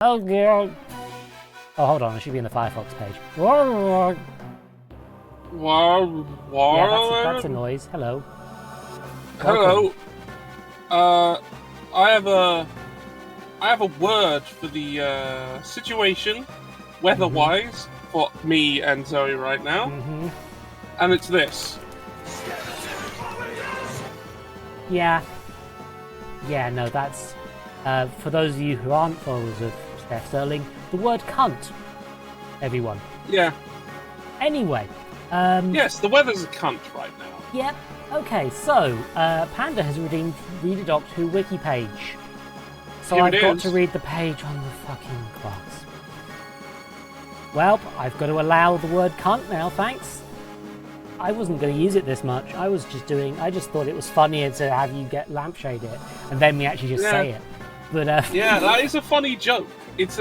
Oh, God. Oh, hold on. I should be in the Firefox page. Yeah, that's a noise. Hello. Hello. I have a word for the situation, weather-wise, for me and Zoe right now, and it's this. Yeah. Yeah, no, that's... for those of you who aren't followers of Steph Sterling, the word cunt, everyone. Yeah. Anyway. Yes, the weather's a cunt right now. Yep. Okay, so, Panda has redeemed Read a Doctor Who wiki page. So I've got to read the page on the fucking class. Well, I've got to allow the word cunt now, thanks. I wasn't going to use it this much. I just thought it was funnier to have you get lampshade it, and then we actually just say it. But yeah, that is a funny joke. It's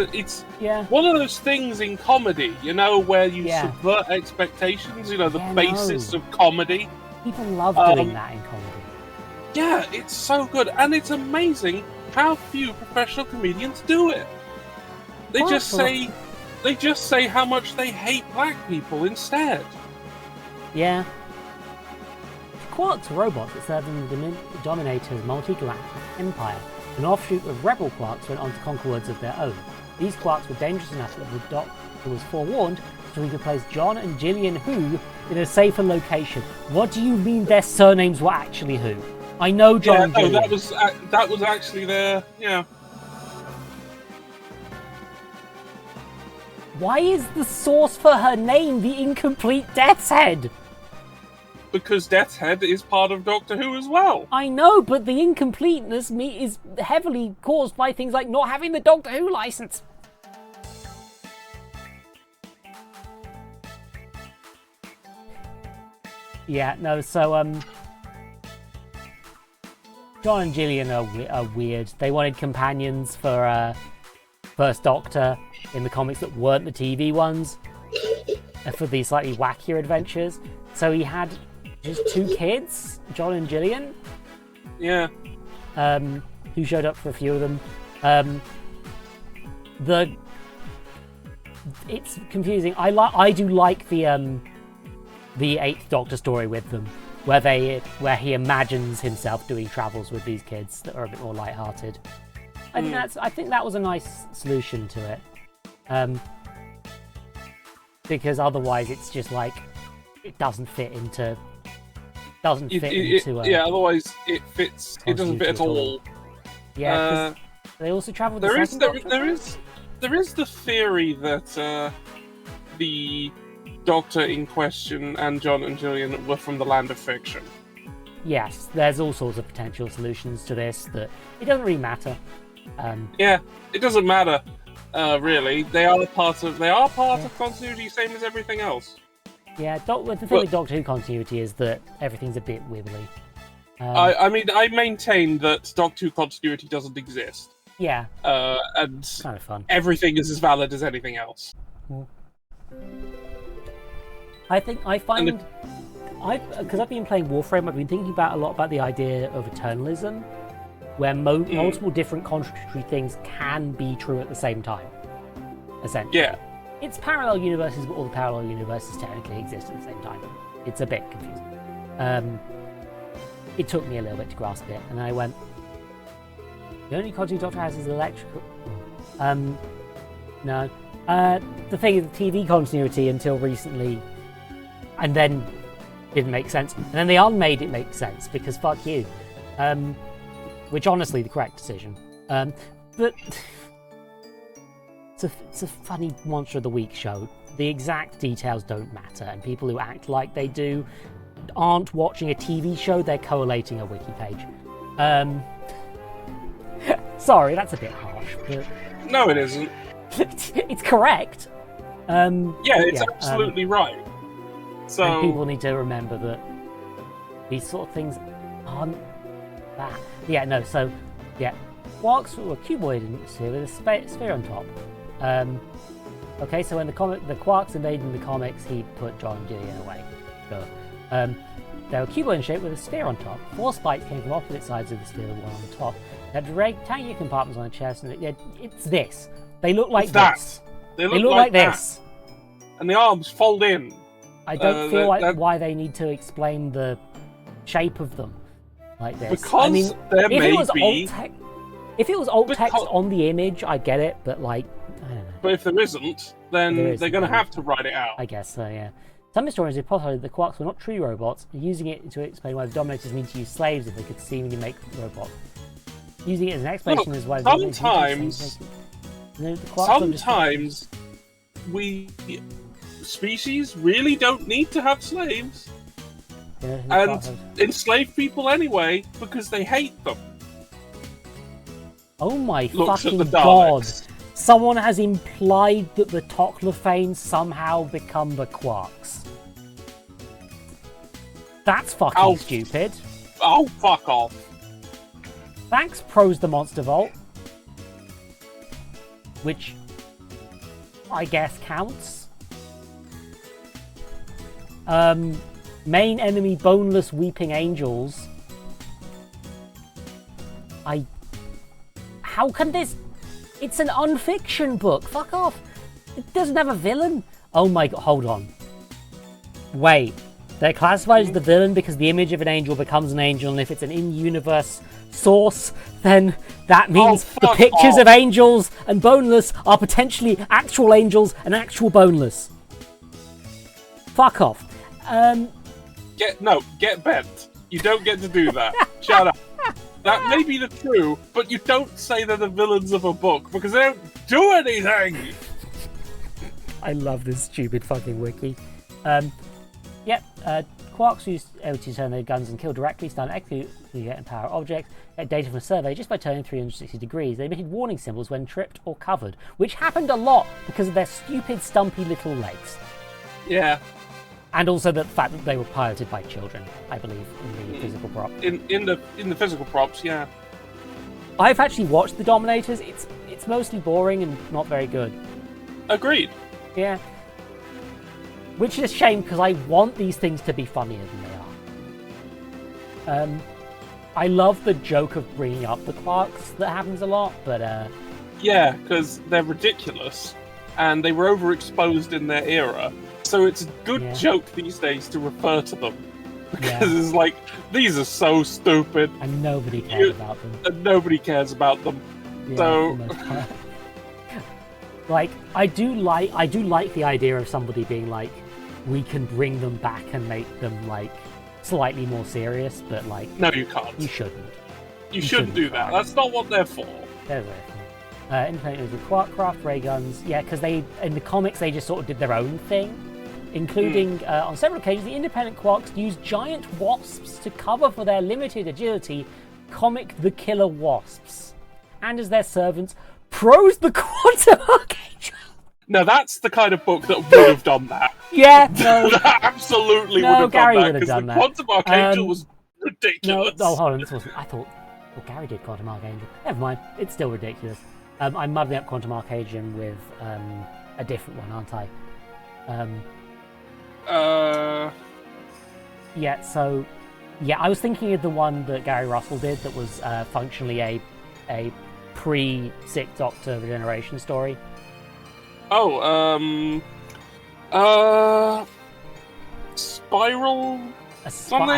one of those things in comedy, you know, where you subvert expectations, you know, the basis of comedy. People love doing that in comedy. Yeah, it's so good, and it's amazing how few professional comedians do it. They just say how much they hate black people instead. Yeah. Quarks are robots that serve in the Dominator's multi-galactic empire. An offshoot of rebel quarks went on to conquer worlds of their own. These quarks were dangerous enough that the Doctor was forewarned so he could place John and Gillian Who in a safer location. What do you mean their surnames were actually Who? I know John and Gillian. That was actually their, Why is the source for her name the incomplete Death's Head? Because Death's Head is part of Doctor Who as well. I know, but the incompleteness is heavily caused by things like not having the Doctor Who license. Yeah, no, so, John and Gillian are weird. They wanted companions for, First Doctor in the comics that weren't the TV ones, for these slightly wackier adventures. So he had just two kids, John and Gillian. Yeah. Who showed up for a few of them. It's confusing. I do like the Eighth Doctor story with them, where he imagines himself doing travels with these kids that are a bit more lighthearted. I think that was a nice solution to it. Because otherwise it's just like it doesn't fit into. Otherwise it fits. It doesn't fit at all. Yeah, they also travel. There is the theory that the Doctor in question and John and Gillian were from the land of fiction. Yes, there's all sorts of potential solutions to this that it doesn't really matter. Yeah, it doesn't matter. Really, they are part of continuity, same as everything else. Yeah, the thing with Doctor Who continuity is that everything's a bit wibbly. I mean, I maintain that Doctor Who continuity doesn't exist. Yeah. And it's kind of fun. Everything is as valid as anything else. Because I've been playing Warframe, I've been thinking a lot about the idea of eternalism, where multiple different contradictory things can be true at the same time. Essentially. Yeah. It's parallel universes, but all the parallel universes technically exist at the same time. It's a bit confusing. It took me a little bit to grasp it, and I went, the only continuity Doctor has is electrical. No. The thing is, the TV continuity until recently, and then didn't make sense. And then they unmade it make sense, because fuck you. Which, honestly, the correct decision. But it's a funny Monster of the Week show. The exact details don't matter, and people who act like they do aren't watching a TV show, they're collating a wiki page. Sorry, that's a bit harsh, but... No, it isn't. It's correct. It's absolutely right. So and people need to remember that these sort of things aren't that. Yeah, no, so, yeah. Quarks were cuboid sphere with a sphere on top. Okay, so when the Quarks invaded the comics, he put John and Gillian away. Sure. They were cuboid in shape with a sphere on top. 4 spikes came from opposite sides of the sphere, one on the top. They had rectangular compartments on the chest, and it's this. They look like that. this. They They look like this. And the arms fold in. I don't feel like why they need to explain the shape of them like this. Because I mean, there if may it was be... if it was alt text on the image, I get it, but like, I don't know. But if there isn't, then they're going to have to write it out. I guess so, yeah. Some historians have postulated that the quarks were not true robots, using it to explain why the Dominators need to use slaves if they could seemingly make robots. Using it as an explanation is why sometimes we species really don't need to have slaves, and enslave people anyway because they hate them. Oh my fucking god! Someone has implied that the Toclophanes somehow become the Quarks. That's fucking stupid. Oh, fuck off. Thanks, Pros the Monster Vault. Which I guess counts. Main enemy boneless weeping angels. How can this... It's an unfiction book. Fuck off. It doesn't have a villain. Oh my god, hold on. Wait. They're classified as the villain because the image of an angel becomes an angel, and if it's an in-universe source, then that means the pictures of angels and boneless are potentially actual angels and actual boneless. Fuck off. Get bent. You don't get to do that. Shut up. That may be the true, but you don't say they're the villains of a book because they don't do anything. I love this stupid fucking wiki. Quarks use able to turn their guns and kill directly, stun, execute, get empower objects, get data from a survey just by turning 360 degrees. They emitted warning symbols when tripped or covered, which happened a lot because of their stupid, stumpy little legs. Yeah. And also the fact that they were piloted by children, I believe, in the physical prop. In the physical props, yeah. I've actually watched the Dominators. It's mostly boring and not very good. Agreed. Yeah. Which is a shame because I want these things to be funnier than they are. I love the joke of bringing up the Quarks that happens a lot, but yeah, because they're ridiculous and they were overexposed in their era. So it's a good joke these days to refer to them. Because it's like, these are so stupid. And nobody cares about them. And nobody cares about them. Yeah, so... like, I do like the idea of somebody being like, we can bring them back and make them, like, slightly more serious, but, like... No, you can't. You shouldn't. You shouldn't do that. That's not what they're for. They're there. Independent with Quarkcraft, ray guns. Yeah, because in the comics, they just sort of did their own thing. Including, on several occasions, the independent Quarks used giant wasps to cover for their limited agility Comic the Killer Wasps. And as their servants, Pros the Quantum Archangel. Now that's the kind of book that would have done that. Yeah, no. That absolutely would have Gary done that, would have done the that. Quantum Archangel was ridiculous. No, hold on, this wasn't... I thought... Well, Gary did Quantum Archangel. Never mind, it's still ridiculous. I'm muddling up Quantum Archangel with a different one, aren't I? Yeah, so... Yeah, I was thinking of the one that Gary Russell did that was functionally a pre-Sixth Doctor regeneration story. Oh, Spiral something?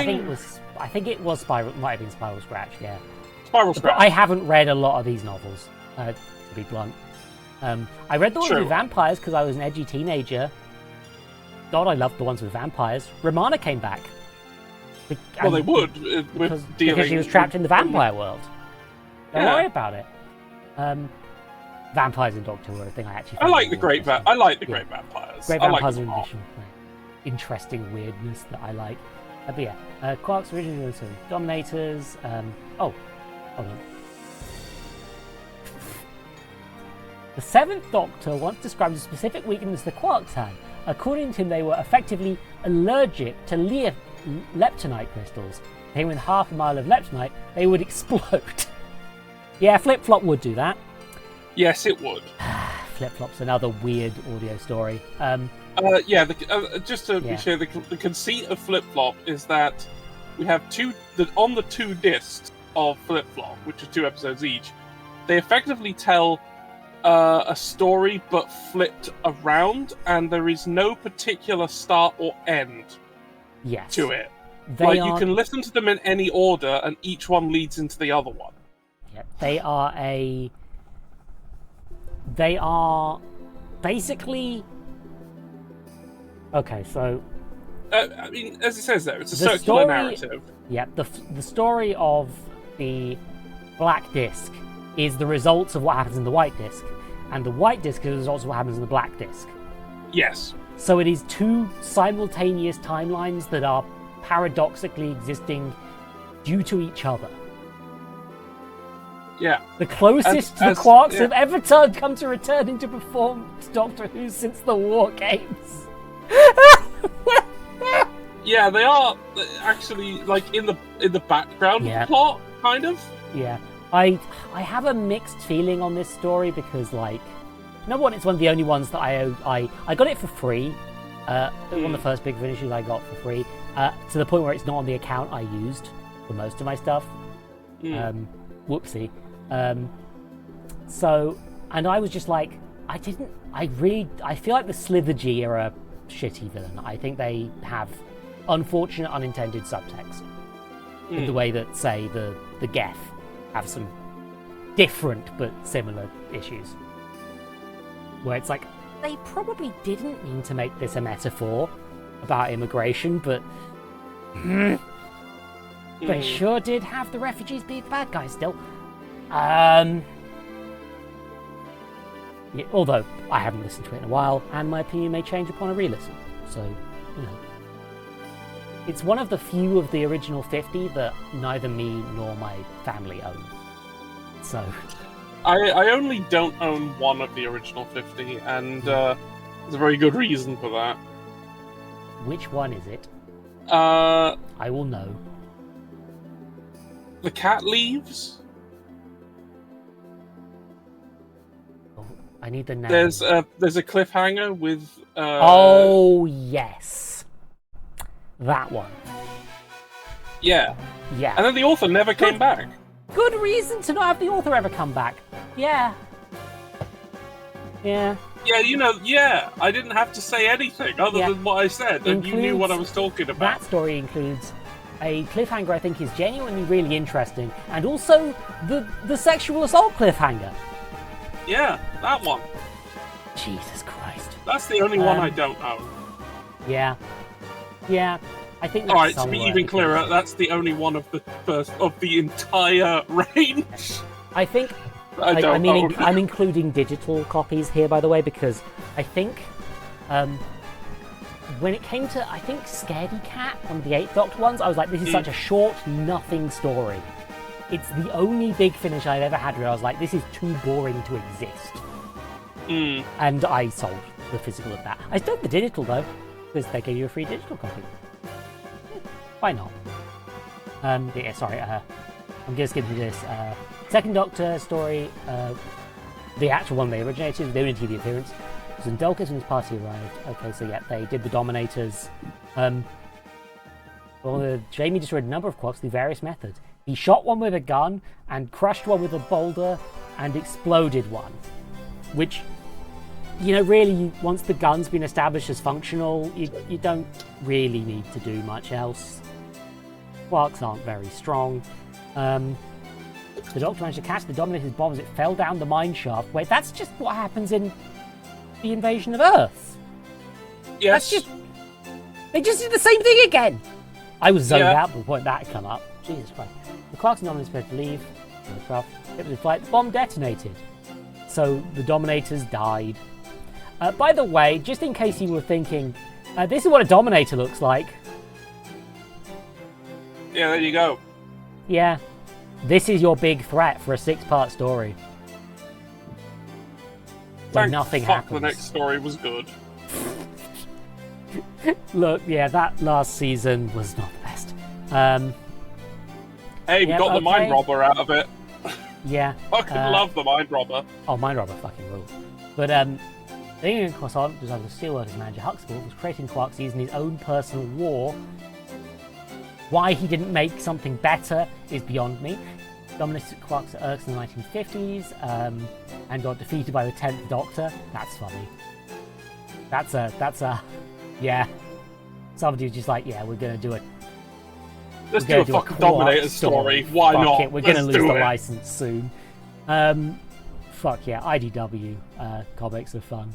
I think it was Spiral. It might have been Spiral Scratch, yeah. Spiral Scratch. But I haven't read a lot of these novels, to be blunt. I read the ones with vampires because I was an edgy teenager. God, I loved the ones with vampires. Romana came back. Well, they would, because she was trapped in the vampire world. Don't worry about it. Vampires in Doctor Who are a thing I actually... I like the Great Vampires. Great Vampires are an additional interesting weirdness that I like. But yeah, Quarks originally were Dominators. Hold on. The Seventh Doctor once described a specific weakness the Quarks had. According to him, they were effectively allergic to leptonite crystals. Came with half a mile of leptonite, they would explode. Yeah, Flip-Flop would do that. Yes, it would. Flip-Flop's another weird audio story. Just to be sure, the conceit of Flip-Flop is that we have on the two discs of Flip-Flop, which are 2 episodes each, they effectively tell a story but flipped around, and there is no particular start or end to it. You can listen to them in any order, and each one leads into the other one. Yeah, they are basically... Okay, so... I mean, as it says there, it's a circular narrative. Yeah, the story of the black disc is the results of what happens in the white disc, and the white disc is the results of what happens in the black disc. Yes. So it is two simultaneous timelines that are paradoxically existing due to each other. Yeah. The closest the Quarks have ever come to returning to perform Doctor Who since the War Games. Yeah, they are actually like in the background of the plot, kind of. Yeah. I have a mixed feeling on this story because, like, number one, it's one of the only ones that I got it for free. One of the first Big Finishes I got for free, to the point where it's not on the account I used for most of my stuff. Whoopsie. So, and I was just like, I feel like the Slithergy are a shitty villain. I think they have unfortunate unintended subtext in the way that, say, the Geth have some different but similar issues. Where it's like, they probably didn't mean to make this a metaphor about immigration, but they sure did have the refugees be the bad guys still. Yeah, although I haven't listened to it in a while, and my opinion may change upon a re-listen. So, you know. It's one of the few of the original 50 that neither me nor my family own. So... I only don't own one of the original 50, and there's a very good reason for that. Which one is it? I will know. The Cat Leaves? Oh, I need the name. There's a cliffhanger with... Oh, yes. That one. Yeah. Yeah. And then the author never came back. Good reason to not have the author ever come back. Yeah. Yeah. Yeah, I didn't have to say anything other than what I said, and you knew what I was talking about. That story includes a cliffhanger I think is genuinely really interesting, and also the sexual assault cliffhanger. Yeah, that one. Jesus Christ. That's the only one I don't own. Yeah. Yeah. I think that's alright, to be even clearer, that's the only one of the first of the entire range. I think I'm including digital copies here, by the way, because I think when it came to Scaredy Cat, one of the 8th Doctor ones, I was like, this is such a short, nothing story. It's the only Big Finish I've ever had where I was like, this is too boring to exist. And I sold the physical of that. I still have the digital though, because they gave you a free digital copy. Why not? I'm just giving you this. Second Doctor story, the actual one they originated, the only TV appearance, was when Dulcus and his party arrived. Okay, so yeah, they did the Dominators. Jamie destroyed a number of Quarks through various methods. He shot one with a gun, and crushed one with a boulder, and exploded one. Which, really, once the gun's been established as functional, you don't really need to do much else. Quarks aren't very strong. The Doctor managed to catch the Dominator's bomb as it fell down the mine shaft. Wait, that's just what happens in the invasion of Earth. Yes. They just did the same thing again. I was zoned out by the point that had come up. Jesus Christ. The Quarks and Dominators prepared to leave the craft. It was in flight. The bomb detonated. So the Dominators died. By the way, just in case you were thinking, this is what a Dominator looks like. Yeah, there you go. Yeah. This is your big threat for a 6-part story. Where nothing happens. The next story was good. Look, yeah, that last season was not the best. Hey, we got the Mind Robber out of it. Yeah. I love the Mind Robber. Oh, Mind Robber fucking rules. But, the England Croissant, designed as Steelworkers manager Huxtable, was creating Quarks using his own personal war. Why he didn't make something better is beyond me. dominated Quarks at Earth in the 1950s, and got defeated by the 10th Doctor. That's funny. That's a, yeah. Somebody was just like, yeah, we're gonna do it. Let's do a fucking Dominator story. Why not? It. We're gonna lose the license soon. Fuck yeah, IDW comics are fun.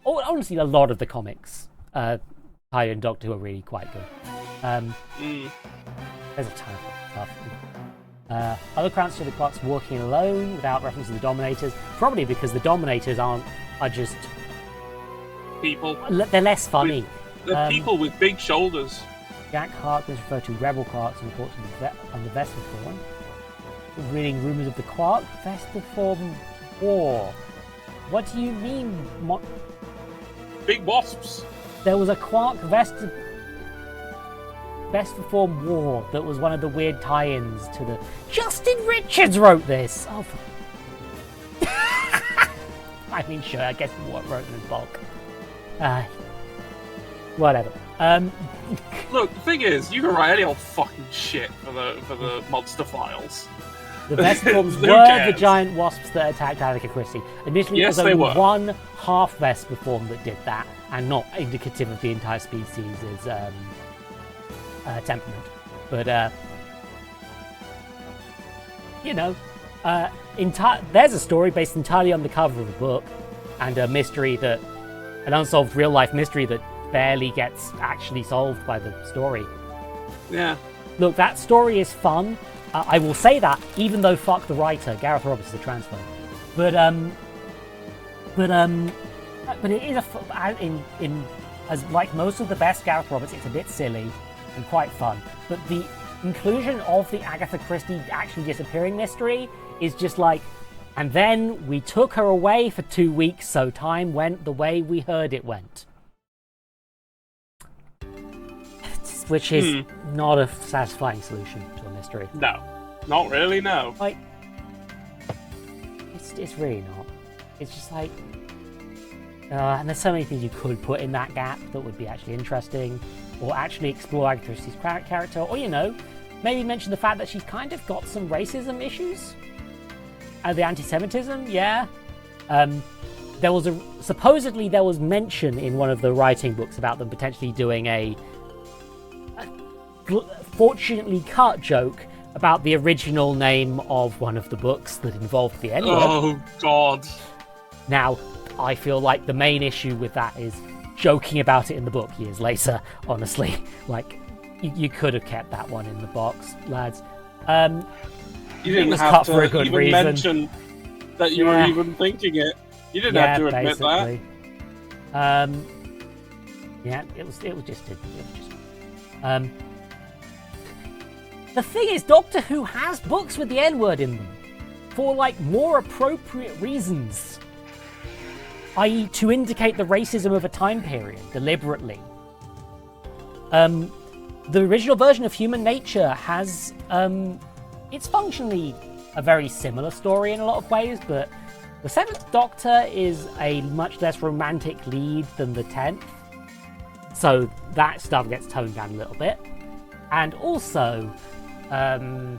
Honestly, a lot of the comics, Tyler and Doctor Who are really quite good. There's a ton of stuff. Other crowns to the Quarks walking alone without reference to the Dominators, probably because the Dominators are just people. They're less funny. They're people with big shoulders. Jack Harkness referred to rebel Quarks and reported on the Vesper Form. Reading rumours of the Quark Vesper Form War. What do you mean? Big wasps. There was a Quark Vesper Form War that was one of the weird tie-ins to the... Justin Richards wrote this! Oh, I mean, sure, I guess what wrote in his bulk. Whatever. Look, the thing is, you can write any old fucking shit for the monster files. The Vesper Forms were the giant wasps that attacked Agatha Christie. Initially, yes, it was only were. one half Vesper form that did that, and not indicative of the entire species' temperament. But, you know, there's a story based entirely on the cover of a book, and a mystery that, an unsolved real-life mystery that barely gets actually solved by the story. Yeah. Look, that story is fun. I will say that, even though fuck the writer, Gareth Roberts is a transphobe. But it is as like most of the best Gareth Roberts, it's a bit silly and quite fun. But the inclusion of the Agatha Christie actually disappearing mystery is just like, and then we took her away for 2 weeks, so time went the way we heard it went. Which is not a satisfying solution to a mystery. No, not really, no. Like, it's really not. It's just like, and there's so many things you could put in that gap that would be actually interesting, or actually explore Agatha Christie's character, or, you know, maybe mention the fact that she's kind of got some racism issues. The anti-Semitism, yeah. Supposedly there was mention in one of the writing books about them potentially doing a fortunately cut joke about the original name of one of the books that involved the N-word. Oh, God. Now, I feel like the main issue with that is joking about it in the book years later, honestly. Like, you could have kept that one in the box, lads. You didn't was have cut to for a good even reason. mention that you were even thinking it. You didn't have to admit basically. that. Yeah, it was just. The thing is, Doctor Who has books with the N-word in them for, like, more appropriate reasons. I.e., to indicate the racism of a time period, deliberately. The original version of Human Nature has, it's functionally a very similar story in a lot of ways, but the 7th Doctor is a much less romantic lead than the 10th. So that stuff gets toned down a little bit. And also, the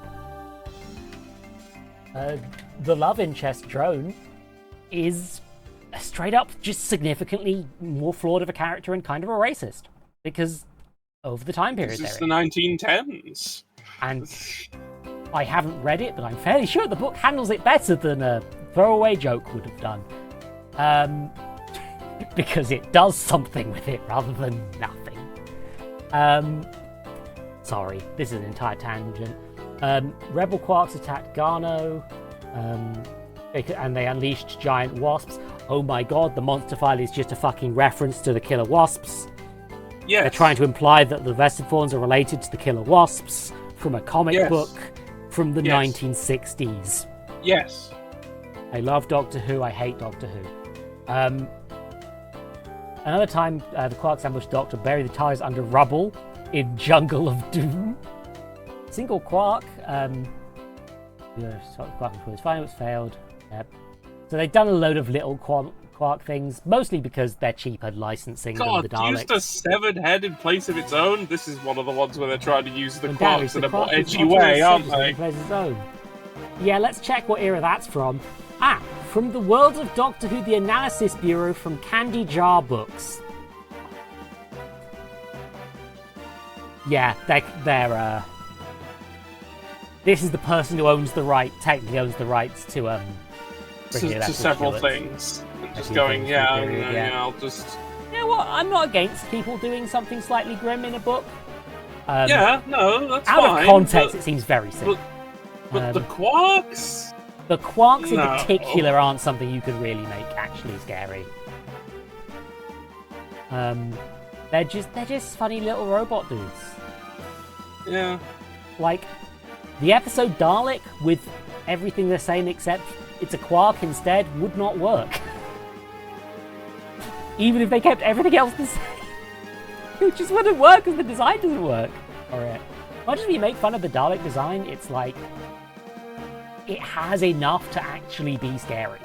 love interest Drone is straight up just significantly more flawed of a character and kind of a racist. Because of the time period This is they're the in. 1910s. And I haven't read it, but I'm fairly sure the book handles it better than a throwaway joke would have done. Because it does something with it rather than nothing. Sorry, this is an entire tangent. Rebel Quarks attacked Garno, and they unleashed giant wasps. Oh my god, the monster file is just a fucking reference to the killer wasps. Yes. They're trying to imply that the Vesperforms are related to the killer wasps from a comic book from the 1960s. Yes. I love Doctor Who, I hate Doctor Who. Another time, the Quarks ambushed Doctor, bury the TARDIS under rubble in Jungle of Doom. Single Quark, Quark before his final was failed. Yep. So they've done a load of little Quark things, mostly because they're cheaper licensing than the Daleks. Used a severed head in place of its own? This is one of the ones where they're trying to use the Quarks in a more edgy way, aren't they? In place of its own. Yeah, let's check what era that's from. From the world of Doctor Who, the Analysis Bureau from Candy Jar Books. Yeah, they're this is the person who technically owns the rights to to several things. And just going, I'll just... You know what, I'm not against people doing something slightly grim in a book. That's fine. Out of context, it seems very simple. But the Quarks? The Quarks in particular aren't something you could really make actually scary. They're just funny little robot dudes. Yeah. Like, the episode Dalek, with everything they're saying except it's a Quark instead, would not work. Even if they kept everything else the same. It just wouldn't work because the design doesn't work. Alright. Much as we make fun of the Dalek design, it's like... it has enough to actually be scary.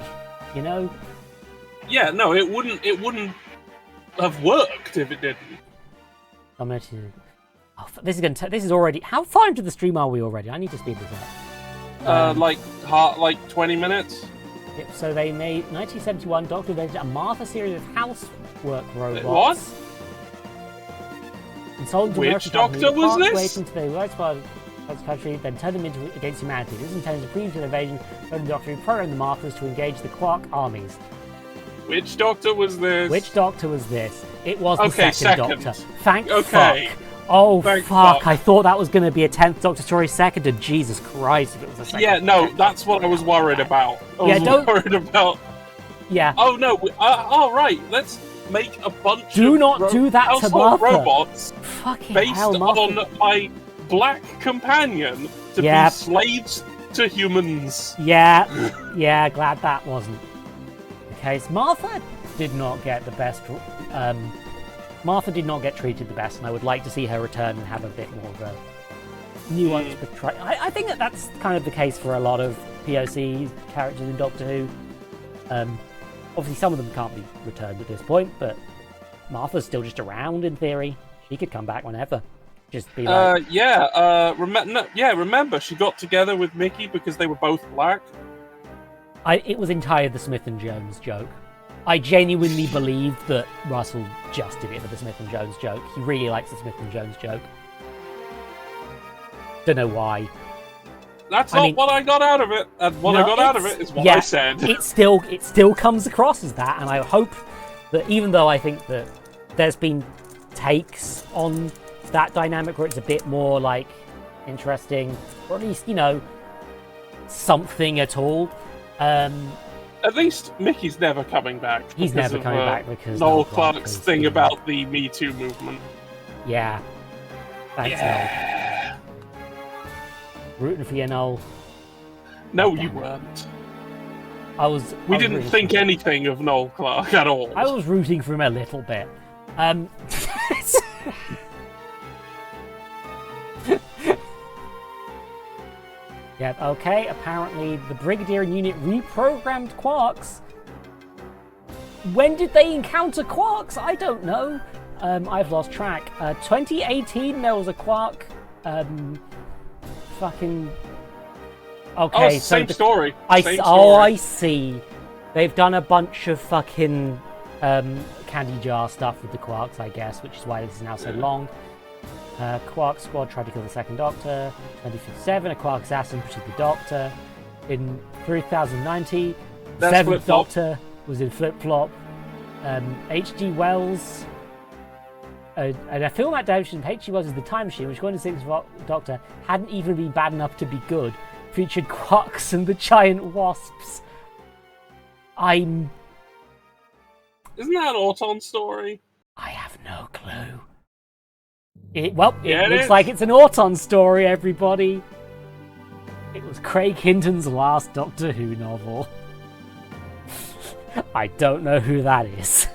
You know? Yeah, no, it wouldn't have worked if it didn't. I'm going to... Oh, this is already... How far into the stream are we already? I need to speed this up. Like 20 minutes? Yep, so they made... 1971, Doctor invented a Martha series of housework robots. What? And sold to Which Doctor was this? Wait until they were part of the country, then turned them against humanity. This is intended to preempt an invasion, telling the Doctor who programmed the Marthas to engage the Quark armies. Which Doctor was this? Which Doctor was this? It was the second Doctor. Thank okay. fuck. Oh, Thank fuck. I thought that was going to be a 10th Doctor story second, and Jesus Christ, if it was a second. Yeah, no, that's what I was worried about. Worried about... Yeah. Oh, no. Right. Let's make a bunch do not do that to Martha. Robots fucking based hell, on my black companion to be slaves to humans. Yeah, glad that wasn't the case. Martha did not get the best... Martha did not get treated the best, and I would like to see her return and have a bit more of a nuanced portrayal. I think that's kind of the case for a lot of POC characters in Doctor Who. Obviously, some of them can't be returned at this point, but Martha's still just around in theory. She could come back whenever. Just be like... remember, she got together with Mickey because they were both black? It was entirely the Smith and Jones joke. I genuinely believed that Russell just did it for the Smith and Jones joke. He really likes the Smith and Jones joke. Don't know why. That's not what I got out of it. And what I got out of it is what I said. It still comes across as that, and I hope that even though I think that there's been takes on that dynamic where it's a bit more like interesting, or at least, something at all. At least Mickey's never coming back. He's never coming back because Noel Clarke's thing about the Me Too movement. Yeah. Thanks, Noel. Rooting for you, Noel. No, you weren't. We didn't think anything of Noel Clarke at all. I was rooting for him a little bit. Yep, okay, apparently the Brigadier unit reprogrammed Quarks. When did they encounter Quarks? I don't know. I've lost track. 2018, there was a Quark. Fucking... Okay, same story. I see. They've done a bunch of fucking candy jar stuff with the Quarks, I guess, which is why this is now so long. Quark Squad tried to kill the second Doctor. 2057, a Quark assassin pursued the Doctor. In 3090, the seventh Doctor was in Flip-Flop. H.G. Wells, and a film adaptation of H.G. Wells' The Time Machine, which according to the Sixth Doctor hadn't even been bad enough to be good, featured Quarks and the giant wasps. Isn't that an Auton story? I have no clue. It looks is. like it's an Auton story, everybody. It was Craig Hinton's last Doctor Who novel. I don't know who that is.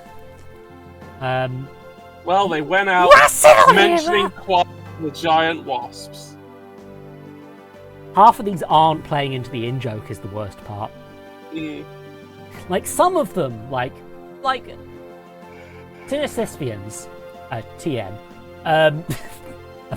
Well, they went out mentioning Quark and the giant wasps. Half of these aren't playing into the in-joke is the worst part. Mm. Like, some of them, like, like, Cynicisthespians, TN.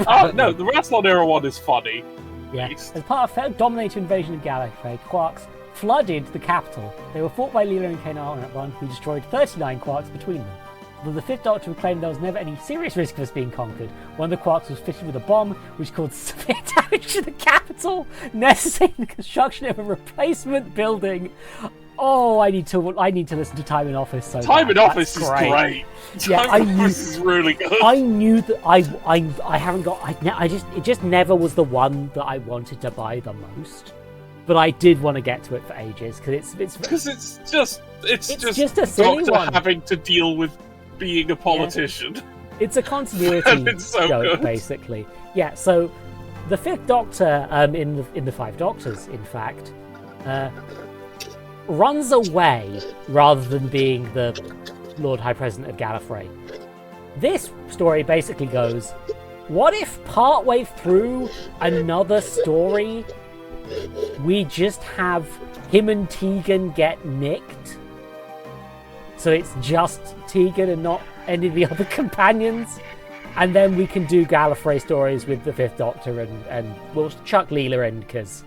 Oh no, the Rassilon era one is funny. Yeah. As part of a failed dominator invasion of Gallifrey, quarks flooded the capital. They were fought by Leela and Kanan, who destroyed 39 quarks between them. Although the Fifth Doctor claimed there was never any serious risk of us being conquered, one of the quarks was fitted with a bomb which caused severe damage to the capital, necessitating the construction of a replacement building. Oh, I need to listen to Time in Office. So Time in Office is great. Yeah, Time in Office is really good. I knew that I haven't got. It just never was the one that I wanted to buy the most. But I did want to get to it for ages because it's just a silly Doctor one. having to deal with being a politician. Yeah. It's a continuity so joke, good. basically. Yeah. So the Fifth Doctor, in the Five Doctors, in fact, runs away rather than being the Lord High President of Gallifrey. This story basically goes, what if partway through another story we just have him and Tegan get nicked? So it's just Tegan and not any of the other companions? And then we can do Gallifrey stories with the Fifth Doctor and we'll chuck Leela in because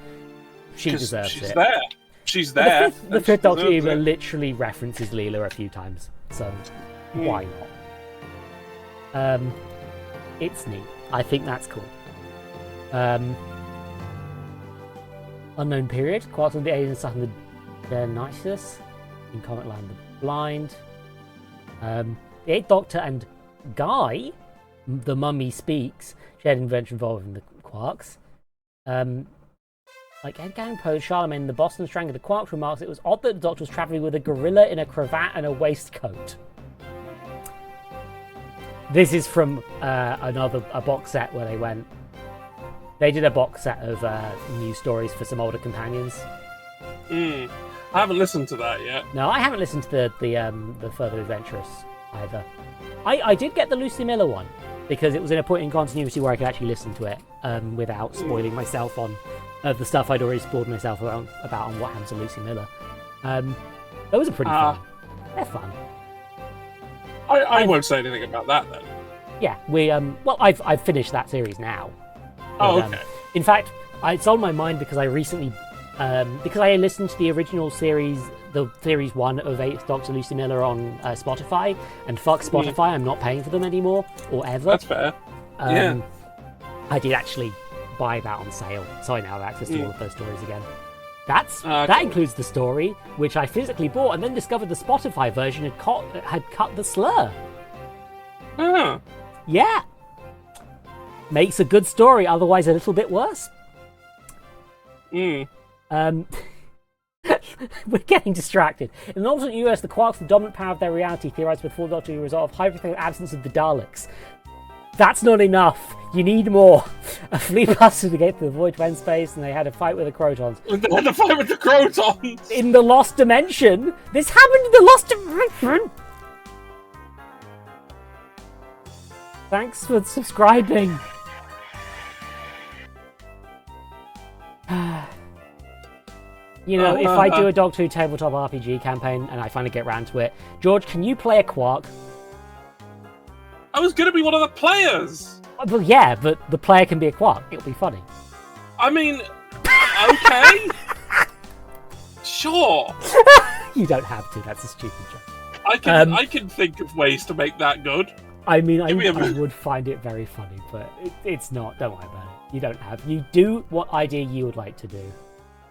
she deserves she's it. There. She's there. The Fifth Doctor even literally references Leela a few times, so why not? It's neat. I think that's cool. Unknown period. Quarks of the aliens stuck in the Dionysus in Comet Land the Blind. The Eighth Doctor and Guy, the Mummy Speaks, shared invention involving the quarks. Like Edgar Allan Poe's Charlemagne in the Boston Strang of the Quarks remarks, it was odd that the Doctor was travelling with a gorilla in a cravat and a waistcoat. This is from a box set where they did a box set of news stories for some older companions. I haven't listened to that yet. No, I haven't listened to the Further Adventurous either. I did get the Lucy Miller one because it was in a point in continuity where I could actually listen to it without spoiling myself on the stuff I'd already spoiled myself about on what happens to Lucy Miller. Those are pretty fun. They're fun. I won't say anything about that then. Yeah, I've finished that series now. Oh, But, okay. In fact, it's on my mind because I recently, because I listened to the original series, the series 1 of 8th Doctor Lucy Miller on Spotify, and fuck Spotify, I'm not paying for them anymore, or ever. That's fair. Yeah. I did actually buy that on sale, so I now have access to all of those stories again. That cool. includes the story, which I physically bought, and then discovered the Spotify version had cut the slur. Ah. Yeah. Makes a good story, otherwise a little bit worse. We're getting distracted. In the alternate universe, the quarks, the dominant power of their reality, theorized before Doctor Who, result of hypothetical absence of the Daleks. That's not enough. You need more. A fleet busted the gate through the void to end space, and they had a fight with the Crotons. They had a fight with the Crotons! In the Lost Dimension? This happened in the Lost Dimension! Thanks for subscribing. You know, if I do a Doctor Who tabletop RPG campaign and I finally get round to it, George, can you play a Quark? I was going to be one of the players! Well, yeah, but the player can be a Quark. It'll be funny. I mean, okay. Sure. You don't have to. That's a stupid joke. I can think of ways to make that good. I mean, I would find it very funny, but it's not. Don't worry about it. You don't have. You do what idea you would like to do.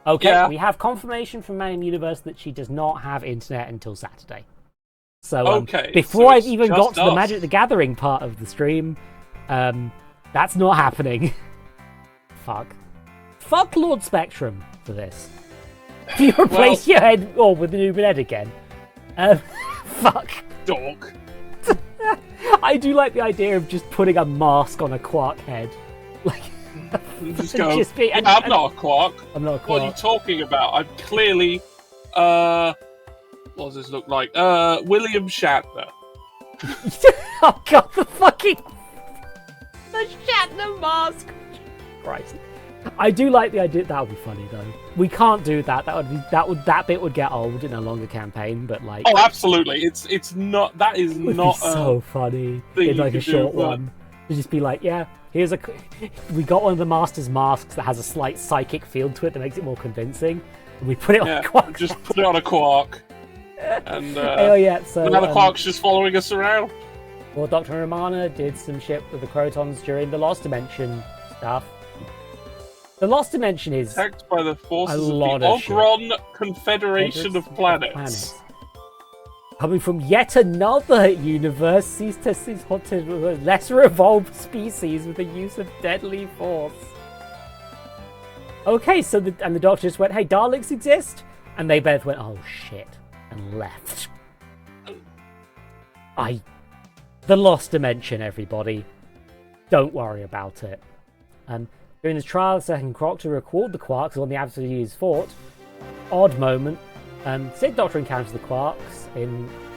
Okay, yeah. We have confirmation from Manium Universe that she does not have internet until Saturday. So before I've even got to the Magic the Gathering part of the stream, that's not happening. Fuck Lord Spectrum for this. Do you replace your head with the new head again? Fuck. Dog. I do like the idea of just putting a mask on a Quark head. Like, just go, I'm not a Quark. I'm not a Quark. What are you talking about? I'm clearly, what does this look like? William Shatner. Oh god, the Shatner mask. Christ. I do like the idea. That would be funny though. We can't do that. That bit would get old in a longer campaign. But like, oh, absolutely, it's not. That is it would not be so funny in like a short one. To just be like, yeah, we got one of the Master's masks that has a slight psychic field to it that makes it more convincing, and we put it on a quark. Just put it on a quark, and oh yeah, so now the quark's just following us around. Well, Dr. Romana did some shit with the Crotons during the Lost Dimension stuff. The Lost Dimension is attacked by the forces of the Ogron Confederation of Planets. Coming from yet another universe, sees lesser evolved species with the use of deadly force. Okay, so the Doctor just went, "Hey, Daleks exist," and they both went, "Oh shit," and left. The Lost Dimension, everybody. Don't worry about it. During this trial, the second Croc to record the quarks on the Absolute fort. Odd moment. Sid Doctor encounters the quarks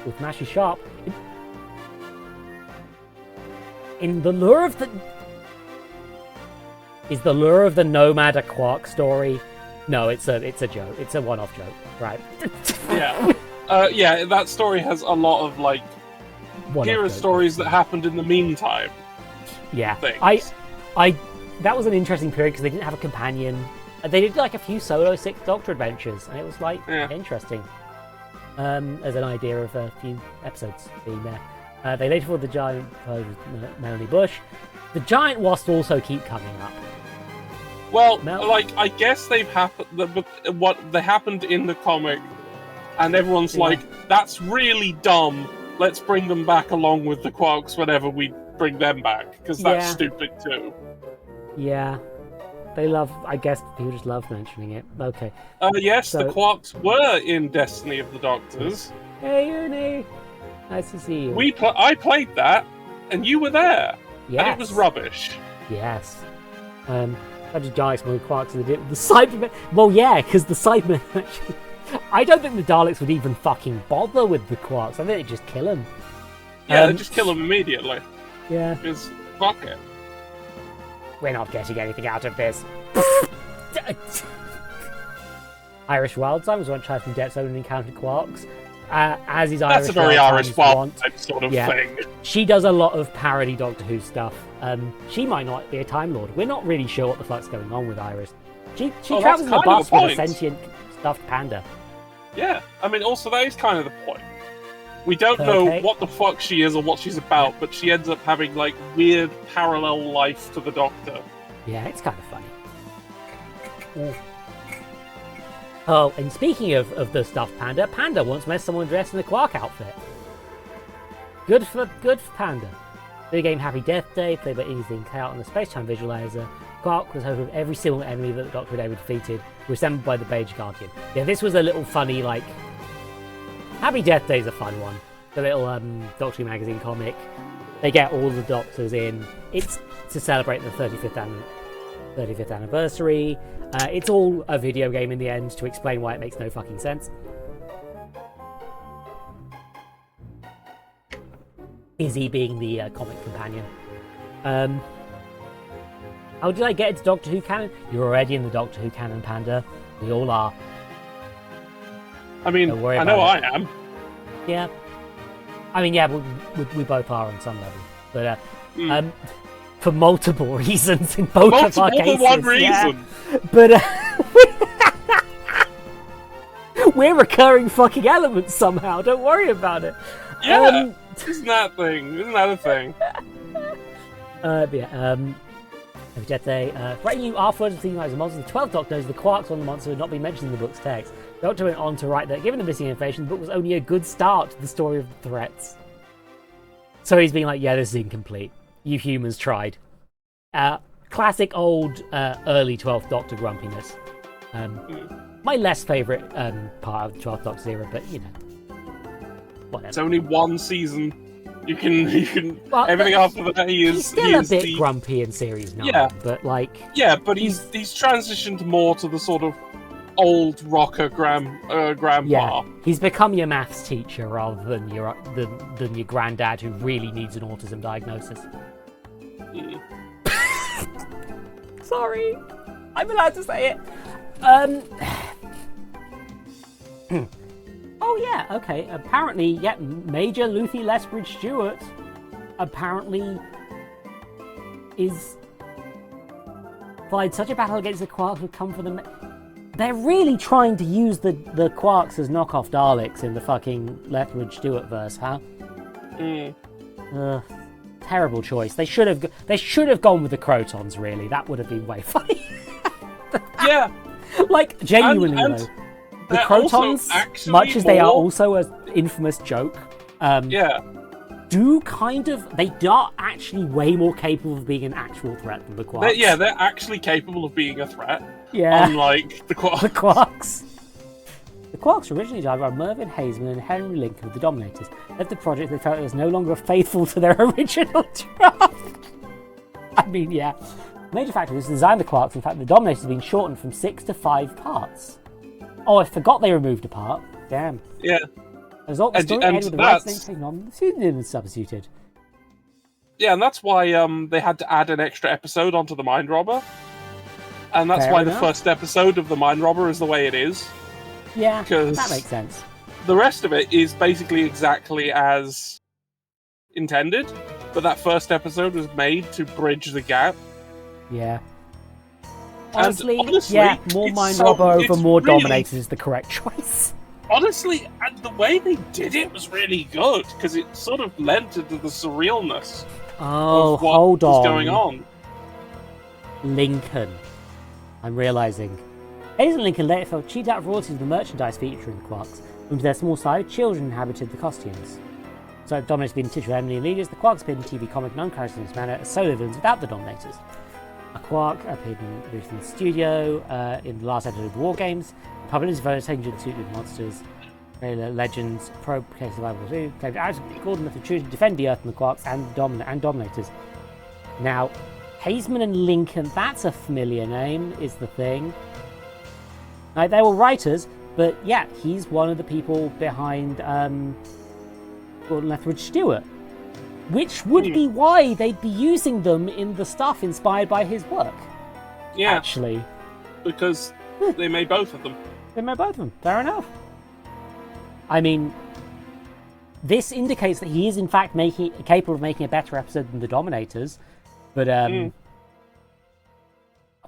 with Mashy Sharp. In the lure of the... Is the lure of the Nomad a quark story? No, it's a joke. It's a one-off joke, right? Yeah, that story has a lot of like hero stories that happened in the meantime. Yeah, things. That was an interesting period because they didn't have a companion. They did like a few solo Sixth Doctor adventures, and it was like interesting. As an idea of a few episodes being there. They later fought the giant Melanie Bush. The giant wasps also keep coming up. Well, I guess they've happened. What they happened in the comic, and everyone's like, "That's really dumb. Let's bring them back along with the quarks whenever we bring them back, because that's stupid too." Yeah. I guess people just love mentioning it. Okay. Yes, the quarks were in Destiny of the Doctors. Hey, Uni! Nice to see you. I played that, and you were there. Yes. And it was rubbish. Yes. Actually, Daleks more quarks than they did with the Cybermen. Well, yeah, because the Cybermen actually... I don't think the Daleks would even fucking bother with the quarks. I think they'd just kill them. Yeah, they'd just kill them immediately. Yeah. Because, fuck it. We're not getting anything out of this. Irish Wildtime was one child from Death's Own and encountered quarks. As is Irish. That's a very Irish Wildtime sort of thing. She does a lot of parody Doctor Who stuff. She might not be a Time Lord. We're not really sure what the fuck's going on with Iris. She travels in a bus with a sentient stuffed panda. Yeah, I mean, also that is kind of the point. We don't know what the fuck she is or what she's about, but she ends up having, like, weird parallel life to the Doctor. Yeah, it's kind of funny. Oh, and speaking of the stuffed panda, Panda once met someone dressed in a Quark outfit. Good for Panda. Video game Happy Death Day, played by Easy and Chaos on the Space-Time Visualizer. Quark was home with every single enemy that the Doctor had ever defeated, assembled by the Beige Guardian. Yeah, this was a little funny, like... Happy Death Day is a fun one. The little Doctor Who magazine comic. They get all the Doctors in. It's to celebrate the 35th anniversary. It's all a video game in the end to explain why it makes no fucking sense. Izzy being the comic companion. How did I get into Doctor Who canon? You're already in the Doctor Who canon, Panda. We all are. I mean, I know I am. Yeah. I mean, yeah, we both are on some level. But for multiple reasons in both of our cases. Multiple for one reason. Yeah. But we're recurring fucking elements somehow. Don't worry about it. Yeah. Isn't that a thing? Every Death Day. Writing you afterwards of thinking like the monsters, the 12th Doctor knows the quarks on the monster had not been mentioned in the book's text. The Doctor went on to write that given the missing information, the book was only a good start to the story of the threats. So he's being like, yeah, this is incomplete. You humans tried. Classic old early 12th Doctor grumpiness. My less favourite part of the 12th Doctor's era, but you know. Whatever. It's only one season. You can well, everything after that he's still a bit grumpy in series 9. Yeah, but like but he's transitioned more to the sort of old rocker grandpa. Yeah, he's become your maths teacher rather than your granddad who really needs an autism diagnosis. Sorry. I'm allowed to say it. Oh yeah, okay. Apparently, Major Lucy Lethbridge Stewart apparently is fight such a battle against the Quarks would come for them. They're really trying to use the Quarks as knockoff Daleks in the fucking Lethbridge Stewart verse, huh? Terrible choice. They should have gone with the Crotons. Really, that would have been way funny. Yeah, like genuinely and though, the Crotons, much as they are also an infamous joke, they are actually way more capable of being an actual threat than the Quarks. They're actually capable of being a threat. Yeah, unlike the Quarks. The Quarks. The Quarks were originally designed by Mervyn Haseman and Henry Lincoln of the Dominators. Left the project, they felt it was no longer faithful to their original draft. I mean, yeah. The major factor was to design the Quarks. In fact, the Dominators have been shortened from 6 to 5 parts. Oh, I forgot they removed a part. Damn. Yeah. As a result, the story ended with the rights name taken on, the pseudonym was substituted. Yeah, and that's why they had to add an extra episode onto the Mind Robber. And that's why the first episode of the Mind Robber is the way it is. Yeah, that makes sense. The rest of it is basically exactly as intended, but that first episode was made to bridge the gap. Yeah. Honestly, more Mind Robber over more Dominators is the correct choice. Honestly, and the way they did it was really good, because it sort of lent into the surrealness of what was going on. Lincoln. I'm realising. Hazel and Lincoln later felt cheated out of royalties of the merchandise featuring the Quarks, whom to their small side, children inhabited the costumes. So Dominators being titular Emily and leaders, the Quarks appeared in TV, comic, and uncharacteristic manner as solo villains without the Dominators. A Quark appeared in the studio in the last episode of the War Games. The public is voted taking to the suit with monsters. Legends, pro case survival 2, claimed out called enough to choose to defend the Earth from the Quarks and Dominators. Now, Haseman and Lincoln, that's a familiar name, is the thing. Like, they were writers, but yeah, he's one of the people behind Gordon Lethbridge Stewart. Which would be why they'd be using them in the stuff inspired by his work. Yeah. Actually. Because they made both of them. They made both of them. Fair enough. I mean, this indicates that he is in fact capable of making a better episode than the Dominators. But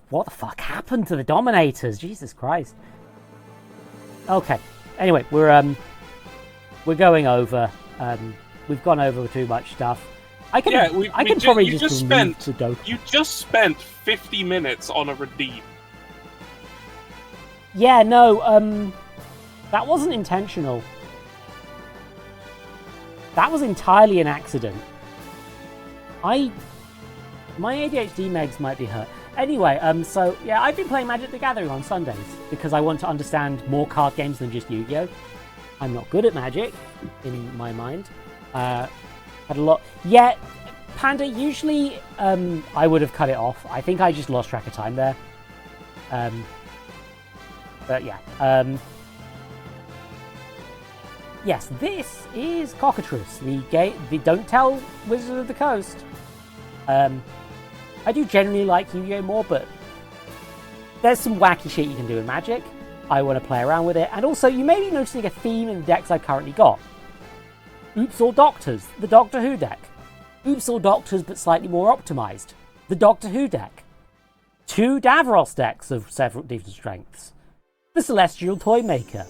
what the fuck happened to the Dominators? Jesus Christ. Okay. Anyway, we're going over. We've gone over too much stuff. I can probably just spent the dope. You just spent 50 minutes on a redeem. Yeah, no, that wasn't intentional. That was entirely an accident. My ADHD megs might be hurt. Anyway, so yeah, I've been playing Magic the Gathering on Sundays because I want to understand more card games than just Yu-Gi-Oh! I'm not good at Magic, in my mind. Had a lot. Yeah, Panda, usually I would have cut it off. I think I just lost track of time there. But yeah. Yes, this is Cockatrice, the Don't Tell Wizard of the Coast. I do generally like Yu-Gi-Oh! More, but there's some wacky shit you can do in Magic. I want to play around with it. And also, you may be noticing a theme in the decks I've currently got. Oops All Doctors, the Doctor Who deck. Oops All Doctors, but slightly more optimized. The Doctor Who deck. 2 Davros decks of several different strengths. The Celestial Toymaker.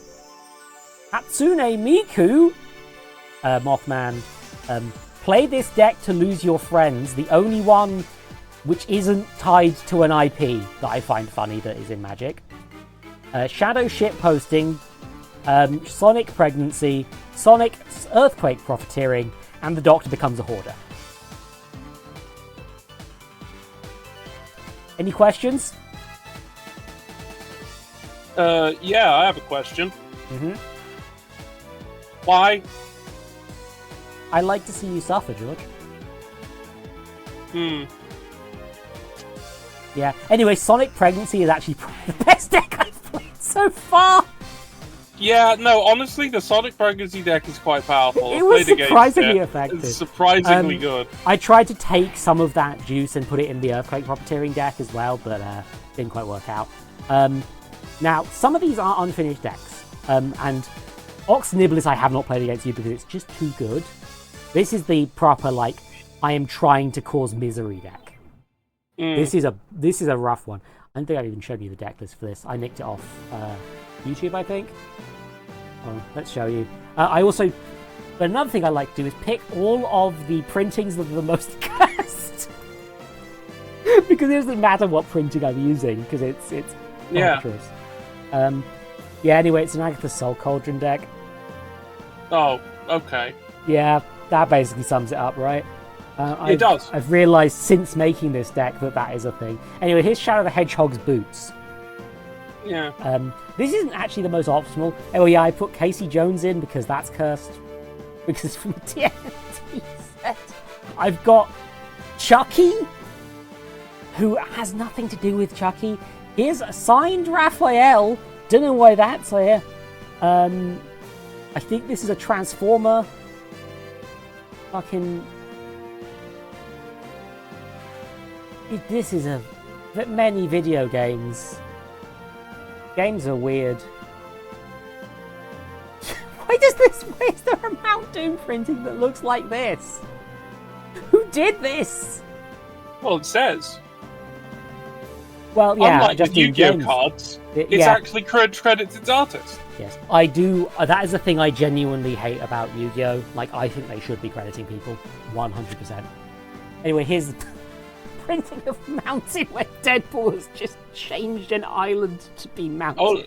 Hatsune Miku, Mothman. Play this deck to lose your friends. The only one which isn't tied to an IP that I find funny that is in Magic. Shadow Ship Posting. Sonic Pregnancy. Sonic Earthquake Profiteering. And the Doctor becomes a hoarder. Any questions? Yeah, I have a question. Mm-hmm. Why? I like to see you suffer, George. Yeah. Anyway, Sonic Pregnancy is actually probably the best deck I've played so far. Yeah, no, honestly, the Sonic Pregnancy deck is quite powerful. It was surprisingly effective. It's surprisingly good. I tried to take some of that juice and put it in the Earthquake Profiteering deck as well, but didn't quite work out. Now, some of these are unfinished decks, and Ox Niblis I have not played against you because it's just too good. This is the proper, like, I am trying to cause misery deck. This is a rough one. I don't think I've even shown you the deck list for this. I nicked it off YouTube, I think. Oh, let's show you. But another thing I like to do is pick all of the printings that are the most cursed. Because it doesn't matter what printing I'm using, because it's choice. Anyway, it's an Agatha Soul Cauldron deck. Oh, okay. Yeah, that basically sums it up, right? It does. I've realised since making this deck that is a thing. Anyway, here's Shadow the Hedgehog's Boots. Yeah. This isn't actually the most optimal. Oh yeah, I put Casey Jones in because that's cursed. Because it's from the TNT set. I've got Chucky, who has nothing to do with Chucky. Here's a signed Raphael. Don't know why that's here. I think this is a Transformer. Fucking... This is many video games. Games are weird. Why is there a Mount Doom printing that looks like this? Who did this? Well, it says. Well, yeah. Unlike the Yu-Gi-Oh cards, it's actually credits its artist. Yes, I do. That is the thing I genuinely hate about Yu-Gi-Oh! Like, I think they should be crediting people 100%. Anyway, here's the printing of Mountain where Deadpool has just changed an island to be Mountain. Oh,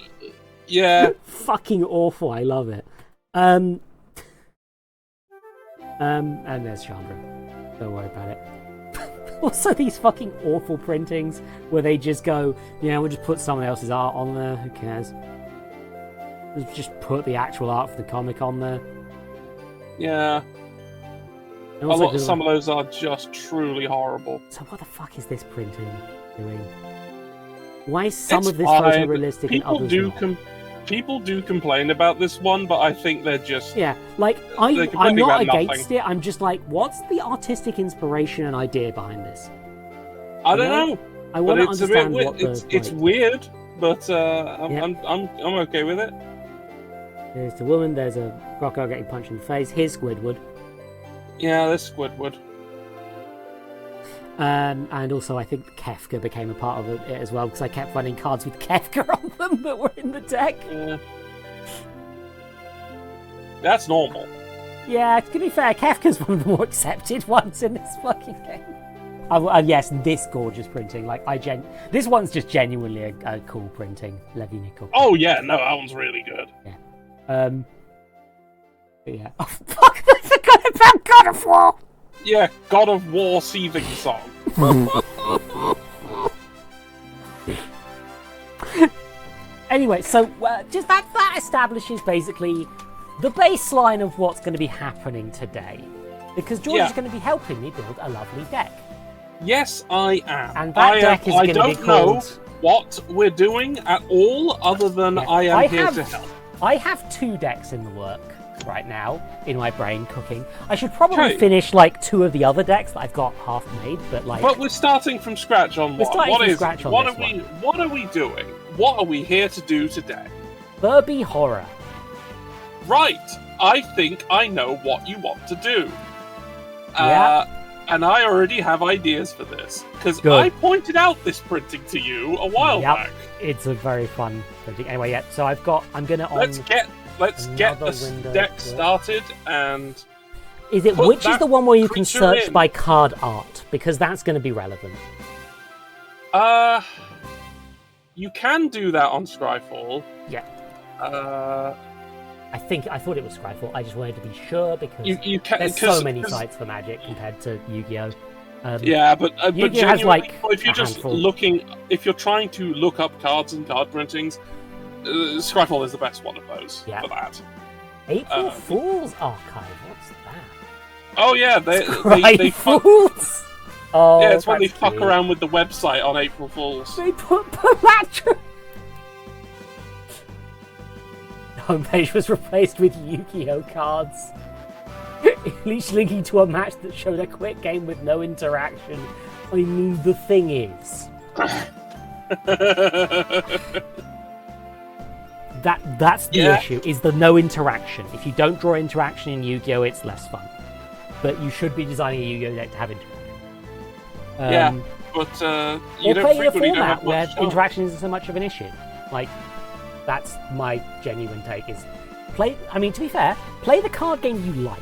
yeah. Fucking awful. I love it. And there's Chandra. Don't worry about it. Also, these fucking awful printings where they just go, we'll just put someone else's art on there. Who cares? Just put the actual art for the comic on there. Yeah. Some of those are just truly horrible. So what the fuck is this printing doing? Why is some of this photorealistic and others not? People do complain about this one, but I think they're just... Yeah, like, I'm not against it. I'm just like, what's the artistic inspiration and idea behind this? I don't know. I want to understand what it's weird, but I'm okay with it. There's the woman, there's a crocodile getting punched in the face. Here's Squidward. Yeah, there's Squidward. And also, I think Kefka became a part of it as well, because I kept finding cards with Kefka on them that were in the deck. Yeah. That's normal. Yeah, to be fair, Kefka's one of the more accepted ones in this fucking game. And yes, this gorgeous printing. Like, this one's just genuinely a cool printing. Levi Nickel. Oh yeah, no, that one's really good. Yeah. Yeah. Oh fuck! I forgot about God of War. Yeah, God of War seething song. Anyway, so just that establishes basically the baseline of what's going to be happening today, because George is going to be helping me build a lovely deck. Yes, I am. And that deck is going to be called... I don't know what we're doing at all, other than I am here to help. I have 2 decks in the work right now, in my brain cooking. I should probably finish like 2 of the other decks that I've got half made, but like... But we're starting from scratch on one. What are we doing? What are we here to do today? Furby horror. Right. I think I know what you want to do. Yeah. And I already have ideas for this, because I pointed out this printing to you a while back. It's a very fun printing. Anyway, yeah, so I'm gonna Let's get this deck started, and which is the one where you can search by card art, because that's going to be relevant. You can do that on Scryfall. Yeah. I thought it was Scryfall. I just wanted to be sure, because there's so many sites for Magic compared to Yu-Gi-Oh. Yeah, but Yu-Gi-Oh has like if you're just if you're trying to look up cards and card printings, Scryfall is the best one of those for that. April Fool's Archive. What's that? Oh yeah, they Fools. Oh, yeah, it's when they fuck around with the website on April Fools. They put Palatro. homepage was replaced with Yu-Gi-Oh cards, each linking to a match that showed a quick game with no interaction. I mean, the thing is, that's the issue, is the no interaction. If you don't draw interaction in Yu-Gi-Oh, it's less fun. But you should be designing a Yu-Gi-Oh deck to have interaction. But you or don't play in a frequently don't format have where much interaction isn't so much of an issue. Like, that's my genuine take, is play... I mean, to be fair, play the card game you like.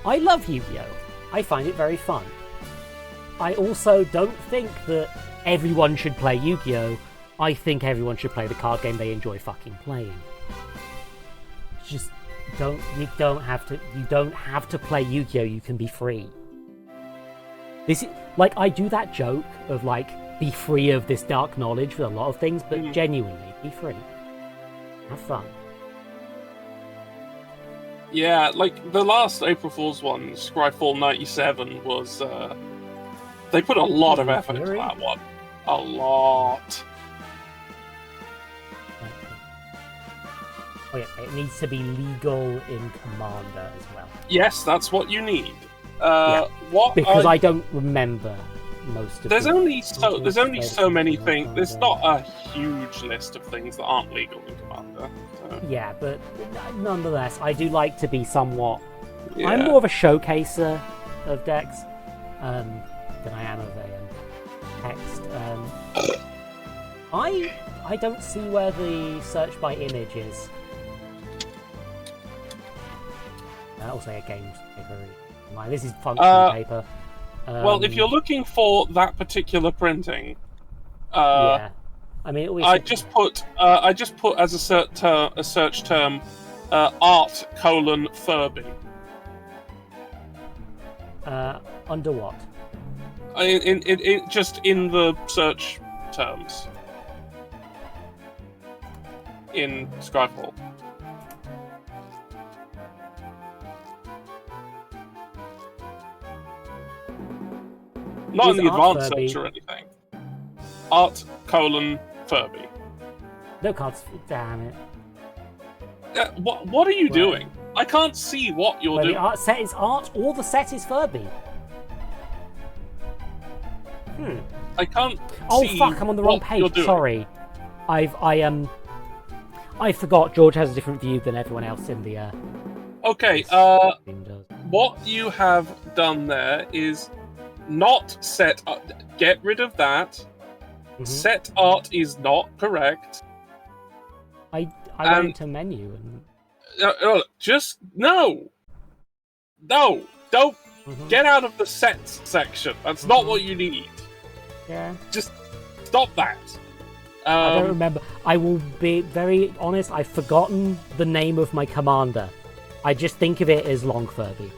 I love Yu-Gi-Oh! I find it very fun. I also don't think that everyone should play Yu-Gi-Oh! I think everyone should play the card game they enjoy fucking playing. Just you don't have to play Yu-Gi-Oh! You can be free. This is, like, I do that joke of, like, be free of this dark knowledge with a lot of things, but genuinely, be free. Have fun. Yeah, like, the last April Fool's one, Scryfall 97, was, they put a lot of effort into that one. A lot. Oh yeah, it needs to be legal in Commander as well. Yes, that's what you need. Because I don't remember most of there's only so many things. There's not a huge list of things that aren't legal in Commander. So. Yeah, but nonetheless, I do like to be somewhat... Yeah. I'm more of a showcaser of decks than I am of a text. I don't see where the search by image is. Also, a game's paper. This is functional paper. Well, if you're looking for that particular printing, yeah, I mean, I just put as a search term, art : Furby. Under what? In just in the search terms in Scryfall. Not in the advanced search or anything. Art : Furby. No cards. Damn it. What are you doing? I can't see what you're doing. The art set is art, or the set is Furby. I can't. Oh see fuck! I'm on the wrong page. Sorry. I forgot. George has a different view than everyone else in the. Okay. What you have done there is not set. Get rid of that. Mm-hmm. Set art is not correct. I went to menu and. Just no. Don't get out of the sets section. That's not what you need. Yeah. Just stop that. I don't remember. I will be very honest. I've forgotten the name of my commander. I just think of it as Long Furby.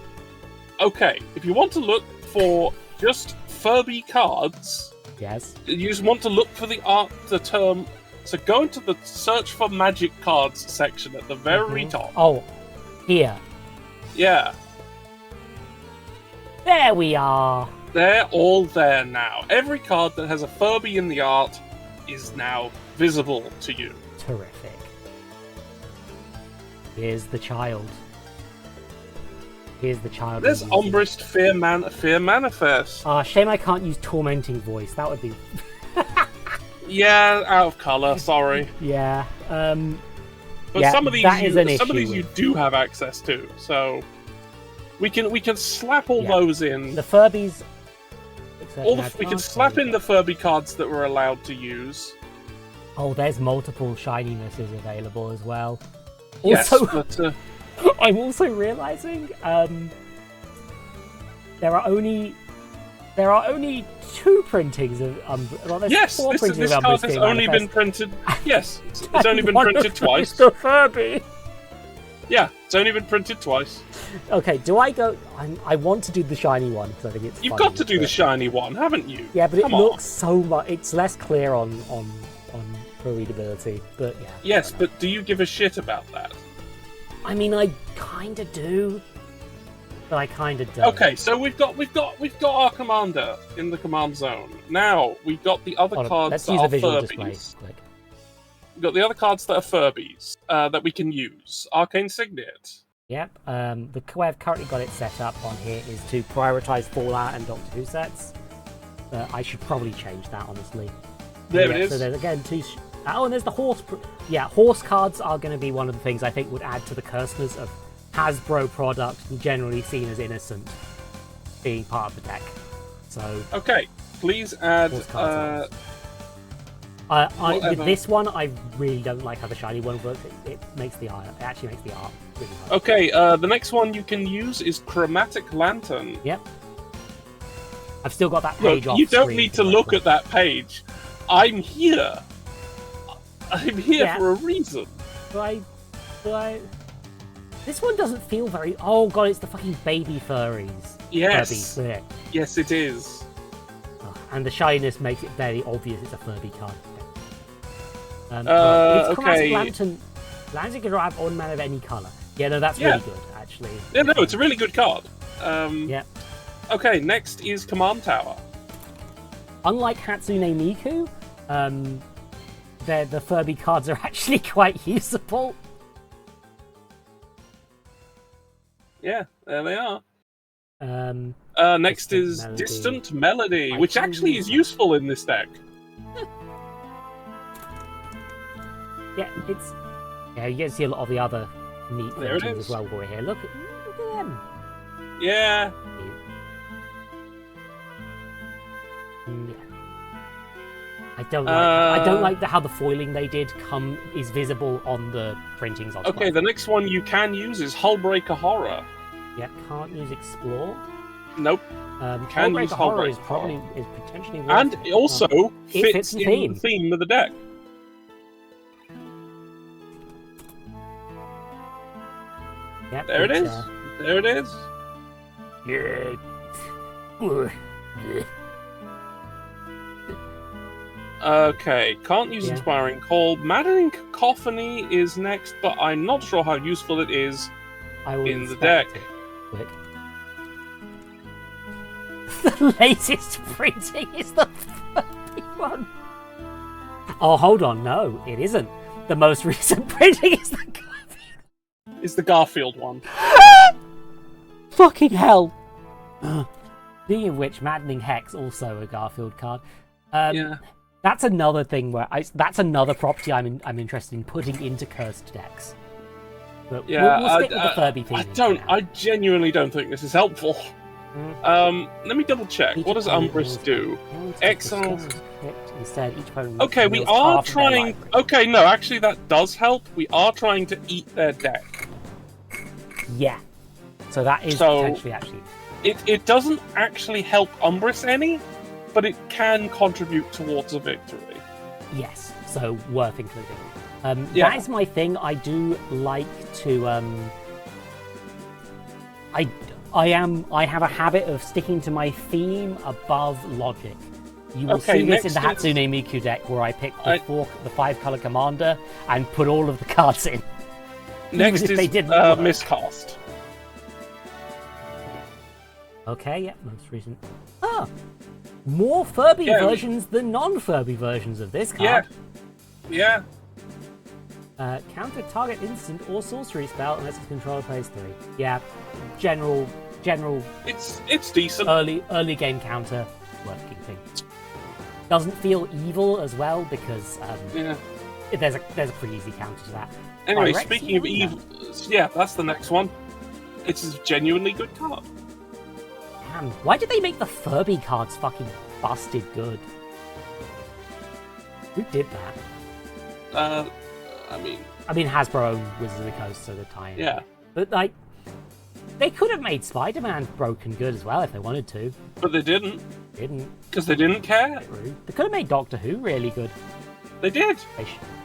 Okay, if you want to look for just Furby cards, yes, you just want to look for the term. So go into the search for magic cards section at the very top. Oh, here. Yeah. There we are. They're all there now. Every card that has a Furby in the art is now visible to you. Terrific. Here's the child. Here's the child. There's Umbrist Fear Manifest. Shame I can't use Tormenting Voice. That would be... Yeah, out of colour, sorry. Yeah. But yeah, some of these you do have access to, so we can slap all those in. The Furbies. We can slap in the Furby cards that we're allowed to use. Oh, there's multiple shininesses available as well. Yes, also, but I'm also realizing there are only 2 printings of well, yes, four this printings of card has only been printed. Yes, it's only been printed twice. The Furby. Yeah, it's only been printed twice. Okay, do I go? I want to do the shiny one because I think it's. You've got to do the shiny one, haven't you? Yeah, but it looks so much. It's less clear on for readability, but yeah. Yes, but do you give a shit about that? I mean, I kind of do, but I kind of don't. Okay, so we've got our commander in the command zone. Now we've got the other cards Let's that use are a visual Furbies. display. Quick. We've got the other cards that are Furbies that we can use. Arcane Signet. Yep. The way I've currently got it set up on here is to prioritize Fallout and Doctor Who sets. I should probably change that, honestly. There it is. So there's again two. Oh, and there's the horse. Yeah, horse cards are going to be one of the things I think would add to the curseness of Hasbro product, generally seen as innocent, being part of the deck. So. Okay, please add. With this one, I really don't like how the shiny one works. It makes the art. It actually makes the art really hard. Okay, the next one you can use is Chromatic Lantern. Yep. I've still got that page off. You don't need to look at that page. I'm here. I'm here for a reason. This one doesn't feel very. Oh god, it's the fucking baby furries. Yes. Furby. Yes, it is. And the shyness makes it very obvious it's a Furby card. Okay. Chromatic Lantern. Lantern can have on man of any colour. Yeah, no, that's really good, actually. Yeah, no, it's a really good card. Yeah. Okay, next is Command Tower. Unlike Hatsune Miku, the Furby cards are actually quite usable. Yeah, there they are. Next is Melody. Distant Melody, which actually is useful in this deck. Yeah, it's. Yeah, you get to see a lot of the other neat There it things is. as well while we're here. Look at them. Yeah. Yeah. I don't like how the foiling they did is visible on the printings. Okay, the next one you can use is Hullbreaker Horror. Yeah, can't use Explore. Nope. Can use Horror is potentially worth and it. it also fits the in the theme of the deck. Yep, there it is. There it is. Yeah. Okay, can't use Inspiring Call. Maddening Cacophony is next, but I'm not sure how useful it is in the deck. Quick. The latest printing is the funny one. Oh, hold on. No, it isn't. The most recent printing is the Garfield. It's the Garfield one. Fucking hell. Speaking of which, Maddening Hex, also a Garfield card. Yeah. That's another thing where that's another property I'm interested in putting into cursed decks. But we'll stick with the Furby theme. I genuinely don't think this is helpful. Let me double check. What does Umbris do? Exile. Instead, each opponent. Okay, we are trying. Okay, no, actually, that does help. We are trying to eat their deck. Yeah. So that is potentially actually. It doesn't actually help Umbris any, but it can contribute towards a victory. Yes, so worth including. That is my thing. I do like to. I have a habit of sticking to my theme above logic. You will see this in the Hatsune Miku deck where I pick the 5-color commander and put all of the cards in. Next is Miscast. Okay, yeah, most recent. More Furby versions than non-Furby versions of this card. Yeah. Counter target instant or sorcery spell unless its controller plays 3. Yeah, general. It's decent. Early game counter, worth keeping. Doesn't feel evil as well because there's a pretty easy counter to that. Anyway, speaking of evil, that's the next one. It's a genuinely good card. Damn, why did they make the Furby cards fucking busted good? Who did that? I mean Hasbro owned Wizards of the Coast, so they're tying. Yeah. But they could have made Spider-Man broken good as well if they wanted to. But they didn't. Because they didn't care. They could have made Doctor Who really good. They did.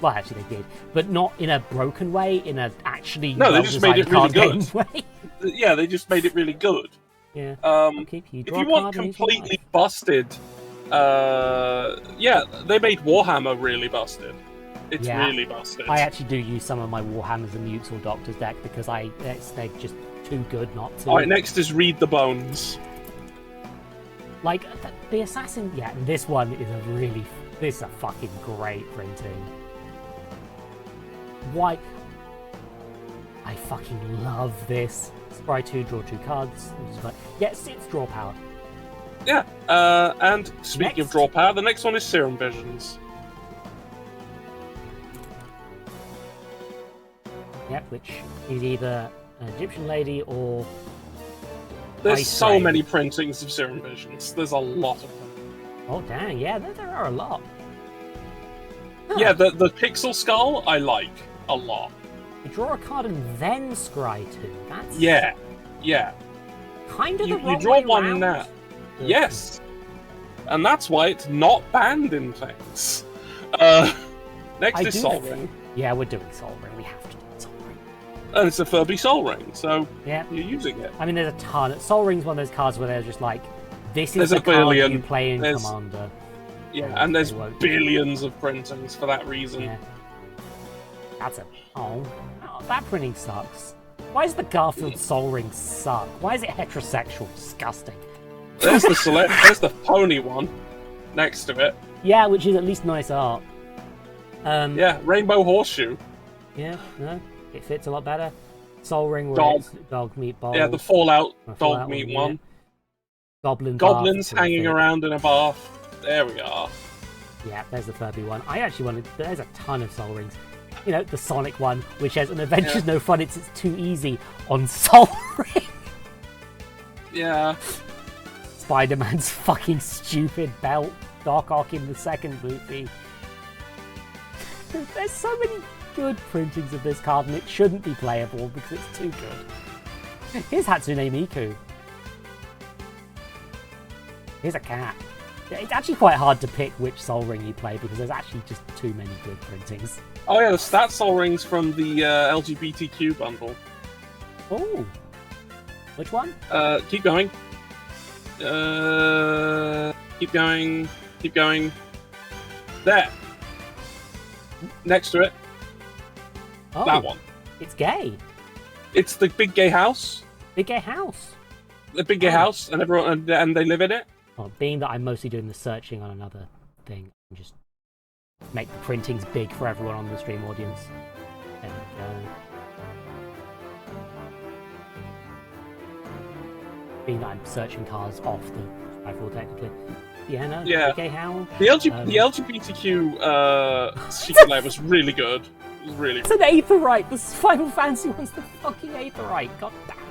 Well, actually, they did, but not in a broken way. In a actually they just made it really good. Way. Yeah, they just made it really good. Yeah. If you want completely busted, they made Warhammer really busted. It's really busted. I actually do use some of my Warhammers and Mutes or Doctors deck because they're just too good not to. Alright, next is Read the Bones. Like, the Assassin... Yeah, this one is this is a fucking great printing. Why? I fucking love this. Scry 2, draw 2 cards. Yes, it's draw power. Yeah, and speaking of draw power, the next one is Serum Visions. Yep, which is either an Egyptian lady or... There's so many printings of Serum Visions. There's a lot of them. Oh, dang, yeah, there are a lot. Huh. Yeah, the pixel skull, I like a lot. You draw a card and then scry 2. That's... Yeah. Kind of the wrong You draw way one round. now. Yes. And that's why it's not banned in things. Next is Sol Ring. Yeah, we're doing Sol Ring. We have to do Sol Ring. And it's a Furby Sol Ring, so yeah, you're using it. I mean, there's a ton. Sol Ring's one of those cards where they're just like, this is There's the a billion. card you play in Commander. Yeah, and there's billions of printings for that reason. Yeah. That's a... Oh, that printing sucks. Why does the Garfield Sol Ring suck? Why is it heterosexual? Disgusting. There's the pony one next to it. Yeah, which is at least nice art. Yeah, Rainbow Horseshoe. Yeah, no, it fits a lot better. Sol Ring, dog meat bowl. Yeah, the Fallout dog meat one. Goblins hanging around in a bath. There we are. Yeah, there's the Furby one. I actually wanted... There's a ton of Sol Rings. You know, the Sonic one, which has an Adventure's No Fun, it's too easy on Sol Ring. Yeah. Spider-Man's fucking stupid belt. Doc Ock in the second movie. There's so many good printings of this card, and it shouldn't be playable because it's too good. Here's Hatsune Miku. Here's a cat. It's actually quite hard to pick which Sol Ring you play because there's actually just too many good printings. Oh yeah, the Stat Sol Rings from the LGBTQ bundle. Oh. Which one? Keep going. Keep going. Keep going. There. Next to it. Oh, that one. It's gay. It's the big gay house. Big gay house. The big gay house, and everyone and they live in it. Well, being that I'm mostly doing the searching on another thing, I'm just make the printings big for everyone on the stream audience. There we go. Being that I'm searching cards off the rifle, technically. Yeah, no, yeah. Gay Howl. The LGBTQ secret layer was really good. It was really. It's an Aetherite. The Final Fantasy one's the fucking Aetherite. God damn it.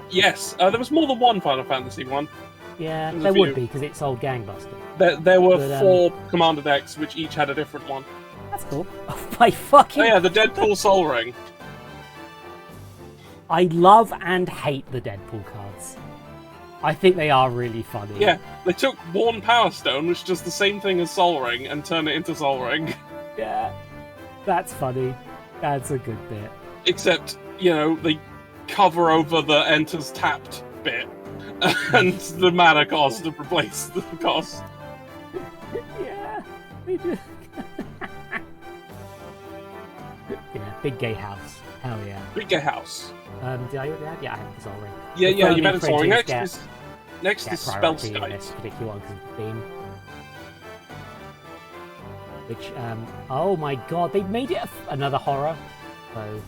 Yes, there was more than one Final Fantasy one. Yeah, there would be because it's old Gangbuster. There were 4 Commander decks, which each had a different one. That's cool. Oh my fucking... Oh yeah, the Deadpool Sol Ring. I love and hate the Deadpool cards. I think they are really funny. Yeah, they took Worn Power Stone, which does the same thing as Sol Ring, and turned it into Sol Ring. Yeah, that's funny. That's a good bit. Except, you know, they cover over the enters tapped bit. And the mana cost to replace the cost. Yeah, they do. Yeah, big gay house. Hell yeah. Big gay house. Did I that? Yeah, I have the Sol Ring. Yeah, you better Sol Ring. Next is priority Spellskite. in this particular one because of the theme. Which, oh my god, they made it another horror. So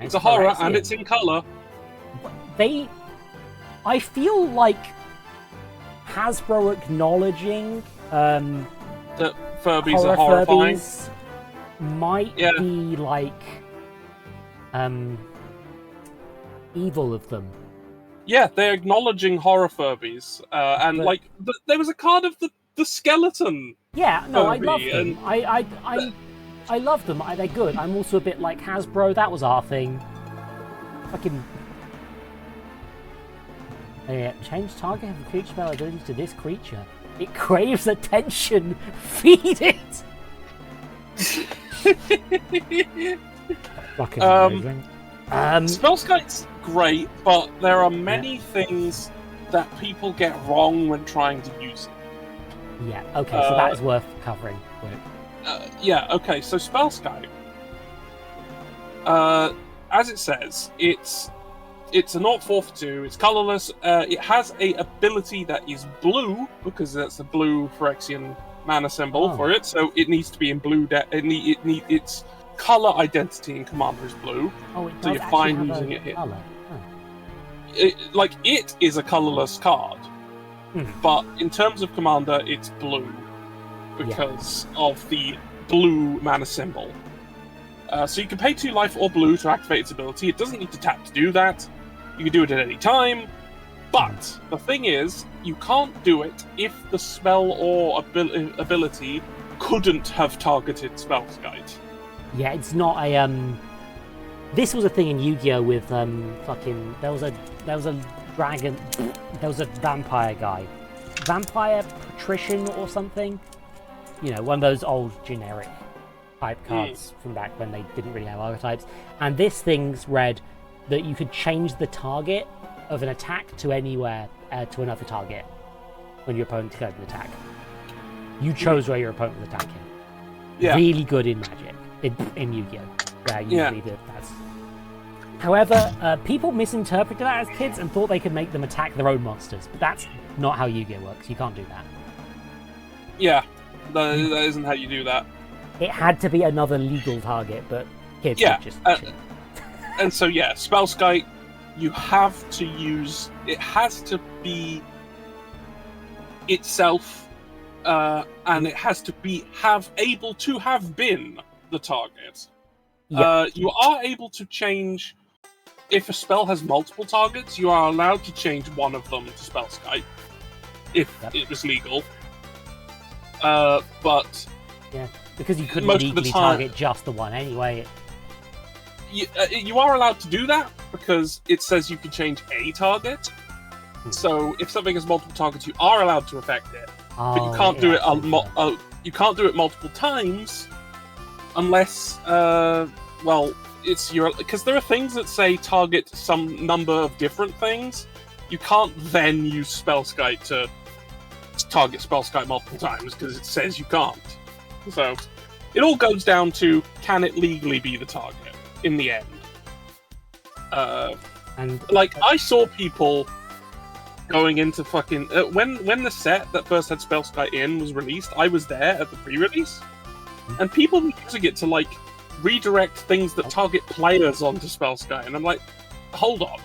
it's a horror and it's in colour. I feel like Hasbro acknowledging that Furbies are horrifying. Furbies might be like evil of them. Yeah, they're acknowledging horror Furbies, and like there was a card of the skeleton. Yeah, no, Furby, I love them. I love them. They're good. I'm also a bit like Hasbro. That was our thing. Fucking. Change target of the creature spell abilities to this creature. It craves attention. Feed it. Fucking amazing. Spellskite's great, but there are many things that people get wrong when trying to use it. Yeah. Okay, so that is worth covering. Yeah. Okay. So Spellskite, as it says, it's a 0/4 for 2. It's colorless. It has a ability that is blue because that's a blue Phyrexian mana symbol for it. So it needs to be in blue. It's color identity in Commander is blue, Oh, it so does you're actually fine have using a it here. colour. Oh. It is a colorless card, but in terms of Commander, it's blue because of the blue mana symbol. So you can pay 2 life or blue to activate its ability. It doesn't need to tap to do that. You can do it at any time. But the thing is, you can't do it if the spell or ability couldn't have targeted Spellskite. Yeah, it's not a This was a thing in Yu-Gi-Oh with fucking there was a dragon, there was a vampire guy, vampire patrician or something. You know, one of those old generic type cards from back when they didn't really have archetypes. And this thing's read that you could change the target of an attack to anywhere to another target when your opponent declared an attack. You chose where your opponent was attacking. Yeah. Really good in Magic, in Yu-Gi-Oh, where usually that's. However, people misinterpreted that as kids and thought they could make them attack their own monsters, but that's not how Yu-Gi-Oh works. You can't do that. Yeah, that isn't how you do that. It had to be another legal target, but kids would just cheat. And so Spellskite, you have to use. It has to be itself, and it has to be able to have been the target. You are able to change. If a spell has multiple targets, you are allowed to change one of them to Spellskite, if it was legal. But because you couldn't most legally of the time, target just the one anyway. You are allowed to do that because it says you can change a target. So if something has multiple targets, you are allowed to affect it, but you can't do it. You can't do it multiple times, unless it's because there are things that say target some number of different things. You can't then use Spellskite to target Spellskite multiple times because it says you can't. So it all goes down to, can it legally be the target in the end? And I saw people going into fucking when the set that first had Spellskite in was released. I was there at the pre-release, and people were using it to redirect things that target players onto Spellskite, and I'm like, hold on.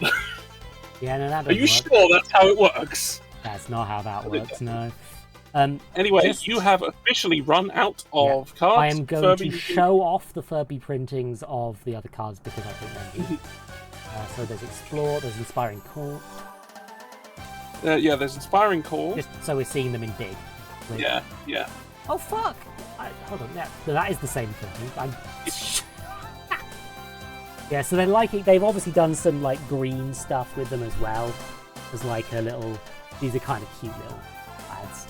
Yeah, no, that doesn't Are you work. sure that's how it works? That's not how that works, no. Anyway, you have officially run out of cards. I am going to show off the Furby printings of the other cards because I think they're neat. So there's Explore, there's Inspiring Call. There's Inspiring Call. Just so we're seeing them in big. Yeah. Oh, fuck! Hold on, that is the same thing. Yeah, so they've obviously done some green stuff with them as well. There's a little, these are kind of cute little ads.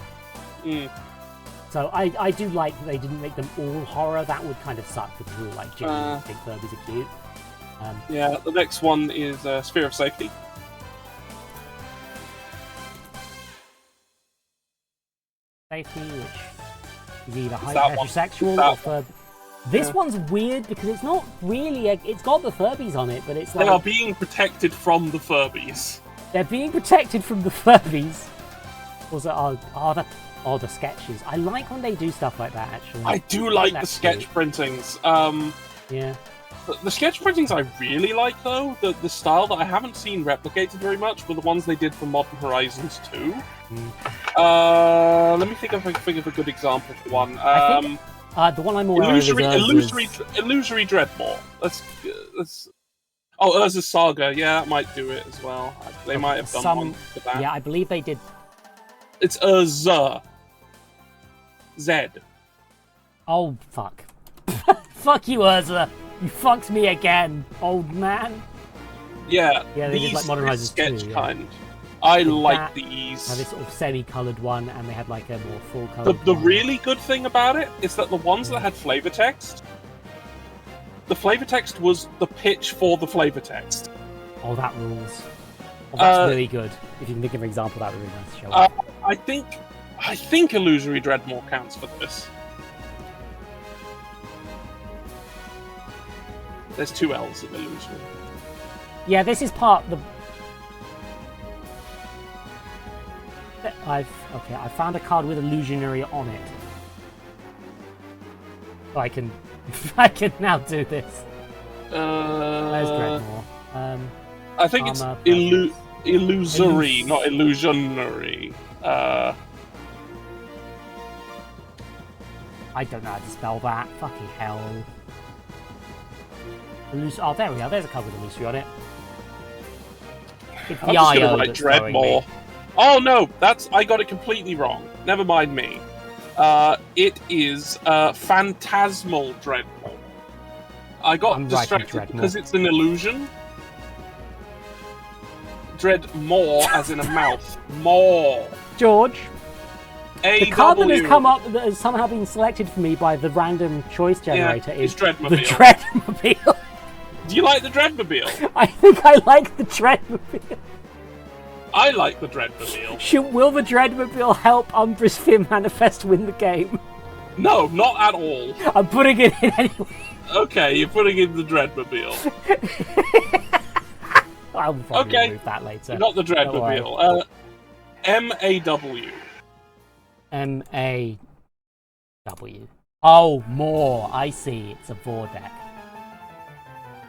So I do like that they didn't make them all horror. That would kind of suck because we all genuinely think Furbies are cute. The next one is Sphere of Safety. Safety, which is either heterosexual or Furby. This one's weird because it's not really it's got the Furbies on it, but it's they are being protected from the Furbies. They're being protected from the Furbies. Also, the sketches. I like when they do stuff like that, actually. I do like the sketch printings. Yeah. The sketch printings I really like, though, the style that I haven't seen replicated very much were the ones they did for Modern Horizons 2. Let me think if I can think of a good example for one. The one I'm aware of is Illusory Dreadmore. Let's. Oh, Urza's Saga. Yeah, that might do it as well. They might have done one for that. Yeah, I believe they did. It's Urza. Z. Oh, fuck. Fuck you, Urza. You fucked me again, old man. Yeah, they did Modern Horizons sketch 2, kind. I like these. Have this sort of semi-coloured one, and they had a more full-coloured The really good thing about it is that the ones that had flavor text, the flavor text was the pitch for the flavor text. Oh, that rules. Oh, that's really good. If you can think of an example, that would be really nice to show up. I think Illusory Dreadmore counts for this. There's 2 L's in Illusory. Yeah, this is part the. I found a card with Illusionary on it. So I can I can now do this. There's Dreadmore. I think it's armor, illusory, not illusionary. I don't know how to spell that. Fucking hell. Oh, there we are. There's a cover with illusory on it. It's I'm the just gonna IO write that's throwing me. Dreadmore. Oh no, I got it completely wrong. Never mind me. It is phantasmal Dreadmore. I got distracted because it's an illusion. Dreadmore, as in a mouth. More. George, the card that has AW. come up that has somehow been selected for me by the random choice generator is Dreadmobile. the Dreadmobile. Do you like the Dreadmobile? I think I like the Dreadmobile. I like the Dreadmobile. Will the Dreadmobile help Umbra's Sphere Manifest win the game? No, not at all. I'm putting it in anyway. Okay, you're putting in the Dreadmobile. I'll probably remove that later. Not the Dreadmobile. MAW. MAW. Oh, more. I see. It's a Vordeck.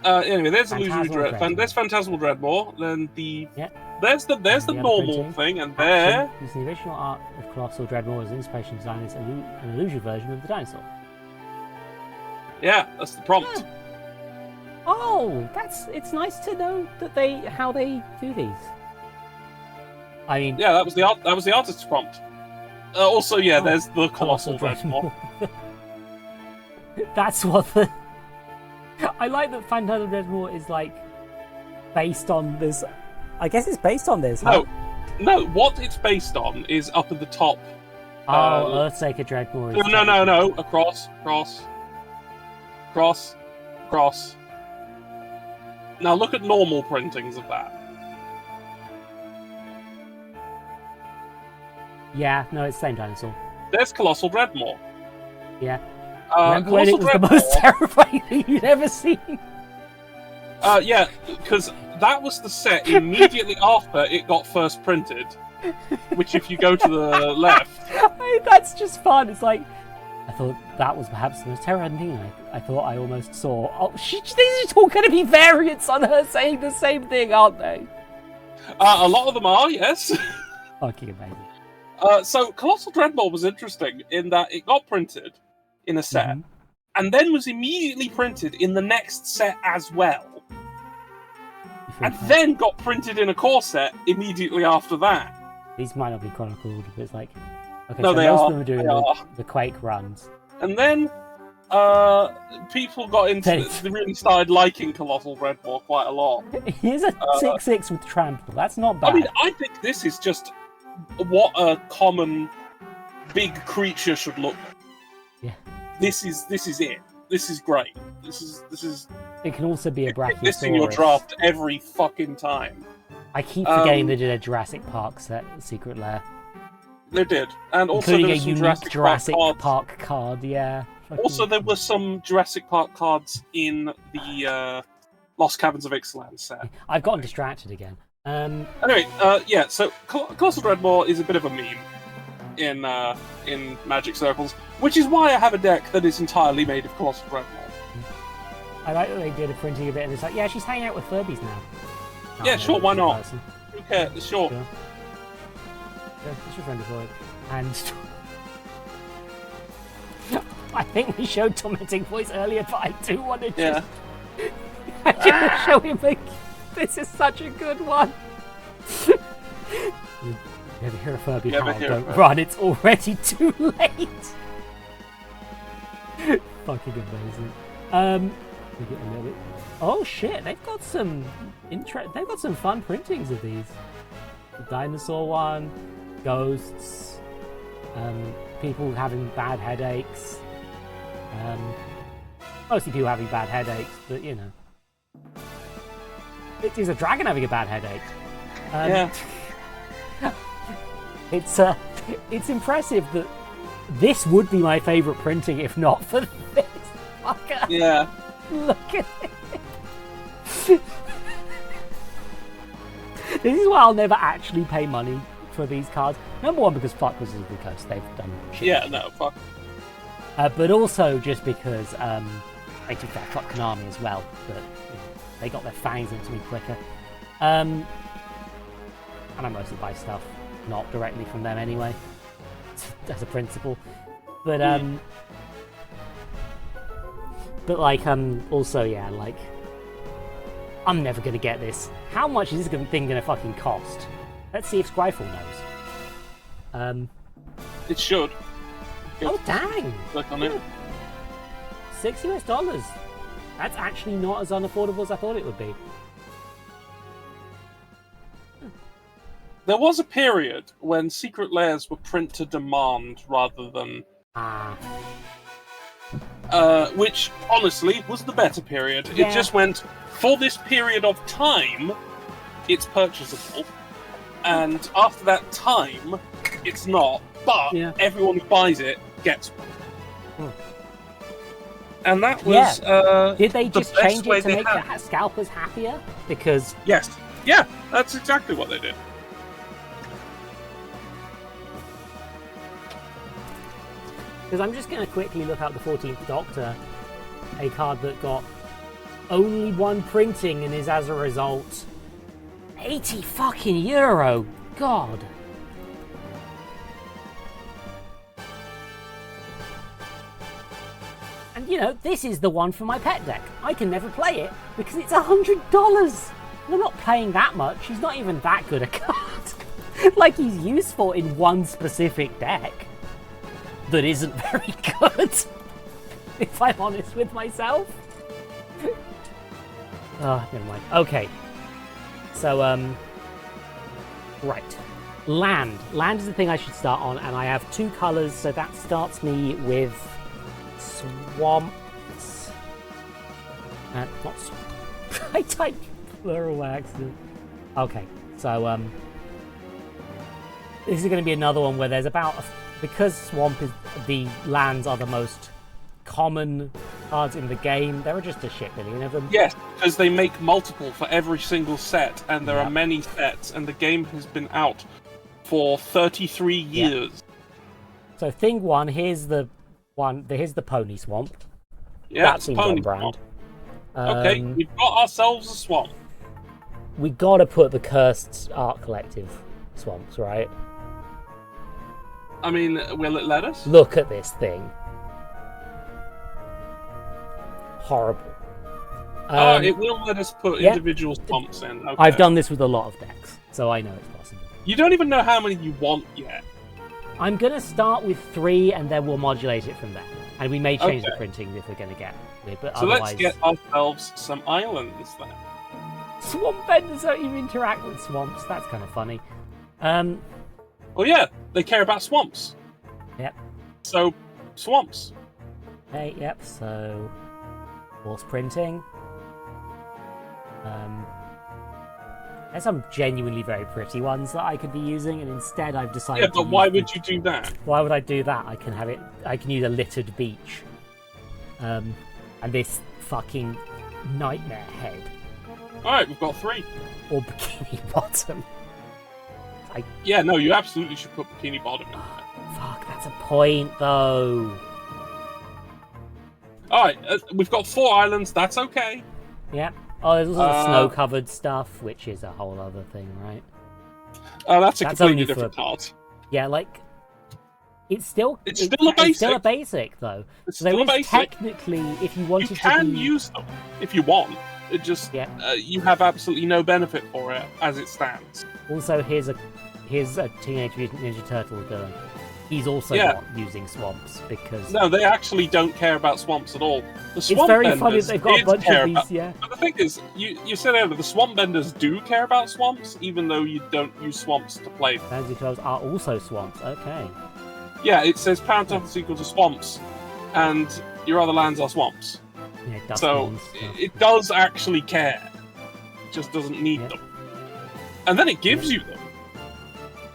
Anyway, there's illusory Dreadmore. there's Phantasmal Dreadmore. Then there's the the normal printing. thing, and there. Using the original art of Colossal Dreadmore as inspiration design is an illusion version of the dinosaur. Yeah, that's the prompt. Oh, it's nice to know that how they do these. I mean, Yeah, that was the artist's prompt. Also, there's the Colossal Dreadmore. That's what the. I like that Phantasmal Dreadmore is like based on this. I guess it's based on this. Huh? No. What it's based on is up at the top. Earthshaker Dreadmore. Is No. Across. Now look at normal printings of that. Yeah, no, it's the same dinosaur. There's Colossal Dreadmore. Yeah. Remember when it was the most terrifying thing you'd ever seen? Yeah, because that was the set immediately after it got first printed. Which, if you go to the left, That's just fun. It's like I thought that was perhaps the most terrifying thing I thought I almost saw. Oh, these are all going to be variants on her saying the same thing, aren't they? a lot of them are, yes. Fucking amazing. So Colossal Dreadmore was interesting in that it got printed in a set, and then was immediately printed in the next set as well, and then got printed in a core set immediately after that. These might not be chronicled, but it's like okay, No, so they most are. of them are doing the Quake runs. And then people got into they really started liking Colossal Dreadmore quite a lot. Here's a 6/6 with trample. That's not bad. I mean, I think this is just what a common big creature should look like. Yeah. This is it. This is great. This is. It can also be a Brachiosaurus. This in your draft every fucking time. I keep forgetting they did a Jurassic Park Secret Lair. They did, and also including there a was some unique Jurassic Park Park card. Yeah. Also, there were some Jurassic Park cards in the Lost Caverns of Ixalan set. I've gotten distracted again. Anyway, so Colossal Dreadmore is a bit of a meme in Magic circles, which is why I have a deck that is entirely made of Colossal Dreadmore. I like that they did a printing of it, and it's like, yeah, she's hanging out with Furbies now. Yeah, sure, why not? Who cares? Sure. Yeah, it's your friend of Void. And I think we showed Tormenting Voice earlier, but I do want to just... I do want to show him like, this is such a good one. You ever hear a Furby howl? Don't run, it's already too late. Fucking amazing. We get a little bit... Oh shit, they've got some fun printings of these. The dinosaur one, ghosts, people having bad headaches. Mostly people having bad headaches, but you know. It is a dragon having a bad headache. It's impressive that this would be my favourite printing if not for this fucker. Yeah. Look at it. This is why I'll never actually pay money for these cards. Number one, because fuck Wizards of the Coast, they've done shit. Yeah, no, fuck. But also just because, to be fair, fuck Konami as well, but they got their fangs into me quicker. And I mostly buy stuff not directly from them anyway, as a principle. But also, yeah, like, I'm never gonna get this. How much is this thing gonna fucking cost? Let's see if Scryfall knows. It should. Oh, dang! Click on it. $6 US. That's actually not as unaffordable as I thought it would be. There was a period when secret layers were print to demand rather than... which, honestly, was the better period. Yeah. It just went, for this period of time, it's purchasable. And after that time, it's not. But everyone who buys it gets one. And that was... Did they just change it to make the scalpers happier? Because... Yes. Yeah, that's exactly what they did. Because I'm just going to quickly look up the 14th Doctor, a card that got only one printing and is, as a result, 80 fucking euro. God. And, you know, this is the one for my pet deck. I can never play it because it's $100. I'm not playing that much. He's not even that good a card. Like, he's useful in one specific deck that isn't very good, if I'm honest with myself. Oh, never mind. Okay. So, right. Land. Land is the thing I should start on, and I have 2 colours, so that starts me with swamps. Not swamps. I typed plural by accident. Okay, so, this is going to be another one where there's about... Because swamp is the lands are the most common cards in the game, there are just a shit million of them. Yes, because they make multiple for every single set, and there are many sets, and the game has been out for 33 years. Yeah. So thing 1, here's the pony swamp. Yeah, that seems on brand. Okay, we've got ourselves a swamp. We gotta put the cursed art collective swamps, right? I mean, will it let us? Look at this thing. Horrible. It will let us put individual swamps in. Okay. I've done this with a lot of decks, so I know it's possible. You don't even know how many you want yet. I'm going to start with 3, and then we'll modulate it from there. And we may change the printing if we're going to get it. But so otherwise... let's get ourselves some islands then. Swamp benders don't even interact with swamps. That's kind of funny. Well, yeah, they care about swamps. Yep. So, swamps. Okay, yep, so... Force printing. There's some genuinely very pretty ones that I could be using, and instead I've decided Yeah, but why would you do that? Why would I do that? I can use a littered beach. And this fucking nightmare head. Alright, we've got 3. Or bikini bottom. Yeah, no, you absolutely should put bikini bottom in there. Fuck, that's a point, though. Alright, we've got 4 islands, that's okay. Yeah. Oh, there's also the snow-covered stuff, which is a whole other thing, right? Oh, that's a completely different card. Yeah, like... It's still a basic. It's still a basic, though. It's so there still is a basic. Technically, if you wanted to You can use them, if you want. It just... you have absolutely no benefit for it, as it stands. Also, here's a Teenage Mutant Ninja Turtle villain. He's also not using swamps because... No, they actually don't care about swamps at all. The swamp it's very benders funny that they've got a bunch of these, But the thing is, you said earlier, the swamp benders do care about swamps, even though you don't use swamps to play them. Fantasy 12s are also swamps, okay. Yeah, it says pound is equal to swamps, and your other lands are swamps. Yeah, so it does actually care. It just doesn't need them. And then it gives you them.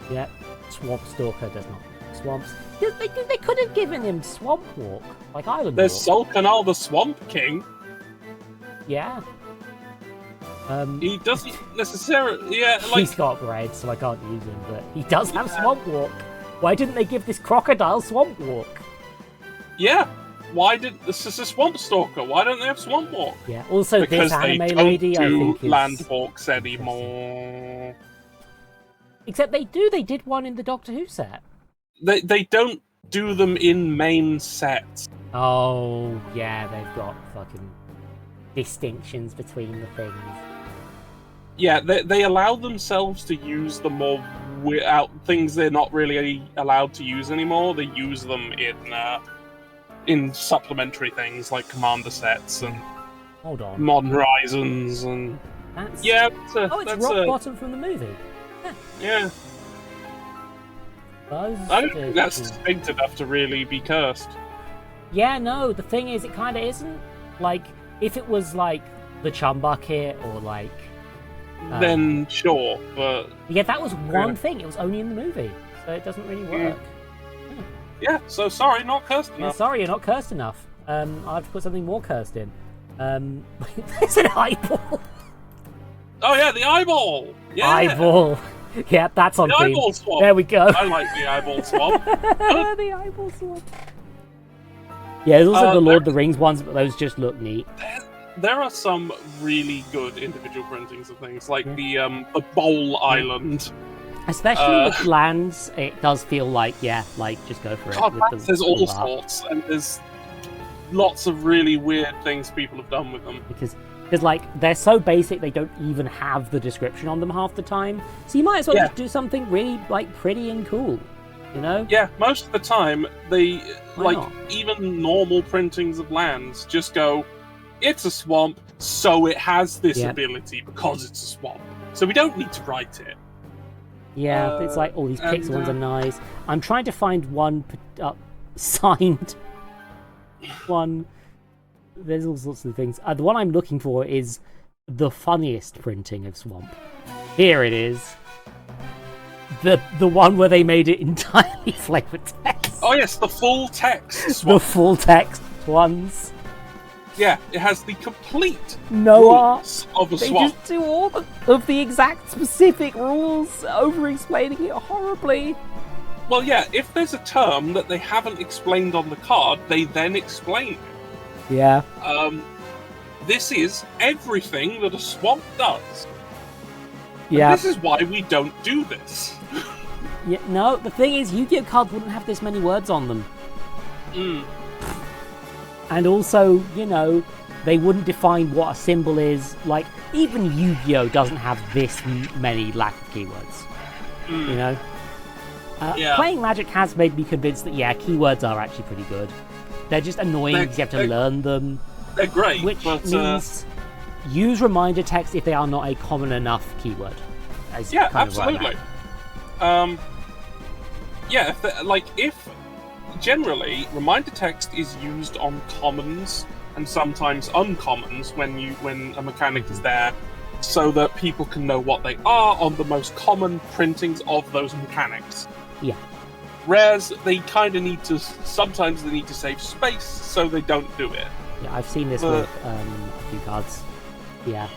Yeah, Swamp Stalker does not. Swamps. They could have given him Swamp Walk, like Island There's Walk. Solcanal the Swamp King. Yeah. He doesn't necessarily... Yeah, like... He's got red, so I can't use him, but he does have Swamp Walk. Why didn't they give this crocodile Swamp Walk? Yeah. Why did this is a Swamp Stalker? Why don't they have Swamp Walk? Yeah. Also, Because this they anime don't lady, I do think, is land walks anymore. Except they do. They did one in the Doctor Who set. They don't do them in main sets. Oh, yeah, they've got fucking distinctions between the things. Yeah, they allow themselves to use the more things they're not really allowed to use anymore. They use them in supplementary things like Commander sets and Hold on. Modern Horizons and That's... yeah. it's Rock Bottom from the movie. Yeah. I don't think that's distinct enough to really be cursed. Yeah, no, the thing is, it kind of isn't. Like, if it was, like, the Chum Bucket or, like... then sure, but... Yeah, that was one thing. It was only in the movie, so it doesn't really work. Yeah, so sorry, not cursed enough. Yeah, sorry, you're not cursed enough. I'll have to put something more cursed in. There's an eyeball! Oh yeah, the eyeball! Yeah. Eyeball! Yeah, that's on the theme. Eyeball swamp. There we go. I like the eyeball swamp. The eyeball swamp. Yeah, there's also the Lord of the Rings ones, but those just look neat. There are some really good individual printings of things, like the Bowl Island. Especially with lands, it does feel like, just go for it. God, there's all sorts, and there's lots of really weird things people have done with them. Because like, they're so basic, they don't even have the description on them half the time. So you might as well just do something really, like, pretty and cool, you know? Yeah, most of the time, even normal printings of lands just go, it's a swamp, so it has this ability because it's a swamp. So we don't need to write it. Yeah, it's like, all these pixel ones are nice. I'm trying to find one signed one. There's all sorts of things. The one I'm looking for is the funniest printing of Swamp. Here it is. The one where they made it entirely flavoured text. Oh yes, the full text Swamp. The full text ones. Yeah, it has the complete no rules of a they swamp. They just do all of the exact specific rules, over-explaining it horribly. Well, yeah, if there's a term that they haven't explained on the card, they then explain it. Yeah. This is everything that a swamp does. Yeah. And this is why we don't do this. Yeah. No, the thing is, Yu-Gi-Oh cards wouldn't have this many words on them. And also, you know, they wouldn't define what a symbol is. Like, even Yu-Gi-Oh doesn't have this many lack of keywords. You know? Playing Magic has made me convinced that, keywords are actually pretty good. They're just annoying because you have to learn them. They're great, which means use reminder text if they are not a common enough keyword. Absolutely. If generally reminder text is used on commons and sometimes uncommons when a mechanic is there, so that people can know what they are on the most common printings of those mechanics. Yeah. Rares, they kind of need to. Sometimes they need to save space, so they don't do it. Yeah, I've seen this with a few cards. Yeah,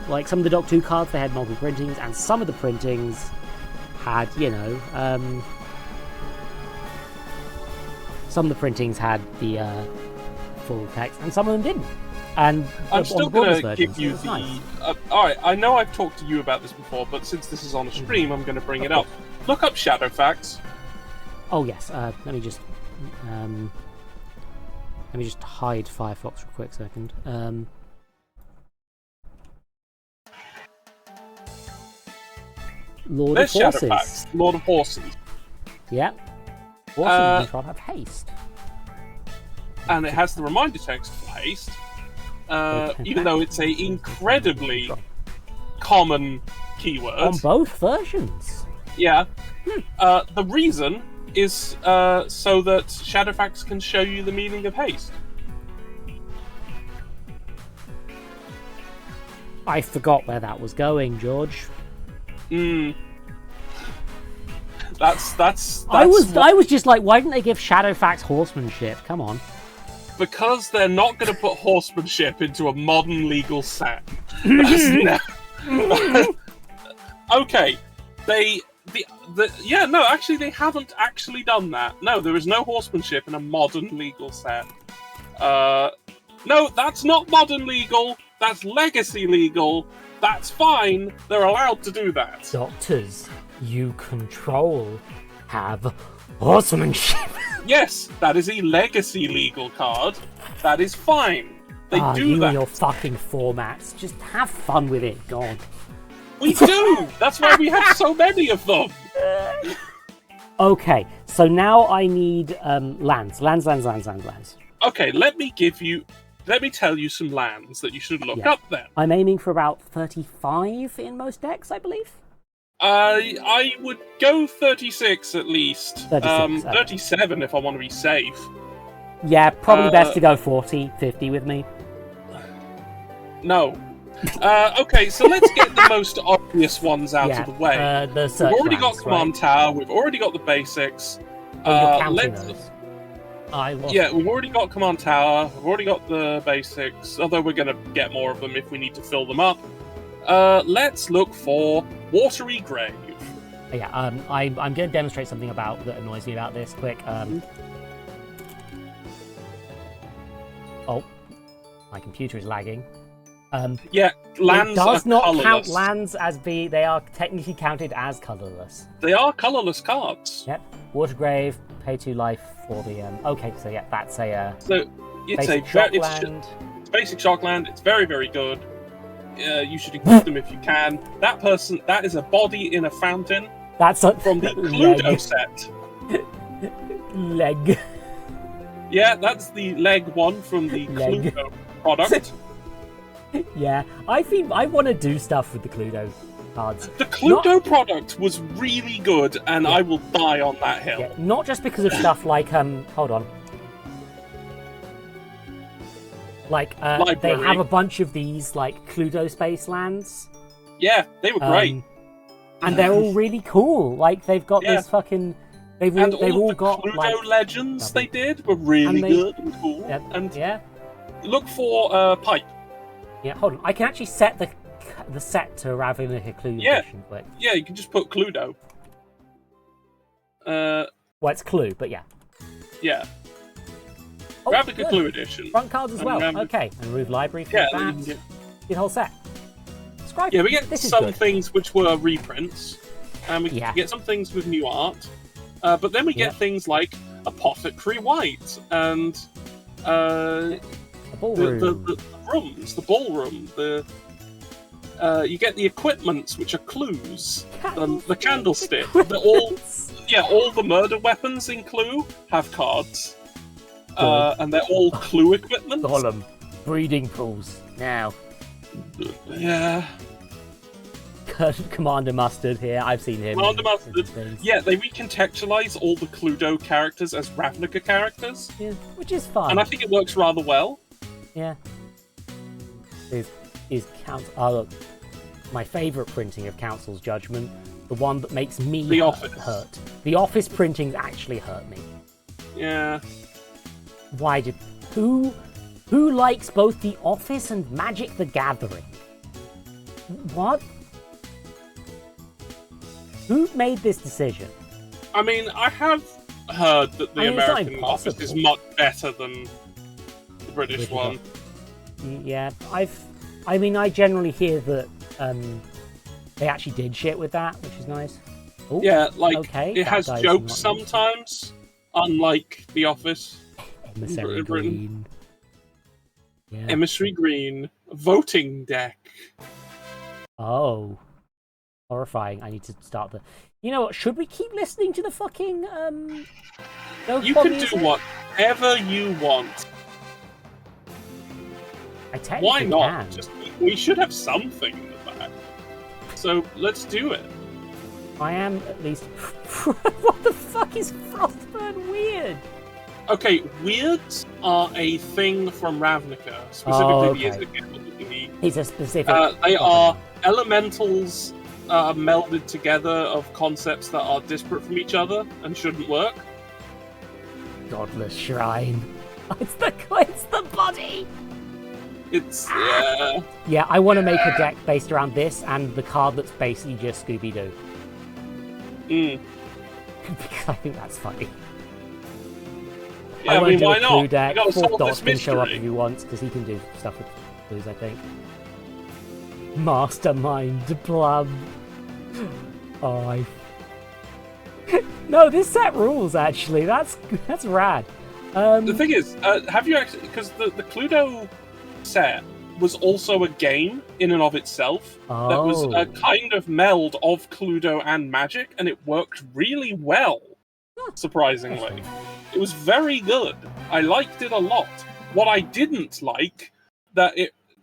like some of the Doc 2 cards, they had multiple printings, and some of the printings had, some of the printings had the full text, and some of them didn't. And I'm still going to give you the. Nice. Alright, I know I've talked to you about this before, but since this is on a stream, I'm going to bring it up. Look up Shadowfax. Oh yes, let me just hide Firefox for a quick second. There's Shadowfax, Lord of Horses. Yeah. Horses control have haste. And it has the reminder text for haste, even though it's a incredibly common keyword. On both versions. Yeah. The reason is so that Shadowfax can show you the meaning of haste. I forgot where that was going, George. That's I was just like, why didn't they give Shadowfax horsemanship? Come on. Because they're not going to put horsemanship into a modern legal set. Okay, No, actually, they haven't actually done that. No, there is no horsemanship in a modern legal set. No, that's not modern legal. That's legacy legal. That's fine. They're allowed to do that. Doctors you control have horsemanship. Yes, that is a legacy legal card. That is fine. They do you that. and your fucking formats. Just have fun with it, God. We do! That's why we have so many of them! Okay, so now I need lands. Okay, let me tell you some lands that you should look up then. I'm aiming for about 35 in most decks, I believe. I would go 36 at least. 36, 37 if I want to be safe. Yeah, probably best to go 40, 50 with me. No. Okay, so let's get the most obvious ones out of the way. We've already got Command Tower, we've already got the basics. You're counting those. We've already got Command Tower, we've already got the basics, although we're going to get more of them if we need to fill them up. Let's look for Watery Grave. Yeah, I'm going to demonstrate something that annoys me about this quick. Oh, my computer is lagging. Lands it does not colourless. count lands they are technically counted as colourless. They are colourless cards. Yep. Watergrave, pay 2 life for the okay, so yeah, that's a it's shock land. It's basic shock land, it's very, very good. You should include them if you can. That is a body in a fountain. That's from the Cluedo set. Leg. Yeah, that's the leg one from the Cluedo product. Yeah, I think I want to do stuff with the Cluedo cards. The Cluedo product was really good, and I will die on that hill. Yeah, not just because of stuff like hold on. Like they have a bunch of these like Cluedo space lands. Yeah, they were great. And they're all really cool. Like they've got this fucking they've all got Cluedo like legends they did were really good and cool. Yeah. Look for pipe. Yeah, hold on. I can actually set the set to Ravnica Cluedo edition quick. Yeah, you can just put Cluedo. Well, it's Clue, but yeah. Yeah. Oh, Ravnica Clue edition. Front cards as well. Okay, and remove library for that. The whole set. Describe. Yeah, we get some things which were reprints, and we get some things with new art. But then we get things like Apothecary White and the ballroom. The ballroom, you get the equipments, which are clues. The candlestick. All the murder weapons in Clue have cards. And they're all Clue equipment. Golem. Breeding pools. Now. Yeah. Commander Mustard here. I've seen him. Commander Mustard. Yeah, they recontextualize all the Cluedo characters as Ravnica characters. Yeah, which is fun. And I think it works rather well. Yeah. Is look, my favourite printing of Council's Judgment, the one that makes me hurt. The Office printings actually hurt me. Yeah. Who likes both The Office and Magic the Gathering? What? Who made this decision? I mean, I have heard that the American Office is much better than the British one. Yeah, I generally hear that they actually did shit with that, which is nice. Ooh, yeah, it has jokes sometimes, unlike The Office. Emissary Green. Yeah. Emissary Green. Voting deck. Oh. Horrifying. I need to start the... You know what? Should we keep listening to the fucking... You can do whatever you want. Why not? We should have something in the back. So let's do it. I am at least... What the fuck is Frostburn Weird? Okay, weirds are a thing from Ravnica. Specifically, He's a specific... they are elementals melded together of concepts that are disparate from each other and shouldn't work. Godless Shrine. It's the body! Yeah, I want to make a deck based around this and the card that's basically just Scooby-Doo. Mm. Because I think that's funny. Yeah, I won't do why a clue not? deck. You gotta Fourth solve Dot this can show up if mystery. he wants, because he can do stuff with clues, I think. Mastermind Plum. Oh, No, this set rules, actually. That's rad. The thing is, have you actually... Because the Cluedo set was also a game in and of itself that was a kind of meld of Cluedo and Magic, and it worked really well, surprisingly. It was very good. I liked it a lot. What I didn't like,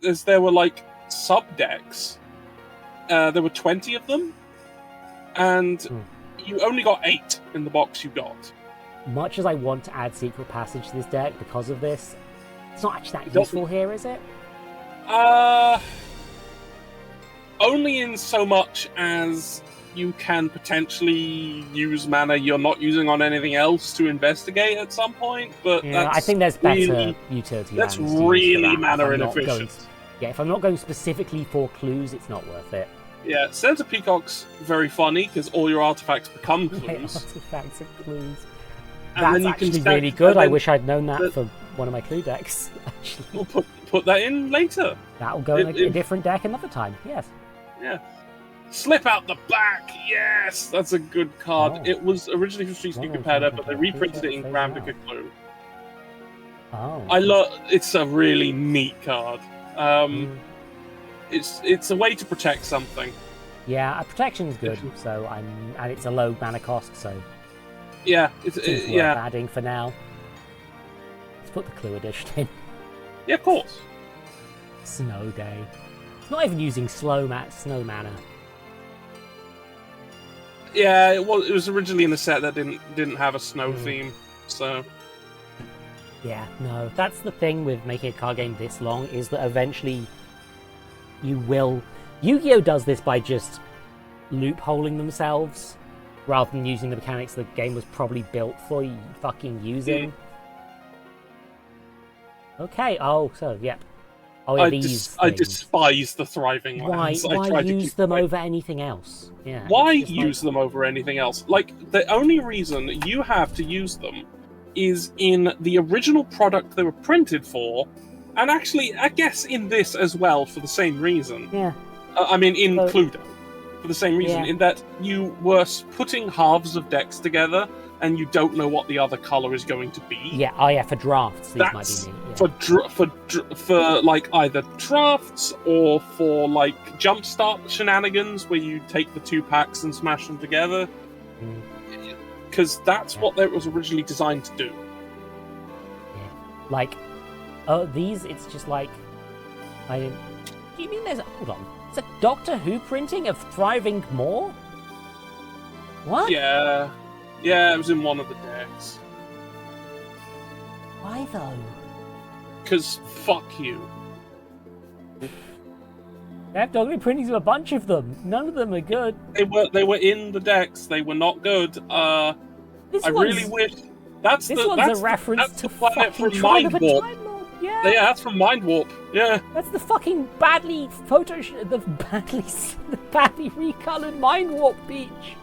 is there were, like, sub-decks. There were 20 of them, and you only got 8 in the box you got. Much as I want to add Secret Passage to this deck because of this, it's not actually that useful here, is it? Only in so much as you can potentially use mana you're not using on anything else to investigate at some point, but yeah, I think there's better utility. That's really mana inefficient. If I'm not going specifically for clues, it's not worth it. Yeah, Center Peacock's very funny because all your artifacts become clues. Artifacts are clues. And That's then you actually can really good. I wish I'd known that for one of my clue decks. Actually, we'll put that in later. That'll go in a different deck another time. Yes. Yeah. Slip out the back. Yes, that's a good card. Oh. It was originally from Street Sneaker Competitor, but they reprinted it in Gravnica Clue. Oh. It's a really neat card. It's a way to protect something. Yeah, protection's good. So and it's a low mana cost. So yeah, it's worth adding for now. Let's put the clue edition in. Yeah, of course. Snow Day. It's not even using snow mana. Yeah, it was originally in a set that didn't have a snow theme, so. Yeah, no, that's the thing with making a card game this long, is that eventually you will... Yu-Gi-Oh! Does this by just loopholing themselves, rather than using the mechanics the game was probably built for fucking using. Okay, yep. Oh, yeah, I despise the Thriving Lands. Why use them over anything else? Yeah. Why use them over anything else? Like, the only reason you have to use them is in the original product they were printed for, and actually, I guess in this as well for the same reason. Yeah. In Cluedo. For the same reason, in that you were putting halves of decks together, and you don't know what the other color is going to be. Yeah, for drafts, these might be neat. For like either drafts or for like jumpstart shenanigans where you take the 2 packs and smash them together. Because that's what it was originally designed to do. Yeah. Like, these, it's just like... Do you mean there's... Hold on. It's a Doctor Who printing of Thriving More? What? Yeah. Yeah, it was in one of the decks. Why, though? Because fuck you. They have Doctor Who printings of a bunch of them. None of them are good. They were in the decks. They were not good. I really wish... That's a reference to the planet fucking from Tribe Mind of a Warp. Time Lord. Yeah. Yeah, that's from Mind Warp. Yeah. That's the fucking badly badly recolored Mind Warp beach.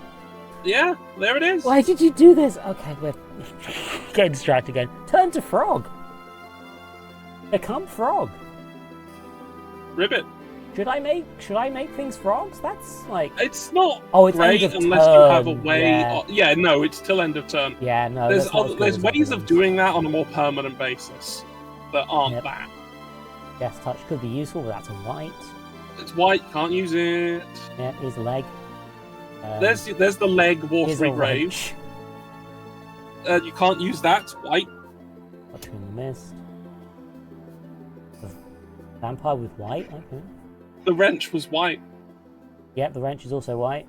Yeah, there it is. Why did you do this? Okay, we're getting distracted again. Turn to frog. Become frog. Ribbit. Should I make things frogs? That's like... It's not it's great end of unless turn. you have a way... Yeah. No, it's till end of turn. Yeah, no, There's ways of doing that on a more permanent basis that aren't that. Yes, touch could be useful, but that's a white. It's white, can't use it. Yeah, here's the leg. There's the leg, Watery Grave. You can't use that, white. Touch in the mist. Vampire with white, okay. The wrench was white. Yep, the wrench is also white.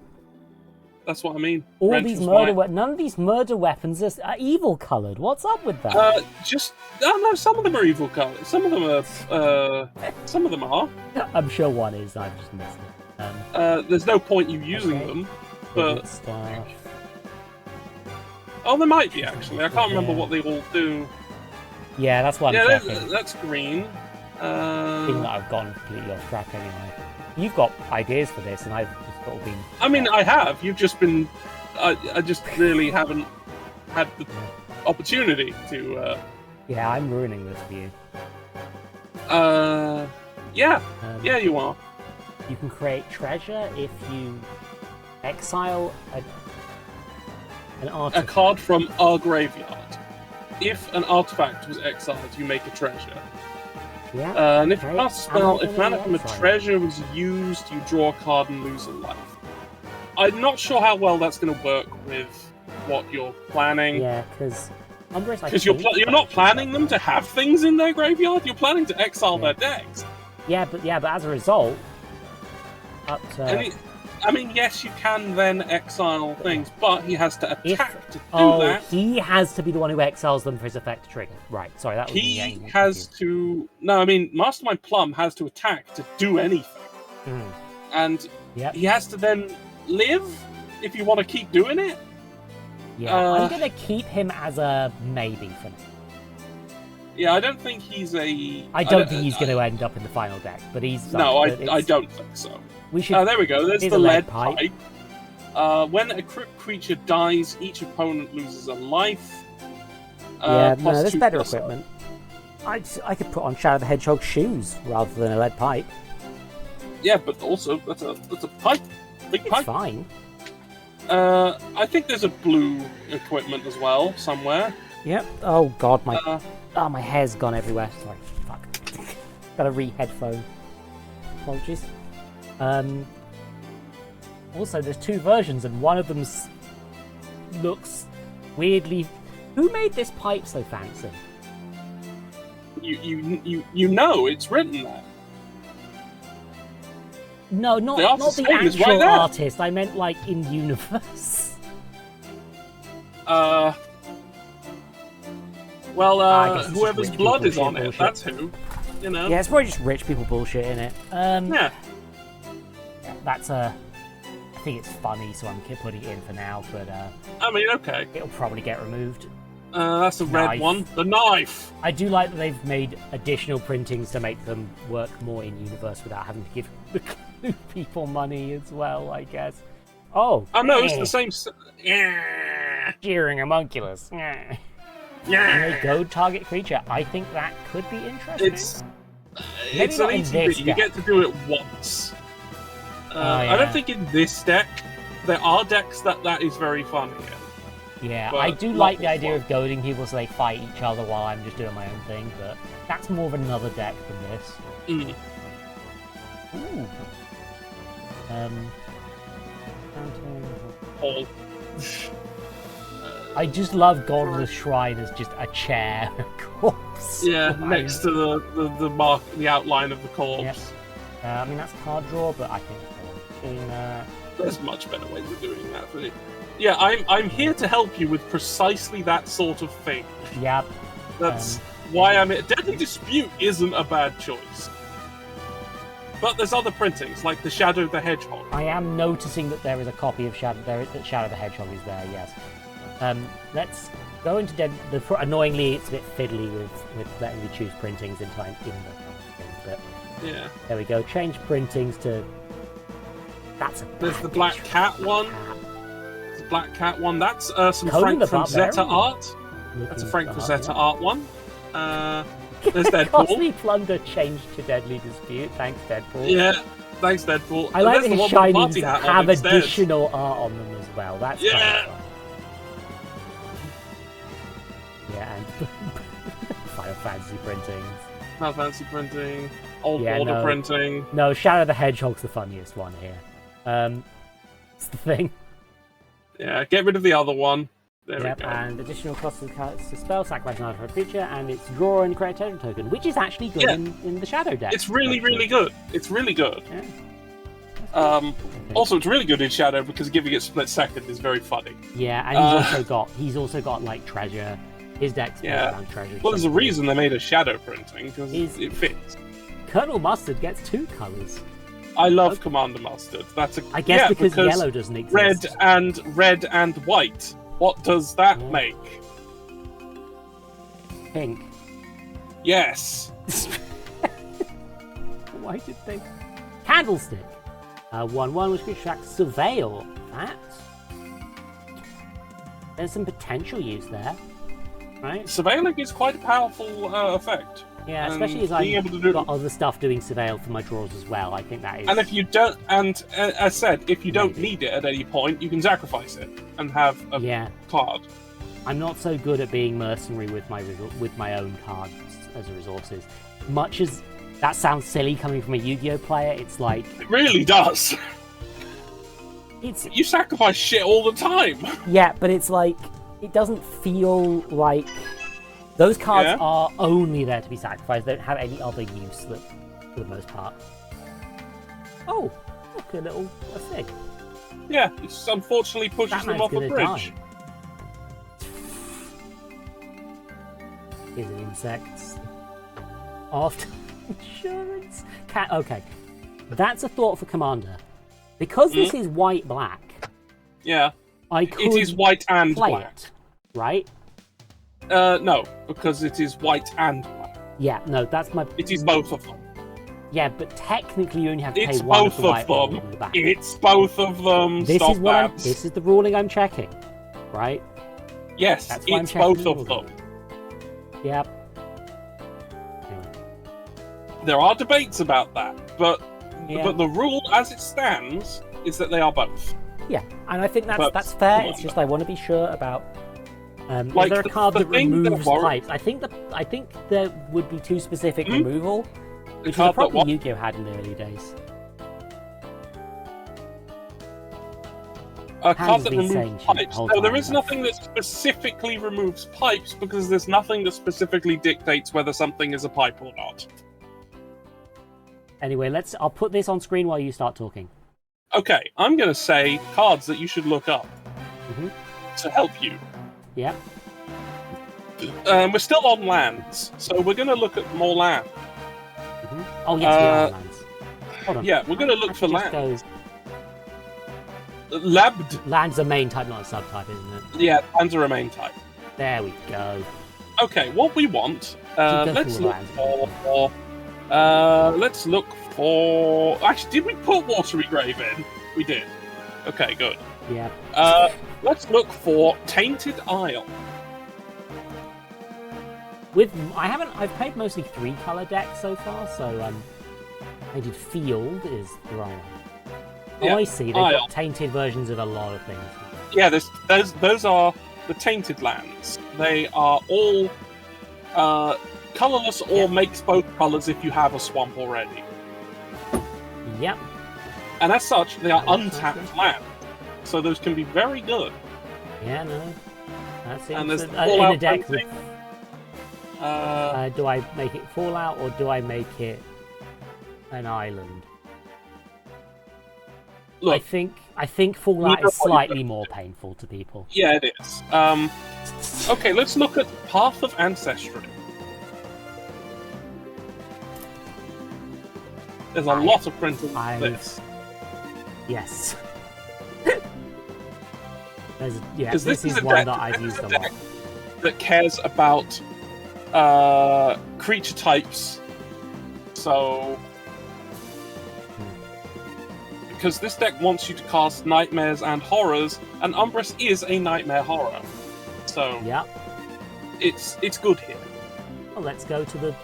That's what I mean. All these none of these murder weapons are evil coloured. What's up with that? No, some of them are evil coloured. Some of them are. Some of them are. I'm sure one is. I've just missed it. There's no point you using them, but stuff. Oh, there might be actually. I can't remember what they all do. Yeah, that's what I'm checking. That's green. Thing that I've gone completely off track anyway. You've got ideas for this, and I've just sort of been... I mean, I have. You've just been I just really haven't had the opportunity to. Yeah, I'm ruining this for you. Yeah, you are. You can create treasure if you exile an artifact. A card from our graveyard. If an artifact was exiled, you make a treasure. Yeah. And if okay. cast a spell, if mana from a treasure was used, you draw a card and lose a life. I'm not sure how well that's going to work with what you're planning. Yeah, because you're not planning them to have things in their graveyard. You're planning to exile their decks. Yeah, but as a result, up to. I mean, yes, you can then exile things, but he has to attack to do that. He has to be the one who exiles them for his effect to trigger. Right, sorry, that was He has to... No, I mean, Mastermind Plum has to attack to do anything. Mm. And he has to then live if you want to keep doing it. Yeah, I'm going to keep him as a maybe for now. Yeah, I don't think he's a... I don't think he's going to end up in the final deck, but he's... No, I don't think so. We should. There we go. There's the lead pipe. When a crypt creature dies, each opponent loses a life. There's better equipment. I could put on Shadow the Hedgehog's shoes rather than a lead pipe. Yeah, but also that's a pipe. Big pipe. It's fine. I think there's a blue equipment as well somewhere. Yep. Oh god, my hair's gone everywhere. Sorry. Fuck. Got a re-headphone. Apologies. Also, there's two versions, and one of them looks weirdly. Who made this pipe so fancy? You know it's written there. No, not the actual artist. I meant like in universe. Whoever's blood is on it, that's who. You know. Yeah, it's probably just rich people bullshit in it. Yeah. That's I think it's funny, so I'm putting it in for now. But I mean, okay. It'll probably get removed. That's a red one. The knife. I do like that they've made additional printings to make them work more in universe without having to give the clue people money as well. I guess. Oh. Oh no, it's the same. Jeering homunculus. Yeah. Go target creature. I think that could be interesting. It's an easy bit. You get to do it once. I don't think in this deck there are decks that is very fun in. Yeah, I do like the idea of goading people so they fight each other while I'm just doing my own thing, but that's more of another deck than this. Ooh. Paul. I just love Godless Shrine as just a chair, a corpse. Yeah, next to the mark, the outline of the corpse. Yep. I mean, that's card draw, but I think there's much better ways of doing that. But yeah, I'm here to help you with precisely that sort of thing. Yep. That's why I'm here. Deadly Dispute isn't a bad choice. But there's other printings, like the Shadow the Hedgehog. I am noticing that there is a copy of Shadow the Hedgehog is there, yes. Let's go into annoyingly, it's a bit fiddly with letting me choose printings in time in the thing, but yeah. There we go. Change printings to. There's the Black Cat one. The Black Cat one. That's some Frank Frazetta art. That's a Frank Frazetta art one. There's Deadpool. Costly Plunder changed to Deadly Dispute. Thanks, Deadpool. Yeah, thanks, Deadpool. I like that his shinies have additional art on them as well. That's kind of fun. Yeah, and Final Fantasy printings. Final Fantasy printing. Old Border printing. No, Shadow the Hedgehog's the funniest one here. It's the thing. Yeah, get rid of the other one. There we go. And additional cost of the spell, sacrifice an item for a creature, and it's draw and create a treasure token, which is actually good in the Shadow deck. It's really, really good. It's really good. Yeah. Also, it's really good in Shadow because giving it split second is very funny. Yeah, and he's also got like treasure. His deck's around treasure. Well, there's a reason they made a Shadow printing because it fits. Colonel Mustard gets 2 colors. I love Commander Mustard. That's I guess because yellow doesn't exist. Red and white. What does that make? Pink. Yes. Why did they? Candlestick. 1/1, which attracts Surveil. That. There's some potential use there, right? Surveilling is quite a powerful effect. Yeah, especially as I've got other stuff doing surveil for my drawers as well. I think that is. And if you don't, and as said, if you don't need it at any point, you can sacrifice it and have a card. I'm not so good at being mercenary with my own cards as resources. Much as that sounds silly coming from a Yu-Gi-Oh player, it's like it really does. You sacrifice shit all the time. Yeah, but it's like it doesn't feel like those cards are only there to be sacrificed. They don't have any other use for the most part. Oh, look, a fig. Yeah, it unfortunately pushes them off a bridge. Die. Is it insects? After insurance? Okay. That's a thought for Commander. Because this is white-black. Yeah. I could it is white and play black. It, right? No, because it is white and black. Yeah, no, that's my... It is both of them. Yeah, but technically you only have to pay one of the white them. On the back. It's both of them. This is the ruling I'm checking, right? Yes, it's both of them. Yep. Anyway. There are debates about that, but the rule as it stands is that they are both. Yeah, and I think that's fair. It's just I want to be sure about. Is there a card that removes pipes? I think there would be too specific removal, which is a problem Yu-Gi-Oh had in the early days. A card that removes pipes. No, there is nothing that specifically removes pipes because there's nothing that specifically dictates whether something is a pipe or not. Anyway, I'll put this on screen while you start talking. Okay, I'm going to say cards that you should look up to help you. Yeah. We're still on lands, so we're going to look at more land. Oh, yes, we are on lands. Hold on. Yeah, we're going to look for land. Labd. Land's a main type, not a subtype, isn't it? Yeah, lands are a main type. There we go. Okay, what we want, let's look for... Actually, did we put Watery Grave in? We did. Okay, good. Yeah. Let's look for Tainted Isle. I've played mostly 3-color decks so far, so Tainted Field is the wrong one. Oh, I see. They've got tainted versions of a lot of things. Yeah, those are the tainted lands. They are all colorless or makes both colors if you have a swamp already. Yep. And as such, they are untapped land. So those can be very good. Yeah, no. That's it. And there's in a deck with, do I make it Fallout or do I make it an island? Look, I think Fallout is slightly more painful to people. Yeah, it is. Okay, let's look at Path of Ancestry. There's a lot of printing of this. Yes. This is one that I've used a lot. That cares about creature types. So... Because this deck wants you to cast Nightmares and Horrors, and Umbrus is a Nightmare Horror. So... Yeah. It's good here. Well, let's go to the...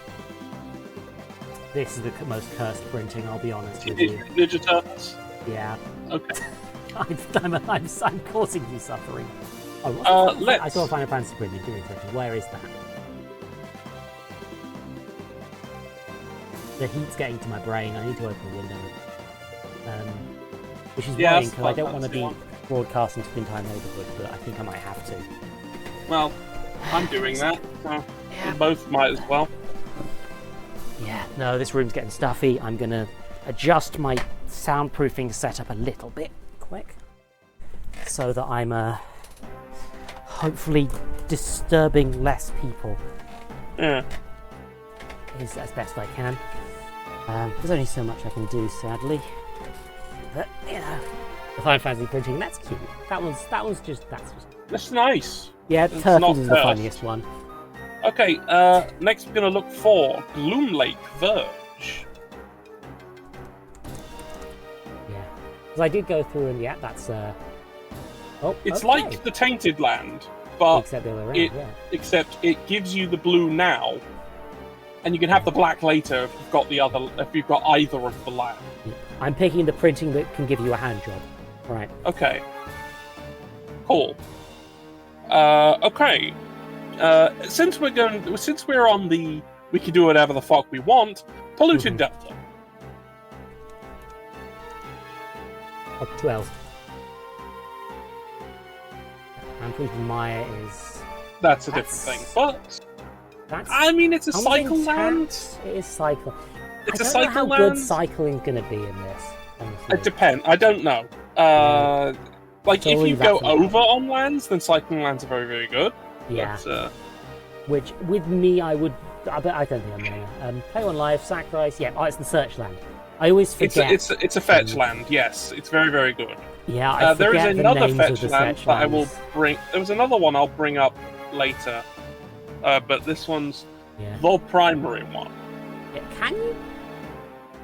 This is the most cursed printing, I'll be honest with you. Ninja Turtles? Yeah. Okay. I'm causing you suffering. I saw a Final Fantasy printing. Give me a second. Where is that? The heat's getting to my brain. I need to open the window. Which is worrying because I don't want to be broadcasting to the entire neighbourhood, but I think I might have to. Well, I'm doing that, so we both might as well. Yeah, no, this room's getting stuffy. I'm going to adjust my soundproofing setup a little bit quick so that I'm hopefully disturbing less people. Yeah. As best I can. There's only so much I can do, sadly. But, you know, the Final Fantasy printing, that's cute. That's nice. Yeah, it's Turtles is the funniest one. Okay, next we're going to look for Gloomlake Verge. Yeah. Because I did go through and, that's Oh, It's okay. like the Tainted Land, but except the other way around, yeah. except it gives you the blue now, and you can have the black later if you've got either of the land. I'm picking the printing that can give you a hand job. Right. Okay. Cool. Okay. Since we're on the we can do whatever the fuck we want, polluted delta. Oh, 12. And polluted Maya is. That's a different thing, but that's. I mean, it's a cycle land. It is cycle. It's I a don't cycle know how land. good cycling's going to be in this. Honestly. It depends. I don't know. Like, if you go over on lands, then cycling lands are very, very good. Yeah. But, which, with me, I would... I don't think I'm going to. Play on live, sacrifice... Yeah, it's the search land. I always forget. It's a fetch land, yes. It's very, very good. Yeah, I forget there is another the fetch names land that I will bring... There was another one I'll bring up later. But this one's the primary one. Yeah, can you...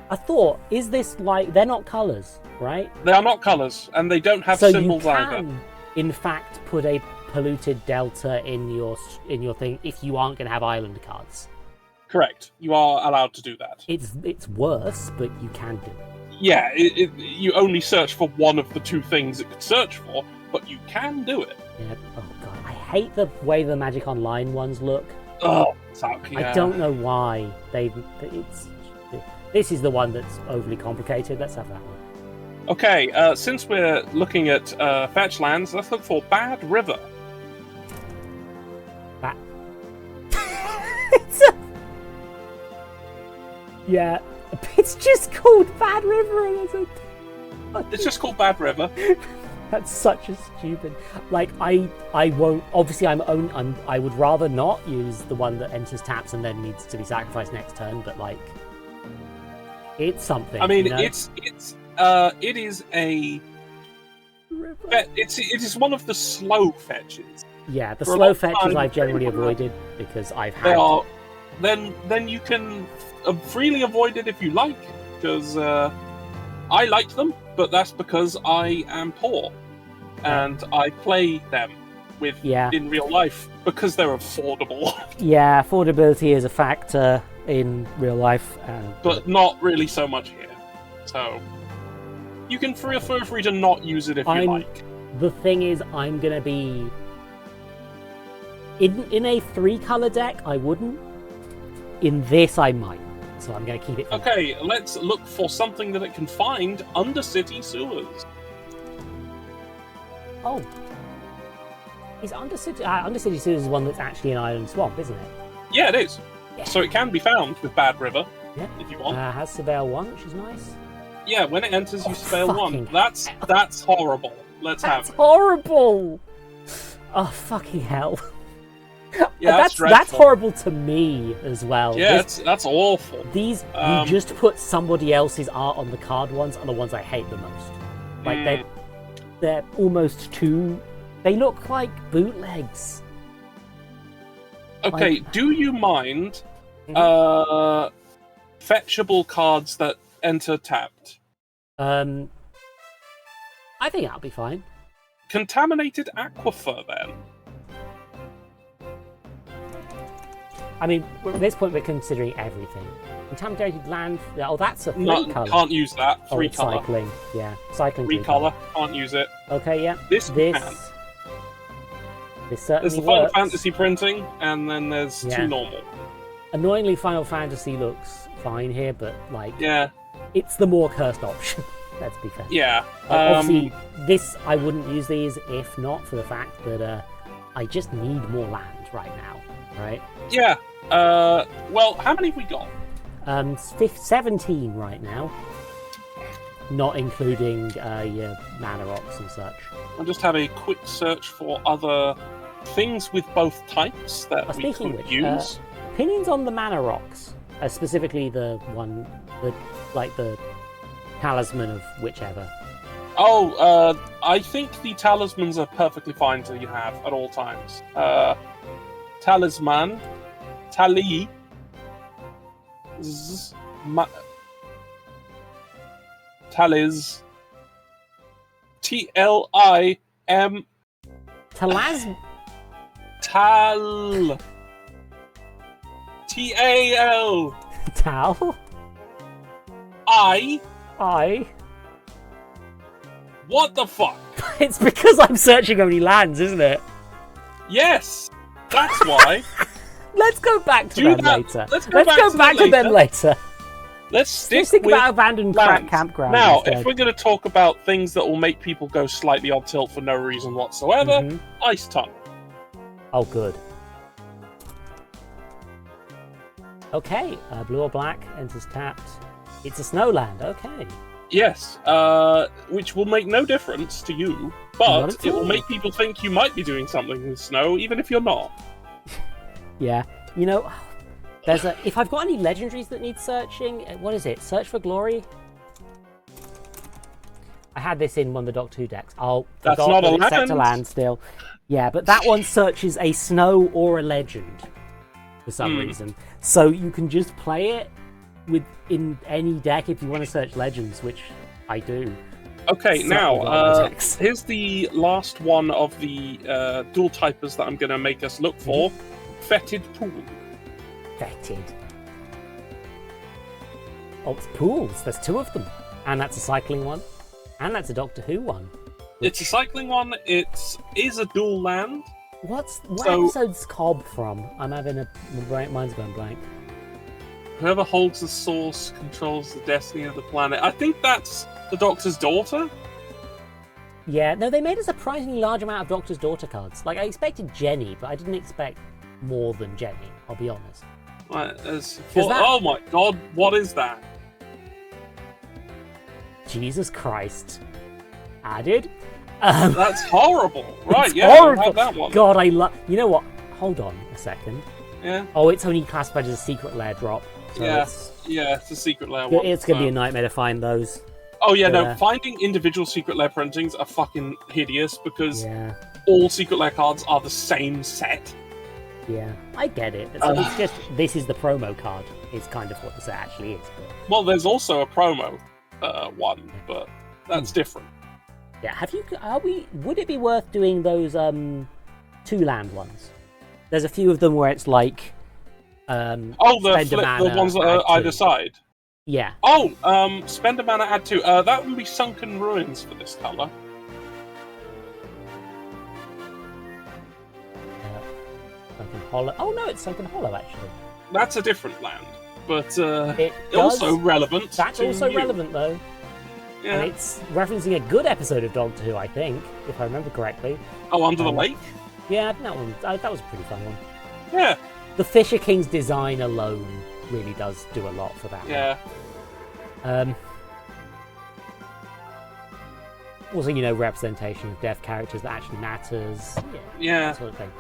I thought, is this like... They're not colours, right? They are not colours, and they don't have symbols either. So you can, in fact, put a polluted delta in your thing if you aren't going to have island cards. Correct. You are allowed to do that. It's worse, but you can do it. Yeah, you only search for one of the two things it could search for, but you can do it. Yeah. Oh god, I hate the way the Magic Online ones look. Oh, suck, yeah. I don't know why This is the one that's overly complicated. Let's have that one. Okay, since we're looking at fetch lands, let's look for Bad River. Yeah, it's just called Bad River. It's just called Bad River. That's such a stupid. Like I won't. Obviously, I would rather not use the one that enters taps and then needs to be sacrificed next turn. But like, it's something. I mean, you know? it is one of the slow fetches. Yeah, the slow fetches I've generally avoided because I've had. Then you can freely avoid it if you like, because I like them, but that's because I am poor and I play them in real life because they're affordable. Yeah, affordability is a factor in real life, but not really so much here. So you can feel free to not use it if you like. The thing is, I'm gonna be in a 3-color deck. I wouldn't. In this, I might. So I'm going to keep it. Okay, let's look for something that it can find under city sewers. Oh, is Undercity Sewers is one that's actually an island swamp, isn't it? Yeah, it is. Yeah. So it can be found with Bad River, if you want. Has Surveil 1, which is nice. Yeah, when it enters, you Surveil 1. That's horrible. That's horrible! Oh, fucking hell. Yeah, that's horrible to me as well. Yeah, that's awful. These you just put somebody else's art on the card ones are the ones I hate the most. Like they're almost too. They look like bootlegs. Okay, do you mind fetchable cards that enter tapped? I think that'll be fine. Contaminated Aquifer, then. I mean, at this point, we're considering everything. Contaminated land. Oh, that's a 3-color. Can't use that. 3-color. Cycling. Yeah, cycling. 3-color. Can't use it. Okay, yeah. This can. This certainly There's the works. Final Fantasy printing, and then there's 2 normal. Annoyingly, Final Fantasy looks fine here, but like, it's the more cursed option. Let's be fair. Yeah. Obviously, I wouldn't use these if not for the fact that I just need more land right now. Right? Yeah. Well, how many have we got? 17 right now. Not including your mana rocks and such. I'll just have a quick search for other things with both types that we could use. Opinions on the mana rocks, specifically the one, the talisman of whichever. Oh, I think the talismans are perfectly fine to have at all times. Talisman, Tali, Talis, TLI Talaz. Tal. Tal. Tal. I. What the fuck? It's because I'm searching only lands, isn't it? Yes, that's why. Let's go back to them later. Let's go back to them later. Let's think about abandoned lands. campgrounds. Now, instead. if we're going to talk about things that will make people go slightly odd tilt for no reason whatsoever, Ice Tunnel. Oh, good. Okay, blue or black enters tapped. It's a snowland. Okay. Yes, which will make no difference to you, but it will make people think you might be doing something with snow, even if you're not. Yeah, you know, there's a. If I've got any legendaries that need searching, what is it? Search for Glory. I had this in one of the Doctor Who decks. Oh, that's not a land. Set to land still. Yeah, but that one searches a snow or a legend for some reason, so you can just play it in any deck if you want to search legends, which I do. Okay, now here's the last one of the dual typers that I'm going to make us look for. Fetid Pool. Fetid. Oh, it's pools. There's two of them. And that's a cycling one. And that's a Doctor Who one. It's a cycling one. It is a dual land. What episode's Cobb from? I'm having mine's going blank. Whoever holds the source controls the destiny of the planet. I think that's the Doctor's daughter. Yeah, no, they made a surprisingly large amount of Doctor's daughter cards. Like, I expected Jenny, but I didn't expect more than Jenny, I'll be honest. Oh my god, what is that? Jesus Christ. Added? That's horrible. Right, horrible. I have that one. God, I love... You know what? Hold on a second. Yeah. Oh, it's only classified as a secret lair drop. So it's a secret lair one. It's going to be a nightmare to find those. Oh yeah, no, finding individual secret lair printings are fucking hideous because all secret lair cards are the same set. Yeah, I get it. It's just, this is the promo card. It's kind of what this actually is. But... Well, there's also a promo one, but that's different. Yeah, would it be worth doing those two land ones? There's a few of them where it's like the ones that are either side. Yeah. Oh, spend a mana, add two. That would be Sunken Ruins for this color. Sunken Hollow. Oh no, it's Sunken Hollow actually. That's a different land, but also relevant. That's also relevant though. Yeah. And it's referencing a good episode of Doctor Who, I think, if I remember correctly. Oh, Under the Lake? Yeah, that one. That was a pretty fun one. Yeah. The Fisher King's design alone really does do a lot for that one. Also, representation of deaf characters that actually matters. Yeah. That sort of thing.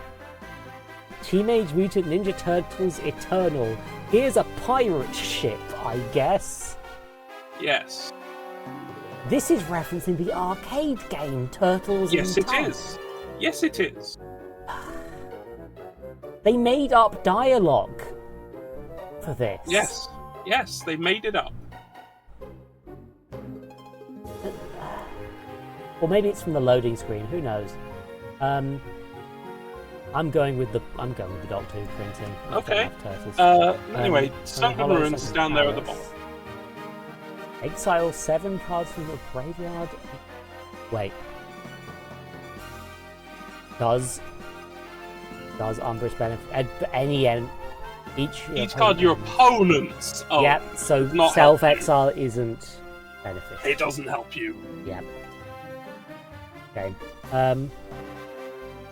Teenage Mutant Ninja Turtles Eternal. Here's a pirate ship, I guess. Yes. This is referencing the arcade game Turtles in Time. Yes, it is. They made up dialogue for this. Yes, they made it up. Or maybe it's from the loading screen. Who knows? I'm going with the Doctor Who printing. Okay. Anyway, Sunken Ruins is down there at the bottom. Exile 7 cards from the graveyard. Wait. Does Umbrus benefit each card your opponents? Oh, yeah, so self-exile isn't beneficial. It doesn't help you. Yeah. Okay.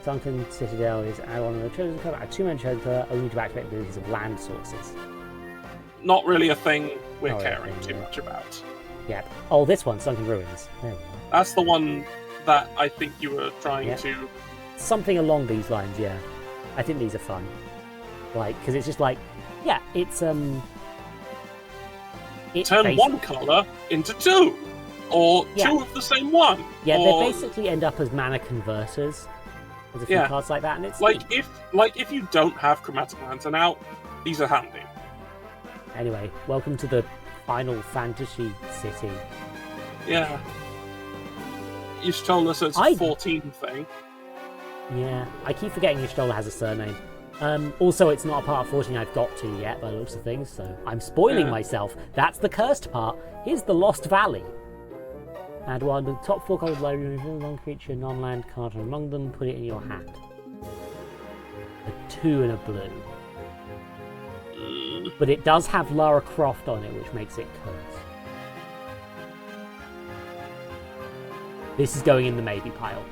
Sunken Citadel is add one of the chosen color, add 2 mana chosen color, only to activate abilities of land sources. Not really a thing we're caring too much about. Yeah. Oh, this one, Sunken Ruins. There we go. That's the one that I think you were trying to... Something along these lines, yeah. I think these are fun. Like, because it's just like, yeah, it's turn one colour into two, or two of the same one. Yeah, they basically end up as mana converters. There's a few cards like that, and it's if you don't have Chromatic Lantern out, these are handy. Anyway, welcome to the Final Fantasy City. Yeah. Y'shtola, so it's a 14 thing. Yeah, I keep forgetting Y'shtola has a surname. Also, it's not a part of 14 I've got to yet, by the looks of things, so I'm spoiling myself. That's the cursed part. Here's the Lost Valley. Add one of the top 4 cards of the library, remove one creature, non-land card from among them, put it in your hat. A 2 and a blue. But it does have Lara Croft on it, which makes it cursed. This is going in the maybe pile.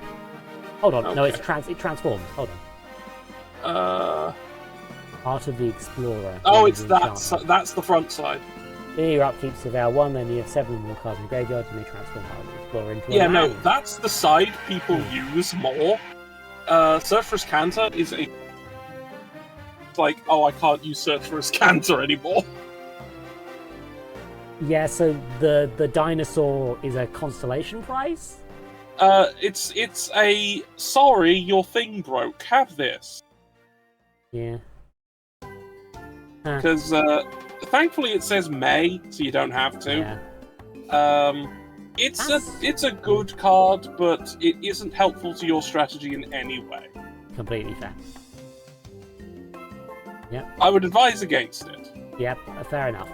Hold on, no, it transforms. Hold on. Part of the Explorer. Oh, it's that. That's the front side. Your upkeep surveil 1, then you have 7 more cards in the graveyard, you may transform part of the Explorer into a no, land. that's the side people use more. Search for Scanter is a... It's like, oh, I can't use Search for Scanter anymore. Yeah, so the dinosaur is a constellation prize? It's a... Sorry, your thing broke. Have this. Yeah. Because, thankfully it says May, so you don't have to. Yeah. It's a good card, but it isn't helpful to your strategy in any way. Completely fair. Yep. I would advise against it. Yep, fair enough.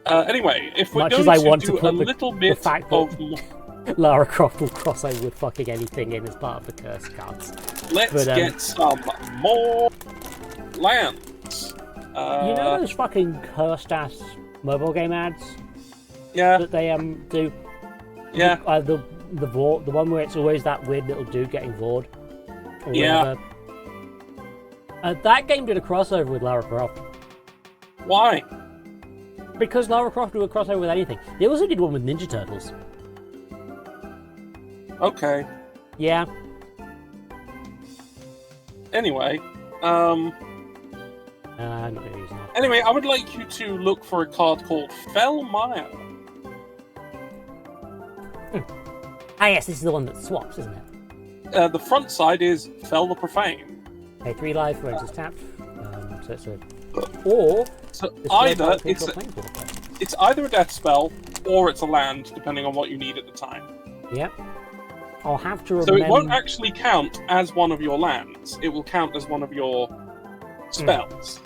Anyway, if we're Much going as I to want do to put a little bit the fact of... that Lara Croft will cross over with fucking anything in as part of the curse cards. Let's get some more lands. You know those fucking cursed ass mobile game ads? Yeah. That they do. Yeah. The one where it's always that weird little dude getting vored. Or yeah. Whatever. That game did a crossover with Lara Croft. Why? Because Lara Croft do a crossover with anything. They also did one with Ninja Turtles. Okay. Yeah. Anyway, I'm not going to use that. Anyway, I would like you to look for a card called Fellmire. Ah, yes, this is the one that swaps, isn't it? The front side is Fell the Profane. Pay 3 life when it's tapped. So it's a... Or... So either it's either a death spell, or it's a land, depending on what you need at the time. Yep. I'll have to remember... So it won't actually count as one of your lands. It will count as one of your spells.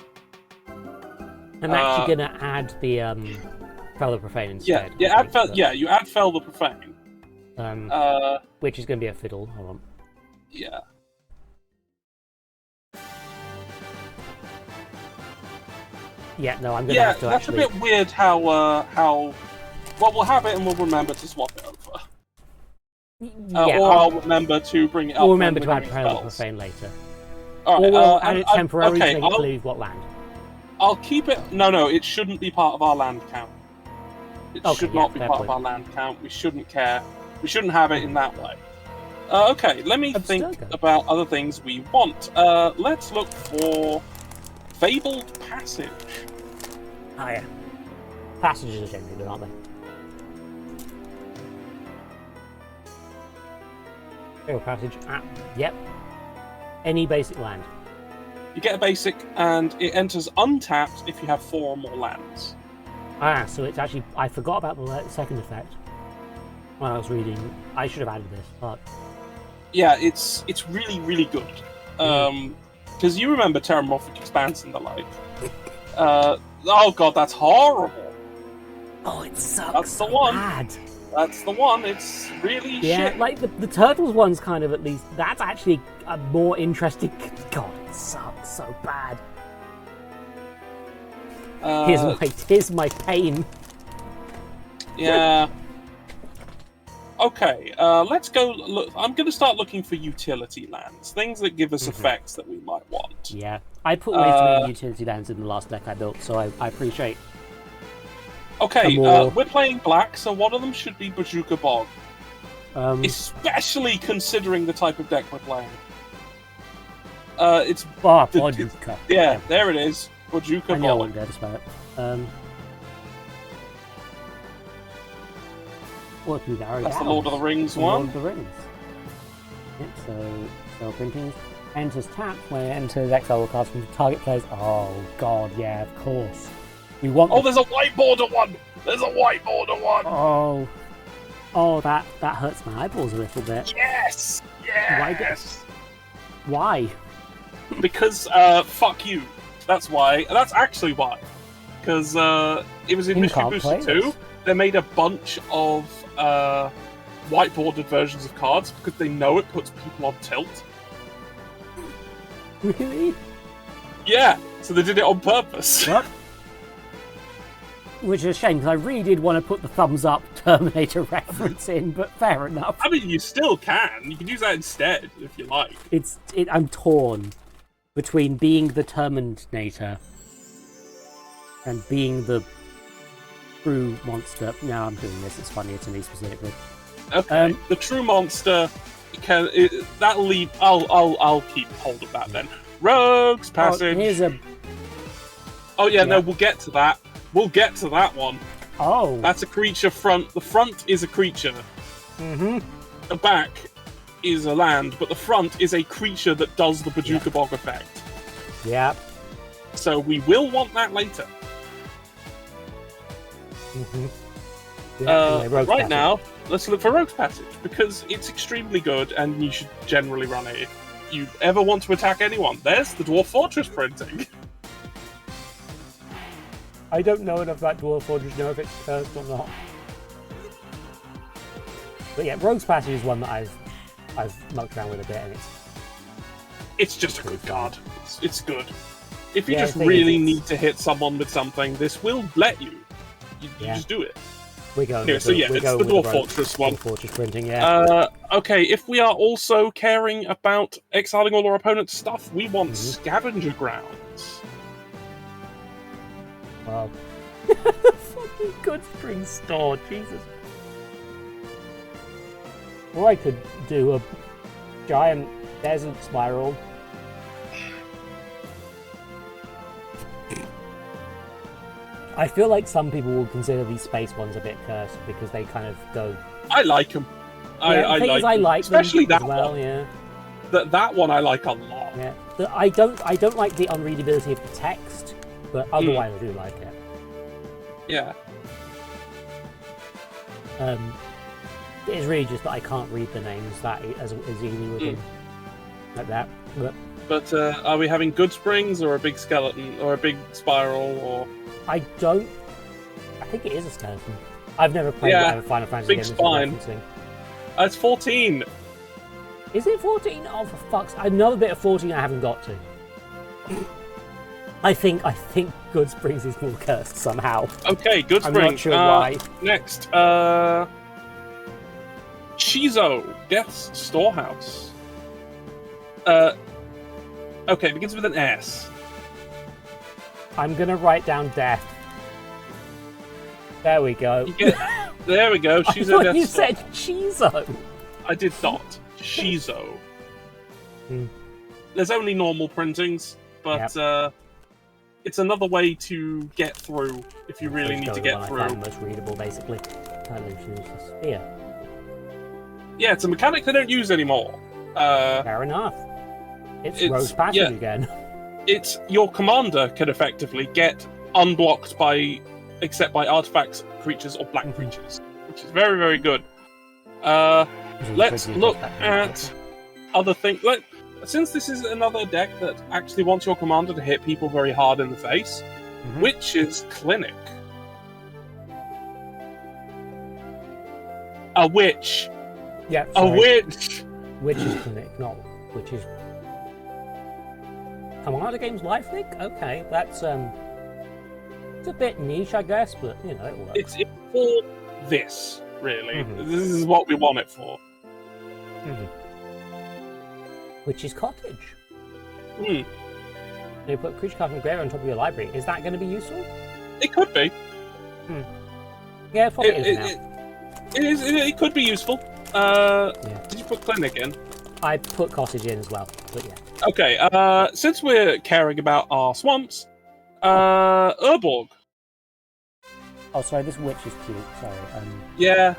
I'm actually going to add the Fell the Profane instead. You add Fell the Profane. Which is going to be a fiddle. Hold on. Yeah. Yeah, no, I'm going to have to that's a bit weird how... Well, we'll have it and we'll remember to swap it over. Or I'll remember to bring it up. We'll remember to add Fell the Profane later. Right, or we'll add it temporarily to include what land? I'll keep it... No, it shouldn't be part of our land count. It should not be part of our land count. We shouldn't care. We shouldn't have it in that way. Okay, let me think about other things we want. Let's look for Fabled Passage. Oh, yeah. Passages are generally good, aren't they? Fabled Passage. Yep. Any basic land. You get a basic, and it enters untapped if you have 4 or more lands. So it's actually... I forgot about the second effect when I was reading. I should have added this, but... Yeah, it's really, really good. Because you remember Terramorphic Expanse and the like. Oh god, that's horrible. Oh, it sucks. That's the one. Bad. That's the one. It's really shit. Like the Turtles one's kind of at least... That's actually a more interesting... God, it sucks so bad. Here's my pain. Yeah. Okay, let's go look. I'm going to start looking for utility lands, things that give us effects that we might want. Yeah, I put way too many utility lands in the last deck I built, so I appreciate. Okay, we're playing black, so one of them should be Bazooka Bog. Especially considering the type of deck we're playing. It's Bazooka. Yeah, there it is. Bazooka Bog. I know I won't spell it. That's the Lord of the Rings one. Lord of the Rings. Yep, so printing enters tapped when it enters exile or cast from the target players. Oh god, yeah, of course. We want. Oh, there's a white border one. There's a white border one. Oh. Oh, that hurts my eyeballs a little bit. Yes! Yes! Why? Because, fuck you. That's why. That's actually why. Because, it was in Mystery Booster 2. They made a bunch of, whiteboarded versions of cards because they know it puts people on tilt. Really? Yeah, so they did it on purpose. What? Which is a shame, because I really did want to put the thumbs up Terminator reference in, but fair enough. I mean, you still can. You can use that instead, if you like. I'm torn between being the Terminator and being the true monster. No, I'm doing this. It's funnier to me specifically. Okay, the true monster can... that'll leave... I'll keep hold of that then. Rogue's Passage. Oh yeah, no, we'll get to that. We'll get to that one. Oh. That's a creature front. The front is a creature. Mm-hmm. The back is a land, but the front is a creature that does the Bajuka Bog effect. Yeah. So we will want that later. Mm-hmm. Right now, let's look for Rogue's Passage, because it's extremely good and you should generally run it if you ever want to attack anyone. There's the Dwarf Fortress printing. I don't know enough about Dwarf Fortress to know if it's cursed or not. But yeah, Rogue's Passage is one that I've mucked around with a bit, and it's just a good card. It's good. If you just really need to hit someone with something, this will let you. You just do it. We're going. Anyway, so yeah, it's the Dwarf Fortress one. Dwarf Fortress printing, yeah. Okay, if we are also caring about exiling all our opponent's stuff, we want Scavenger Grounds. Wow. Fucking Good Spring Store, Jesus. Or I could do a giant desert spiral. I feel like some people will consider these space ones a bit cursed because they kind of go... I like them. I like especially them that as well, one. Yeah. That one I like a lot. Yeah. I don't like the unreadability of the text, but otherwise I do like it. Yeah. It is really just that I can't read the names that as easily with them like that. But are we having good springs or a big skeleton or a big spiral or? I think it is a skeleton. I've never played a Final Fantasy big game. Spine. It's 14. Is it 14? Oh, for fuck's sake! Another bit of 14 I haven't got to. I think Good Springs is more cursed somehow. Okay, Good Springs. I'm not sure why. Next, Shizo, Death's Storehouse. Okay, begins with an S. I'm gonna write down Death. There we go. There we go. Shizo. I thought you said Shizo. I did not. Shizo. There's only normal printings, but it's another way to get through if you really need to get through. Most readable, basically. Yeah, it's a mechanic they don't use anymore. Fair enough. It's Rogue's Passage again. It's your commander can effectively get unblocked except by artifacts, creatures, or black creatures, which is very, very good. Let's look at other things. Since this is another deck that actually wants your commander to hit people very hard in the face, Witch's Clinic. A witch. Yeah. A witch. Witch's Clinic, not Witch's. Commander Games Life Link? Okay, that's it's a bit niche, I guess, but you know it works. It's for this, really. This is what we want it for. Witch's Cottage. You put creature card from graveyard on top of your library. Is that going to be useful? It could be. Yeah, it probably is now. It could be useful. Did you put Clinic in? I put Cottage in as well, but yeah. Okay, since we're caring about our swamps, Urborg. Oh, sorry, this witch is cute. Sorry. Yeah.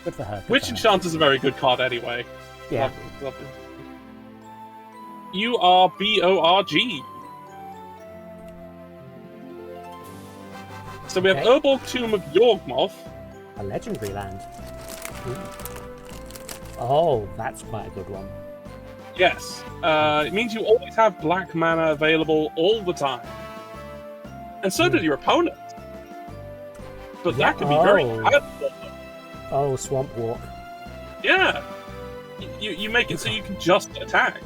Good for her. Witch Enchanter's a very good card anyway. Yeah. Lovely. You are BORG. So we have Urborg Tomb of Yawgmoth. A legendary land. Ooh. Oh, that's quite a good one. Yes. It means you always have black mana available all the time. And so do your opponent. But that can be very bad for them. Oh, Swamp Walk. Yeah. You make it so you can just attack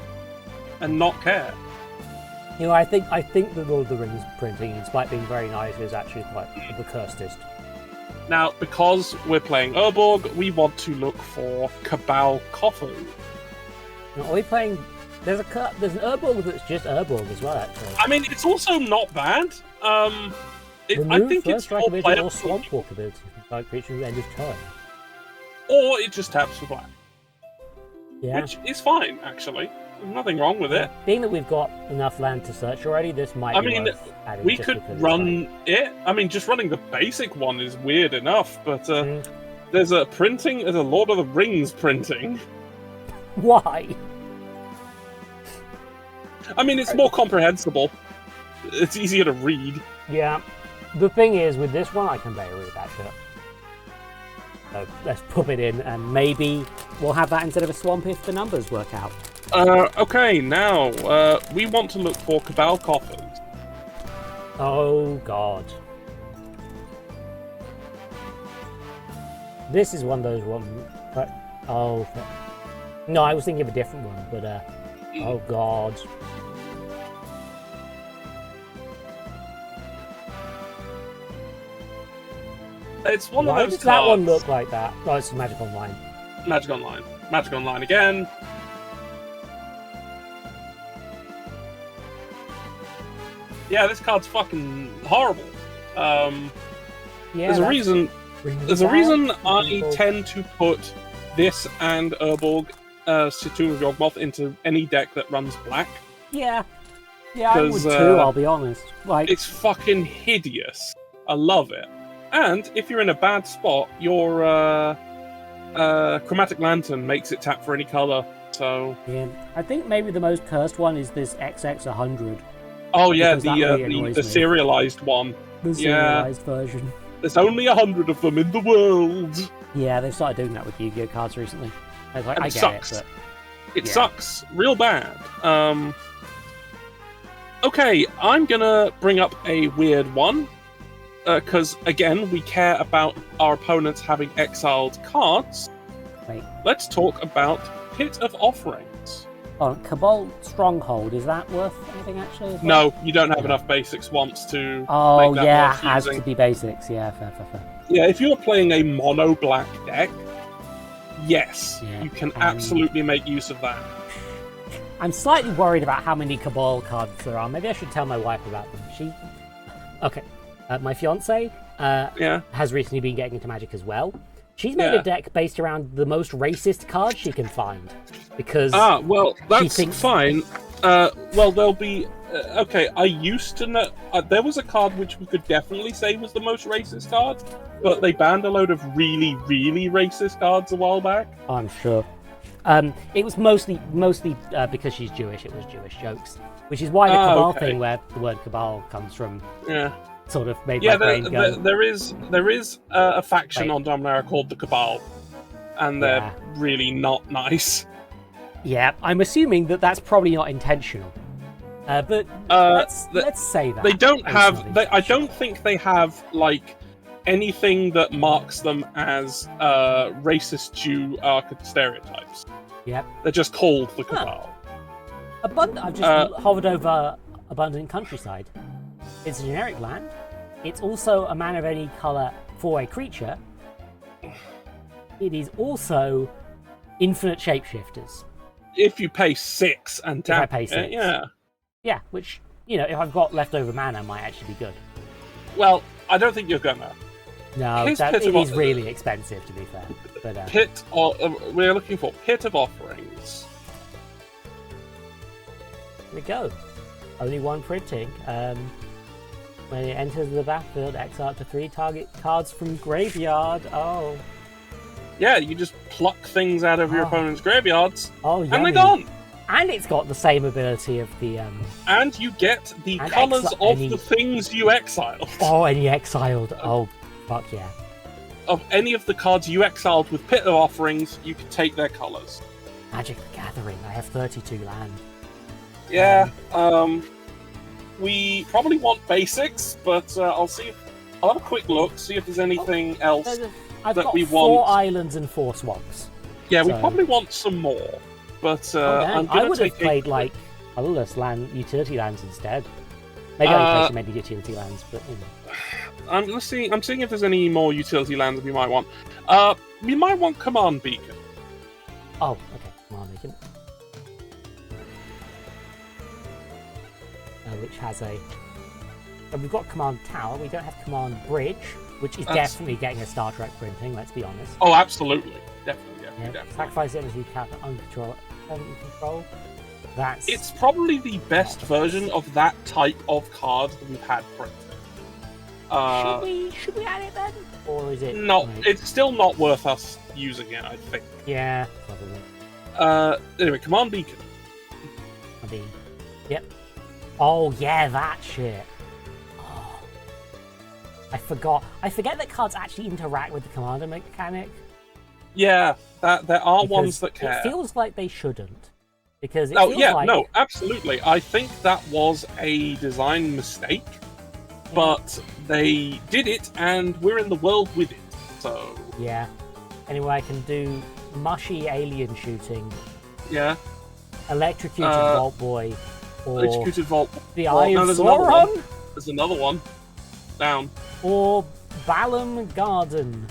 and not care. You know, I think the Lord of the Rings printing, despite being very nice, is actually quite the cursedest. Now, because we're playing Urborg, we want to look for Cabal Kofu. Now, are we playing? There's an Urborg that's just Urborg as well, actually. I mean, it's also not bad. I think it's strike ability playable. or Swamp Walk ability by creature at end of turn. Or it just taps for black. Yeah. Which is fine, actually. There's nothing wrong with it. Being that we've got enough land to search already, this might be worth adding. We could run it. I mean, just running the basic one is weird enough, but there's a Lord of the Rings printing. Why? I mean, it's more comprehensible. It's easier to read. Yeah. The thing is, with this one, I can barely read that shit. So let's pop it in, and maybe we'll have that instead of a swamp if the numbers work out. Okay, now, we want to look for Cabal Coffers. Oh, God. This is one of those ones, but... Oh... No, I was thinking of a different one, but, oh, God. It's one of Why those does cards. that one look like that? Oh, it's Magic Online. Magic Online. Magic Online again. Yeah, this card's fucking horrible. There's a reason. There's a reason I tend to put this and Urborg, Tomb of Yawgmoth into any deck that runs black. Yeah, I would too. I'll be honest. Like, it's fucking hideous. I love it. And if you're in a bad spot, your Chromatic Lantern makes it tap for any color. So yeah, I think maybe the most cursed one is this XX100. Oh yeah, the serialized one. The serialized version. There's only 100 of them in the world. Yeah, they've started doing that with Yu-Gi-Oh cards recently. I get sucks. it, but it sucks real bad. Okay, I'm gonna bring up a weird one. Because, again, we care about our opponents having exiled cards. Wait. Let's talk about Pit of Offerings. Oh, Cabal Stronghold, is that worth anything, actually? No, you don't have enough basic swamps to make that yeah, worth it has using. to be basics. Yeah, fair. Yeah, if you're playing a mono-black deck, yes, you can absolutely make use of that. I'm slightly worried about how many Cabal cards there are. Maybe I should tell my wife about them. Okay. My fiance has recently been getting into Magic as well. She's made a deck based around the most racist cards she can find. Because well, that's fine. Well, there'll be... okay, I used to know... there was a card which we could definitely say was the most racist card, but they banned a load of really, really racist cards a while back. I'm sure. It was mostly because she's Jewish, it was Jewish jokes. Which is why the Cabal thing, where the word Cabal comes from... Yeah. Sort of made my brain go. There is a faction on Dominaria called the Cabal, and they're really not nice. Yeah, I'm assuming that that's probably not intentional. But let's say that they don't have. I don't think they have like anything that marks them as racist Jew stereotypes. Yep, they're just called the Cabal. I've just hovered over Abundant Countryside. It's a generic land. It's also a mana of any colour for a creature. It is also infinite shapeshifters. If you pay 6 and tap, if I pay 6. Yeah, which, if I've got leftover mana, might actually be good. Well, I don't think you're gonna. No, it is really expensive, to be fair. But, we're looking for Pit of Offerings. Here we go. Only one printing. When it enters the battlefield, exile up to 3 target cards from graveyard. Oh. Yeah, you just pluck things out of your opponent's graveyards. Oh, yeah. And they're gone. And it's got the same ability of the... And you get the colours of the things you exiled. Oh, and you exiled. Oh, fuck yeah. of any of the cards you exiled with Pit of Offerings, you can take their colors. Magic the Gathering. I have 32 land. Yeah. We probably want basics, but I'll see. I'll have a quick look, see if there's anything else I've that got we 4 want. islands and 4 swamps. Yeah, we so- probably want some more. But I'm I gonna would have take played like colorless utility lands instead. Maybe I would play so many utility lands, but you know. I'm seeing if there's any more utility lands we might want. We might want Command Beacon. Oh, okay. Command Beacon. Which has a. We've got Command Tower. We don't have Command Bridge, which is definitely getting a Star Trek printing. Let's be honest. Oh, absolutely, definitely. Sacrifice energy cap uncontrol. Control. It's probably the best version of that type of card that we've had printed. Should we add it then, or is it? No, like... it's still not worth us using it. I think. Yeah, probably. Anyway, Command Beacon. Yep. Oh yeah, that shit. Oh. I forgot. I forget that cards actually interact with the commander mechanic. Yeah, there are ones that care. It feels like they shouldn't. Because it feels like... no, absolutely. I think that was a design mistake, but they did it, and we're in the world with it. So yeah. Anyway, I can do mushy alien shooting. Yeah. Electrocuted Vault Boy. Or Electrocuted Vault. The Eye of Sauron. There's another one. Down. Or Balam Garden,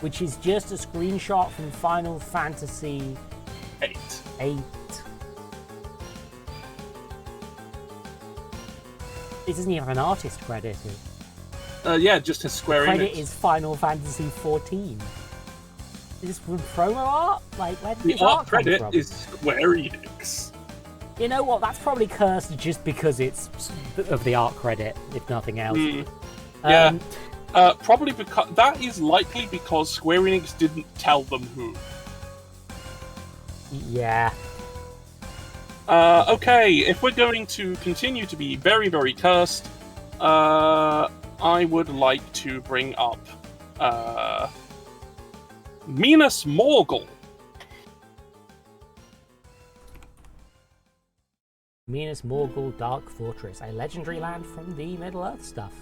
which is just a screenshot from Final Fantasy 8. It doesn't even have an artist credit. Yeah, just his Square Enix. Credit is Final Fantasy 14. Is this from promo art? Like, where did the this art come credit from? is Square Enix. You know what? That's probably cursed just because it's of the art credit, if nothing else. Yeah. Probably because that is likely because Square Enix didn't tell them who. Yeah. Okay, if we're going to continue to be very, very cursed, I would like to bring up Minas Morgul. Minas Morgul Dark Fortress, a legendary land from the Middle-earth stuff.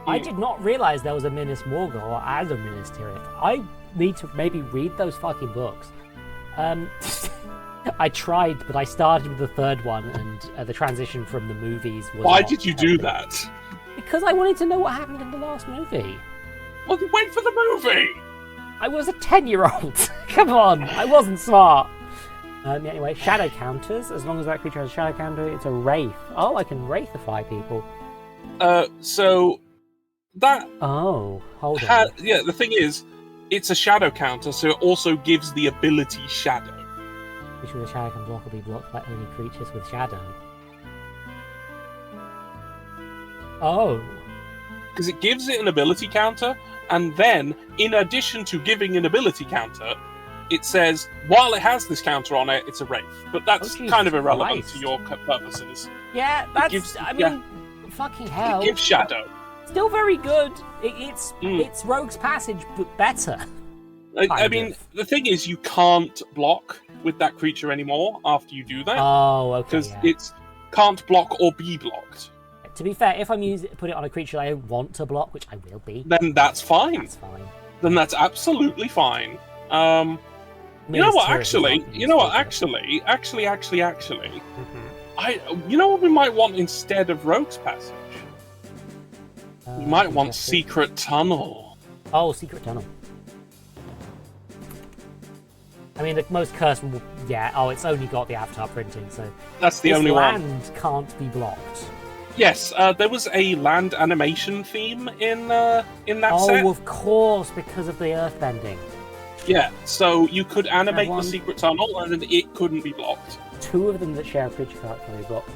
I did not realize there was a Minas Morgul or as a Minas Tirith. I need to maybe read those fucking books. I tried, but I started with the third one, and the transition from the movies was. Why did you do that? Because I wanted to know what happened in the last movie. Well, then wait for the movie! I was a 10-year-old. Come on, I wasn't smart. Anyway, shadow counters. As long as that creature has a shadow counter, it's a wraith. Oh, I can wraithify people. So that. Oh, hold on. Yeah, the thing is, it's a shadow counter, so it also gives the ability shadow. Creature with a shadow can block or be blocked by only creatures with shadow. Oh. Because it gives it an ability counter, and then, in addition to giving an ability counter, it says, while it has this counter on it, it's a wraith. But that's kind of irrelevant to your purposes. Yeah, that's... fucking hell. It gives shadow. Still very good. It's Rogue's Passage, but better. I mean, the thing is, you can't block with that creature anymore after you do that. Oh, okay. Because it's can't block or be blocked. To be fair, if I'm put it on a creature I don't want to block, which I will be, then that's fine. That's fine. Then that's absolutely fine. You know what? Actually, you know what we might want instead of Rogue's Passage? We might want Secret Tunnel. Oh, Secret Tunnel. I mean, the most cursed one, it's only got the Avatar printing, so... That's the only one. This land can't be blocked. Yes, there was a land animation theme in that set. Oh, of course, because of the earthbending. Yeah, so you could animate the Secret Tunnel, and then it couldn't be blocked. 2 of them that share a creature card can be blocked.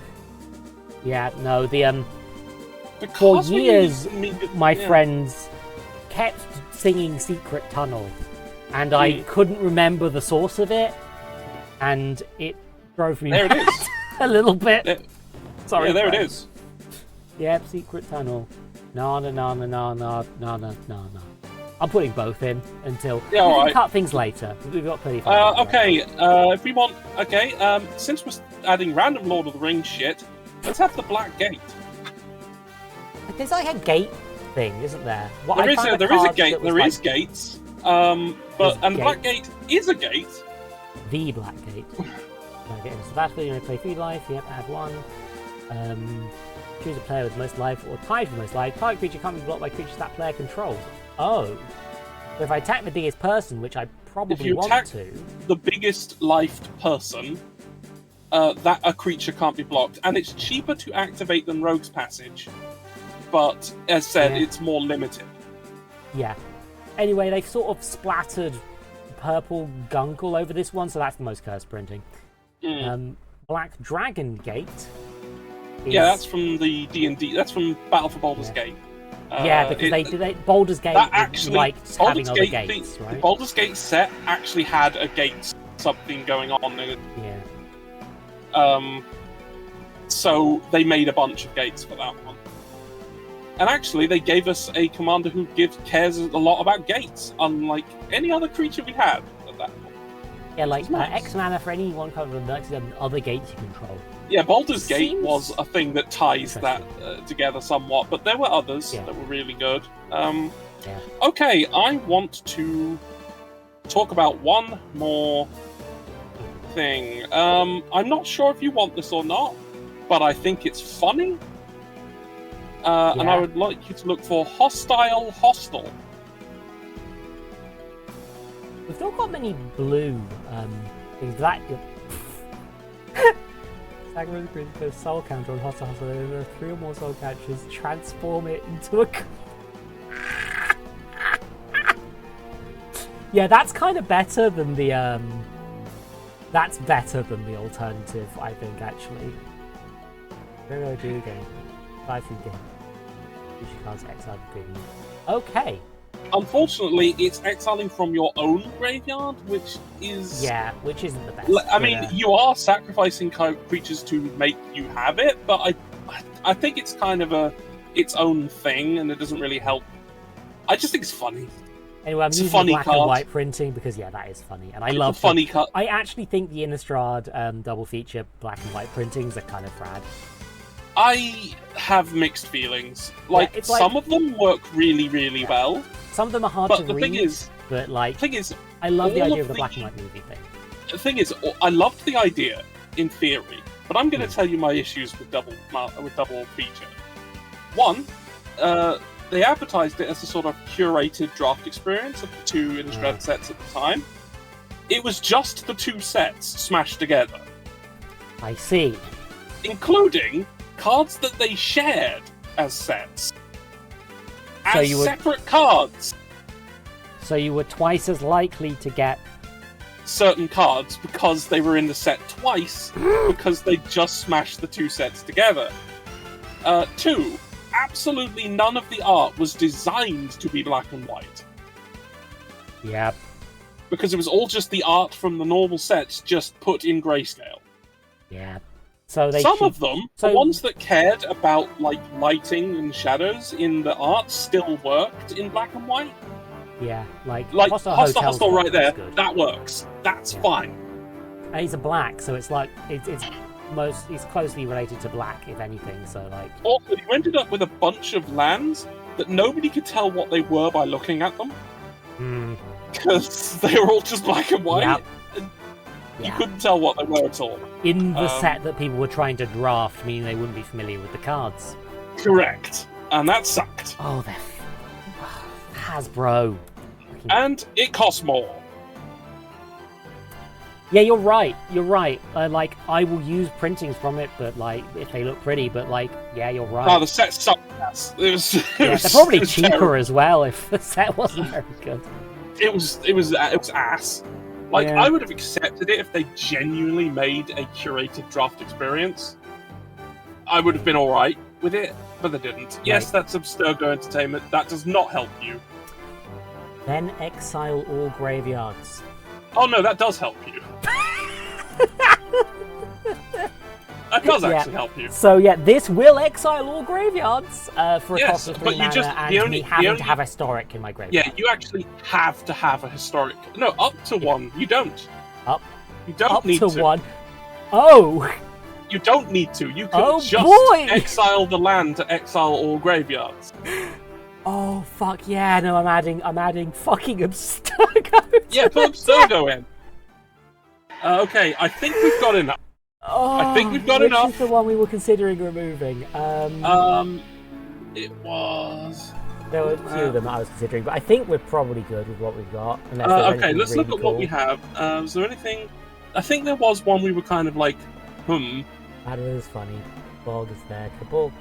Yeah, no, for Because years, my friends kept singing Secret Tunnel, and I couldn't remember the source of it, and it drove me There it is. a little bit. Sorry. Yeah, there it is. Yep, Secret Tunnel. Na na na na na na na na na. I'm putting both in until Yeah, we all can right. cut things later. We've got plenty of time. Okay, if we want... Okay, since we're adding random Lord of the Rings shit, let's have the Black Gate. There's like a gate thing, isn't there? What, There is a gate. There is gates. The Black Gate is a gate. The Black Gate. Get into the battle. You may play 3 life. Yep, add 1. Choose a player with the most life or tied for the most life. Target creature can't be blocked by creatures that player controls. Oh. So if I attack the biggest person, which I probably want to... the biggest lifed person, that a creature can't be blocked. And it's cheaper to activate than Rogue's Passage. But, as said, it's more limited. Yeah. Anyway, they've sort of splattered purple gunk all over this one, so that's the most cursed printing. Black Dragon Gate. Yeah, that's from the D&D. That's from Battle for Baldur's Gate. Because Baldur's Gate liked having other gates, right? The Baldur's Gate set actually had a gate something going on in it. Yeah. So they made a bunch of gates for that one. And actually, they gave us a commander who cares a lot about gates, unlike any other creature we had at that point. Yeah, like nice. X mana for any one kind of other gates you control. Yeah, Baldur's Gate was a thing that ties that together somewhat, but there were others that were really good. Okay, I want to talk about one more thing. I'm not sure if you want this or not, but I think it's funny. And I would like you to look for Hostile Hostel. We've not got many blue things. That Sagro Grid goes soul counter on Hostile Hostel. There are 3 or more soul catchers. Transform it into a. Yeah, that's kind of better than the. That's better than the alternative, I think. Actually, we're do again. 5 free game. Future cards exiled graveyard. Okay. Unfortunately, it's exiling from your own graveyard, which is... Yeah, which isn't the best. I mean, you are sacrificing creatures to make you have it, but I think it's kind of its own thing, and it doesn't really help. I just think it's funny. Anyway, I'm using black and white printing because, that is funny. And I love funny card. I actually think the Innistrad double feature black and white printings are kind of rad. I have mixed feelings. Some of them work really, really well. Some of them are hard to read, but I love the idea of the black and white movie thing. The thing is, I loved the idea in theory, but I'm going to tell you my issues with double feature. One, they advertised it as a sort of curated draft experience of the 2 Innistrad sets at the time. It was just the 2 sets smashed together. I see. Including cards that they shared as sets. Separate cards. So you were twice as likely to get certain cards because they were in the set twice because they just smashed the 2 sets together. 2, absolutely none of the art was designed to be black and white. Yep. Because it was all just the art from the normal sets just put in grayscale. Yeah. So some of them, the ones that cared about lighting and shadows in the art, still worked in black and white. Yeah, like Hostile Hostel right there. That works. That's fine. And it's a black, so it's it's closely related to black, if anything. So also, you ended up with a bunch of lands that nobody could tell what they were by looking at them, because they were all just black and white. Yep. You couldn't tell what they were at all. In the set that people were trying to draft, meaning they wouldn't be familiar with the cards. Correct. And that sucked. Oh, they're... Hasbro. And it costs more. Yeah, you're right. You're right. I will use printings from it, but if they look pretty, but yeah, you're right. Oh, the set sucked. They're probably cheaper terrible. As well if the set wasn't very good. It was ass. I would have accepted it if they genuinely made a curated draft experience. I would have been alright with it, but they didn't. Yes, that's Abstergo Entertainment. That does not help you. Then exile all graveyards. Oh no, that does help you. That does actually help you. So yeah, this will exile all graveyards for a cost of 3 but you mana, just and me having to have historic in my graveyard. Yeah, you actually have to have a historic. No, up to 1. You don't. You don't need to. Up to 1. Oh! You don't need to. You can exile the land to exile all graveyards. Oh fuck yeah! No, I'm adding fucking Abstergo. Yeah, put Abstergo in. Okay, I think we've got enough. I think we've got enough. Which is the one we were considering removing? It was. There were a few of them that I was considering, but I think we're probably good with what we've got. Okay, let's look at what we have. Is there anything? I think there was one we were kind of like, That is funny. Bog is there. Kabul.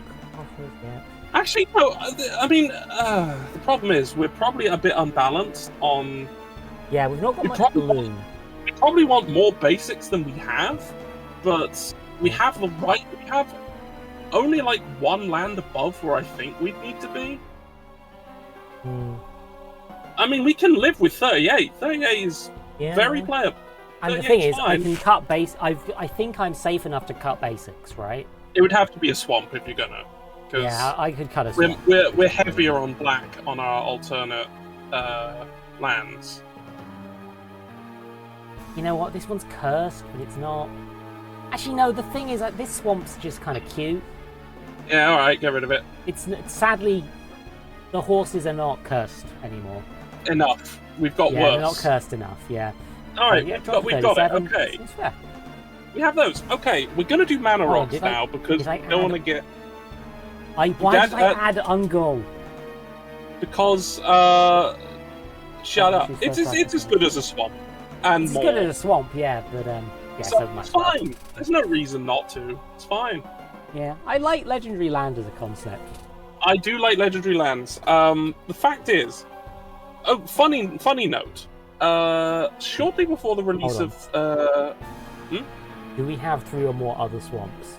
Yeah. Actually, no. I mean, the problem is we're probably a bit unbalanced on. Yeah, we've not got much blue. We probably want more basics than we have, but we have the right. We have only like 1 land above where I think we'd need to be. I mean, we can live with 38. 38 is very playable. And the thing is, I can cut base. I think I'm safe enough to cut basics, right? It would have to be a swamp if you're gonna. Yeah, I could cut a swamp. We're heavier on black on our alternate lands. You know what? This one's cursed, but it's not. Actually, no. The thing is, like, this swamp's just kind of cute. Yeah, all right, get rid of it. It's sadly, the horses are not cursed anymore. Enough. We've got worse. They're not cursed enough. Yeah. All right, but we've got it. Okay. We have those. Okay, we're gonna do mana rocks now because I don't want to get. Why did I add Ungol? Because shut up. It's as good as a swamp, and it's more. It's good as a swamp, yeah, but so much. It's fine. Better. There's no reason not to. It's fine. Yeah, I like Legendary Land as a concept. I do like Legendary Lands. The fact is, funny note. Shortly before the release of do we have 3 or more other swamps?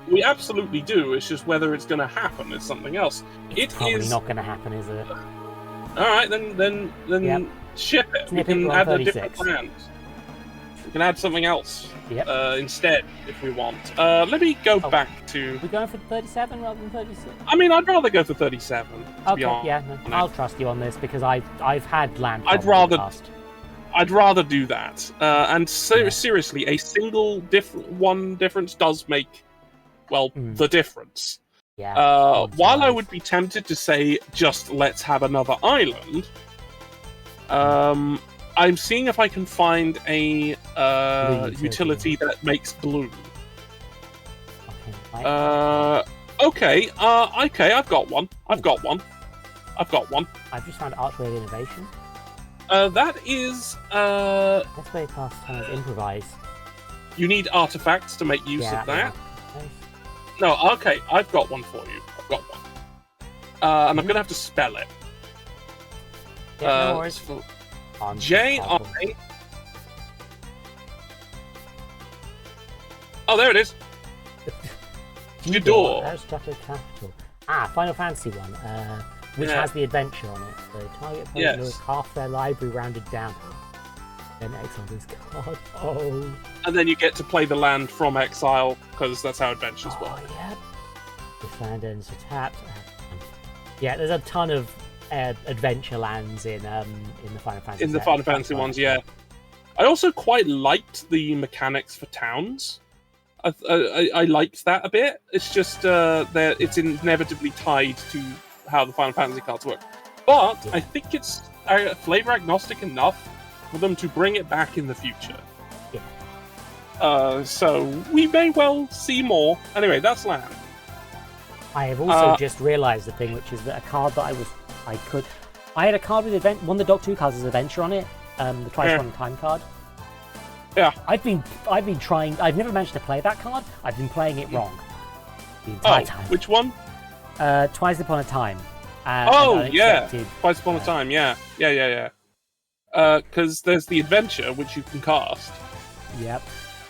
We absolutely do. It's just whether it's going to happen is something else. It's probably not going to happen, is it? All right, then ship it. Snip we can it add a different lands. We can add something else instead if we want. Let me go back to. We're going for 37 rather than 36. I mean, I'd rather go for 37. Okay, I'll trust you on this because I've had land. I'd rather do that. And seriously, a single difference does make the difference. Yeah. While I would be tempted to say just let's have another island, I'm seeing if I can find a utility that makes blue. Okay, I've got one. I've just found Archway of Innovation. That is. Best way to pass time is improvise. You need artifacts to make use of that. No, okay, I've got one for you. I've got one. And I'm gonna have to spell it. No worries. J-I... Oh, there it is. Jador. Aristotle Capital. Final Fantasy one, which has the adventure on it. So target player knows half their library rounded down. Then exile this card. Oh. And then you get to play the land from exile, because that's how adventures work. Oh, yeah. This land ends tapped. Yeah, there's a ton of adventure lands in the Final Fantasy. In the Final Fantasy ones, yeah. I also quite liked the mechanics for towns. I liked that a bit. It's just that it's inevitably tied to how the Final Fantasy cards work. But I think it's flavor agnostic enough for them to bring it back in the future. Yeah. So we may well see more. Anyway, that's land. I have also just realised the thing, which is that a card that I had a card with one of the Doc 2 cards has Adventure on it, the Twice One Time card. Yeah. I've been trying. I've never managed to play that card. I've been playing it wrong the entire time. Which one? Twice Upon a Time. Twice Upon a Time. Yeah. Because there's the Adventure which you can cast. Yep.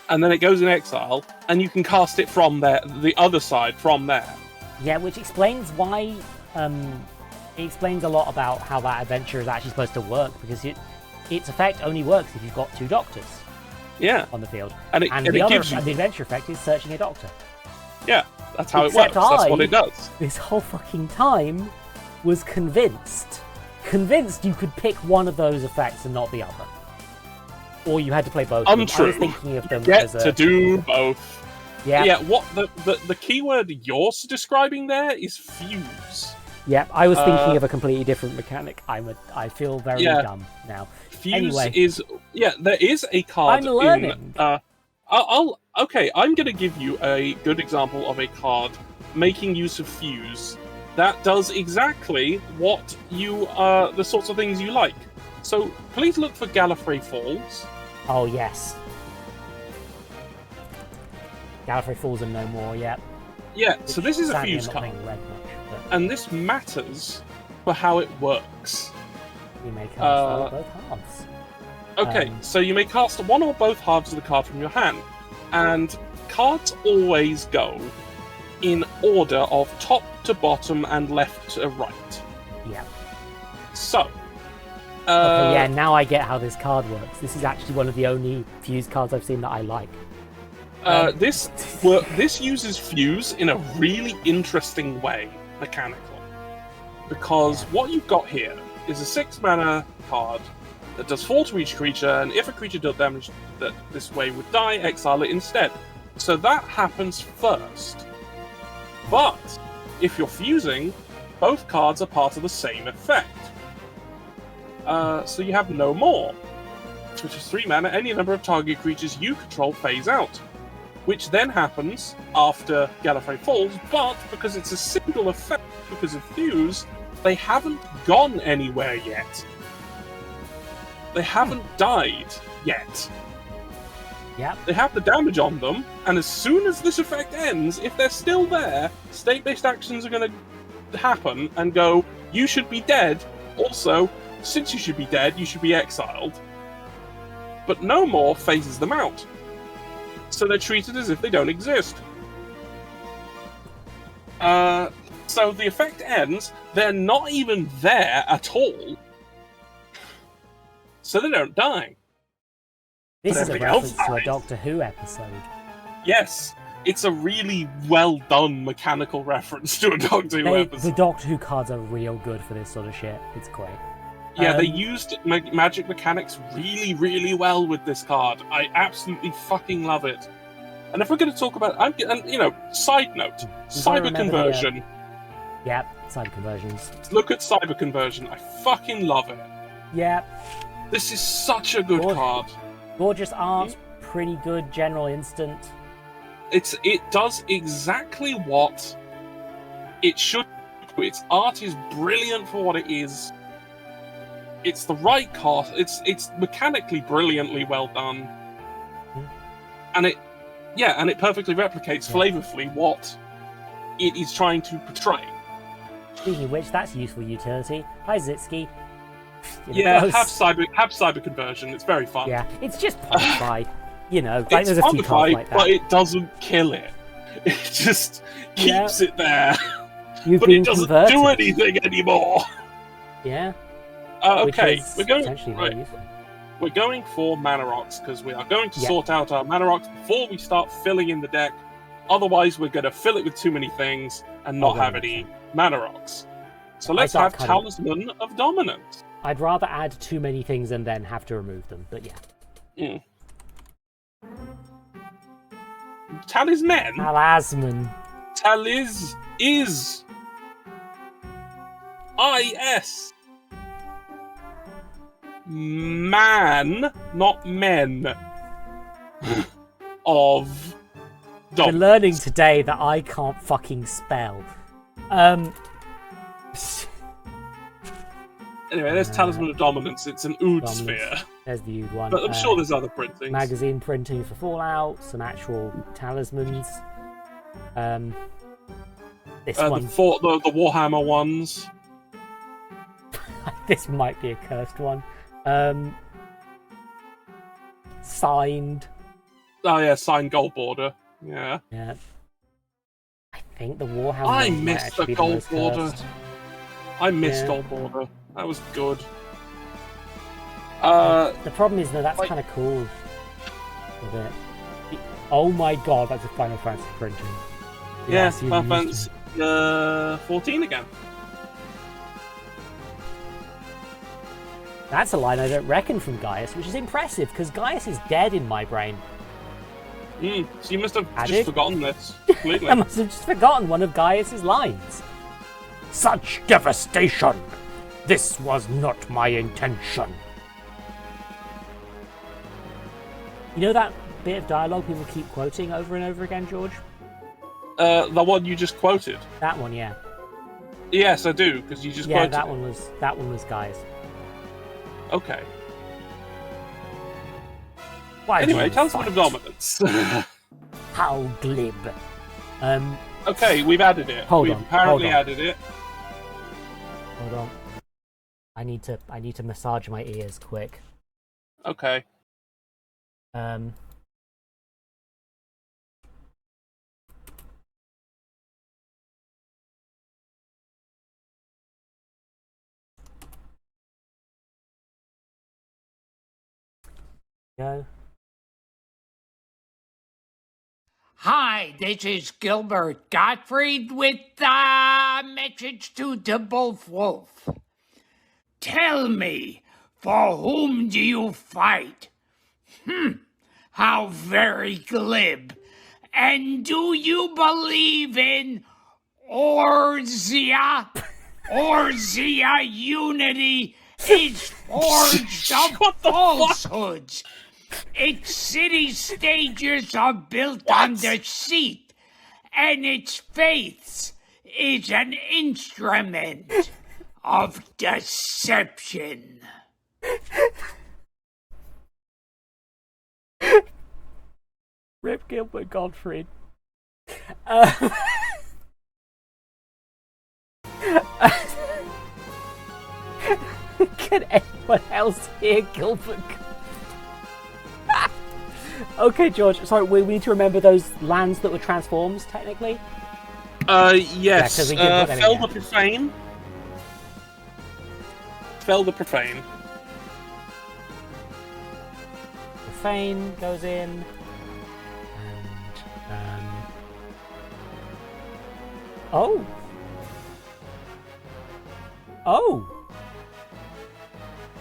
And then it goes in exile, and you can cast it from there, the other side from there. Yeah, which explains why. It explains a lot about how that adventure is actually supposed to work, because its effect only works if you've got 2 doctors. Yeah. on the field. And the adventure effect is searching a doctor. Yeah, that's how Except it works. That's what it does. This whole fucking time was convinced you could pick one of those effects and not the other. Or you had to play both. Untrue. I was thinking of them Get to do both. Yeah. Yeah, what the keyword you're describing there is fuse. Yeah, I was thinking of a completely different mechanic. I feel very dumb now. Fuse is there is a card I'm learning. I'm going to give you a good example of a card making use of fuse that does exactly what you the sorts of things you like. So please look for Gallifrey Falls. Oh yes. Gallifrey Falls and no more, yeah. Yeah, so this is a fuse I'm not card. playing red much, but And this matters for how it works. you may cast both halves. Okay, so you may cast one or both halves of the card from your hand, and cards always go in order of top to bottom and left to right. Yeah. So, okay, yeah, now I get how this card works. This is actually one of the only fuse cards I've seen that I like. This uses fuse in a really interesting way, mechanically, because what you've got here is a 6-mana card that does 4 to each creature, and if a creature dealt damage that this way would die, exile it instead. So that happens first. But if you're fusing, both cards are part of the same effect. So you have no more, which is 3 mana. Any number of target creatures you control phase out, which then happens after Gallifrey Falls, but because it's a single effect, because of fuse, they haven't gone anywhere yet. They haven't died yet. Yep. They have the damage on them, and as soon as this effect ends, if they're still there, state-based actions are going to happen and go, you should be dead. Also, since you should be dead, you should be exiled. But no more phases them out. So they're treated as if they don't exist. So the effect ends, they're not even there at all. So they don't die. This is a reference to a Doctor Who episode. Yes, it's a really well done mechanical reference to a Doctor Who episode. The Doctor Who cards are real good for this sort of shit. It's great. Yeah, they used magic mechanics really, really well with this card. I absolutely fucking love it. And if we're going to talk about, side note, cyber conversion. Yeah, cyber conversions. Look at cyber conversion. I fucking love it. Yeah. This is such a good card. Gorgeous art, pretty good general instant. It does exactly what it should do. Its art is brilliant for what it is. It's the right card. It's mechanically brilliantly well done. And it perfectly replicates flavorfully what it is trying to portray. Speaking of which, that's useful utility. Hi Zitsky. Have cyber conversion. It's very fun. Yeah, it's just Pomify. Like it's there's a few cards like that. But it doesn't kill it. It just keeps it there. But it doesn't converted. do anything anymore. Yeah. Okay, we're going. Very useful. We're going for mana rocks because we are going to sort out our mana rocks before we start filling in the deck. Otherwise, we're going to fill it with too many things and not have any mana rocks. So let's have Talisman of Dominance. I'd rather add too many things and then have to remove them, but yeah. Talisman? Talisman. Talis is I-S. Man, not men. Of We're learning today that I can't fucking spell. Anyway, there's Talisman of Dominance. It's an Ood sphere. There's the Ood one. But I'm sure there's other printings. Magazine printing for Fallout, some actual talismans. This one. The Warhammer ones. This might be a cursed one. Signed. Oh yeah, signed gold border. Yeah. Yeah. I think the Warhammer. I missed the gold border. Cursed. I missed gold border. That was good. The problem is that that's kind of cool. With it. Oh my god, that's a Final Fantasy printing. Yeah, Final Fantasy 14 again. That's a line I don't reckon from Gaius, which is impressive, because Gaius is dead in my brain. So you must have just forgotten this completely. I must have just forgotten one of Gaius's lines. Such devastation! This was not my intention. You know that bit of dialogue people keep quoting over and over again, George? The one you just quoted? That one, yeah. Yes, I do, because you just quoted that one was Gaius. Okay. Why anyway, tell us about dominance. How glib. Okay, we've added it. We've apparently added it. Hold on. I need to massage my ears quick. Okay. Go. Hi, this is Gilbert Gottfried with a message to the Wolf. Tell me, for whom do you fight? How very glib. And do you believe in Orzia? Orzia unity is forged of falsehoods. Its city stages are built on deceit, and its faiths is an instrument of deception. Rip Gilbert Gottfried. Can anyone else hear Gilbert? Okay, George. Sorry, we need to remember those lands that were transforms, technically. Yes. Fell the Profane. Fell the Profane. Profane goes in. And, Oh! Oh!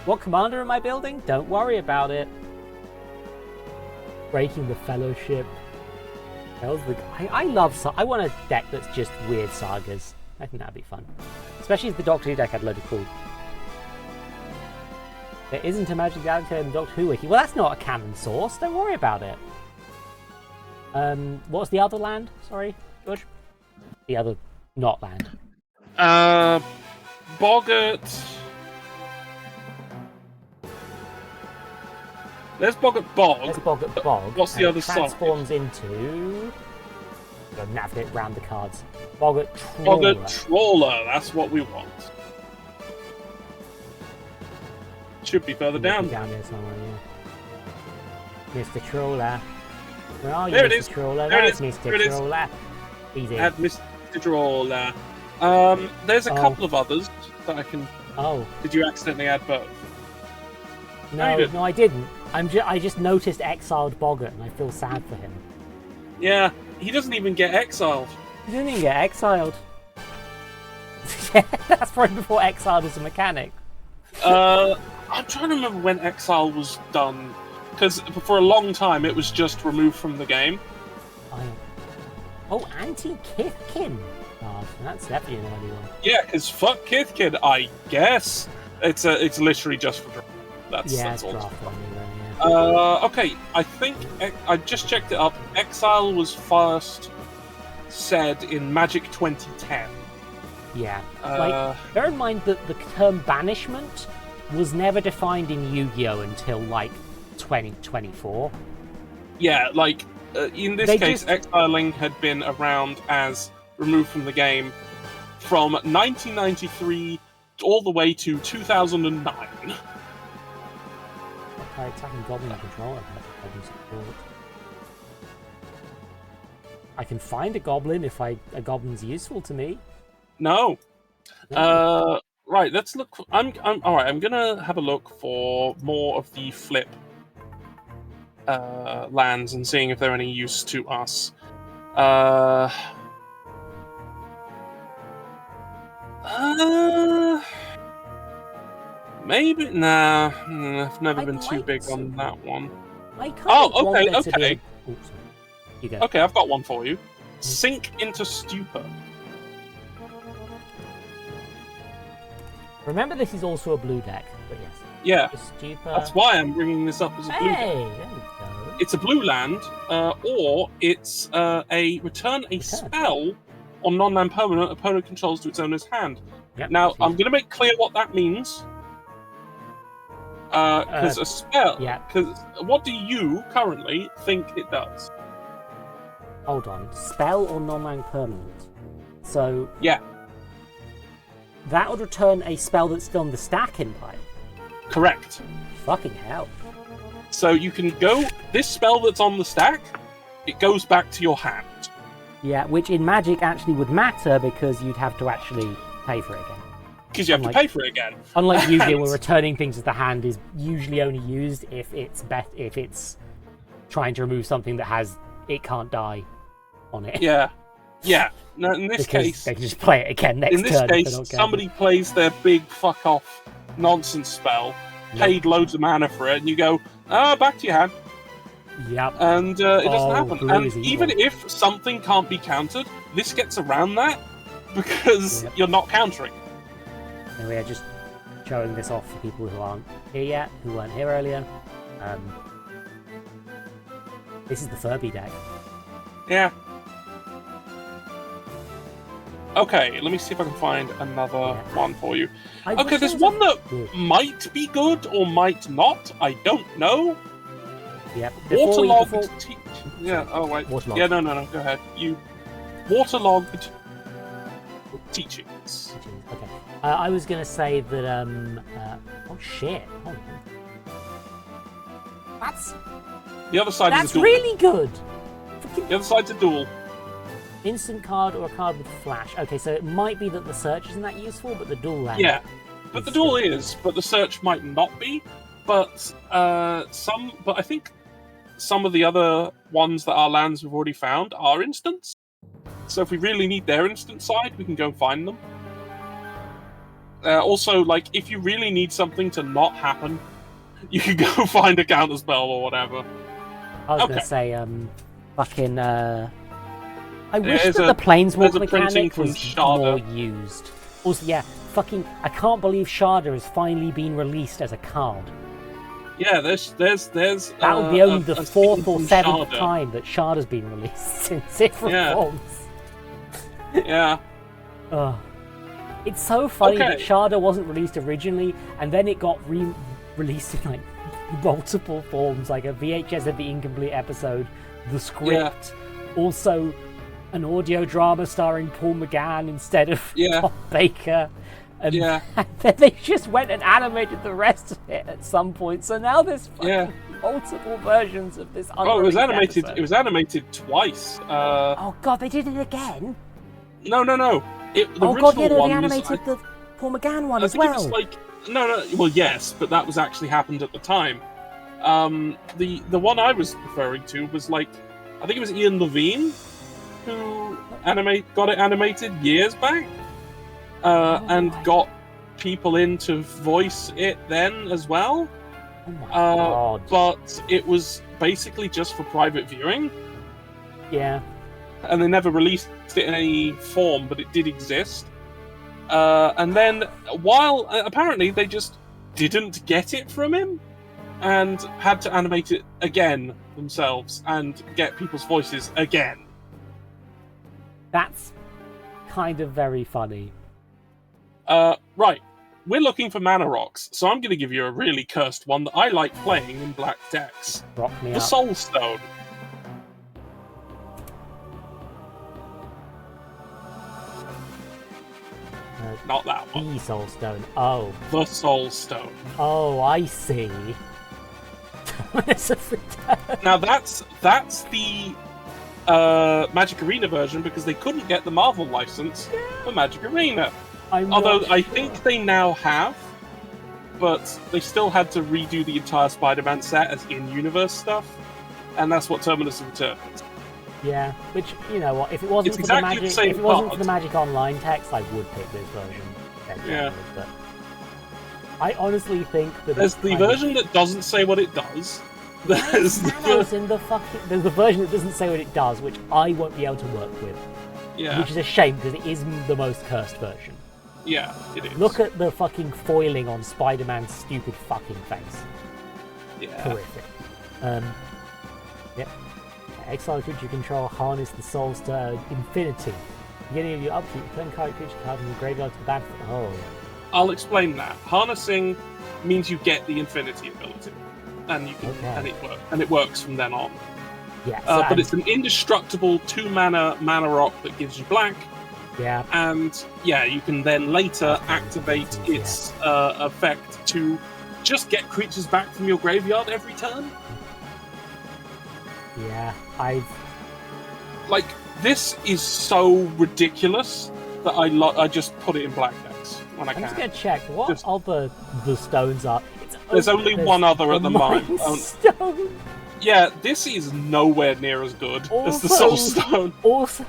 What commander am I building? Don't worry about it. Breaking the Fellowship. I love. I want a deck that's just weird sagas. I think that'd be fun, especially if the Doctor Who deck had a load of cool. There isn't a Magic Galaxy in the Doctor Who wiki. Well, that's not a canon source. Don't worry about it. What's the other land? Sorry, George. The other not land. Boggart. There's Boggart Bog. There's Boggart Bog. What's the other side? Transforms into. Go navigate around the cards. Boggart Trawler. Boggart Trawler. That's what we want. Should be further down. Down there somewhere, yeah. Mr. Trawler. Where are you, there it Mr. is. Trawler? There There's it is. Mr. There it is. Trawler. Easy. Add Mr. Trawler. There's a couple of others that I can. Oh. Did you accidentally add both? No, I didn't. I just noticed exiled Boggart, and I feel sad for him. Yeah, he doesn't even get exiled. He didn't even get exiled. Yeah, that's probably before exiled was a mechanic. I'm trying to remember when exile was done, because for a long time it was just removed from the game. Oh, Anti-Kithkin. Oh, that's definitely an early one. Yeah, because fuck Kithkin, I guess. It's literally just for draft. That's all. Draft only then, yeah. Okay, I think I just checked it up. Exile was first said in Magic 2010. Yeah. Bear in mind that the term banishment was never defined in Yu-Gi-Oh until 2024. Yeah, in this case, exiling had been around as removed from the game from 1993 all the way to 2009. Okay, attacking Goblin Control. Goblin support. I can find a Goblin if a Goblin's useful to me. No. Right, let's look. All right. I'm gonna have a look for more of the flip lands and seeing if they're any use to us. Maybe nah. I've never been too big on that one. Okay. You go. Okay, I've got one for you. Sink into stupor. Remember, this is also a blue deck, but yes. Yeah, Stupor. that's why I'm bringing this up as a blue deck. Hey, there we go. It's a blue land, or it's a return a spell on non-land permanent opponent controls to its owner's hand. Yep, now, I'm going to make clear what that means. Because a spell... Yeah. Because what do you currently think it does? Hold on. Spell or non-land permanent? So... Yeah. That would return a spell that's still on the stack in play. Correct. Fucking hell. So you can go... This spell that's on the stack, it goes back to your hand. Yeah, which in Magic actually would matter because you'd have to actually pay for it again. Because you have to pay for it again. Unlike Yu-Gi-Oh, where returning things to the hand is usually only used if it's trying to remove something that has it can't die on it. Yeah. No, in this case, they can just play it again next turn. In this case, somebody plays their big fuck off nonsense spell, paid loads of mana for it, and you go, back to your hand. Yep. And it doesn't happen. And even evil. if something can't be countered, this gets around that because you're not countering. Anyway, I'm just showing this off for people who aren't here yet, who weren't here earlier. This is the Furby deck. Yeah. Okay, let me see if I can find another one for you. Okay, there's one that might be good or might not. I don't know. Yep. Waterlogged Yeah, oh wait. Waterlogged. Yeah, no, go ahead. Waterlogged teachings. Okay. I was going to say that, oh shit. Hold on. The other side is a duel. That's really good! The other side's a duel. Instant card or a card with flash. Okay, so it might be that the search isn't that useful, but the duel land. Yeah, but the duel is, but the search might not be. But I think some of the other ones that are lands we've already found are instants. So if we really need their instant side, we can go and find them. Also, like, if you really need something to not happen, you can go find a counter spell or whatever. I was going to say, I wish that the Planeswalker mechanic was more used. Also, yeah, I can't believe Sharda has finally been released as a card. Yeah, there's. That would be only the fourth or seventh time that Sharda's been released in different forms. Yeah. It's so funny that Sharda wasn't released originally, and then it got released in like multiple forms, like a VHS of the incomplete episode, the script, also an audio drama starring Paul McGann instead of Tom Baker. And then they just went and animated the rest of it at some point. So now there's multiple versions of this. Oh, it was animated. Episode. It was animated twice. Oh god, they did it again. No. The they animated the Paul McGann one as well. It was like well, yes, but that was actually happened at the time. The one I was referring to was like, I think it was Ian Levine who got it animated years back, and got people in to voice it then as well. Oh my god! But it was basically just for private viewing. Yeah. And they never released it in any form, but it did exist. And then, while apparently they just didn't get it from him, and had to animate it again themselves and get people's voices again. That's kind of very funny. Right. We're looking for mana rocks, so I'm going to give you a really cursed one that I like playing in black decks. Rock me the up. Soul Stone. Not that one. The Soul Stone. Oh. The Soul Stone. Oh, I see. Now that's the Magic Arena version because they couldn't get the Marvel license for Magic Arena. Although I think they now have, but they still had to redo the entire Spider-Man set as in-universe stuff. and that's what Terminus of Return is. Yeah, which, you know what, if it wasn't, It's for, exactly the the magic, same if it wasn't for card. the Magic Online text, I would pick this version. Yeah. But I honestly think that There's the version that doesn't say what it does. There's there's the version that doesn't say what it does, which I won't be able to work with. Yeah. Which is a shame, because it is the most cursed version. Yeah, it is. Look at the fucking foiling on Spider-Man's stupid fucking face. Yeah. Horrific. Yep. Exile creature control, harness the souls to infinity. Beginning of your upkeep, return card creature card from the graveyard to the battlefield. Oh. I'll explain that. Harnessing means you get the infinity ability, and you can, and it works from then on. Yeah. But it's an indestructible 2-mana mana rock that gives you black. Yeah. And yeah, you can then later activate its effect to just get creatures back from your graveyard every turn. Yeah, like, this is so ridiculous that I just put it in black decks when I can. I'm just gonna check what other the stones are. There's only one other at the moment. Stone. Yeah, this is nowhere near as good as the Soul Stone. Also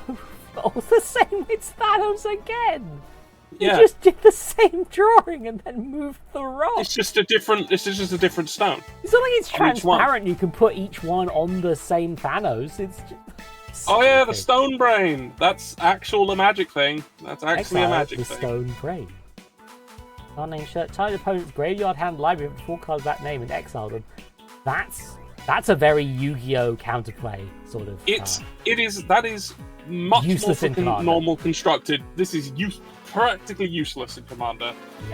the same with Thanos again. Yeah. You just did the same drawing and then moved the rock. It's just a different stone. It's not like it's transparent. You can put each one on the same Thanos. It's just... Oh yeah, the Stone Brain. That's a magic thing. That's actually a magic thing. The Stone Brain. Unnamed shirt. Tie opponent's graveyard hand library with 4 cards of that name and exile them. That's a very Yu-Gi-Oh counterplay sort of. That is much useless more normal constructed. This is practically useless in Commander,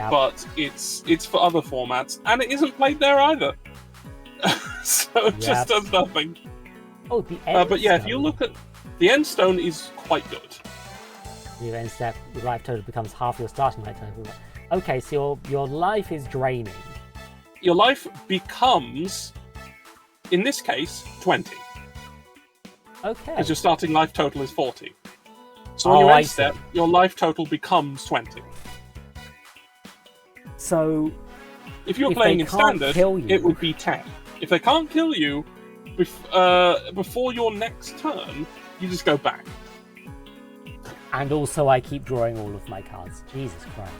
but it's for other formats, and it isn't played there either. So it just does nothing. Oh, the end but yeah, if you look at the end stone, is quite good. Your end step, your life total becomes half your starting life total. Okay, so your life is draining. Your life becomes, in this case, 20. Okay. Because your starting life total is 40. So on your end step, your life total becomes 20. So, if you're playing in standard, it would be 10. If they can't kill you before your next turn, you just go back. And also, I keep drawing all of my cards. Jesus Christ.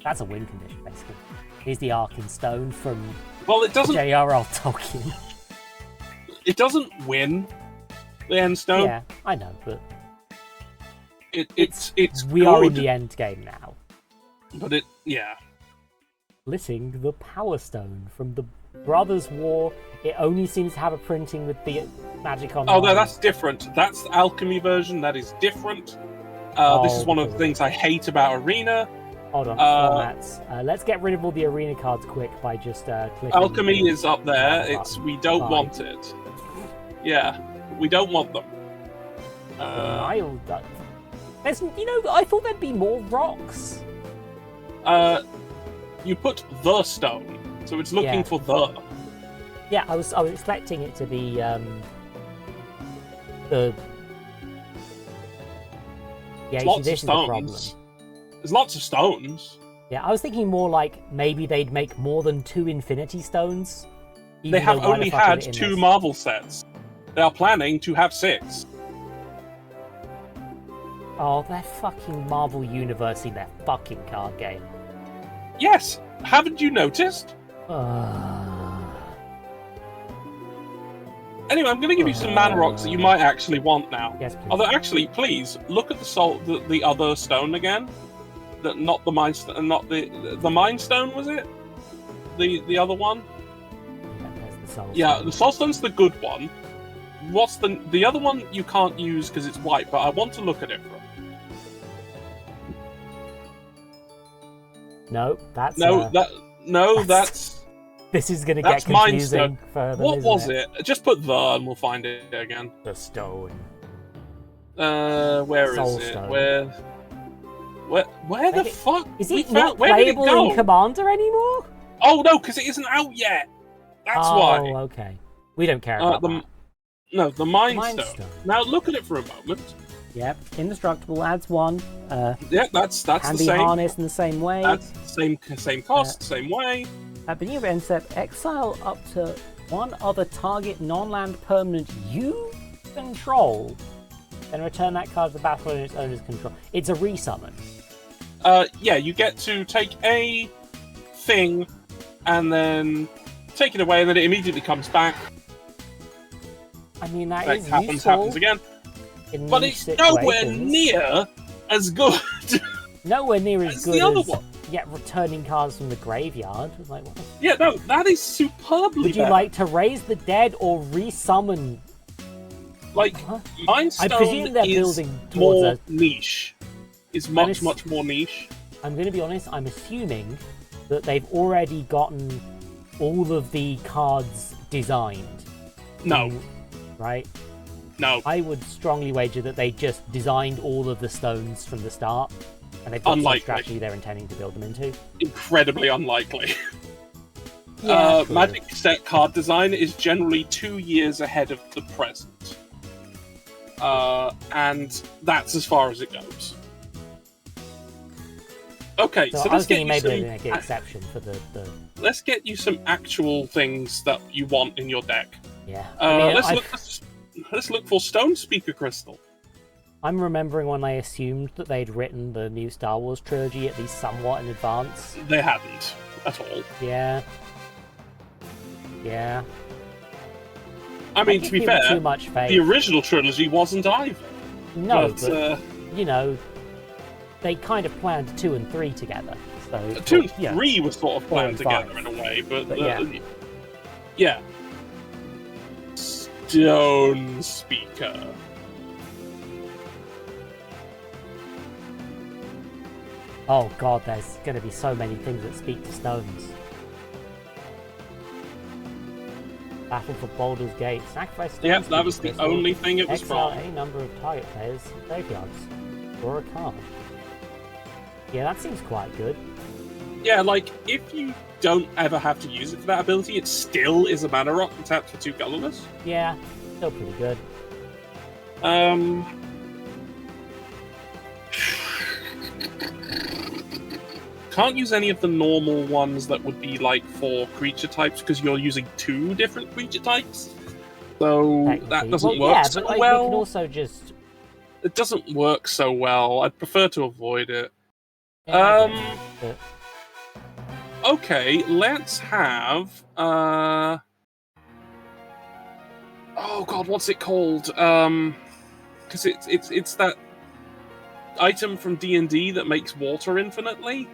That's a win condition, basically. Here's the Arcane Stone from J.R.R. Tolkien. It doesn't win the end stone. Yeah, I know, but it's we good, are in the end game now. But Blissing the Power Stone from the Brothers' War. It only seems to have a printing with the Magic Online. Oh no, that's different. That's the Alchemy version. That is different. This is one of the things I hate about Arena. Hold on, formats. Let's get rid of all the Arena cards quick by just clicking. Alchemy is up there. We don't want it. Yeah, we don't want them. I thought there'd be more rocks. You put the stone, so it's looking for the. Yeah, I was expecting it to be the. Yeah, lots this of is the problem. There's lots of stones. Yeah, I was thinking more like maybe they'd make more than 2 Infinity Stones. They have only had 2 Marvel sets. They are planning to have 6. Oh, they're fucking Marvel Universe in their fucking card game. Yes, haven't you noticed? Anyway, I'm going to give you some mana rocks that you might actually want now. Yes, please. Although, actually, please look at the other stone again. Not the Mind Stone. Not the Mind Stone, was it? The other one. Yeah, the Soul Stone's the good one. What's the other one? You can't use because it's white, but I want to look at it. No, that's that's. This is going to get confusing further. What was it? Just put the and we'll find it again. The stone. Where is it? Stone. Where the fuck? Is it not playable in Commander anymore? Oh no, because it isn't out yet. That's why. Oh, okay. We don't care about that. No, the Mind Stone. Now look at it for a moment. Yep, indestructible adds 1. Yeah, that's the same. Can be harnessed in the same way. That's same cost, same way. Beginning of end step, exile up to one other target non-land permanent you control, then return that card to the battlefield in its owner's control. It's a resummon. Yeah, you get to take a thing and then take it away, and then it immediately comes back. I mean, that Like, is happens useful again. in But niche it's nowhere situations. near as good. Nowhere near as as good the other as one. returning cards from the graveyard. Like, what the Yeah, no, that is superbly would you better. like to raise the dead or resummon? Like, Huh? Mind I Stone presume they're is building towards more a... niche. Is Honest- much more niche. I'm going to be honest, I'm assuming that they've already gotten all of the cards designed. No, Right? no. I would strongly wager that they just designed all of the stones from the start, and they've got some Unlikely. strategy they're intending to build them into. Incredibly unlikely. Yeah, true. Magic set card design is generally 2 years ahead of the present. And that's as far as it goes. Okay, so I let's was get thinking you maybe they'd some. make an exception for the Let's get you some actual things that you want in your deck. yeah. I mean, Let's look for Stone Speaker Crystal. I'm remembering when I assumed that they'd written the new Star Wars trilogy at least somewhat in advance. They hadn't at all. Yeah. Yeah. I mean, give to be people fair, too much faith. the original trilogy wasn't either. No, but, you know, they kind of planned 2 and 3 together. So 2 and yeah. 3 were sort of 4 planned and 5. together in a way, but yeah. Yeah. Stone Speaker. Oh god, there's going to be so many things that speak to stones. Battle for Baldur's Gate. Sacrifice stones. Yeah, that was the crystal. only thing it was Exile from. any number of target players' graveyards. Draw a card. Yeah, that seems quite good. Yeah, like, if you don't ever have to use it for that ability, it still is a mana rock and taps for 2 colorless. Yeah, still pretty good. Can't use any of the normal ones that would be like for creature types because you're using 2 different creature types. So that Technically. doesn't well, work yeah, so but like, well. we can also just... It doesn't work so well. I'd prefer to avoid it. Yeah, I get it, but- Okay, let's have oh god, what's it called? Because it's that item from D&D that makes water infinitely.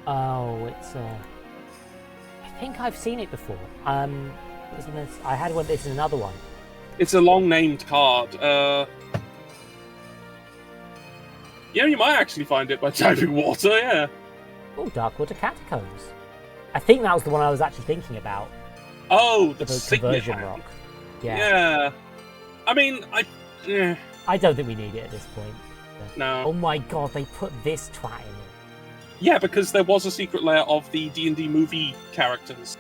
Oh, it's I think I've seen it before. Wasn't this? I had one. This is another one. It's a long named card. Yeah, you might actually find it by typing water. Yeah. Oh, Darkwater Catacombs. I think that was the one I was actually thinking about. Oh, the The signet conversion hand. rock. Yeah. Yeah. I mean, I don't think we need it at this point. no. Oh my god, they put this twat in it. Yeah, because there was a secret layer of the D&D movie characters,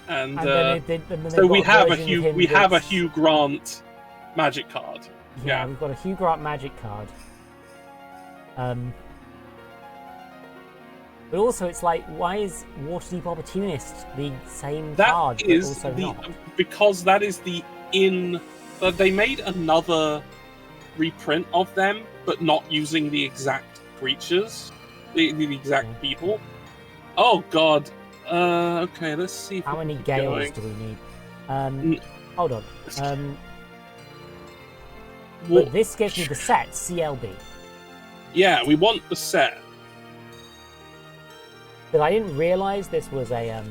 and then so we have a Hugh. Hugh Grant magic card. Yeah, Yeah. we've got a Hugh Grant magic card. But also, it's like, why is Waterdeep Opportunist the same card, That but is also the not? because that is the they made another reprint of them, but not using the exact creatures, the exact people. Oh god. Okay, let's see. If How we many keep gales going. do we need? Hold on. Well, But this gives me the set, CLB. yeah, we want the set. But I didn't realise this was a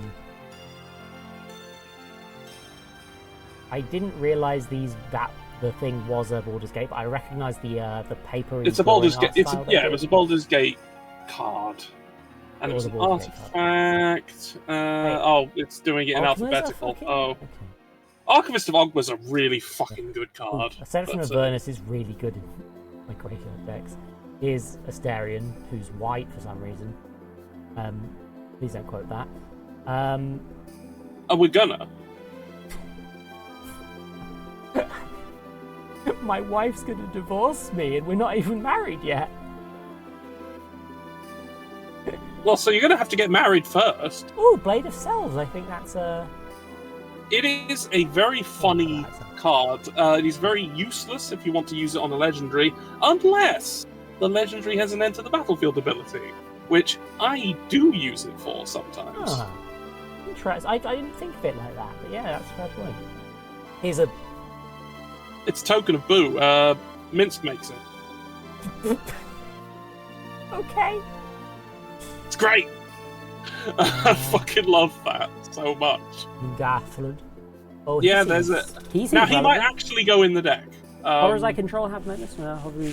I didn't realise that the thing was a Baldur's Gate, but I recognised the paper. It's a Baldur's Gate. It was a Baldur's Gate card, and it was an artifact. It's doing it in alphabetical. Oh, Okay. Archivist of Og was a really fucking good card. Ascension of Avernus is really good in like regular decks. Here's Asterion, who's white for some reason. Please don't quote that. Are we gonna? My wife's gonna divorce me, and we're not even married yet. Well, so you're gonna have to get married first. Oh, Blade of Selves. I think that's It is a very funny card. It is very useless if you want to use it on a legendary, unless the legendary has an enter the battlefield ability, which I do use it for sometimes. Ah, interesting. I didn't think of it like that, but yeah, that's a fair point. Here's a... It's Token of Boo. Minsk makes it. Okay. It's great. I fucking love that so much. Daffled. Oh, yeah, there's it. Now he might actually go in the deck. Horrors I control have menace. Hover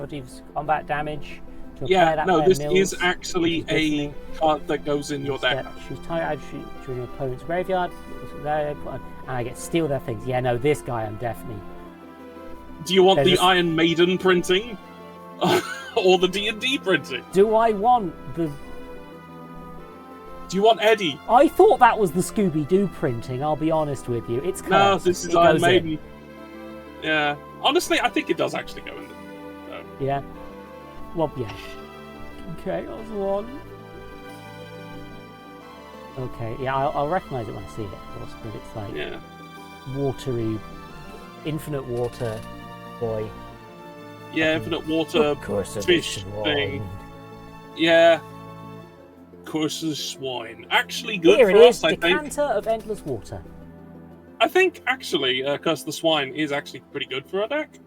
deals combat damage. Yeah, no, this is actually a card that goes in your deck. Choose target to your opponent's graveyard, and I get to steal their things. Yeah, no, this guy I'm definitely. Do you want the Iron Maiden printing, or the D&D printing? Do I want the? Do you want Eddie? I thought that was the Scooby-Doo printing. I'll be honest with you. It's no, this is Iron Maiden. Yeah, honestly, I think it does actually go in there. So. Yeah. Well, yeah. Okay, that was one. Okay, yeah, I'll recognise it when I see it, of course, but it's like watery, infinite water boy. Yeah, infinite water fish thing. Yeah. Curse of Swine. Actually good Here for it us, is, I think. Decanter of Endless Water. I think, actually, Curse of the Swine is actually pretty good for our deck.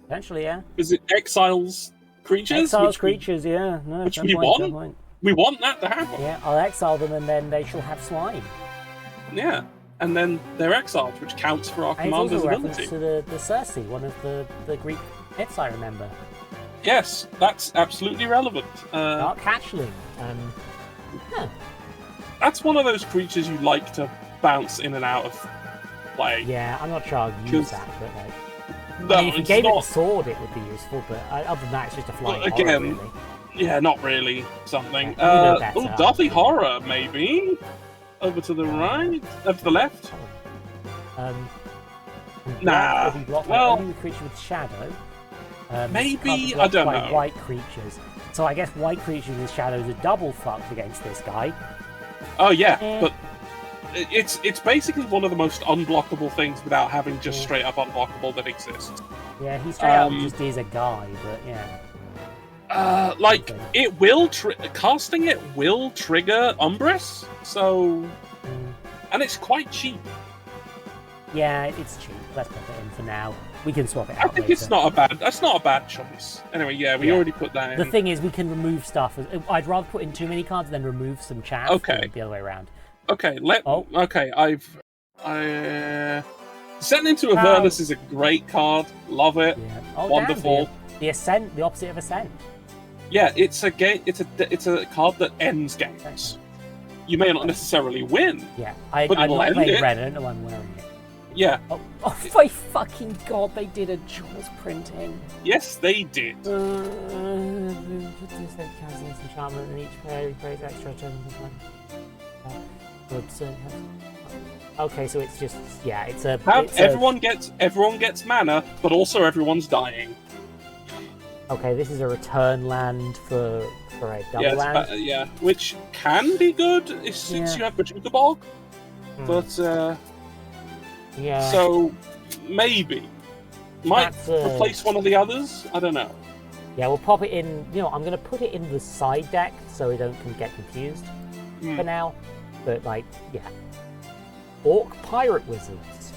Potentially, yeah. Because it exiles creatures. Exiles creatures, yeah. No, which we want. We want that to happen. Yeah, I'll exile them and then they shall have swine. Yeah, and then they're exiled, which counts for our commander's ability. It's also a reference to the Circe, one of the Greek myths I remember. Yes, that's absolutely relevant. Dark Hatchling. That's one of those creatures you like to bounce in and out of play. Yeah, I'm not sure I'll use that, but like... No, I mean, if you gave it a sword, it would be useful, but other than that, it's just a flying horror, really. Yeah, not really something. Yeah, Deathly Horror, maybe? Over to the right? Over to the left? Nah. Well... Only creature with shadow. Maybe, I don't know. White creatures. So I guess white creatures with shadows are double fucked against this guy. Oh yeah, but it's basically one of the most unblockable things without having just straight up unblockable that exists. Yeah, he straight up just is a guy, but yeah. Like it will casting it will trigger Umbrus, so and it's quite cheap. Yeah, it's cheap. Let's put it in for now. We can swap it out. I think that's not a bad choice. Anyway, yeah, we already put that in. The thing is, we can remove stuff. I'd rather put in too many cards than remove some chaff. Okay. The other way around. Okay, okay, Sent into Avernus is a great card. Love it. Yeah. Oh, wonderful. Damn, the Ascent, the opposite of Ascent. Yeah, it's a game. It's a card that ends games. You may not necessarily win. Yeah, I'm not playing red. I don't know why I'm wearing it. Yeah. Oh my fucking god! They did a Jaws printing. Yes, they did. Enchantment and each player plays extra turns. Okay, so it's just everyone gets mana, but also everyone's dying. Okay, this is a return land for a double land. Which can be good since you have Bajuka Bog, but yeah. So maybe might replace one of the others. I don't know. Yeah, we'll pop it in. You know, I'm going to put it in the side deck so we don't get confused for now. But like, yeah, Orc Pirate Wizards.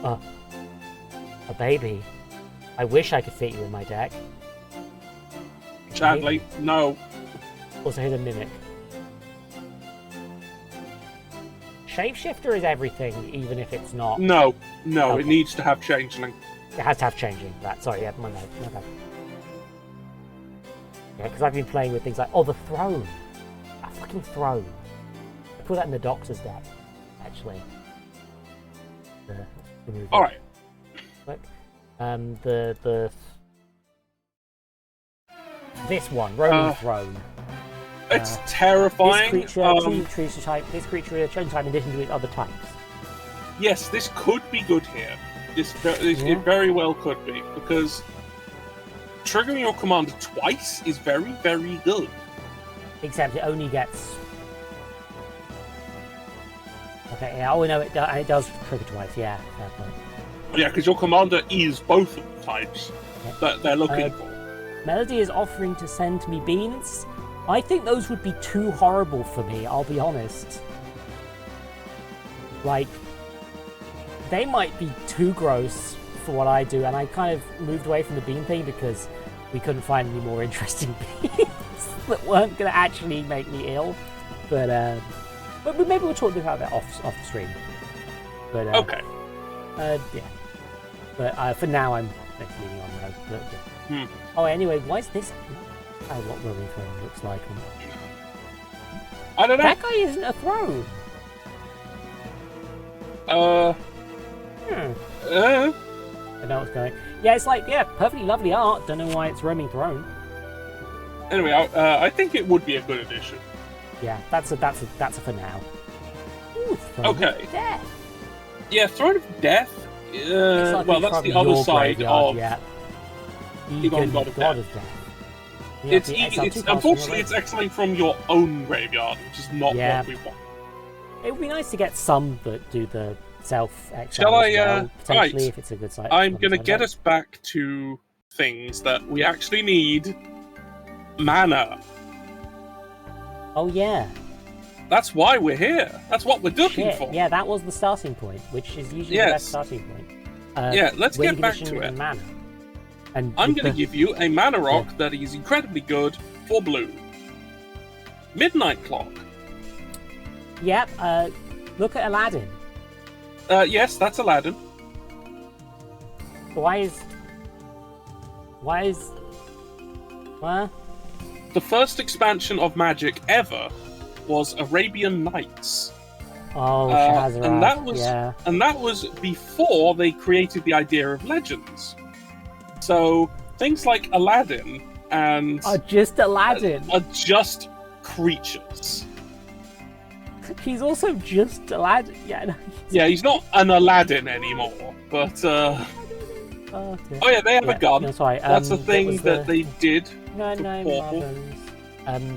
A baby. I wish I could fit you in my deck. Sadly, no. Also, here's a Mimic. Shapeshifter is everything, even if it's not. No, it needs to have Changeling. It has to have Changeling. Sorry, yeah, my bad. Yeah, because I've been playing with things like, the Throne. A fucking Throne. I put that in the Doctor's deck, actually. Alright. Look. This one, Roman Throne. It's terrifying. This creature change type in addition to its other types. Yes, this could be good here. It very well could be, because triggering your commander twice is very, very good. Except it only gets Okay, yeah, oh no, it does trigger twice, yeah, fair point. Yeah, because your commander is both of the types that they're looking for. Melody is offering to send me beans. I think those would be too horrible for me, I'll be honest. Like, they might be too gross for what I do, and I kind of moved away from the bean thing because we couldn't find any more interesting beans that weren't going to actually make me ill. But maybe we'll talk about that off the stream. But okay. Yeah. But for now, I'm leaning on road. But, yeah. Oh, anyway, why is this? What Roaming Throne looks like. I don't know. That guy isn't a throne. I know what's going. Yeah, it's like perfectly lovely art. Don't know why it's Roaming Throne. Anyway, I think it would be a good addition. Yeah, that's a for now. Ooh, Throne Okay. of Death. Yeah, Throne of Death. Well, that's the other side of Egon, God of Death. It's unfortunately it's exiling from your own graveyard, which is not what we want. It would be nice to get some that do the self-exile. Shall I? Well, potentially, right. if it's a good site. I'm going to get us back to things that we actually need. Mana. Oh yeah. That's why we're here. That's what we're looking for. Yeah, that was the starting point, which is usually the best starting point. Let's get back to it. Mana. And I'm going to give you a mana rock that is incredibly good for blue. Midnight Clock. Yep, look at Aladdin. Yes, that's Aladdin. Why is... What? The first expansion of Magic ever was Arabian Nights. Oh, Shazarad. And that was before they created the idea of legends. So things like Aladdin and are just Aladdin. Are just creatures. He's also just Aladdin. Yeah, he's not an Aladdin anymore. But oh yeah, they have a gun. No, sorry. That's a thing that they did. No, Marvins.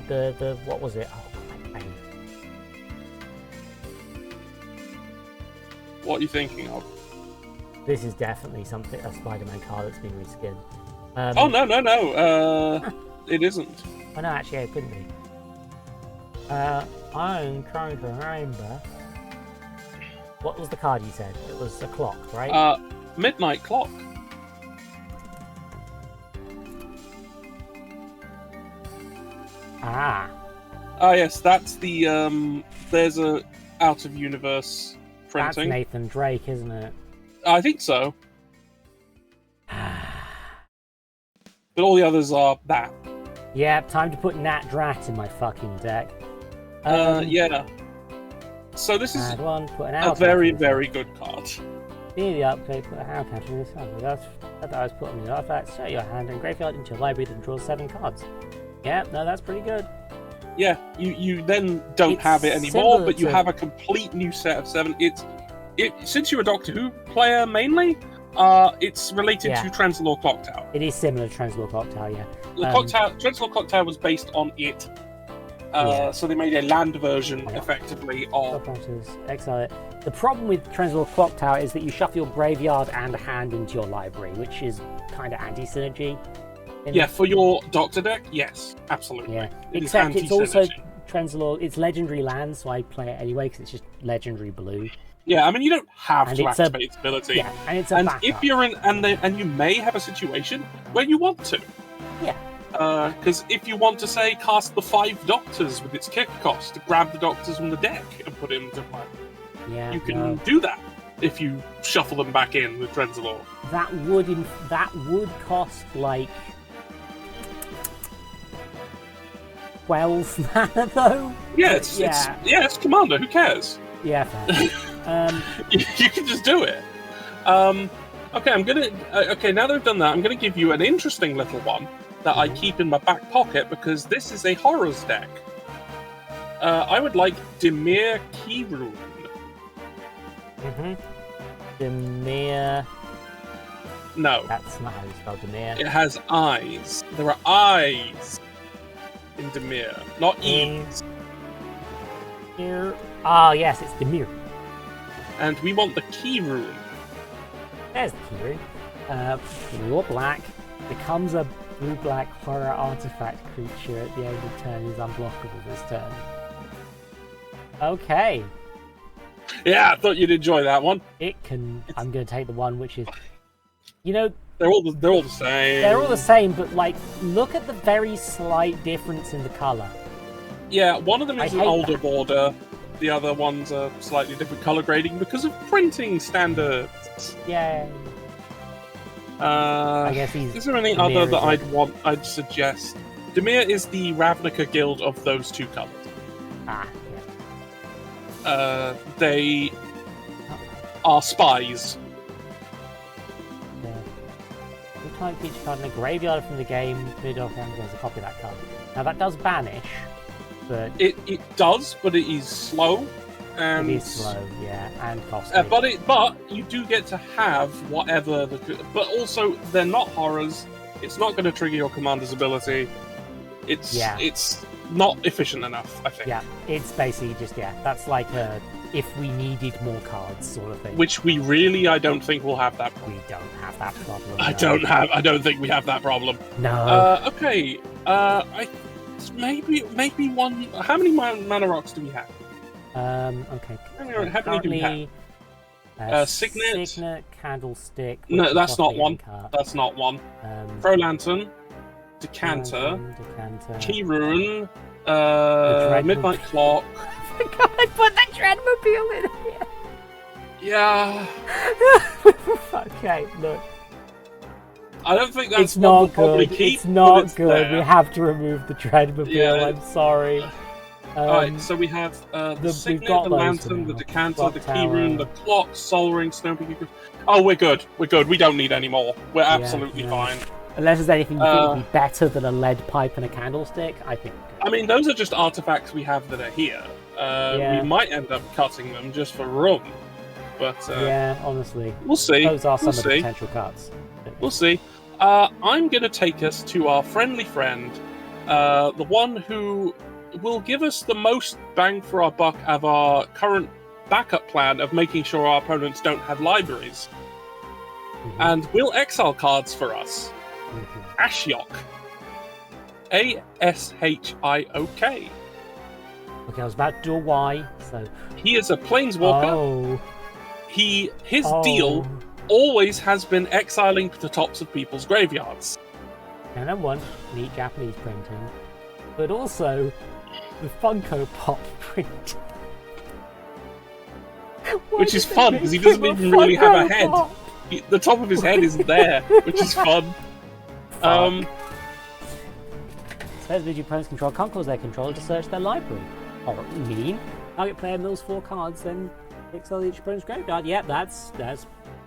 The what was it? Oh, my brain. What are you thinking of? This is definitely a Spider-Man card that's been reskinned. Oh no! It isn't. Oh no, actually, it couldn't be. I'm trying to remember. What was the card you said? It was a clock, right? Midnight Clock. Ah. Ah, yes, that's the there's a out of universe printing. That's Nathan Drake, isn't it? I think so. But all the others are that. Yeah, time to put Nat Drat in my fucking deck. Yeah. So this is a very, very good card. Near the upgrade, put a hand counter in this hand. That I was putting in the artifact, set your hand and graveyard into your library, then draw 7 cards. Yeah, no, that's pretty good. Yeah, you then don't have it anymore, but you have a complete new set of 7. Since you're a Doctor Who player mainly, it's related to Translaw Clock Tower. It is similar to Translaw Clock Tower, yeah. Translaw Clock Tower was based on it. So they made a land version, effectively, of... Exile it. The problem with Translaw Clock Tower is that you shuffle your graveyard and a hand into your library, which is kind of anti-synergy. Yeah, for your Doctor deck, yes, absolutely. Yeah, except it's also Translaw, it's legendary land, so I play it anyway, because it's just legendary blue. Yeah, I mean, you don't have to activate its ability. Yeah, and it's a backup. If you're in... And you may have a situation where you want to. Yeah. Because if you want to, say, cast the 5 Doctors with its kick cost to grab the Doctors from the deck and put it into play, you can do that if you shuffle them back in with Trenzalore. That would cost, like... 12 mana, though? Yeah, it's Commander, who cares? Yeah, fair. You can just do it. Okay, now that we've done that, I'm gonna give you an interesting little one that I keep in my back pocket because this is a horrors deck. I would like Dimir Keyrune. Dimir... No. That's not how you spell Dimir. It has eyes. There are eyes in Dimir, not E's. Ah, yes, it's Dimir. and we want the key rune. There's the key rune. Your black becomes a blue-black horror artifact creature at the end of turn is unblockable this turn. Okay. Yeah, I thought you'd enjoy that one. I'm going to take the one which is... You know... They're all the same. They're all the same, but, like, look at the very slight difference in the colour. Yeah, one of them is an older border. The other one's a slightly different colour grading because of printing standards. Yay. I guess is there any other that I'd suggest? Demir is the Ravnica guild of those two colours. Ah, yeah. They are spies. Yeah. Every time feature card in a graveyard from the game, there's a copy of that card. Now that does banish, but it does, but it is slow. And, it is slow, yeah, and costly. But you do get to have whatever but also they're not horrors. It's not going to trigger your commander's ability. It's not efficient enough, I think. Yeah, it's basically just that's like a if we needed more cards sort of thing. Which I don't think we'll have that problem. We don't have that problem. I don't think we have that problem. No. Okay. Maybe one. How many mana rocks do we have? Okay. How many do we have? Signet, Candlestick. No, that's not one. Card. That's not one. Throw Lantern, Decanter, Key Rune, Midnight Clock. I forgot I put the Dreadmobile in here. Yeah. Okay, look. I don't think that's it's not good. Keep, it's not good. There. We have to remove the Dreadmobile. Yeah. I'm sorry. Alright, so we have the Signet, the Lantern, the Decanter, the Key Rune, the Clock, Soul Ring, Snowpeak. Oh, we're good. We're good. We don't need any more. We're absolutely fine. Unless there's anything you think would be better than a lead pipe and a candlestick, I think. I mean, those are just artifacts we have that are here. We might end up cutting them just for room. But yeah, honestly. We'll see. Those are some of the potential cuts. We'll see. I'm going to take us to our friendly friend, the one who will give us the most bang for our buck of our current backup plan of making sure our opponents don't have libraries. Mm-hmm. And will exile cards for us. Mm-hmm. Ashiok. Ashiok. Okay, I was about to do a Y, so... He is a planeswalker. Oh. His deal always has been exiling the tops of people's graveyards. And then one, neat Japanese printing. But also, the Funko Pop print. Which is fun, because he doesn't even really have a head. The top of his head isn't there, which is fun. Says video opponents control can't cause their controller to search their library. Or mean. Target player mills 4 cards, then exile each opponent's graveyard. Yep, that's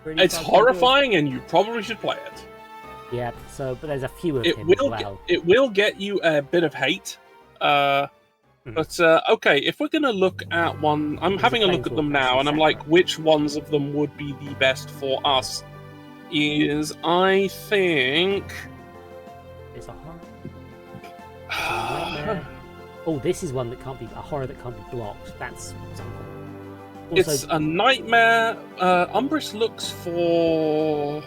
pretty. It's horrifying, and you probably should play it. Yeah. So, but there's a few of him as well. It will get you a bit of hate. But okay, if we're gonna look at one, I'm having a look at them now, and I'm like, which ones of them would be the best for us? I think. It's a horror. Oh, this is one that can't be a horror that can't be blocked. That's something. Also, it's a nightmare. Umbris looks for.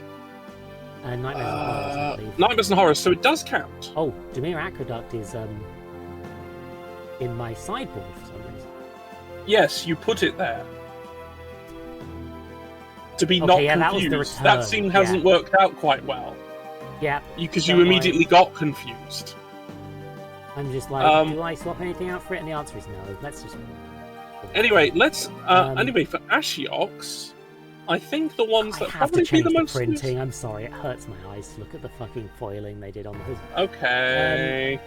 Nightmares and horrors, I believe. Nightmares and horrors, so it does count. Oh, Dimir Aqueduct is in my sideboard for some reason. Yes, you put it there. To be not confused. That scene hasn't worked out quite well. Yeah. Because you immediately got confused. I'm just like, do I swap anything out for it? And the answer is no. Let's just... Anyway, anyway, for Ashioks, I think the ones that probably be the most... printing. I'm sorry, it hurts my eyes to look at the fucking foiling they did on the... Okay.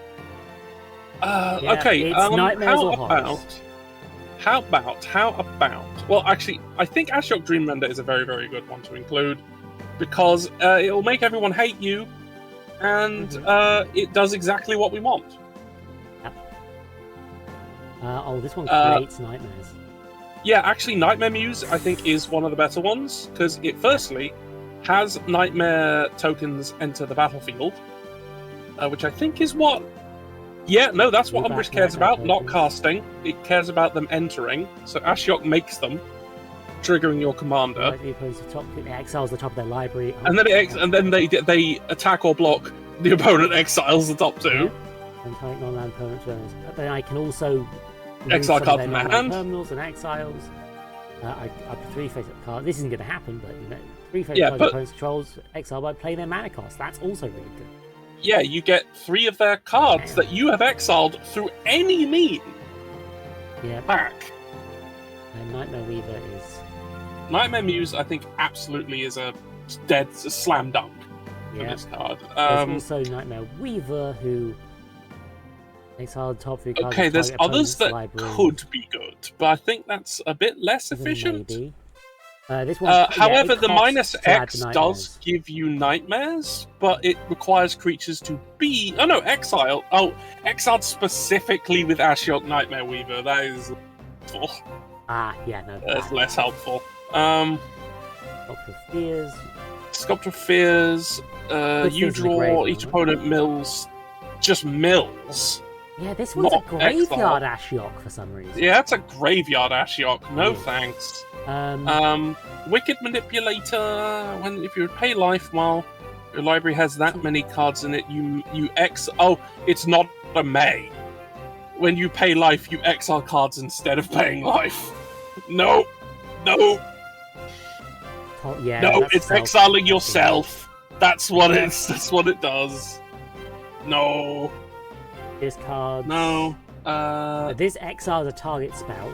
Okay, nightmares or horrors. How about... Well, actually, I think Ashiok Dreamrender is a very, very good one to include, because it'll make everyone hate you, and it does exactly what we want. Yep. This one creates nightmares. Yeah, actually, Nightmare Muse, I think, is one of the better ones, because it firstly has nightmare tokens enter the battlefield, which I think is what... Yeah, no, that's what Umbris cares about, not casting. It cares about them entering, so Ashiok makes them. triggering your commander. Like the opponent's top, it exiles the top of their library. And then they attack or block. The opponent exiles the top 2. Yeah. And target non-land permanents. Then I can also Exile some card of from their their non-land hand. terminals and exiles. Up to 3 face-up cards. This isn't going to happen, but 3 face-up Yeah, cards but- opponents controls exile by playing their mana cost. That's also really good. Yeah, you get 3 of their cards Damn. that you have exiled through any mean Yeah. back. And Nightmare Weaver is. Nightmare Muse, I think, absolutely is a slam dunk for Yeah. this card. There's also Nightmare Weaver, who exiled the top 3 cards. Okay, of there's target others that opponent's library. could be good, but I think that's a bit less Even efficient. maybe. This one, yeah, However, it the costs minus to add X the does nightmares. give you nightmares, but it requires creatures to be. Oh no, exile. Oh, exiled specifically with Ashiok Nightmare Weaver. That is helpful. Yeah, no. That's less helpful. Doctor of Fears. Sculptor Fears. You things in the draw. graveyard, Each right? opponent mills. Just mills. Yeah, this one's a Not graveyard Ashiok for some reason. Yeah, that's a graveyard Ashiok. No Yeah. thanks. Um, Wicked Manipulator. If you pay life while your library has that many cards in it, you Oh, it's not a May. When you pay life, you exile cards instead of paying life. No, yeah, no, that's it's self- exiling yourself. That's what it's. That's what it does. No, Discards. no. This exiles a target spell.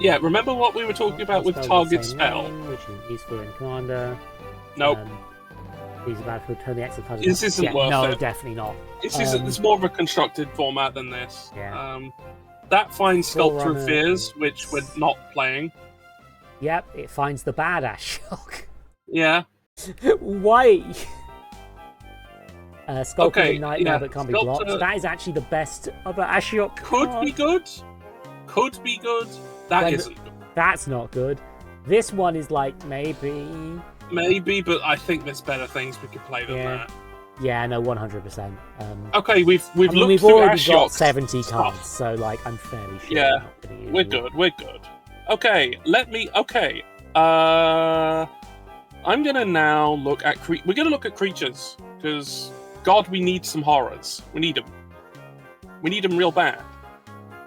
Yeah, remember what we were talking about with target spell? Which is useful in Commander. Nope. He's about to return the exile card. This isn't worth no, it. definitely not. It's more of a constructed format than this. Yeah. That finds Sculptor of Forerunner Fears, is- which we're not playing. Yep, it finds the bad Ashiok. Yeah. Why? Sculptor Okay, of Nightmare yeah, that can't be Sculptor- blocked. That is actually the best other Ashiok Could card. be good. Could be good. That Then- isn't good. That's not good. This one is like maybe. Maybe, but I think there's better things we could play than Yeah. that. Yeah, no, 100%. Okay, we've I mean, looked we've through already got Ashiok's 70 stuff. cards, so like I'm fairly sure. Yeah, we're not gonna use We're it. good. We're good. Okay, Okay. I'm gonna now look at we're gonna look at creatures because God, we need some horrors. We need them. We need them real bad.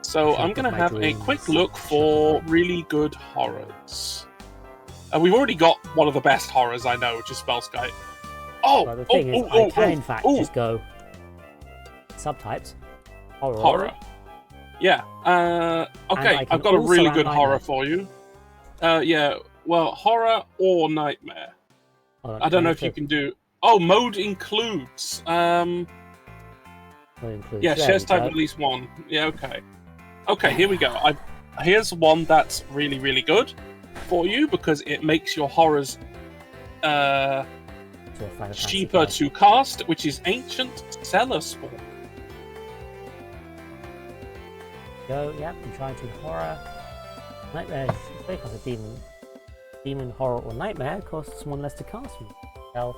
So Shop I'm of gonna my have a dreams. quick look Shop for of my- really good horrors. We've already got one of the best horrors I know, which is Spellskite. Oh, Well, the thing is, I can in fact just go subtypes. horror. Yeah. I Okay, can I've got a also really add good horror nightmare. for you. Yeah. Well, horror or nightmare. I don't know if you can do. Oh, mode includes. Yeah, shares type at least one. Yeah, okay. Okay, here we go. Here's one that's really, really good for you because it makes your horrors cheaper to cast, which is Ancient Cellar Spawn. Go, yep, and try to horror. Nightmare, if they cost a demon, horror, or nightmare, costs one less to cast from spell.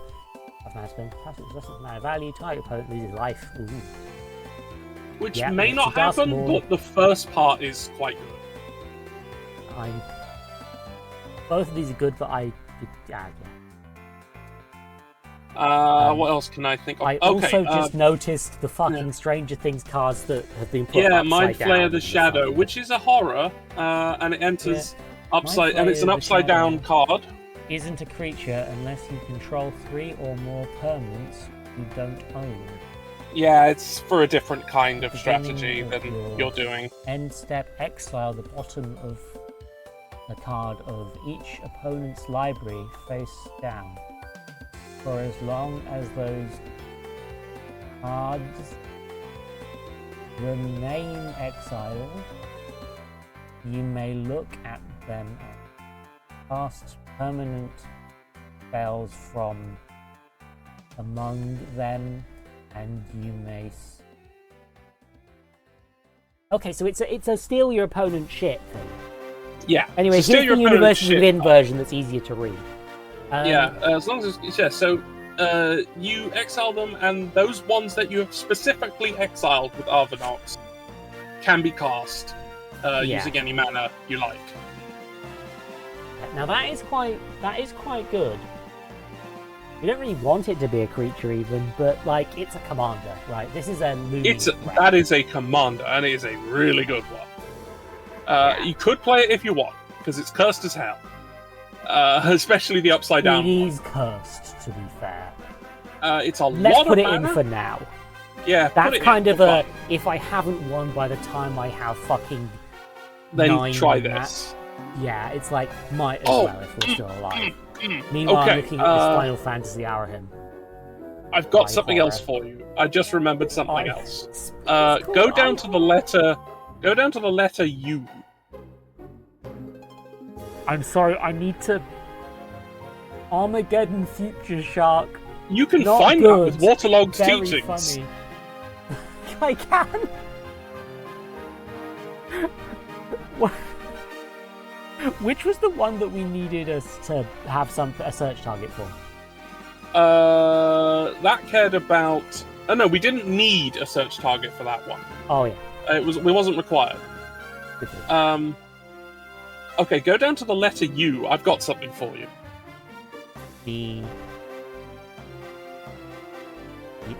Less amount of value, target opponent loses life. Ooh. Which Yeah, may makes not the dust happen, more- but the first part is quite good. Both of these are good, but yeah. What else can I think of? I Okay, also just noticed the fucking Stranger Things cards that have been put yeah, upside Mind down. Flayer in the Shadow, fucking- which is a horror, and it enters upside, Mind and it's an Flayer the upside down Shadow. card. Isn't a creature unless you control 3 or more permanents you don't own. Yeah, it's for a different kind of Beginning strategy of than your- you're doing. End step, exile the bottom of a card of each opponent's library face down. For as long as those cards remain exiled, you may look at them and cast permanent spells from among them, and you may. Okay, so it's a steal your opponent's shit thing. Yeah. Anyway, so steal here's your the opponent's Universes shit. Within version that's easier to read. Yeah, as long as it's, yeah. So you exile them, and those ones that you have specifically exiled with Arvanox can be cast using any mana you like. Now that is quite good. You don't really want it to be a creature even, but like it's a commander, right? This is a looming threat. That is a commander, and it is a really good one. You could play it if you want, because it's cursed as hell. Especially the upside down. It is cursed, to be fair. It's a Let's lot put of it mana. in for now. Yeah, That's kind of a if I haven't won by the time I have fucking then 9 try in that, this. yeah, it's like might as well if we're still alive. Meanwhile, Okay, I'm looking at this Final Fantasy Hour hymn. I've got By something horror. else for you. I just remembered something Oh, else. it's Go cool. down to the letter. Go down to the letter U. I'm sorry, I need to. Armageddon Future Shark. You can Not find good. that with Waterlogg's Very teachings. funny. I can. What- Which was the one that we needed us to have a search target for? That cared about. Oh no, we didn't need a search target for that one. Oh yeah. It wasn't required. Good deal. Okay, go down to the letter U. I've got something for you.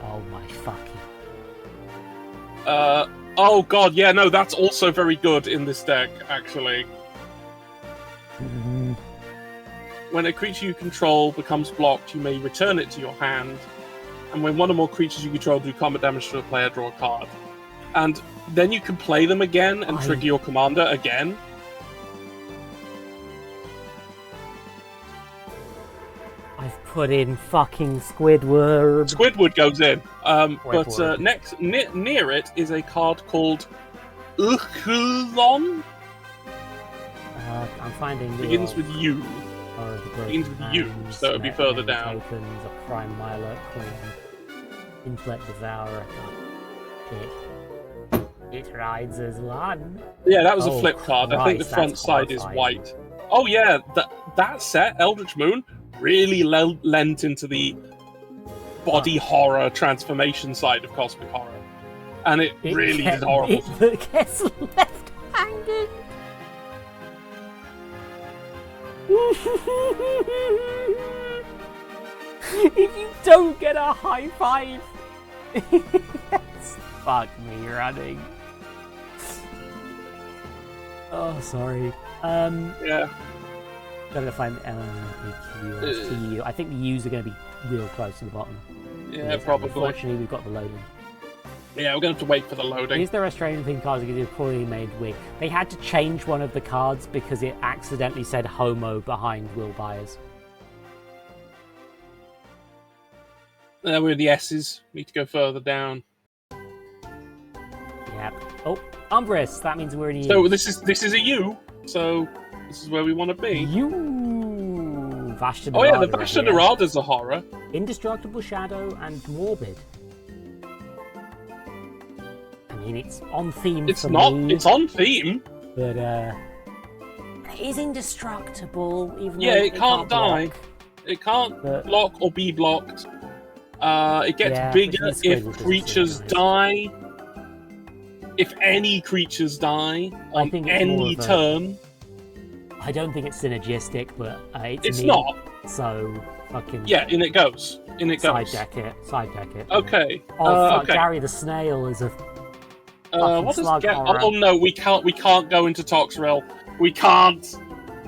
Oh my fucking. Oh god, yeah, no, that's also very good in this deck, actually. Mhm. When a creature you control becomes blocked, you may return it to your hand. And when one or more creatures you control do combat damage to a player, draw a card. And then you can play them again and trigger your commander again. I've put in fucking Squidward. Squidward goes in. But Squidward. next, near it is a card called Uklon. I'm finding Begins with U. Begins with U, so it'll be further down. Tokens, a Prime Miler, Queen, Intellect Devourer. It rides as one. Yeah, that was a Oh, flip card. I think the Christ, front that's side is horrifying. white. Oh yeah, that set, Eldritch Moon, really lent into the body horror transformation side of Cosmic Horror. And it really is horrible. It gets left hanging. If you don't get a high five, yes. Fuck me running. Oh, sorry. Yeah. Gotta find LMPQ. I think the U's are going to be real close to the bottom. Yeah, probably. Unfortunately, we've got the loading. Yeah, we're going to have to wait for the loading. Is there a Stranger Things card that gives you a poorly made wig? They had to change one of the cards because it accidentally said homo behind Will Byers. We're in the S's. Need to go further down. Yep. Oh, Umbris. That means we're in the So this is a U. So this is where we want to be. You. Vashta Oh yeah, the Narada Vashta here. Narada's a horror. Indestructible Shadow and Morbid. I mean, it's on theme It's for not. me, It's on theme. but it is indestructible. Even Yeah, though it can't die. block. It can't But- block or be blocked. It gets Yeah, bigger which means if Squidward creatures doesn't seem die. If any creatures die on think it's more any of a- turn, I don't think it's synergistic, but it's me, not. So fucking Yeah, in it goes. In it side goes. deck it. Side deck it. Okay. Oh fuck, okay. Gary the Snail is a fucking What does slug get? horror. Oh no, we can't go into Toxrill. We can't.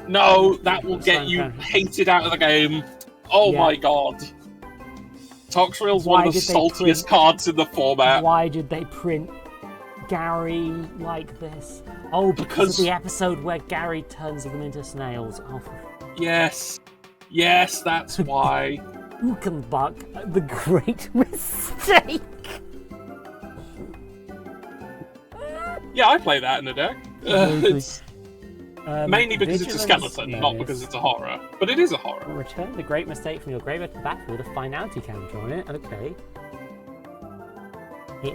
No, that will get you hated out of the game. Oh Yeah. my god. Toxrill's Why one of the did they saltiest print- cards in the format. Why did they print Gary like this? Oh, because Because- of the episode where Gary turns them into snails. Oh, for Yes. Yes, that's why. Ukenbuck, the great mistake. Yeah, I play that in a deck. It's mainly because it's a Vigilance skeleton, not because it's a horror. But it is a horror. Return the great mistake from your graveyard to the battlefield with a finality counter on it. Okay.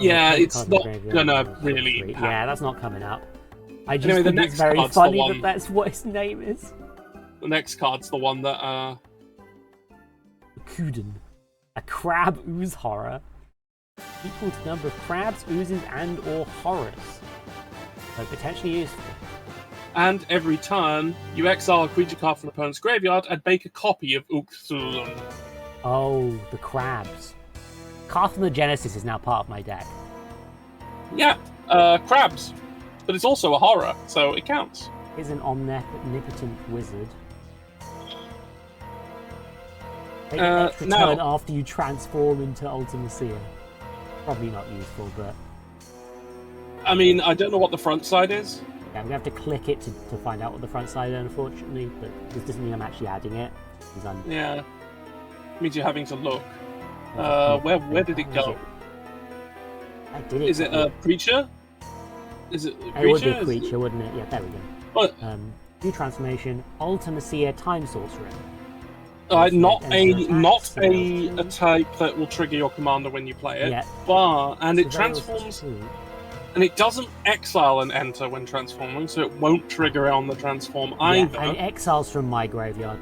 Yeah, Hit it's card in not graveyard gonna for really free. happen. Yeah, that's not coming up. I just Anyway, the think it's next very card's the funny one- that that's what his name is. The next card's the one that, Kuden. A crab ooze horror. Equal to the number of crabs, oozes, and or horrors. So potentially useful. And every turn, you exile a creature card from the opponent's graveyard and make a copy of Uxulun. Oh, the crabs. Card from the Genesis is now part of my deck. Yeah, crabs. But it's also a horror, so it counts. Is an omnipotent wizard. Take an extra turn after you transform into Ultimacia. Probably not useful, but... I mean, I don't know what the front side is. Yeah, I'm going to have to click it to find out what the front side is, unfortunately, but this doesn't mean I'm actually adding it. Yeah. It means you're having to look. Where did it go? I did it. Is it a creature? Is it a creature? It would be a creature, wouldn't it? Yeah, there we go. But, new transformation, Ultimacia Time Sorcerer. not a type that will trigger your commander when you play it, and it transforms, and it doesn't exile and enter when transforming, so it won't trigger on the transform either. And exiles from my graveyard,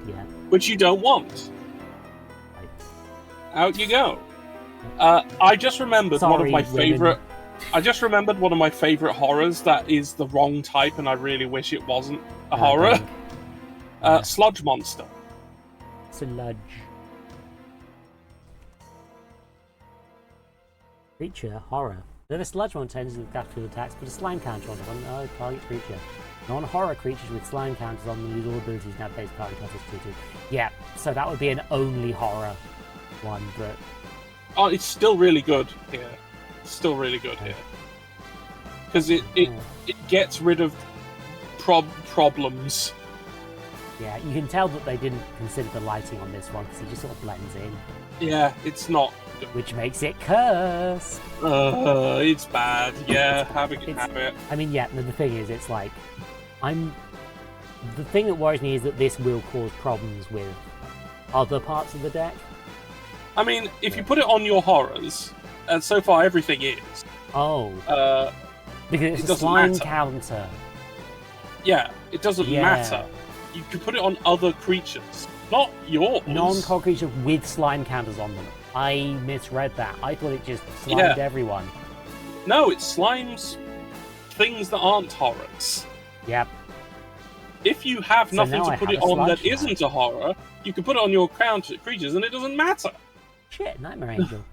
which you don't want. Right. Out you go. I just remembered one of my favorite. I just remembered one of my favorite horrors that is the wrong type, and I really wish it wasn't a horror. Sludge monster. Sludge. Creature, horror. The sludge one tends to battlefield attacks, but a slime counter on one. Oh, target creature. Non-horror creatures with slime counters on them lose all abilities now base power and covers 2/2. Yeah, so that would be an only horror one, but... Oh, it's still really good here. It's still really good here. Because it gets rid of problems. Yeah, you can tell that they didn't consider the lighting on this one, because it just sort of blends in. Yeah, it's not... Which makes it cursed! It's bad. Yeah, have it. I mean, yeah, the thing is, it's like... The thing that worries me is that this will cause problems with other parts of the deck. I mean, if you put it on your horrors, and so far everything is... Oh. Because it's a slime counter. Yeah, it doesn't matter. You can put it on other creatures, not yours. Non-core creatures with slime counters on them. I misread that. I thought it just slimed everyone. No, it slimes things that aren't horrors. Yep. If you have nothing to put it on that isn't a horror, you can put it on your creatures and it doesn't matter. Shit, Nightmare Angel.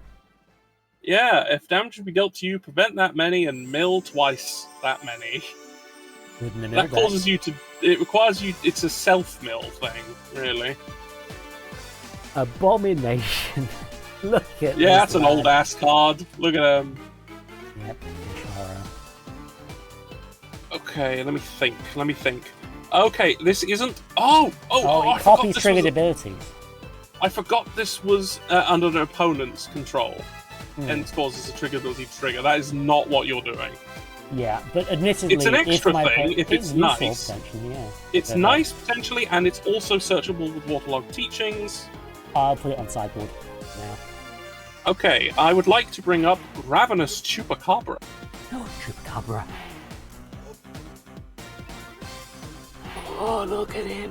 Yeah, if damage be dealt to you, prevent that many and mill twice that many. That causes you to... It requires you... It's a self-mill thing, really. Abomination. Look at this. Yeah, that's an old-ass card. Look at him. Yep, horror. Okay, let me think. Okay, this isn't... Oh, it copies triggered abilities. I forgot this was under an opponent's control. And causes a trigger ability to trigger. That is not what you're doing. Yeah, but admittedly, it's an extra thing if it's nice. Yeah. It's nice potentially, and it's also searchable with waterlogged teachings. I'll put it on sideboard now. Okay, I would like to bring up Ravenous Chupacabra. Oh, Chupacabra. Oh, look at him.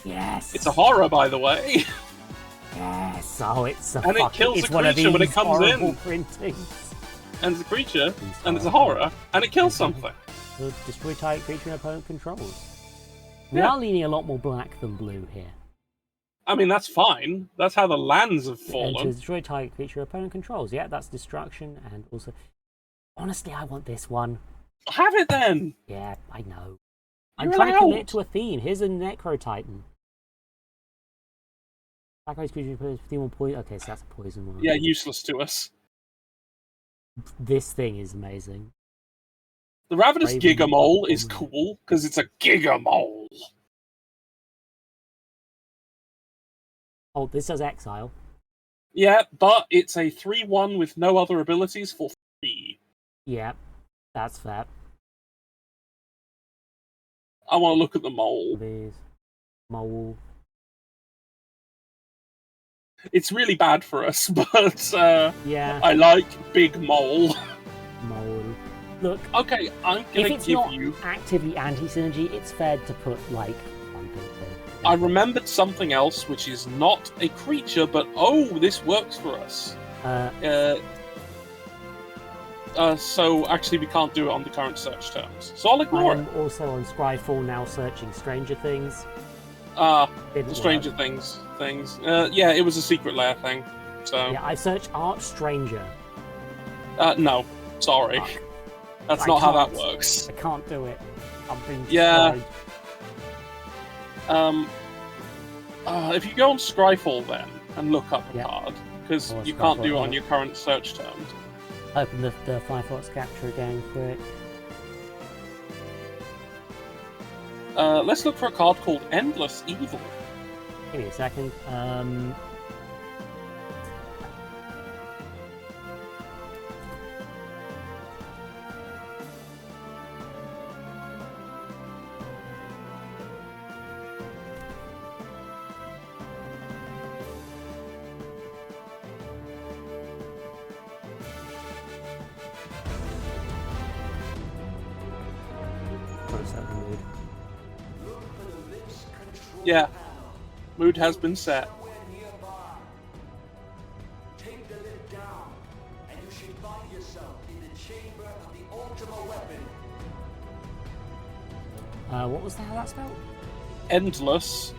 Yes. It's a horror, by the way. Yes. Oh, it's a and it kills a creature when it comes in. Printings. And it's a creature, and it's a horror, and it kills something. So destroy target creature an opponent controls. We are leaning a lot more black than blue here. I mean, that's fine. That's how the lands have fallen. And to destroy target creature opponent controls. Yeah, that's destruction, and also... Honestly, I want this one. Have it then! Yeah, I know. I'm trying to commit to a theme. Here's a Necro Titan. Sacrifice creature opponent 51 poison. Okay, so that's a poison one. Yeah, useless to us. This thing is amazing. The Ravenous Gigamole is cool, because it's a Gigamole. Oh, this says exile. Yeah, but it's a 3/1 with no other abilities for free. Yeah, that's fair. I want to look at the mole. Mole. It's really bad for us, but yeah, I like big mole. Mole. Look. Okay, I'm gonna if it's give not you actively anti-synergy, it's fair to put like something. I remembered something else, which is not a creature, but oh, this works for us. So actually we can't do it on the current search terms. So I'll I ignore am also on Scryfall now searching Stranger Things. The Stranger Things. Yeah, it was a secret lair thing. So Yeah, I searched Art Stranger. no, sorry. Fuck. That's I not how that can't. works. I can't do it. I'm being Yeah. destroyed. If you go on Scryfall then and look up a Yeah. card, because Or you can't do it Scryfall, on yeah. your current search terms. Open the Firefox capture again quick. Let's look for a card called Endless Evil. Give me a second. What's that mood? Yeah, mood has been set. Take the lid down, and you should find yourself in the chamber of the ultimate weapon. What was that? How that spelled? Endless.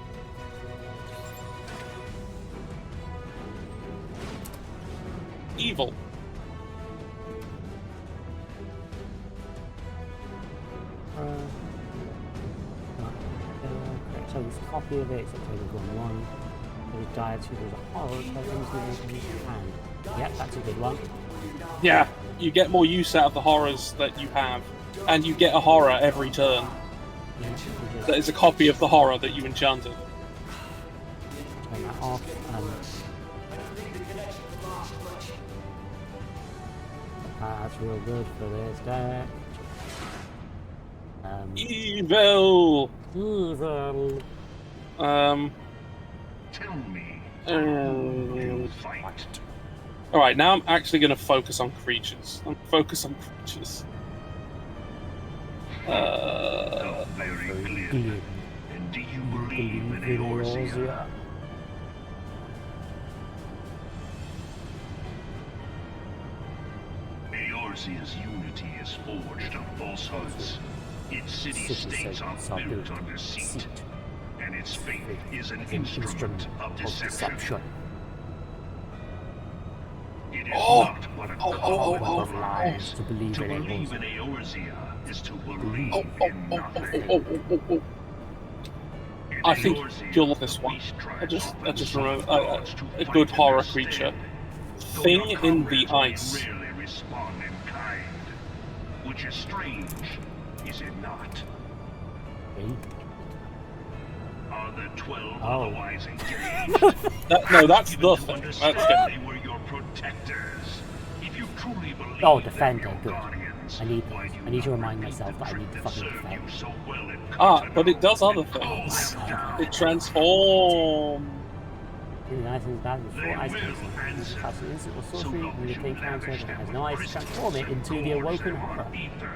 Evil. Correct. So this copy of it. It's October 1. There's diets. There's a horror. In his hand. Yep, that's a good one. Yeah, you get more use out of the horrors that you have, and you get a horror every turn. Yeah, we just That is a copy of the horror that you enchanted. turn that off. That's real good for this deck. Evil. Evil. Tell me, fight. Alright, now I'm actually going to focus on creatures. Focus on creatures. Very good. And do you believe in Eorzea? Eorzea's unity is forged of falsehoods. Its city-states are built on deceit, and its faith is an instrument of deception. It is not but a common of lies. To believe To in believe in Eorzea. Eorzea is to believe Oh, in nothing. In I think Eorzea, you'll love this one. beast I just tribes remember gods to a fight good in horror their creature. stead. Thing Though your in the comrades ice. rarely respond in kind, which is strange, is it not? Are the 12 Oh. otherwise engaged? No, that's Even the to thing. understand That's good. they were your protectors. If you truly believe Oh, them defender, your good. guardians, I need why do I need to not remind repeat myself the that I need to trick fucking served defend. you so well in But it does other Call things. them down. It transforms. In the items bad with They 4 ice will cases. answer. Cast an instant or So sorcery, long you as you think counter lavish that them has with no ice, crystals transform it and into the gorge awoken them on horror. ether.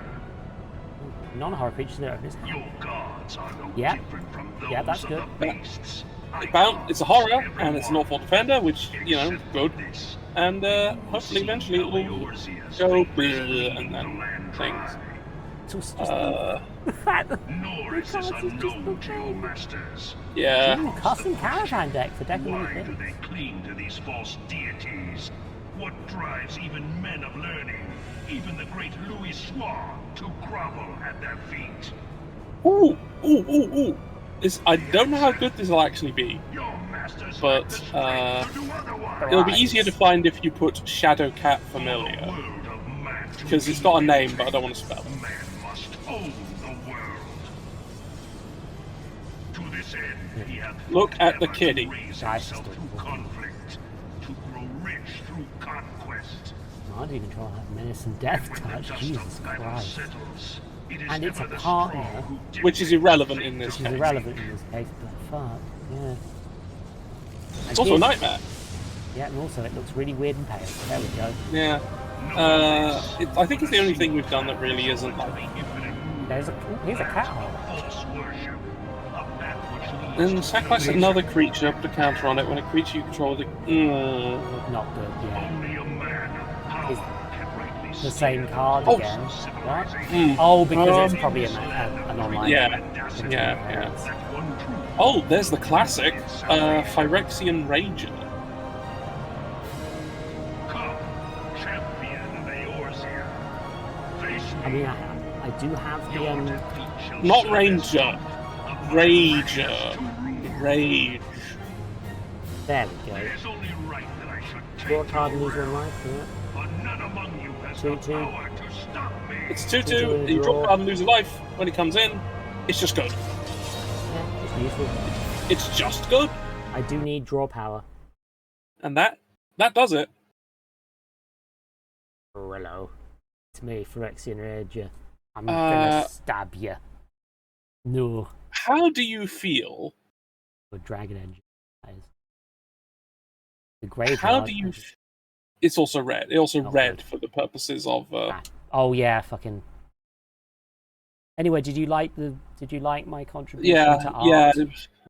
Non-horror creatures that open his hand. Your gods are no Yeah. different from those Yeah, that's of good. the beasts. It's a horror, and it's an awful defender, which, you know, good. This. And hopefully eventually it will go bleh and then things. It's also just Uh, the fact that Nor is this cards is just unknown to your okay. masters. Yeah. Custom caravan deck for decking Why many do things. they cling to these false deities? What drives even men of learning, even the great Louis Swan, to grovel at their feet? Ooh. I don't know how good this will actually be. Your masters But, lack the strength to do otherwise. It'll be easier to find if you put Shadowcat For the Familiar. world of man to Because it's be got a name, but I don't want to spell it. Man must own the world. To this end, he hath Look fought at the ever to kitty. raise Guys, himself just through conflict, to grow rich through conquest. I do control that menace and death When the touch. dust Jesus of battle Christ. settles, it is And it's ever a the partner, strong who Which is dictate irrelevant the in this fate Which is case. irrelevant in this case, but fuck, yeah. It's also a nightmare. Yeah, and also it looks really weird and pale. There we go. Yeah. I think it's the only thing we've done that really isn't like. Here's a cat hole. false worship of that which leads Then to sacrifice another creature, put a counter on it. When a creature you control the. Not good, yeah. only a man of power Is- can rightly the same card Oh. again. What? Hmm. Oh, because it's probably an online. Yeah. Oh, there's the classic Phyrexian Rager. Come, champion of Eorzea. Face I me. mean, I do have the Your defeat shall Not serve Ranger. as a Rager. Rage. There we go. It is only right that I should take Draw a card and your lose one will, life. Yeah. but none among you has 2-2. the power to stop me. It's 2-2 2-2. and You draw. drop a card and lose a life. When it comes in, it's just good. Yeah, just useful. It's just good. I do need draw power. And that does it. Hello. It's me, Phyrexian Rager. I'm gonna stab you. No. How do you feel? Or Dragon Engine. That is. The graveyard. How do you... It's also red. It's also red good. for the purposes of... Oh yeah, fucking... Anyway, did you like my contribution to art?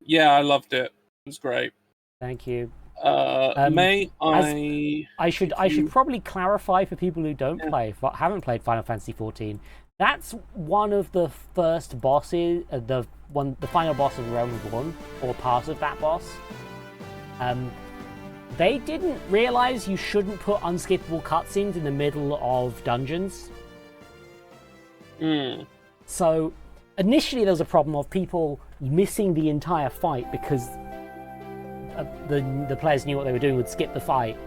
Yeah, I loved it. It was great. Thank you. I should probably clarify for people who haven't played Final Fantasy XIV. That's one of the first bosses, the final boss of Realm 1, or part of that boss. They didn't realize you shouldn't put unskippable cutscenes in the middle of dungeons. So initially there was a problem of people missing the entire fight because the players knew what they were doing, would skip the fight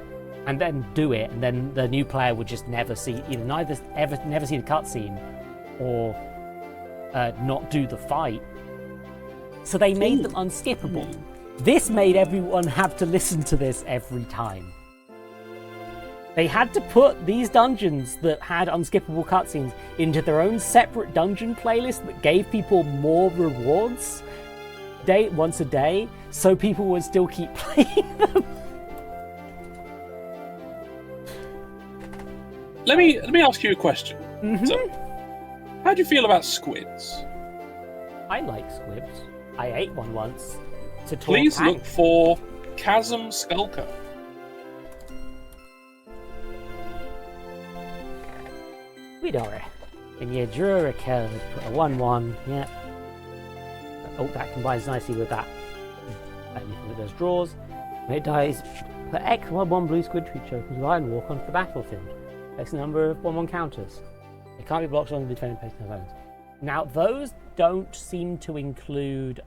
and then do it, and then the new player would just never see the cutscene or not do the fight. So they made them unskippable. This made everyone have to listen to this every time. They had to put these dungeons that had unskippable cutscenes into their own separate dungeon playlist that gave people more rewards once a day, so people would still keep playing them. Let me ask you a question. Mm-hmm. So, how do you feel about squids? I like squibs. I ate one once. To Please look for Chasm Skulker. Midori. And you draw a card, put a 1/1, yeah. Oh, that combines nicely with that. Anything that does draws. When it dies, put X 1/1 blue squid creature whose line walk onto the battlefield. X number of 1/1 counters. It can't be blocked on the defending page of zones. Now, those don't seem to include.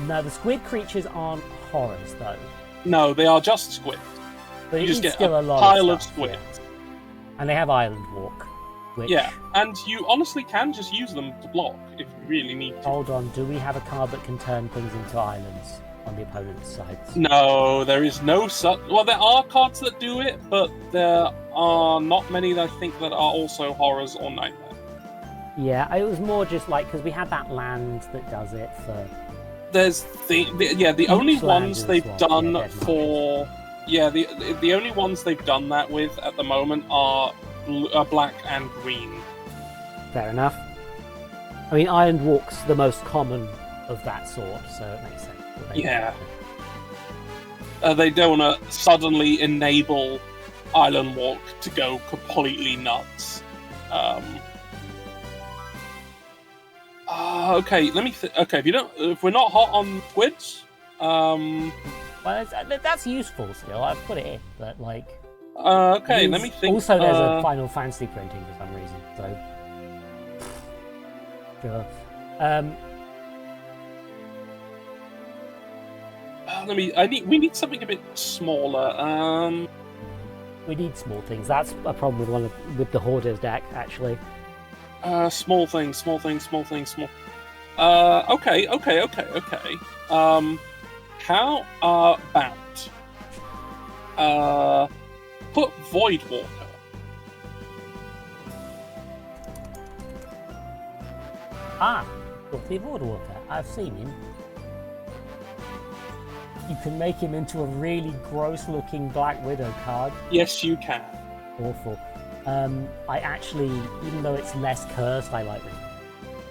No, the squid creatures aren't horrors, though. No, they are just squids. But You just get still a lot pile of stuff, squids. yeah. And they have Island Walk. Which, Yeah, and you honestly can just use them to block if you really need to. Hold on, do we have a card that can turn things into islands on the opponent's sides? No, there is no such. Well, there are cards that do it, but there are not many that I think that are also horrors or nightmare. Yeah, it was more just like because we had that land that does it for. There's the only Each land ones is they've one, done yeah, for the only ones they've done that with at the moment are black and green. Fair enough. I mean, Island Walk's the most common of that sort, so it makes sense. Yeah. They don't want to suddenly enable Island Walk to go completely nuts. Okay, let me. Okay, if we're not hot on squids, well, that's useful still. I've put it in, but like. Okay, let me think. Also, there's a Final Fantasy printing for some reason, so. Sure. We need something a bit smaller. We need small things. That's a problem with the Hoarders deck, actually. Small things. Okay. How about put Void Walker? Got the Void Walker. I've seen him. You can make him into a really gross-looking Black Widow card. Yes, you can. Awful. I actually, even though it's less cursed, I like it.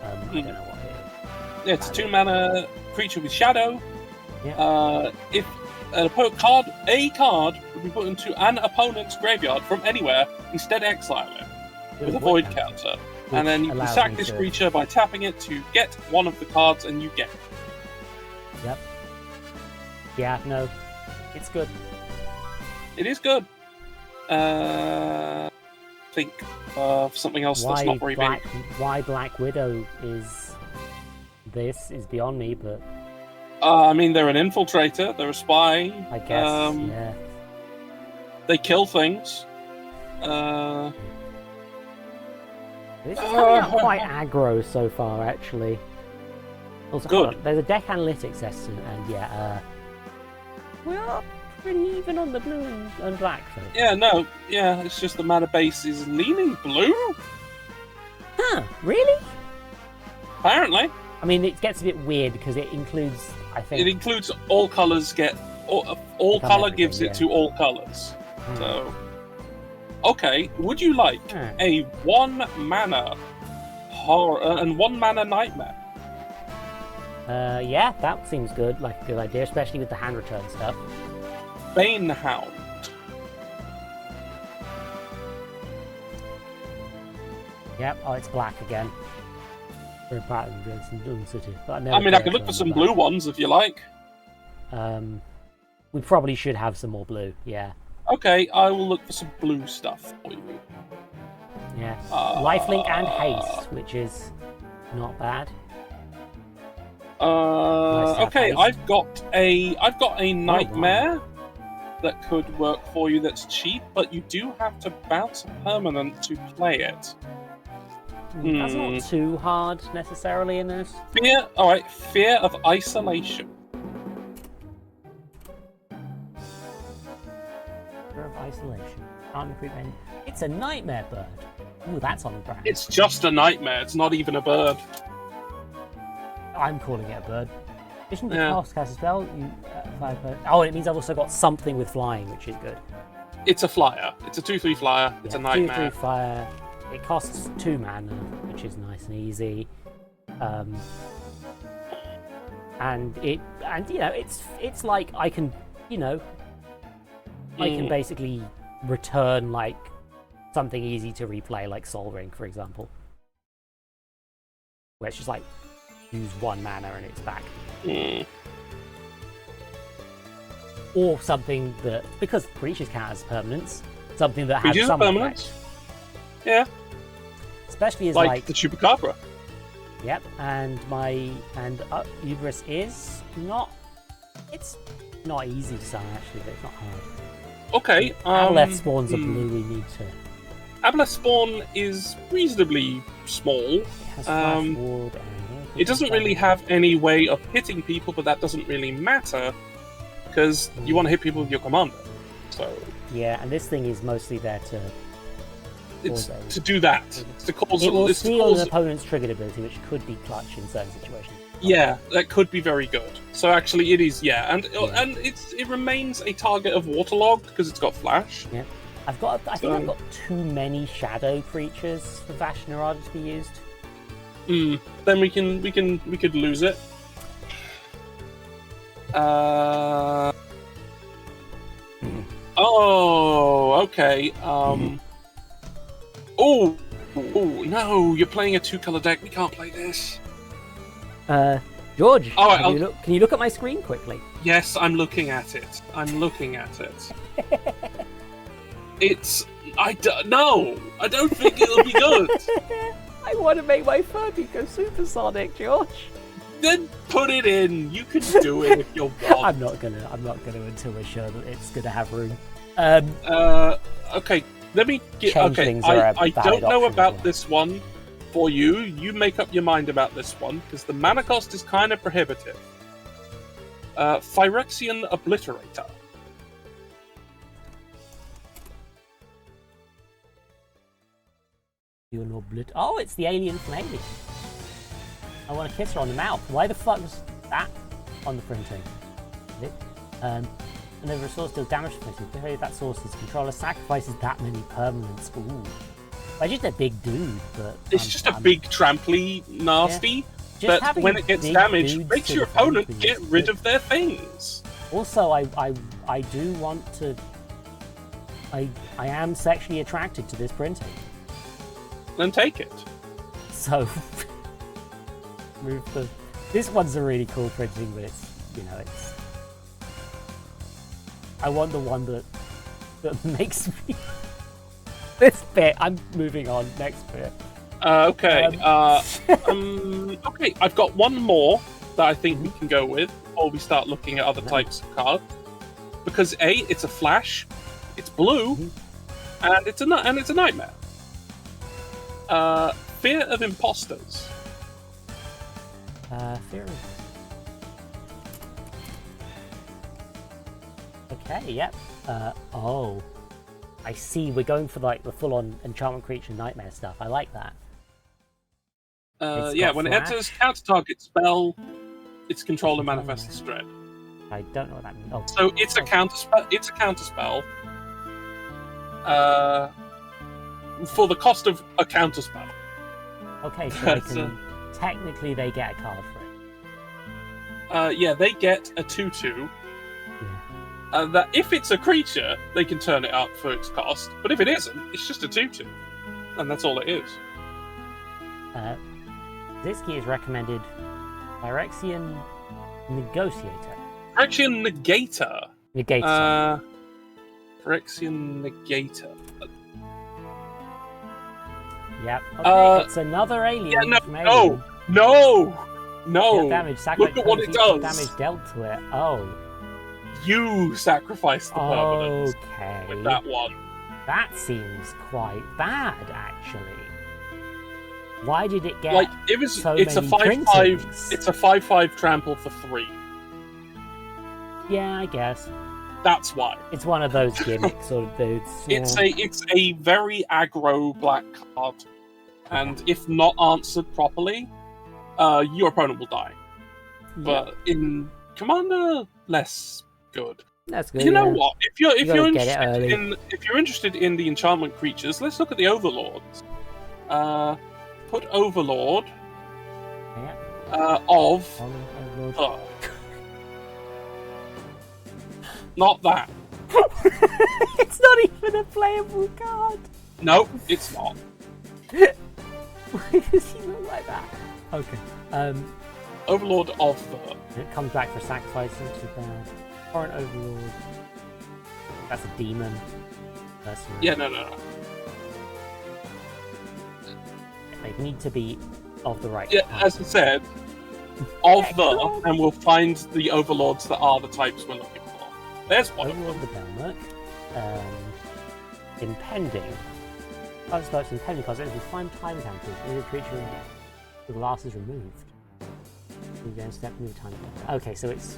I don't know what it is. Yeah, it's a 2-mana creature with shadow. Yeah. If a card could be put into an opponent's graveyard from anywhere, instead exile it with a void counter. And then you can sack this creature by tapping it to get one of the cards, and you get it. Yep. Yeah, no. It's good. It is good. Think of something else that's not very big. Why Black Widow is beyond me, but... I mean, they're an infiltrator, they're a spy. I guess, yeah. They kill things. This is coming out quite aggro so far, actually. Also, good. There's a deck analytics lesson, and we're pretty even on the blue and black. So. Yeah, it's just the mana base is leaning blue. Huh, really? Apparently. I mean, it gets a bit weird because it includes, I think... It includes all colours all colour gives it to all colours. So... Okay, would you like a 1 mana horror and 1 mana nightmare? Yeah, that seems good, like a good idea, especially with the hand return stuff. Banehound. Yep, oh, it's black again. Very pattern against Dun City. I mean, I could look for some blue ones if you like. We probably should have some more blue, yeah. Okay, I will look for some blue stuff for you. Yeah, lifelink and haste, which is not bad. Nice okay, haste. I've got a nightmare that could work for you. That's cheap, but you do have to bounce a permanent to play it. That's not too hard necessarily in this. Fear of isolation. Of isolation. Can't recruit any. It's a nightmare bird. Ooh, that's on the brand. It's just a nightmare. It's not even a bird. I'm calling it a bird. Addition to cast a spell, you oh, it means I've also got something with flying, which is good. It's a flyer. It's a 2/3 flyer. It's a nightmare. 2/3 flyer. It costs 2 mana, which is nice and easy. And it's like I can, I can basically return like something easy to replay, like Sol Ring, for example, where it's just like use 1 mana and it's back. Or something that, because creatures count as permanents, something that has some effect. Yeah. Especially as like the Chupacabra. Yep, and Uberus is not. It's not easy to summon actually, but it's not hard. Okay. Aboleth spawns are blue. We need to. Aboleth spawn is reasonably small. It has flash ward. It doesn't really have any way of hitting people, but that doesn't really matter because you want to hit people with your commander. So. Yeah, and this thing is mostly there to. It's to do that. It's to cause. It will steal an opponent's triggered ability, which could be clutch in certain situations. Yeah, that could be very good. So actually, it is. Yeah, and it remains a target of waterlogged because it's got flash. Yeah, I think I've got too many shadow creatures for Vashnarada to be used. Then we could lose it. Oh, okay. Oh no! You're playing a 2-color deck. We can't play this. George, can you look at my screen quickly? Yes, I'm looking at it. No, I don't think it'll be good. I want to make my Furby go supersonic, George. Then put it in. You can do it if you want. I'm not gonna until we're sure that it's gonna have room. Okay. Let me get. Okay, I don't know about this one. For you, you make up your mind about this one because the mana cost is kind of prohibitive. Phyrexian Obliterator. Oh, it's the alien flaming. I want to kiss her on the mouth. Why the fuck was that on the printing? And the resource deals damage to places. If that source's controller sacrifices that many permanents. Ooh. Well, just a big dude, but... It's just a big trampoline nasty, but when it gets damaged, makes your opponent get rid of their things. Also, I do want to I am sexually attracted to this printing. Then take it. So, move the. This one's a really cool printing, but it's, you know, it's. I want the one that makes me. This bit. I'm moving on. Next bit. Okay. Okay. I've got one more that I think we can go with before we start looking at other types of cards. Because A, it's a flash, it's blue, and it's a nightmare. Fear of imposters. Fear of. Okay. Yep. Oh. I see. We're going for like the full-on enchantment creature nightmare stuff. I like that. Yeah, when it enters counter target spell, its controller manifests dread. I don't know what that means. Oh. So it's a counter spell. It's a counter spell. For the cost of a counter spell. Okay, so technically they get a card for it. Yeah, they get a 2/2. Yeah. That if it's a creature, they can turn it up for its cost. But if it isn't, it's just a 2/2, and that's all it is. Zitsky is recommended Phyrexian Negotiator. Phyrexian Negator. Negator. Phyrexian Negator. Yep. Okay, it's another alien. Yeah, from no. Deal damage, Look at what it does. Damage dealt to it. Oh. You sacrificed the permanent Okay. with that one. That seems quite bad, actually. Why did it get Like it was? so It's a many 5/5. printings? It's a 5/5 trample for 3. Yeah, I guess. That's why. It's one of those gimmick sort of dudes. It's Yeah. a very aggro black card, and if not answered properly, your opponent will die. But in Commander, less good. That's good. You know yeah. what? If you're Get it interested in the enchantment creatures, let's look at the overlords. Put overlord Yeah. of Overlord. not that. It's not even a playable card. No, it's not. Why does he look like that? Okay. Overlord of the. It comes back for sacrifice, which is bad. Foreign overlord. That's a demon. Yeah, no. They need to be of the right. Yeah, type. as I said, of the, and we'll find the overlords that are the types we're looking for. There's one of Overlord them. of the Belmont. Impending. Other spells impending because if we find time counters, if a creature with the last is removed. You then step move time counter. Okay, so it's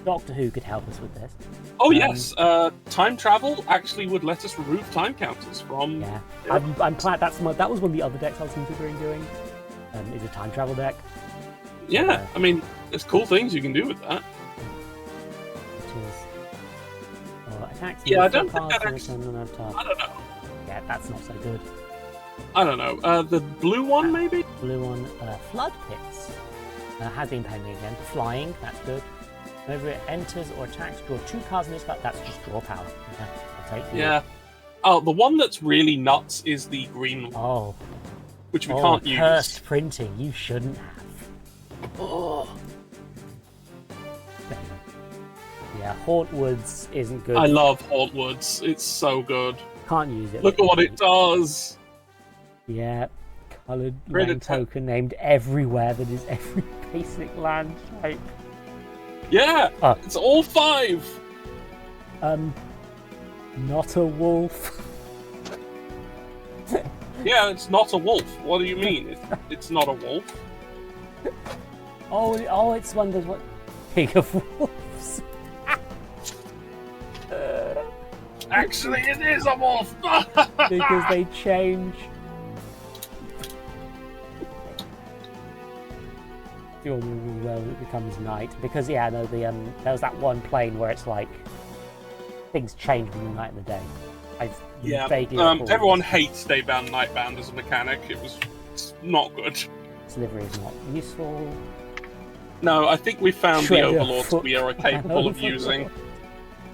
Doctor Who could help us with this. Oh yes, time travel actually would let us remove time counters from. Yeah, I'm glad that was one of the other decks I was considering doing. Is a time travel deck. Yeah, I mean, there's cool things you can do with that. Which is attacks. Yeah, I don't think cards, that actually. I don't know. Yeah, that's not so good. I don't know. The blue one maybe. Blue one, Flood Pits. Has been pending again. Flying, that's good. Whenever it enters or attacks, draw 2 cards in this card. That's just draw power. Yeah, I'll take it. Yeah. Oh, the one that's really nuts is the green one, Oh. which we can't use. Cursed printing. You shouldn't have. Oh. Yeah, Hauntwoods isn't good. I love Hauntwoods. It's so good. Can't use it. Look at what it does. Yeah. Coloured Rid land of token named everywhere that is every basic land type. Yeah, Oh. it's all 5. Not a wolf. Yeah, it's not a wolf. What do you mean? It's not a wolf. Oh, it's one of what? King of Wolves. Actually, it is a wolf. Because they change. Well, it becomes night because yeah, no, there was that one plane where it's like things change between night and the day. Yeah. Vaguely recall Everyone this. hates Daybound Nightbound as a mechanic. It's not good. Delivery is not useful. No, I think we found Shredder the overlords foot we are capable of overlord. using.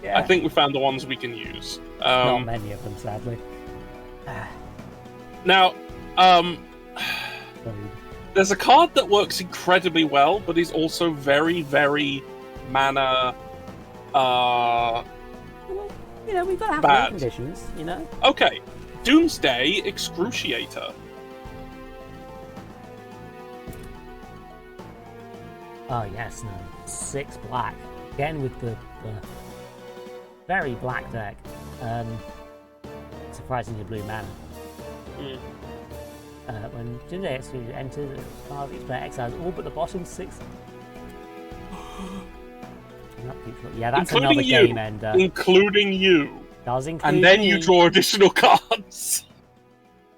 Yeah. I think we found the ones we can use. Not many of them, sadly. Now, Food. there's a card that works incredibly well, but is also very, very mana. Well, you know, we've got to have Bad. some conditions, you know? Okay, Doomsday Excruciator. Oh, yes, no. 6 black. Again with the very black deck. Surprisingly blue mana. When Doomsday Exclusion enters, each player exiles all but the bottom 6. Yeah, that's Including another you. game ender. Including you. Does include And then me. you draw additional cards.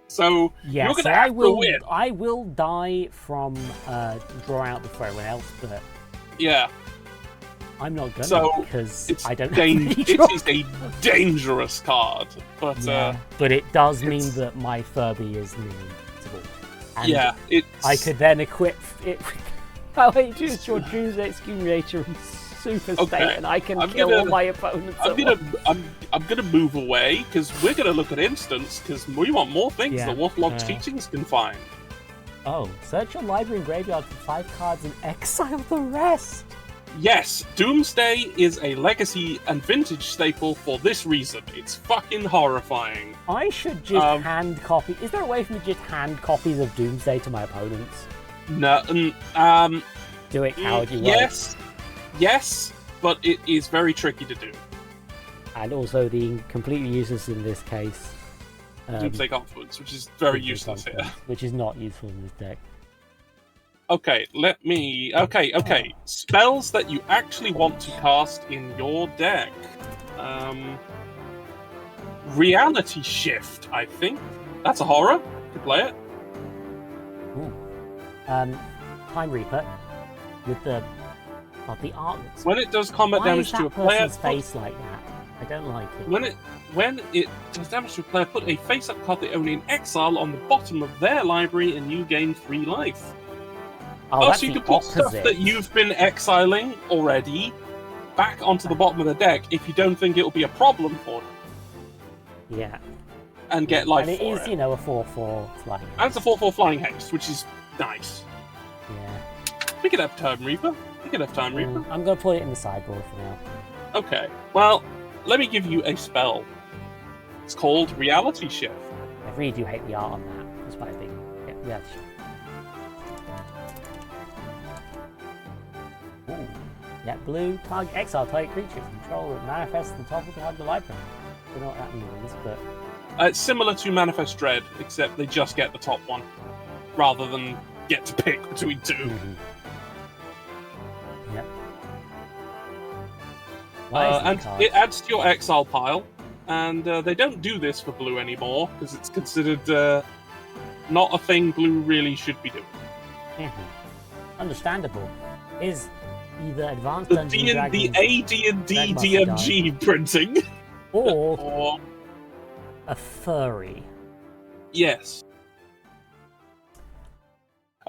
So Yeah, you're so gonna have to win. I will die from draw out before everyone else, but Yeah. I'm not gonna So, because It's I don't have it any draw. is a dangerous card. But Yeah, but it does mean it's- that my Furby is nearly invincible. And yeah, it's I could then equip it with power choose your Doomsday Excruciator and Super State, Okay, and I can I'm kill gonna- all my opponents. I'm at gonna once. I'm gonna move away because we're gonna look at instants because we want more things Yeah, that Waterlogg's yeah. teachings can find. Oh, search your library and graveyard for 5 cards and exile the rest. Yes, Doomsday is a legacy and vintage staple for this reason. It's fucking horrifying. I should just Um, hand copy. Is there a way for me to just hand copies of Doomsday to my opponents? No, Do it cowardly way. yes, but it is very tricky to do. And also the completely useless in this case. Doomsday Confluence, which is very Doomsday useless here. Confluence, which is not useful in this deck. Okay, let me. Okay. Spells that you actually want to cast in your deck. Reality Shift, I think. That's a horror. You can play it. Ooh. Time Reaper with the art. When it does combat Why damage is to a that player, person's face like that? I don't like it. when it does damage to a player, put a face-up card they own in exile on the bottom of their library, and you gain 3 life. Oh, that's so you the can put stuff opposite. that you've been exiling already back onto the bottom of the deck if you don't think it'll be a problem for you, Yeah. and get life And it for is, it. you know, a 4/4 flying. And it's a 4/4 flying haste, which is nice. Yeah. We could have Time Reaper. I'm gonna put it in the sideboard for now. Okay. Well, let me give you a spell. It's called Reality Shift. I really do hate the art on that. That's why I think. Yeah. Ooh. Yeah, blue, target exile target creature control that manifests at the top of the library. I don't know what that means, but It's similar to Manifest Dread, except they just get the top one, rather than get to pick between 2. Yep. Why is And the card? it adds to your exile pile, and they don't do this for blue anymore, because it's considered not a thing blue really should be doing. Understandable. Is either Advanced The Dungeons and the Dragons AD&D Red must DMG printing. or Or, a furry. yes.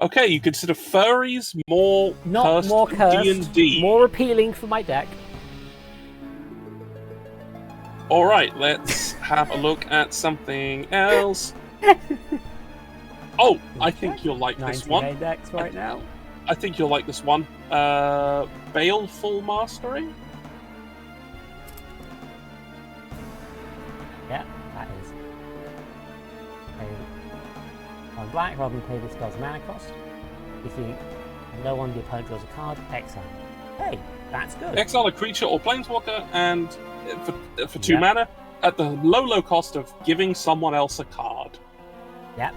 Okay, you consider furries more Not cursed more than cursed, D&D. more appealing for my deck. Alright, let's have a look at something else. Oh, I think you'll like this 90 one. decks right now. I think you'll like this one. Baleful Mastery? Yeah, that is. Pay on black, rather than pay this spell's mana cost. If you no one the opponent draws a card, exile. Hey, that's good. Exile a creature or planeswalker, and for 2 Yep. mana, at the low cost of giving someone else a card. Yep.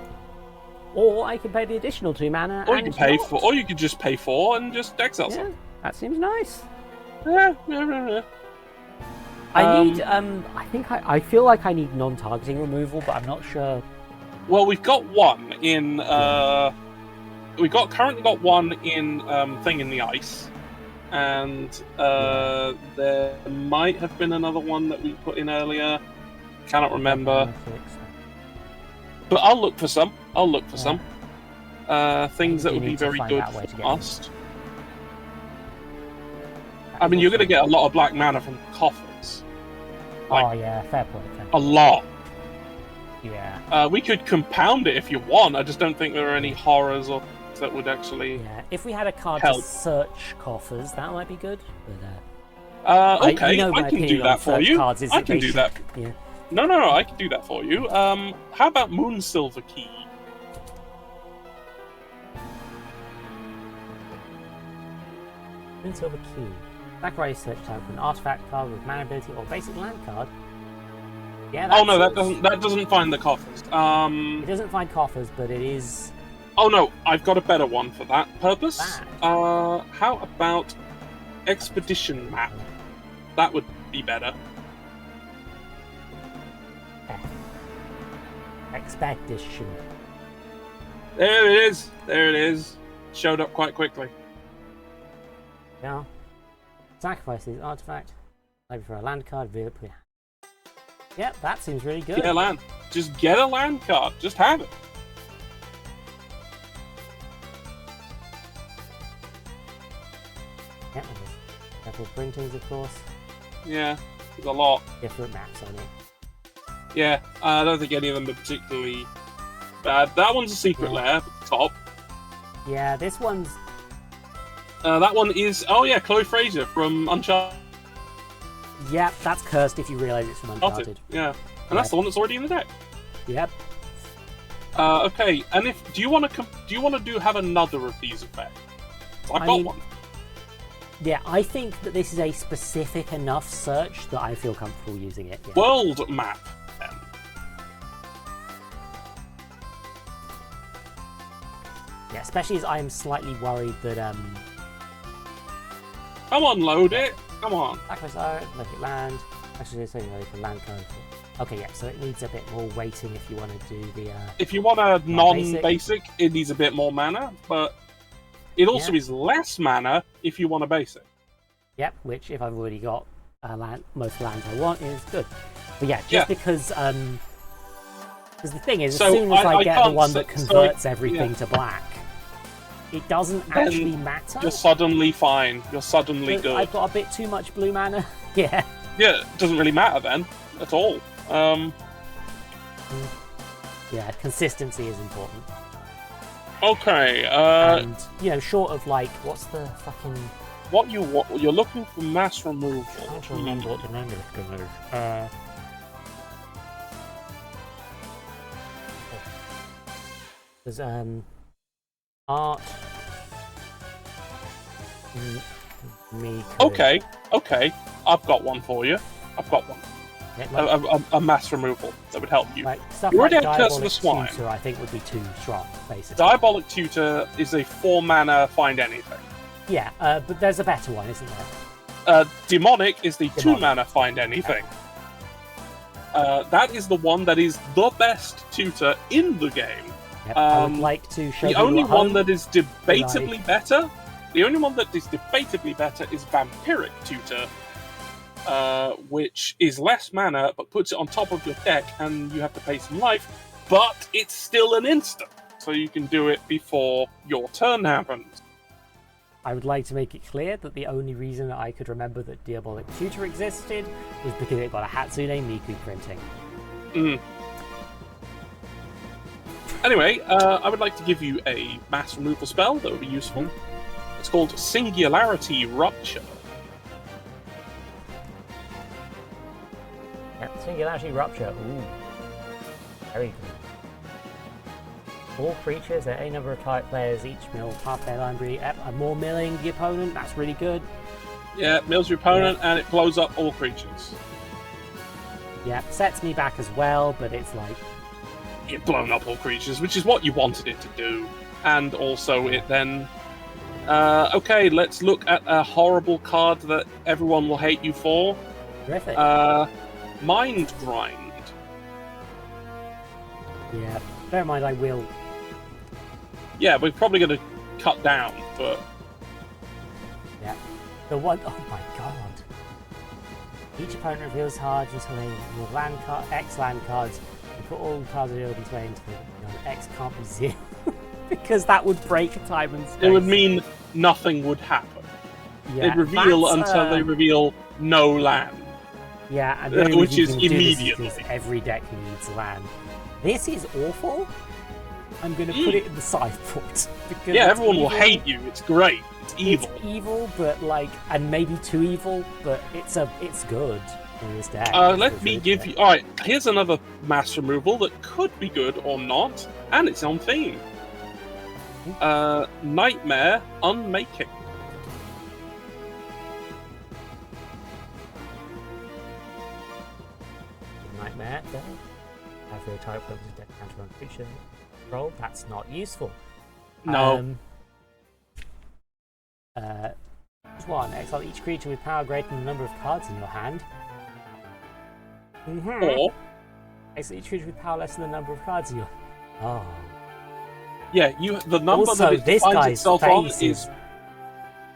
Or I can pay the additional 2 mana. Or you and can pay not. for, or you could just pay 4 and just exile Yeah, something. that seems nice. Yeah. I need. I feel like I need non-targeting removal, but I'm not sure. Well, we've got one in. Currently got one in Thing in the Ice, and there might have been another one that we put in earlier. Cannot remember, but I'll look for some. Things that You would be need to very find good out where to for get us. I mean, you're going to get a lot of black mana from coffers. Oh yeah, fair point. A lot. Yeah. We could compound it if you want. I just don't think there are any horrors or that would actually. Yeah. If we had a card help. to search coffers, that might be good. But Okay, you know I my can do opinion on that for search you. cards is I that can they do should- that. Yeah. No, I can do that for you. How about Moonsilver Key? Silver Key. Sacrifice search type for an artifact card with mana ability or basic land card. Yeah. Oh no, seems- that doesn't find the coffers. It doesn't find coffers, but it is. Oh no, I've got a better one for that purpose. Bad. How about Expedition Map? That would be better. Expedition. There it is. There it is. Showed up quite quickly. Yeah. Sacrifice these artifact. Maybe for a land card. Yep, that seems really good. Get a land. Just get a land card. Just have it. Yep, several printings, of course. Yeah, there's a lot. Different maps on it. Yeah, I don't think any of them are particularly bad. That one's a secret lair at the top. Yeah, this one's. That one is, oh yeah, Chloe Fraser from Uncharted. Yep, that's cursed if you realise it's from Uncharted. Yeah, and that's the one that's already in the deck. Yep. Okay, and if do you want to have another of these effects? I've got one. Yeah, I think that this is a specific enough search that I feel comfortable using it. Yeah. World map. Then. Yeah, especially as I am slightly worried that Come on, load it. Come on. Sacrifice art, look at land. Actually, it's only for land card. Okay, yeah, so it needs a bit more weighting if you want to do the. If you want a non-basic, it needs a bit more mana, but it also is less mana if you want a basic. Yep, which if I've already got most lands I want is good. But yeah, just because the thing is, as soon as I get the one that converts everything to black, it doesn't actually matter. You're suddenly fine. You're suddenly good. I've got a bit too much blue mana. Yeah. Yeah, it doesn't really matter then at all. Yeah, consistency is important. Okay. And short of like, what's the fucking? You're looking for mass removal. I can't remember what the name of this thing is. There's art. Okay. I've got one for you. I've got one. A mass removal that would help you. Like, stuff you already like have Curse of the Diabolic Swine. Tutor, I think would be too strong, basically. Diabolic Tutor is a 4-mana find anything. Yeah, but there's a better one, isn't there? Demonic is the 2-mana find anything. That is the one that is the best tutor in the game. Yep, I would like to show the you only at one home. that is debatably better. The only one that is debatably better is Vampiric Tutor, which is less mana but puts it on top of your deck, and you have to pay some life. But it's still an instant, so you can do it before your turn happens. I would like to make it clear that the only reason that I could remember that Diabolic Tutor existed was because it got a Hatsune Miku printing. Anyway, I would like to give you a mass removal spell that would be useful. It's called Singularity Rupture. Yeah, Singularity Rupture. Ooh. Very good. All creatures at any number of type players each mill half their library. More milling the opponent. That's really good. Yeah, mills your opponent and it blows up all creatures. Yeah, sets me back as well, but it's like... It blown up all creatures, which is what you wanted it to do. And also it then... okay, let's look at a horrible card that everyone will hate you for. Terrific. Mind Grind. Yeah, bear in mind I will... Yeah, we're probably going to cut down, but... Yeah. The one... Oh my god. Each opponent reveals cards until they will land X land cards and put all the cards of the open play into the X can't be 0. Because that would break time and space. It would mean nothing would happen. Yeah, They'd reveal until they reveal no land. Yeah, and the only which reason is you can do this immediately. because every deck needs land. This is awful. I'm going to put it in the sideboard. Because Yeah, it's everyone will evil. hate you. It's great. It's evil. It's evil, but like, and maybe too evil, but it's good in this deck. Let me give you. Alright, here's another mass removal that could be good or not, and it's on theme. Nightmare Unmaking. Nightmare. There. Have your type of deck counter on creature roll. That's not useful. No. One. Exile each creature with power greater than the number of cards in your hand. Or Exile each creature with power less than the number of cards in your. Oh. yeah, the number Also, that it this defines guy's itself on face is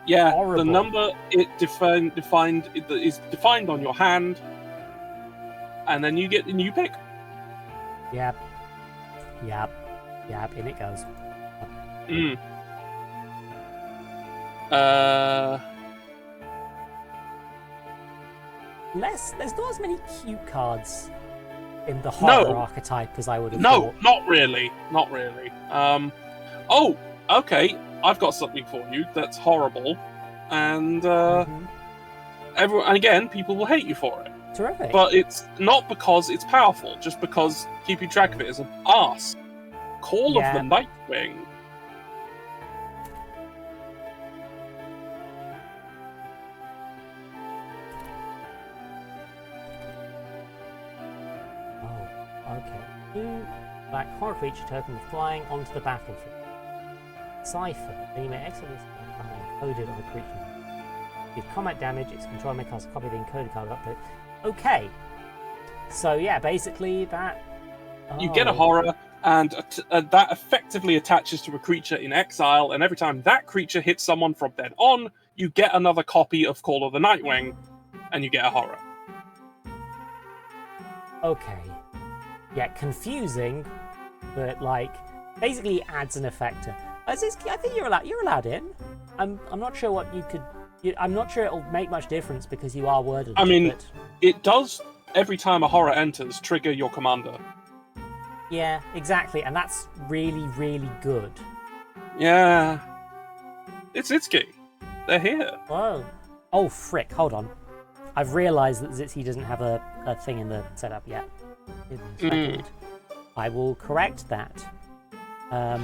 yeah, horrible. the number it is defined on your hand, and then you get the new pick. Yep. In it goes. Mm. There's not as many cute cards in the horror archetype as I would have thought. Not really. Not really. Oh, okay. I've got something for you that's horrible, and everyone. And again, people will hate you for it. Terrific. But it's not because it's powerful, just because keeping track of it is an arse. Call of the Nightwing. Okay. Black horror creature token flying onto the battlefield. Cipher. Then you may exile this card encoded on a creature. With combat damage, its controller may cast a copy of the encoded card up to. Okay. So yeah, basically that. You get a horror, and that effectively attaches to a creature in exile, and every time that creature hits someone from then on, you get another copy of Call of the Nightwing, and you get a horror. Okay. Yeah, confusing, but like basically adds an effector. I think you're allowed in. I'm not sure what you could. I'm not sure it'll make much difference because you are worded. I mean, it does every time a horror enters trigger your commander. Yeah, exactly, and that's really, really good. Yeah, it's Zitsky. They're here. Whoa. Oh frick! Hold on. I've realised that Zitsky doesn't have a thing in the setup yet. I will correct that. I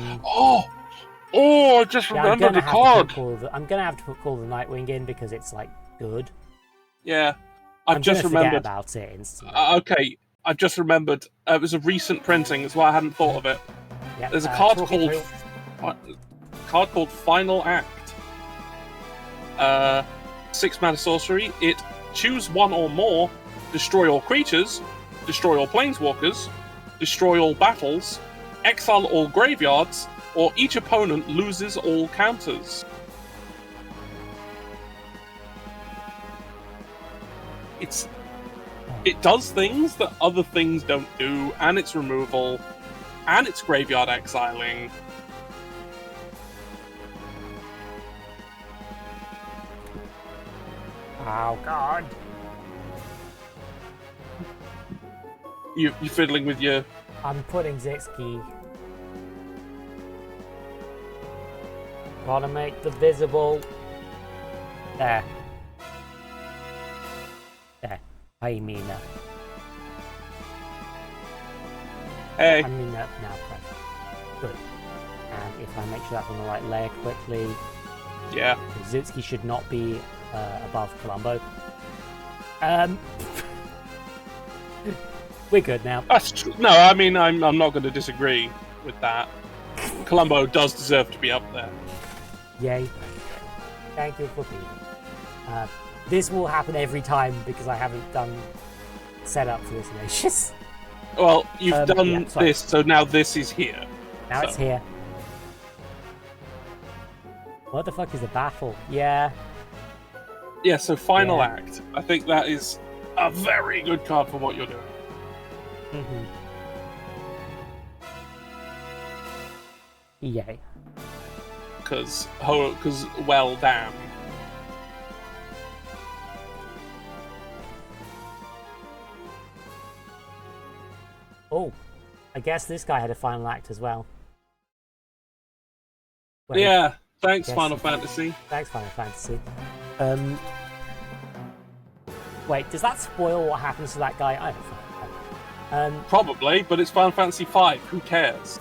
just remembered the card. I'm gonna have to put Call of the Nightwing in because it's like good. Yeah, I'm just gonna remembered forget about it instantly. Okay, I've just remembered. It was a recent printing, that's why I hadn't thought of it. Yep, There's a card called Final Act. 6-mana sorcery. It choose one or more, destroy all creatures, destroy all planeswalkers, destroy all battles, exile all graveyards, or each opponent loses all counters. It does things that other things don't do, and it's removal, and it's graveyard exiling. Oh god. You fiddling with your... I'm putting Zitsky. Gotta make the visible. There. There. I mean that. Hey. I mean that now, press. Good. And if I make sure that's on the right layer quickly. Yeah. Zitsky should not be above Columbo. We're good now. That's true. No, I mean, I'm not going to disagree with that. Columbo does deserve to be up there. Yay. Thank you for being. This will happen every time because I haven't done setup for this in ages. Well, you've done yeah, this, so now this is here. Now it's here. What the fuck is a battle? Yeah. Yeah, so Final Act. I think that is a very good card for what you're doing. Mm-hmm. Yay. Because, well, damn. Oh, I guess this guy had a final act as well. Wait, Yeah, thanks, Yes. Final Fantasy. thanks, Final Fantasy. Wait, does that spoil what happens to that guy? I don't know. Probably, but it's Final Fantasy V. Who cares?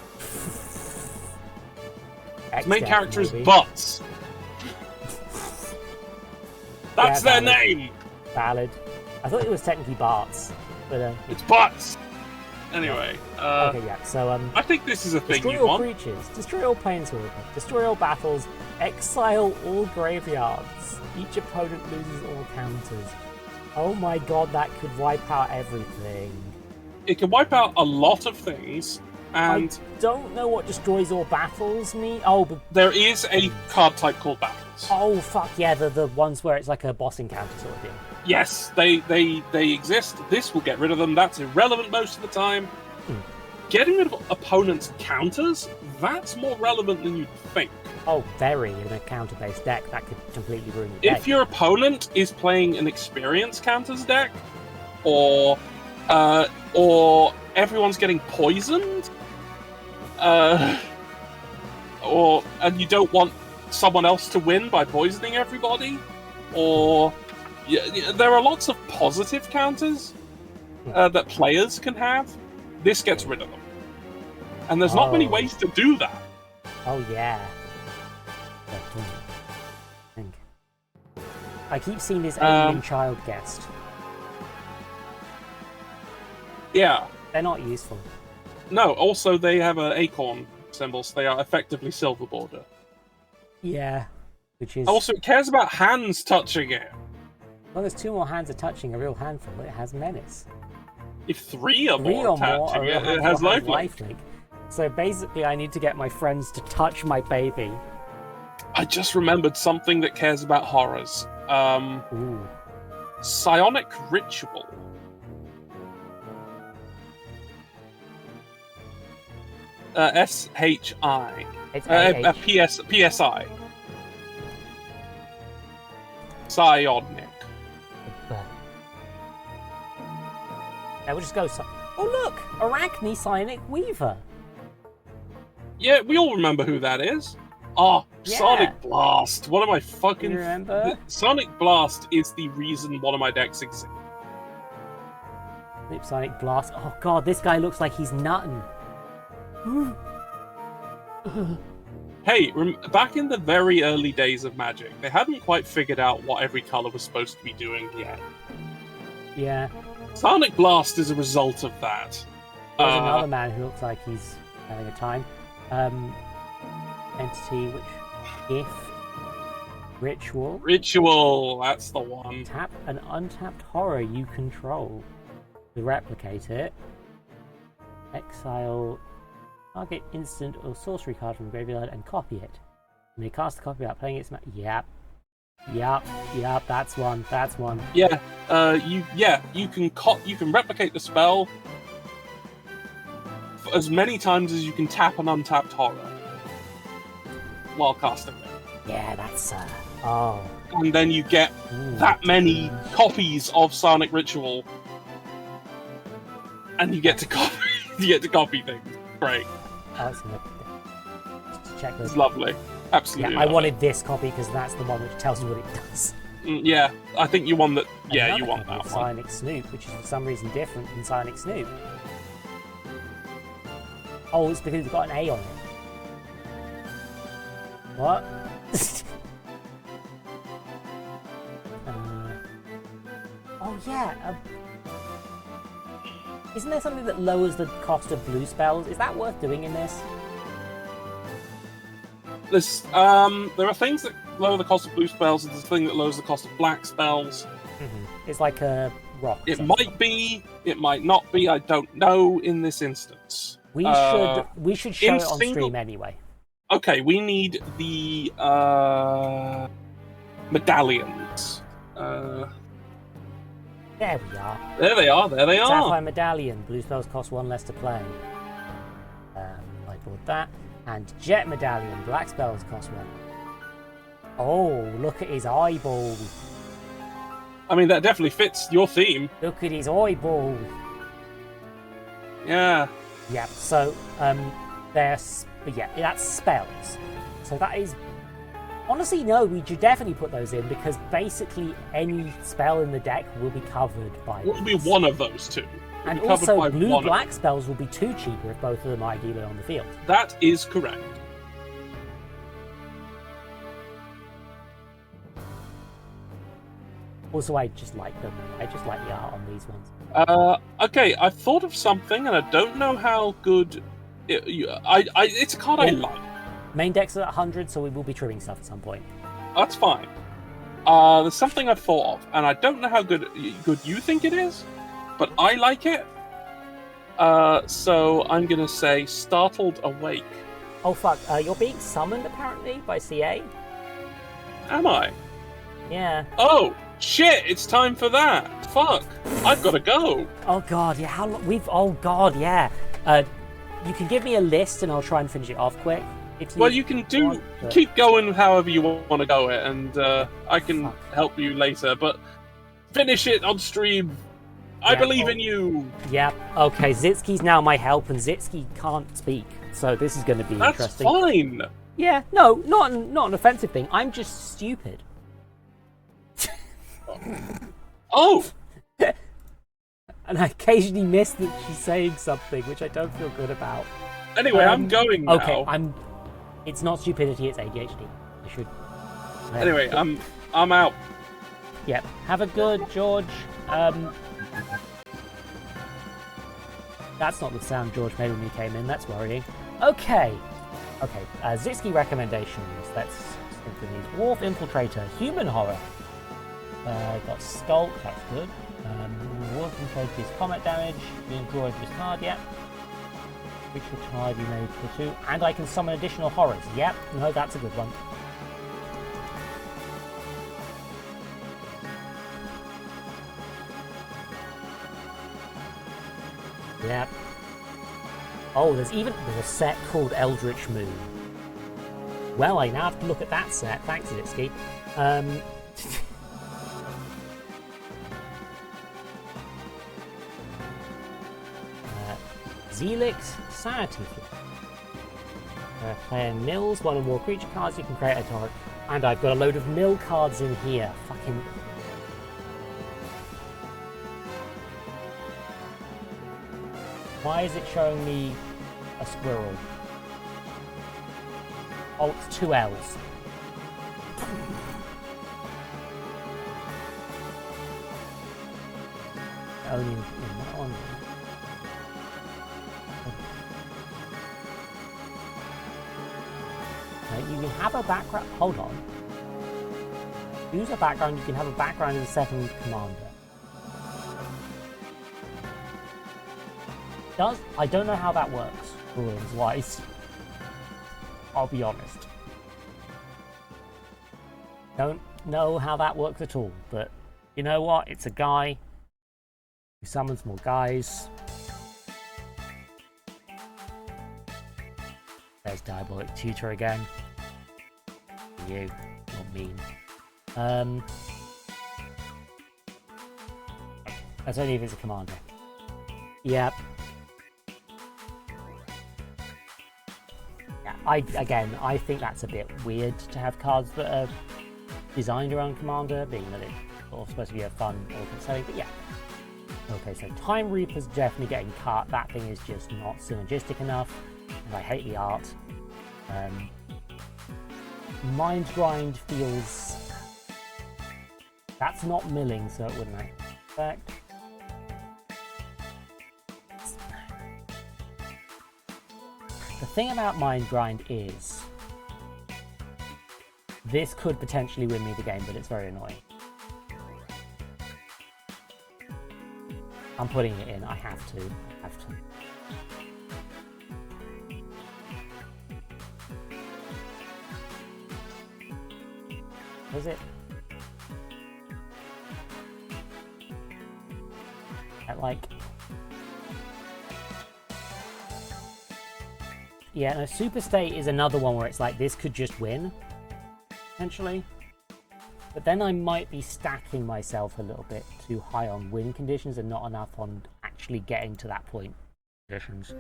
The main character is Butts. That's their name! Valid. I thought it was technically Bart's, but It's Butts! Anyway, okay, yeah. So I think this is a thing destroy you all want. creatures, destroy all planeswalkers, destroy all battles, exile all graveyards. Each opponent loses all counters. Oh my god, that could wipe out everything. It can wipe out a lot of things, and I don't know what destroys all battles mean. Oh, but there is a card type called Battles. oh fuck yeah, the ones where it's like a boss encounter sort of thing. Yes, they exist. This will get rid of them. That's irrelevant most of the time. Getting rid of opponents' counters, that's more relevant than you'd think. Oh, very in a counter-based deck that could completely ruin your deck. If your opponent is playing an experience counters deck, or everyone's getting poisoned, and you don't want someone else to win by poisoning everybody, or there are lots of positive counters that players can have. This gets rid of them, and there's not many ways to do that. Oh yeah. I keep seeing this alien child guest. Yeah. They're not useful. No. Also, they have an acorn symbol, so they are effectively silver border. Yeah. Which is Also, it cares about hands touching it. well, there's 2 more hands are touching a real handful. It has menace. If 3 or 3 more or are more touching are it, real it has handful lifelink. So basically, I need to get my friends to touch my baby. I just remembered something that cares about horrors. Ooh. Psionic Ritual. SHI. It's AH. PSI. Psionic. Now we'll just go. Oh look, Arachne Psionic Weaver. Yeah, we all remember who that is. Oh, Yeah. Sonic Blast. One of my fucking... You remember? Sonic Blast is the reason one of my decks exists. Flip Sonic Blast. Oh god, this guy looks like he's nutting. Hey, back in the very early days of Magic, they hadn't quite figured out what every color was supposed to be doing yet. Yeah. Sonic Blast is a result of that. There's another man who looks like he's having a time. Entity, which gift, ritual. Ritual, that's the one. Tap an untapped horror you control. To replicate it, exile target instant or sorcery card from the graveyard and copy it. You may cast the copy without playing its Yep, that's one. That's one. Yeah, you can replicate the spell as many times as you can tap an untapped horror while casting it. Yeah, that's oh. And then you get that many copies of Sonic Ritual, and you get to copy things. Great. Just to check this. It's lovely. Absolutely. Yeah, I wanted this copy because that's the one which tells you what it does. Yeah, I think you want that. Yeah, Another you want copy that of one. Sonic Snoop, which is for some reason different than Sonic Snoop. Oh, it's because it's got an A on it. What? Oh yeah. Isn't there something that lowers the cost of blue spells? Is that worth doing in this? There are things that lower the cost of blue spells, and there's a thing that lowers the cost of black spells. It's like a rock. It might be, it might not be. I don't know. In this instance, We should show it on stream anyway. Okay, we need the medallions. There we are. There they are. There they are. Sapphire Medallion. Blue spells cost 1 less to play. I bought that. And Jet Medallion. Black spells cost 1. Oh, look at his eyeball. I mean, that definitely fits your theme. Look at his eyeball. Yeah. Yeah, so that's spells. So that is honestly no, we should definitely put those in because basically any spell in the deck will be covered by. It will be one of those two. And also blue-black spells will be 2 cheaper if both of them are ideally on the field. That is correct. Also, I just like them. I just like the art on these ones. Okay, I've thought of something, and I don't know how good. It's a card I like. Main deck's at 100, so we will be trimming stuff at some point. That's fine. There's something I've thought of, and I don't know how good you think it is, but I like it. So I'm gonna say Startled Awake. Oh fuck! You're being summoned apparently by CA. Am I? Yeah. Oh shit! It's time for that. Fuck! I've got to go. Oh god, yeah. How long? Oh god, yeah. You can give me a list, and I'll try and finish it off quick. Well, you can keep going however you want to go it, and I can help you later. But finish it on stream. I believe in you. Yep. Okay, Zitsky's now my help, and Zitsky can't speak, so this is going to be interesting. That's fine. Yeah. No, not an offensive thing. I'm just stupid. Oh. And I occasionally miss that she's saying something, which I don't feel good about. Anyway, I'm going now. Okay, It's not stupidity, it's ADHD. I should. Anyway, I'm out. Yep. Have a good, George. That's not the sound George made when he came in. That's worrying. Okay. Zitsky recommendations. Let's strengthen these. Dwarf Infiltrator, Human Horror. Got Skulk. That's good. Dwarf Infiltrator is combat damage. You draw this card. Yep. Creature type you may put 2, and I can summon additional horrors. Yep. No, that's a good one. Yep. Oh, there's a set called Eldritch Moon. Well, I now have to look at that set. Thanks, Zitsky. Zelix Sanity. Playing mills, 1 or more creature cards, you can create a target. And I've got a load of mill cards in here. Fucking. Why is it showing me a squirrel? Oh, it's 2 L's. Only in that one. You can have a background. Hold on. Use a background. You can have a background as a second commander. I don't know how that works rules wise. I'll be honest. Don't know how that works at all. But you know what? It's a guy who summons more guys. There's Diabolic Tutor again. You, not mean. That's only if it's a commander. Yep. Yeah, I think that's a bit weird to have cards that are designed around commander, being that it's sort of supposed to be a fun alternate setting, but yeah. Okay, so Time Reaper's definitely getting cut. That thing is just not synergistic enough, and I hate the art. Mind Grind feels... That's not milling, so it wouldn't affect. The thing about Mind Grind is... This could potentially win me the game, but it's very annoying. I'm putting it in. I have to. Was it? Like... Yeah, no, Super State is another one where it's like, this could just win, potentially. But then I might be stacking myself a little bit too high on win conditions and not enough on actually getting to that point. editions.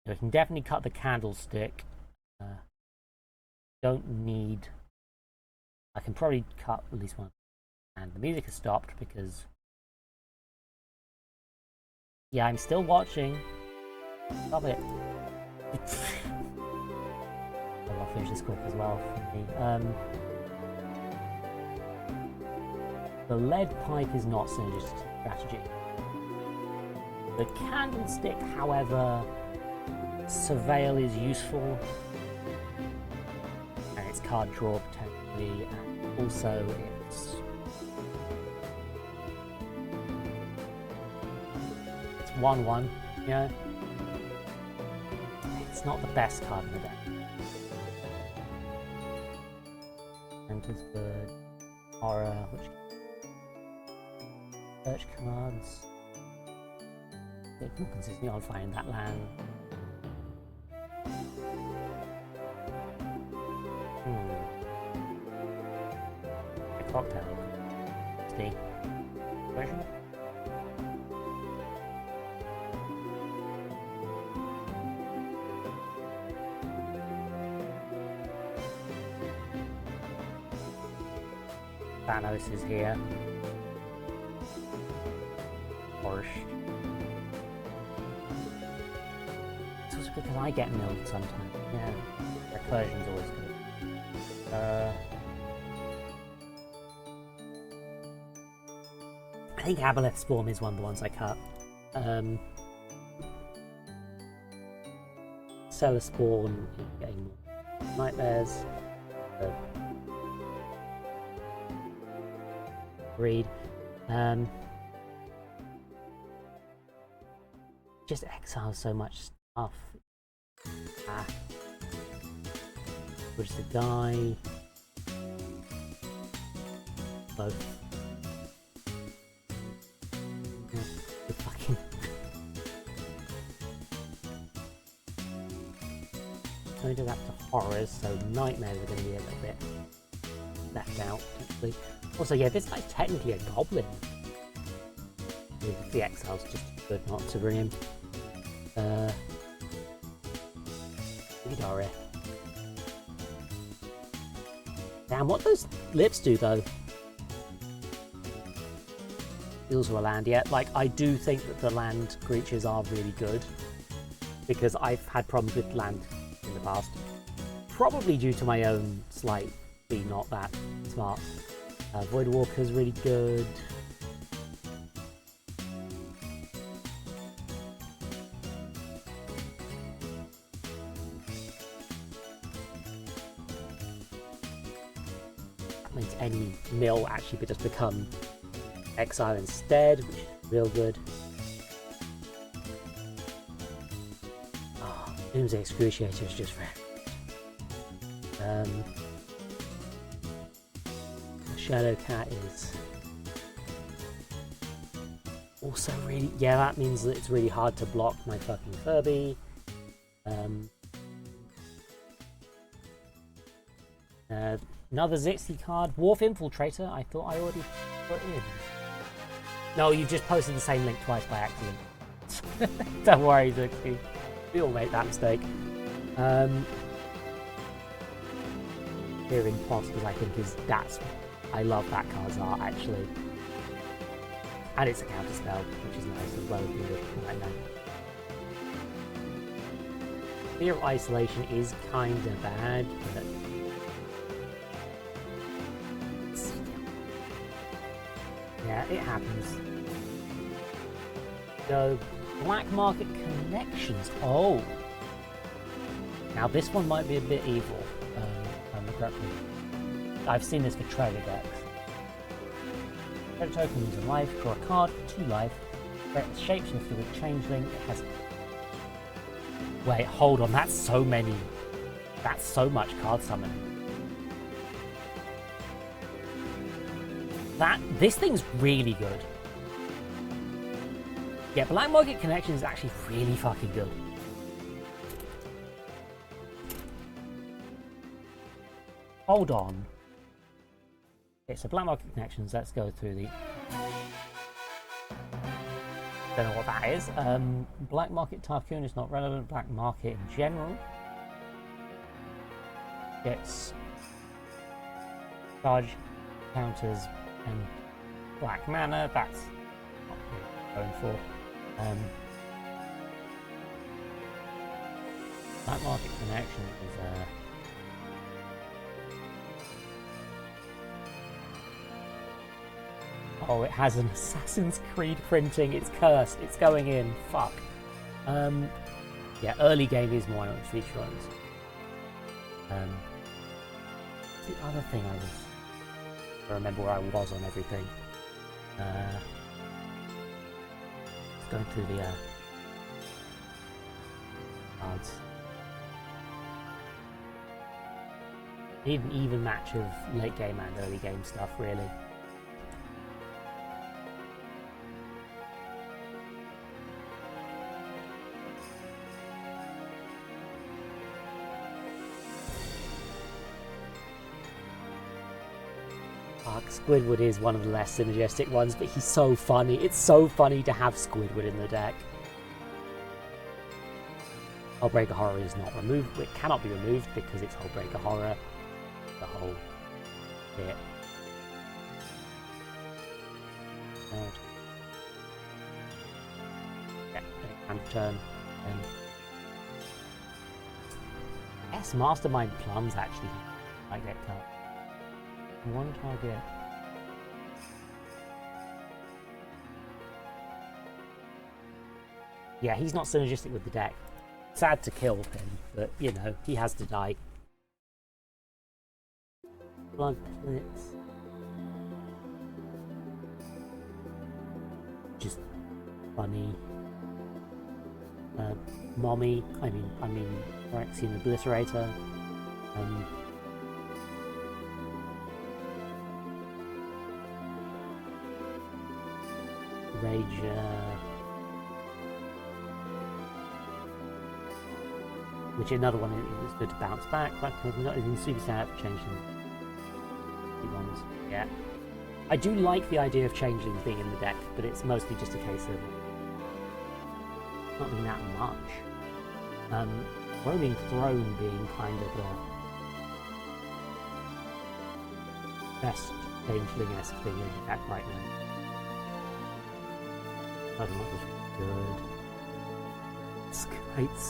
We can definitely cut the candlestick. Don't need. I can probably cut at least one. And the music has stopped because. Yeah, I'm still watching. Stop it. I'll finish this quick as well for me. The lead pipe is not synergistic strategy. The candlestick, however, surveil is useful, and it's card draw potentially, and also it's 1/1. You know, it's not the best card in the deck. Enters Bird, Horror, which search cards. Get more consistently on finding that land. A cocktail. See? Version? Thanos is here. Borscht. It's also because I get milled sometimes. Yeah. Recursion's always good. I think Aboleth Swarm is one of the ones I cut. Cellar Spawn, getting more nightmares. Read. Just exiles so much stuff. Which is the guy. Both. The fucking. Going to that to horrors, so nightmares are going to be a little bit left out, potentially. Also, yeah, this guy's technically a goblin. The exile's just good not to bring him. Vidare. Damn, what those lips do, though. Heals will land, yeah. Like, I do think that the land creatures are really good. Because I've had problems with land in the past. Probably due to my own slightly not that smart. Voidwalker's really good. That means any mill actually could just become exile instead, which is real good. Oh, Doomsday Excruciator is just rare. Shadow Cat is also really, yeah, that means that it's really hard to block my fucking Furby. Another Zixi card, Wharf Infiltrator. I thought I already put in. No, you've just posted the same link twice by accident. Don't worry, Zixi. We all make that mistake. Here in Imposters, I think I love that card's art, actually. And it's a counter spell, which is nice as well as being right now. Fear of Isolation is kinda bad, but yeah, it happens. So, Black Market Connections. Oh! Now this one might be a bit evil, if I remember correctly. I've seen this for treasure decks. Treasure token loses a life, draw a card for 2 life. Shapeshifter with Changeling. It has. Wait, hold on, that's so many. That's so much card summoning. This thing's really good. Yeah, Black Market Connection is actually really fucking good. Hold on. Okay, so Black Market Connections, let's go through the... Don't know what that is. Black Market Tycoon is not relevant. Black Market in general gets charge counters and black mana. That's not what I'm going for. Black Market Connection is oh, it has an Assassin's Creed printing. It's cursed. It's going in. Fuck. Yeah, early game is more on feature items. The other thing I remember where I was on everything. Just going through the cards. Need an even match of late game and early game stuff, really. Squidward is one of the less synergistic ones, but he's so funny. It's so funny to have Squidward in the deck. Hullbreaker Horror is not removed. It cannot be removed because it's Hullbreaker Horror. The whole bit. Yeah, and turn. And yes, Mastermind Plums actually might get cut. One target. Yeah, he's not synergistic with the deck. Sad to kill him, but you know, he has to die. Blood Blitz. Just funny. Mommy, I mean Phyrexian Obliterator. Rager, which another one is good to bounce back, but not even super sad for changing ones. Yeah, I do like the idea of changelings being in the deck, but it's mostly just a case of not being that much. Roaming Throne being kind of the best changeling-esque thing in the deck right now. I don't know what was good. Skites.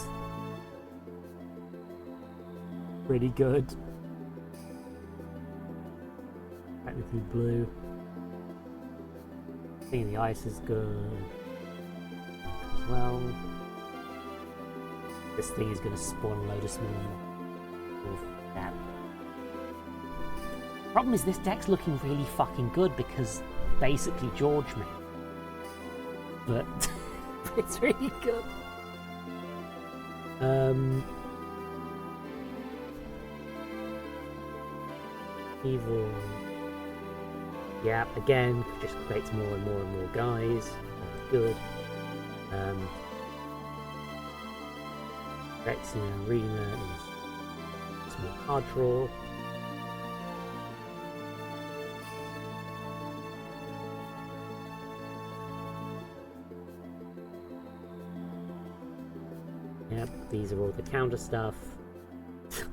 Pretty good. Technically blue. Seeing the Ice is good as well. This thing is going to spawn a load of small that. Problem is, this deck's looking really fucking good because basically George made. But it's really good. Evil. Yeah, again, just creates more and more and more guys. That's good. Phyrexian Arena is more card draw. Yep, these are all the counter stuff.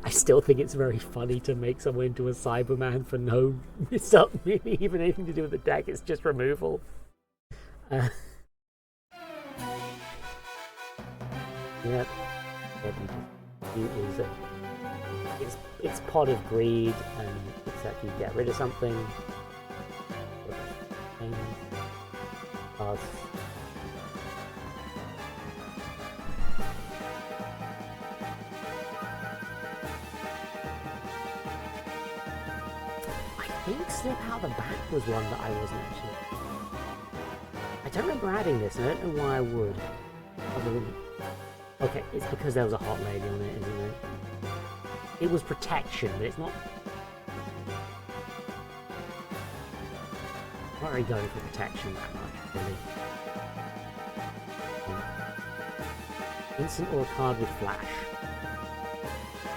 I still think it's very funny to make someone into a Cyberman for no result, really, even anything to do with the deck. It's just removal. Yep. It's Pot of Greed, and except you get rid of something. I think Slip Out the Back was one that I wasn't actually. I don't remember adding this, and I don't know why I would. Okay, it's because there was a hot lady on it, isn't it? It was protection, but it's not. I'm not really going for protection that much, really. Instant or a card with flash,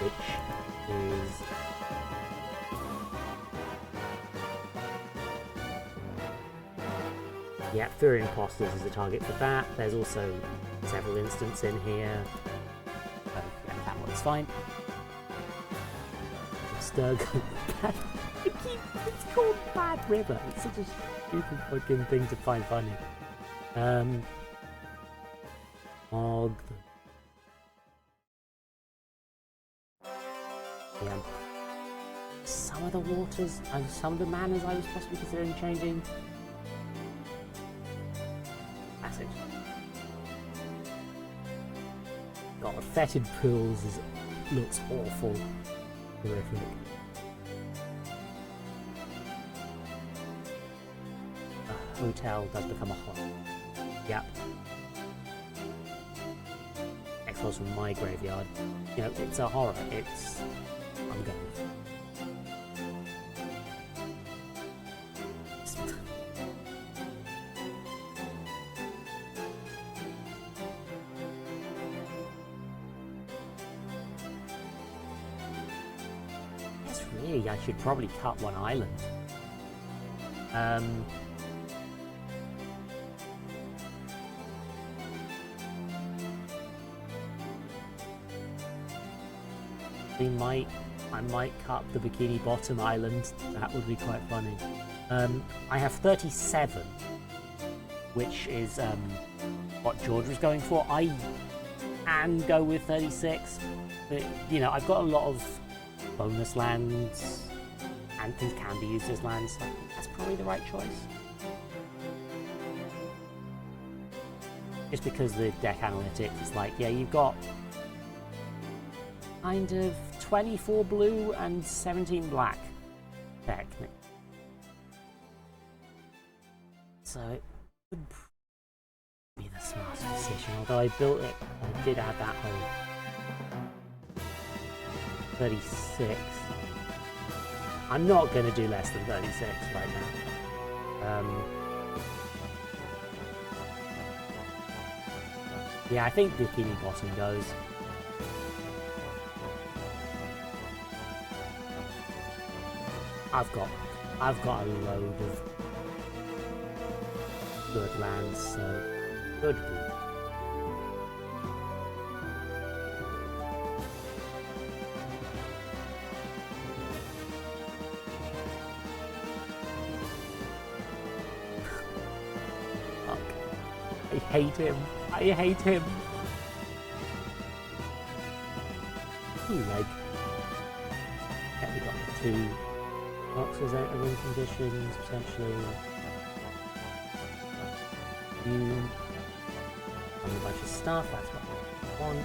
which is. Yeah, Fear Imposters is the target for that. There's also several instances in here. So, yeah, that one's fine. Sturgo. It's called Bad River. It's such a stupid fucking thing to find funny. Og. Yeah. Some of the waters and some of the manners I was possibly considering changing. Passage. God, fetid pools looks awful. Horrific. A hotel does become a horror. Yep. Exiles from my graveyard. You know, it's a horror. It's... I'm going. I should probably cut one island. I might cut the Bikini Bottom Island. That would be quite funny. I have 37, which is what George was going for. I can go with 36, but you know, I've got a lot of bonus lands and things can be used as lands, so I think that's probably the right choice. Just because the deck analytics is like, yeah, you've got kind of 24 blue and 17 black deck. So it would be the smartest decision, although I built it, I did add that whole 36. I'm not going to do less than 36 right now. Yeah, I think Bikini Bottom goes. I've got a load of good lands, so could be. I hate him. I hate him. Like, yeah, we got 2 boxes out of win conditions, potentially. And a bunch of stuff, that's what I want.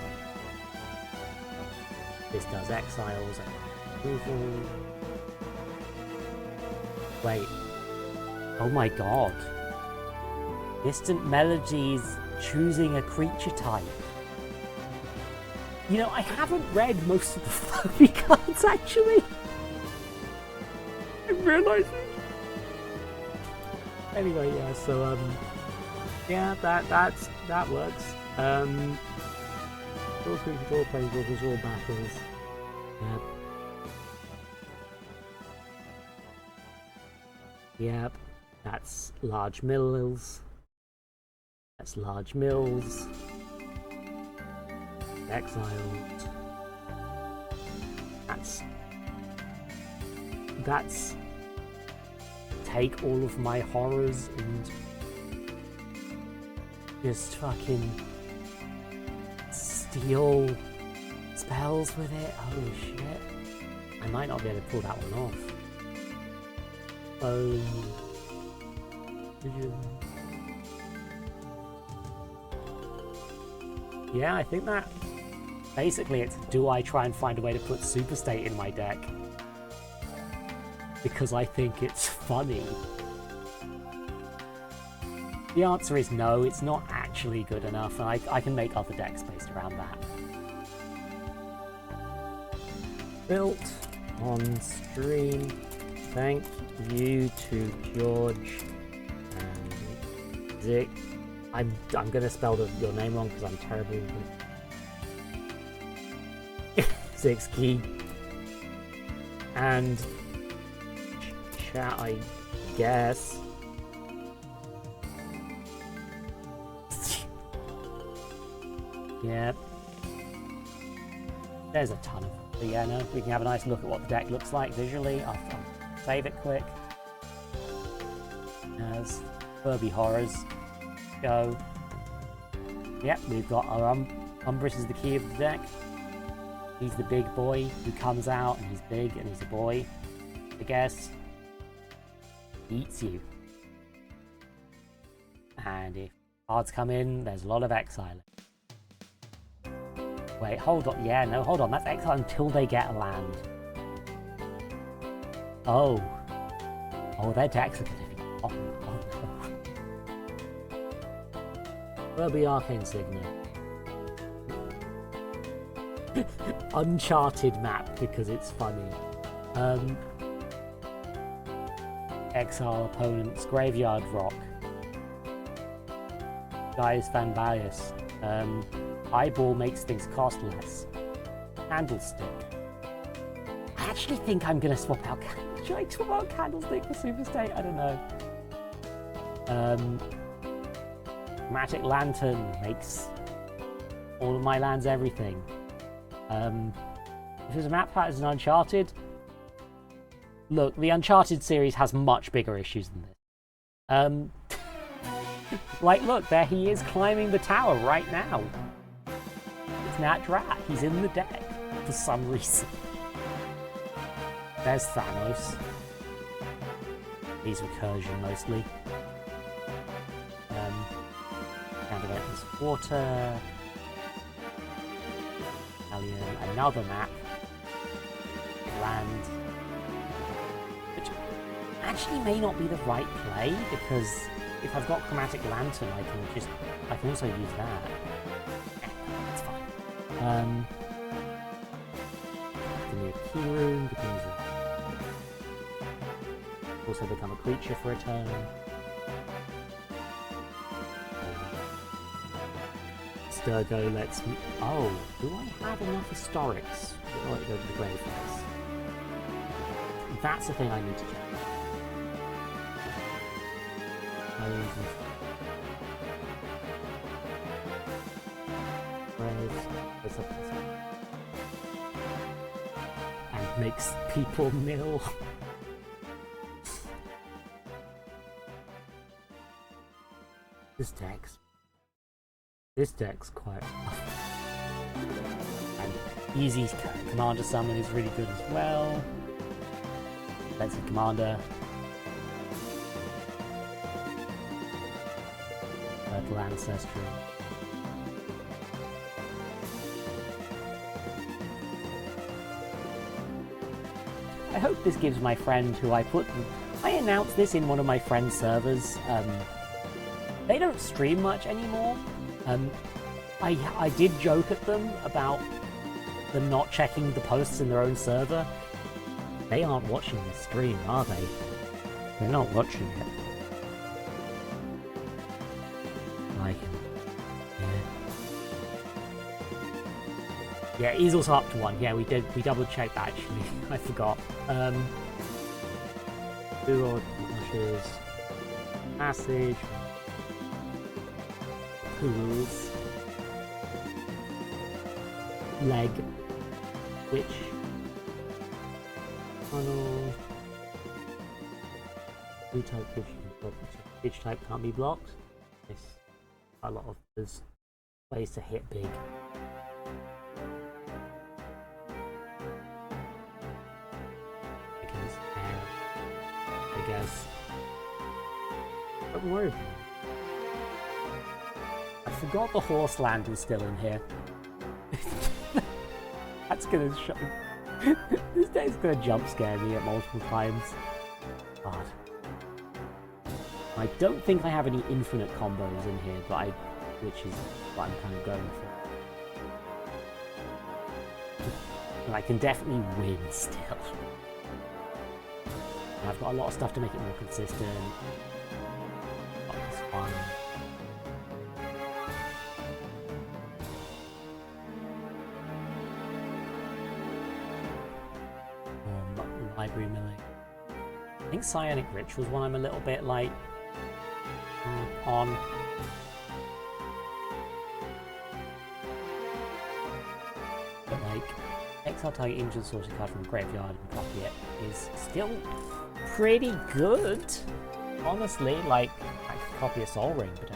This does exiles and removal. Wait. Oh my god. Distant Melodies choosing a creature type. You know, I haven't read most of the fucking cards actually. I'm realizing. Anyway, yeah, so yeah, that works. All creatures, all planeswalkers, all battles. Yep. Yep. That's large mills. That's large mills. Exiled. That's take all of my horrors and just fucking steal spells with it. Holy shit. I might not be able to pull that one off. Oh. Yeah, I think that basically it's, do I try and find a way to put Super State in my deck? Because I think it's funny. The answer is no, it's not actually good enough, and I can make other decks based around that. Built on stream. Thank you to George and Zick. I'm gonna spell your name wrong because I'm terrible with Zixkey. And chat, I guess. Yep. There's a ton of... But yeah, no, we can have a nice look at what the deck looks like visually. I'll save it quick. As Furby Horrors go. Yep, we've got our Umbris is the key of the deck. He's the big boy who comes out, and he's big, and he's a boy. I guess. Eats you. And if cards come in, there's a lot of exiling. Wait, hold on. Yeah, no, hold on. That's exile until they get a land. Oh. Oh, their decks are going to be... Oh, no. Furby Arcane Signet. Uncharted map because it's funny. Exile opponent's Graveyard Rock. Guy's Van Bias. Eyeball makes things cost less. Candlestick. I actually think I'm gonna swap out. Should I swap out Candlestick for Super State? I don't know. Magic Lantern makes all of my lands everything. If there's a map that is an Uncharted, look, the Uncharted series has much bigger issues than this. Like, look, there he is climbing the tower right now. It's Nat Rat. He's in the deck for some reason. There's Thanos. He's recursion mostly. Candidate's Water. Italian. Another map. Land. Which actually may not be the right play because if I've got Chromatic Lantern, I can also use that. It's fine. Give me a key rune, becomes also become a creature for a turn. Sturgo lets me... Oh, do I have enough historics? Or go to the grave first? That's the thing I need to check. And makes people mill. This deck's quite rough. And easy commander summon is really good as well. Expensive commander. Turtle Ancestry. I hope this gives my friend who I announced this in one of my friend's servers. They don't stream much anymore. I did joke at them about them not checking the posts in their own server. They aren't watching this stream, are they? They're not watching it. Yeah, he's also up to 1. Yeah, we double checked that actually. I forgot. Two Ashes, Passage, Pools, Leg, Witch, Funnel, Blue type Witch type can't be blocked. There's ways to hit big. I guess. Don't worry about it. I forgot the horse land was still in here. That's gonna show. This deck's gonna jump scare me at multiple times. God. I don't think I have any infinite combos in here, which is what I'm kind of going for. And I can definitely win still. And I've got a lot of stuff to make it more consistent. It's fun. Library milling. I think Psionic Ritual is one I'm a little bit like on. Exile target injured sorted card from the graveyard and copy it is still pretty good. Honestly, like, I could copy a Soul Ring, but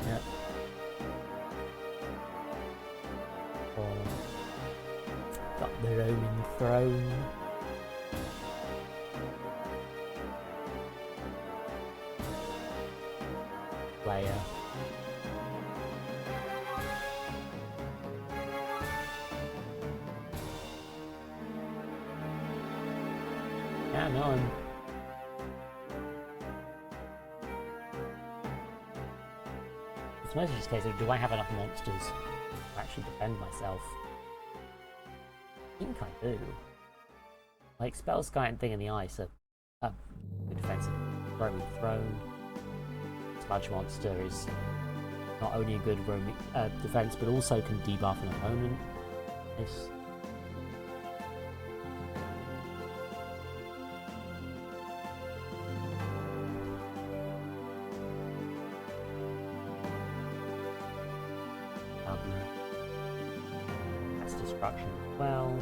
yeah. Or got the Roman Throne. Player. Yeah, no, I'm... It's mostly just a case of, do I have enough monsters to actually defend myself? I think I do. Like, Spell Sky and Thing in the Ice are good defensive. Roaming Throne. Sludge Monster is not only a good roaming defense, but also can debuff an opponent. Nice. That's destruction as well.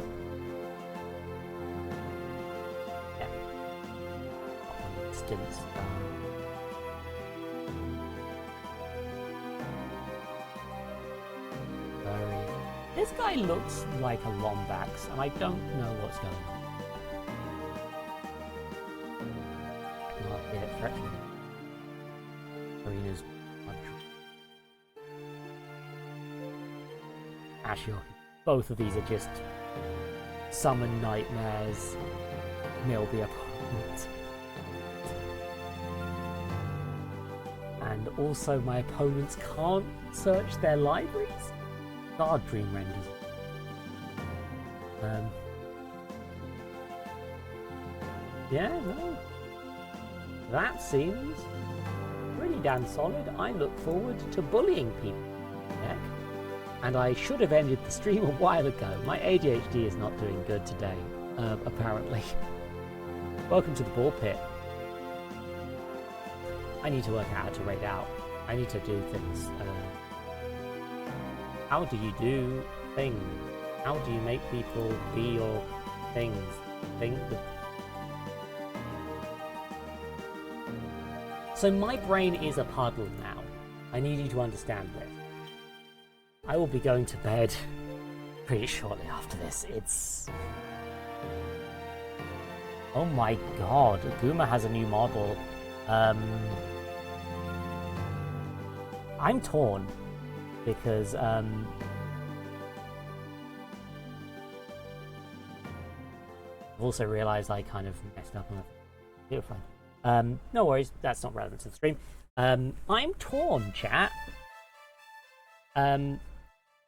Yeah. Distance. This guy looks like a Lombax, and I don't know what's going on. Not yet threatening. Arena's Actually, both of these are just summon nightmares, mill the opponent. And also my opponents can't search their libraries? God, Dream Renders. Yeah, no. That seems pretty damn solid. I look forward to bullying people. Heck. And I should have ended the stream a while ago. My ADHD is not doing good today, apparently. Welcome to the ball pit. I need to work out how to raid out. I need to do things. How do you do things? How do you make people be your things? So my brain is a puddle now. I need you to understand this. I will be going to bed pretty shortly after this. It's... Oh my god, Guma has a new model. I'm torn. Because I've also realised I kind of messed up on a video front. No worries, that's not relevant to the stream. I'm torn, chat.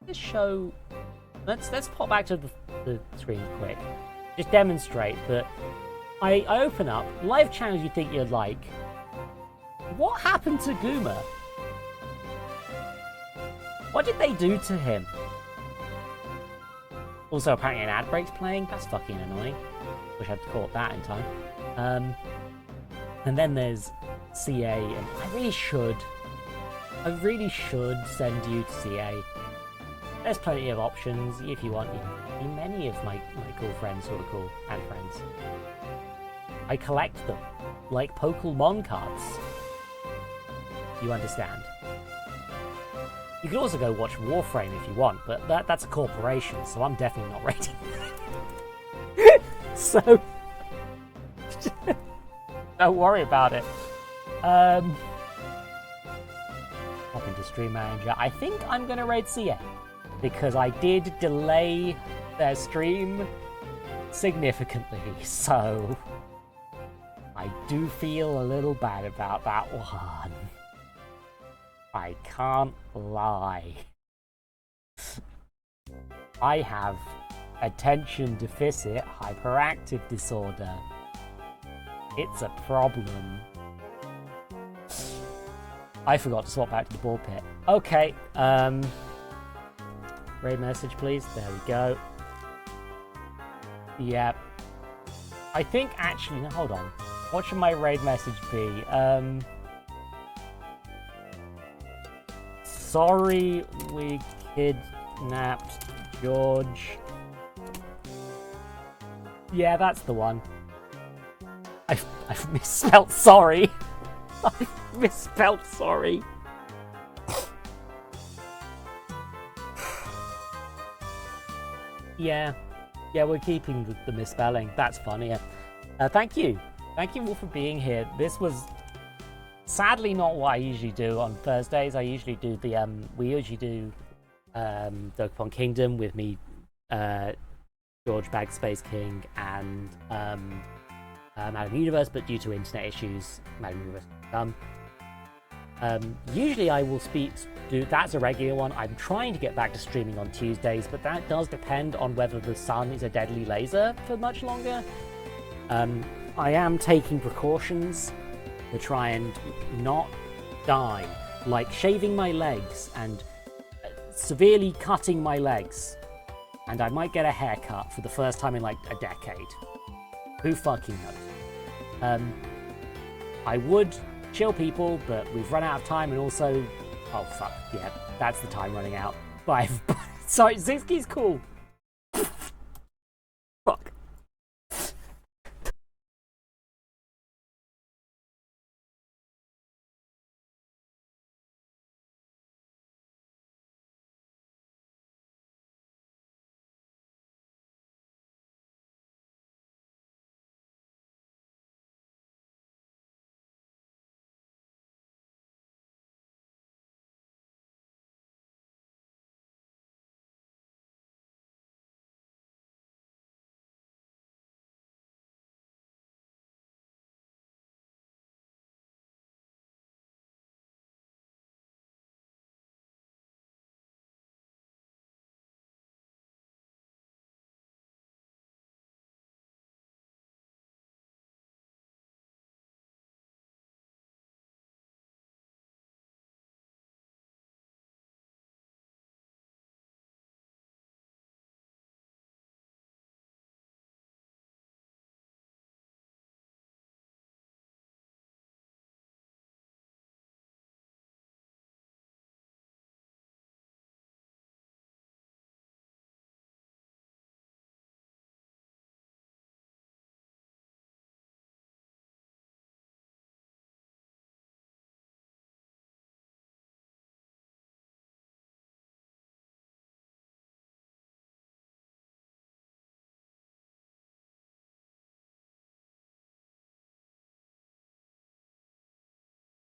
This show. Let's pop back to the screen quick. Just demonstrate that I open up live channels you think you'd like. What happened to Guma? What did they do to him? Also, apparently an ad break's playing. That's fucking annoying. Wish I'd caught that in time. And then there's CA, and I really should send you to CA. There's plenty of options if you want. Many of my cool friends who are cool, and friends. I collect them, like Pokemon cards. You understand? You can also go watch Warframe if you want, but that's a corporation, so I'm definitely not rating. So, don't worry about it. Hop into Stream Manager. I think I'm going to raid CA, because I did delay their stream significantly, so I do feel a little bad about that one. I can't lie. I have attention deficit hyperactive disorder. It's a problem. I forgot to swap back to the ball pit. Okay, raid message please. There we go. Yep. I think actually, no, hold on. What should my raid message be? Sorry we kidnapped George Yeah, that's the one. I've misspelt sorry. I've misspelt sorry. Yeah, we're keeping the misspelling. That's funny. Thank you all for being here. This was sadly not what I usually do on Thursdays. I usually do the we usually do Dokapon Kingdom with me, George Bag Space King, and Madam Universe, but due to internet issues, Madam Universe done. Usually I will that's a regular one. I'm trying to get back to streaming on Tuesdays, but that does depend on whether the sun is a deadly laser for much longer. I am taking precautions to try and not die, like shaving my legs and severely cutting my legs, and I might get a haircut for the first time in like a decade. Who fucking knows? I would chill people, but we've run out of time, and also, oh fuck, yeah, that's the time running out. Bye. Sorry, Zixky's cool.